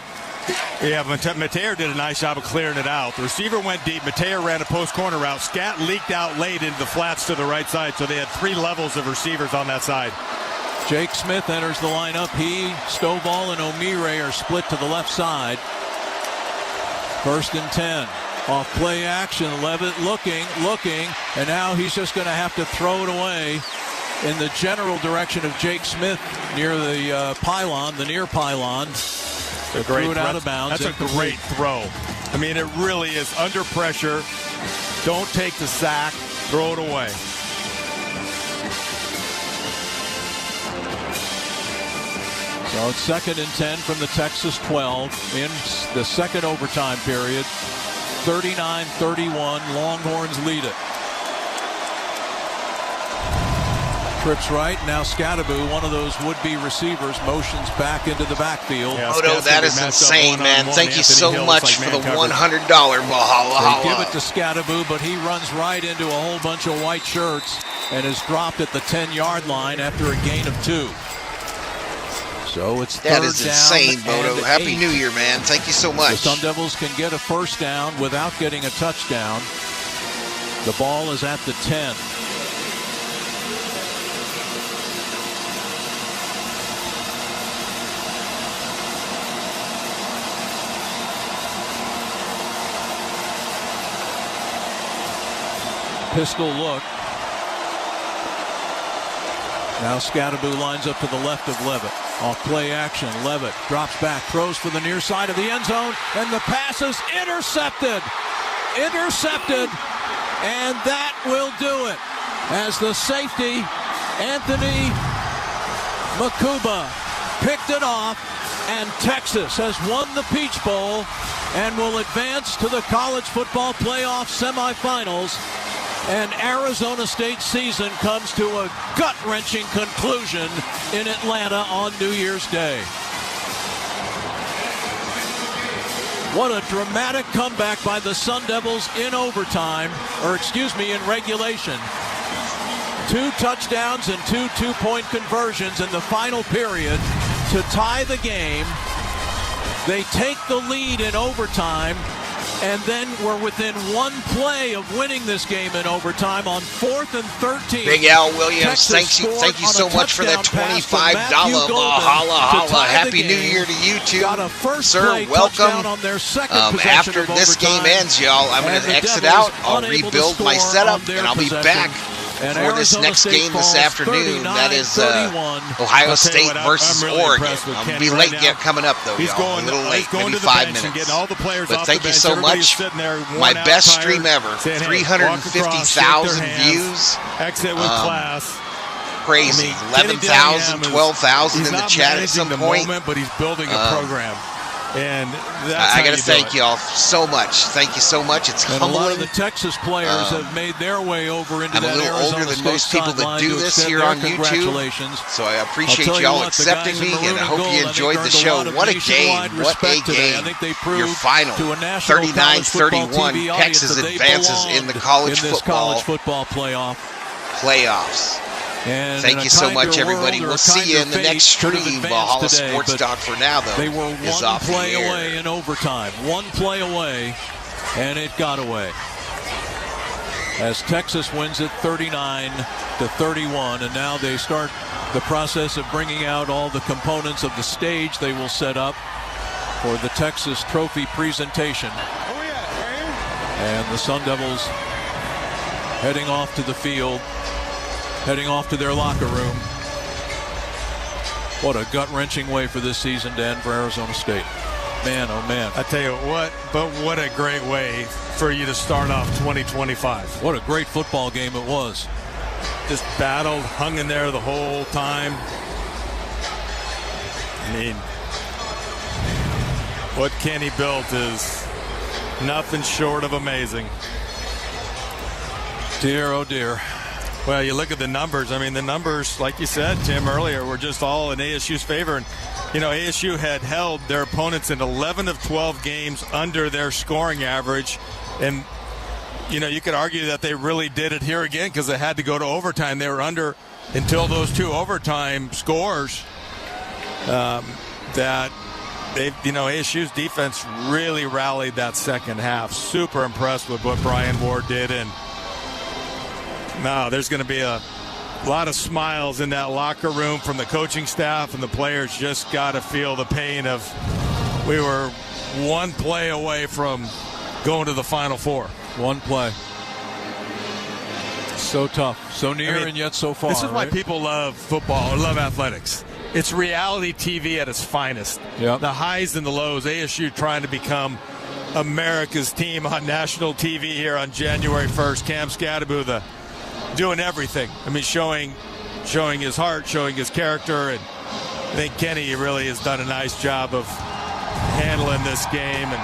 Yeah, Mateer did a nice job of clearing it out. The receiver went deep. Mateer ran a post corner route. Scat leaked out late into the flats to the right side, so they had 3 levels of receivers on that side. Jake Smith enters the lineup. He, Stovall, and Omire are split to the left side. 1st and 10. Off play action. Levitt looking, and now he's just going to have to throw it away in the general direction of Jake Smith near the near pylon. Threw it out of bounds. That's a great throw. I mean, it really is under pressure. Don't take the sack. Throw it away. So it's 2nd and 10 from the Texas 12 in the second overtime period. 39-31. Longhorns lead it. Trips right. Now Scatterbo, one of those would-be receivers, motions back into the backfield. Yeah, Odo, that is insane, man. Thank you so much for the $100 Valhalla. They give it to Scatterbo, but he runs right into a whole bunch of white shirts and is dropped at the 10-yard line after a gain of 2. So it's that is insane, Bodo. Happy New Year, man. Thank you so much. The Sun Devils can get a first down without getting a touchdown. The ball is at the 10. Pistol look. Now Scatterbo lines up to the left of Levitt. Off play action. Levitt drops back, throws for the near side of the end zone, and the pass is intercepted. And that will do it. As the safety, Anthony Makuba, picked it off, and Texas has won the Peach Bowl and will advance to the College Football Playoffs semifinals. And Arizona State's season comes to a gut-wrenching conclusion in Atlanta on New Year's Day. What a dramatic comeback by the Sun Devils in regulation. 2 touchdowns and 2 two-point conversions in the final period to tie the game They take the lead in overtime, and then we're within one play of winning this game in overtime on 4th and 13. Big Al Williams, thank you so much for that $25 Valhalla. Happy New Year to you too, sir. Welcome. On their after this game ends, y'all, I'm going to exit out. I'll rebuild my setup, and I'll be back for this next game this afternoon. That is Ohio State versus Oregon. I'll be late yet coming up, though, y'all. A little late, maybe 5 minutes. But thank you so much. My best stream ever. 350,000 views. Exit with class. Crazy. 11,000, 12,000 in the chat at some point. But he's building a program. And I got to thank y'all so much. Thank you so much. It's humbling. A lot of the Texas players have made their way over into that Arizona State. I'm a little older than most people that do this here on YouTube, so I appreciate y'all accepting me, and I hope you enjoyed the show. What a game. What a game. Your final, 39-31. Texas advances in the college football playoffs. And thank you so much, everybody. We'll see you in the next stream. Valhalla Sports Talk for now, though. They were one play away in overtime. One play away, and it got away. As Texas wins it 39-31, and now they start the process of bringing out all the components of the stage they will set up for the Texas Trophy presentation. And the Sun Devils heading off to the field. Heading off to their locker room. What a gut-wrenching way for this season to end for Arizona State. Man, oh man. I tell you what, but what a great way for you to start off 2025. What a great football game it was. Just battled, hung in there the whole time. I mean, what Kenny built is nothing short of amazing. Dear, oh dear. Well, you look at the numbers. I mean, the numbers, like you said, Tim, earlier, were just all in ASU's favor. And, you know, ASU had held their opponents in 11 of 12 games under their scoring average. And, you know, you could argue that they really did it here again because they had to go to overtime. They were under until those 2 overtime scores that they, you know, ASU's defense really rallied that second half. Super impressed with what Brian Ward did. And no, there's going to be a lot of smiles in that locker room from the coaching staff, and the players just got to feel the pain of we were one play away from going to the Final Four. One play. So tough. So near and yet so far. This is why people love football or love athletics. It's reality TV at its finest. Yep. The highs and the lows. ASU trying to become America's team on national TV here on January 1st. Cam Scadaboo, doing everything. I mean, showing his heart, showing his character, and I think Kenny really has done a nice job of handling this game. And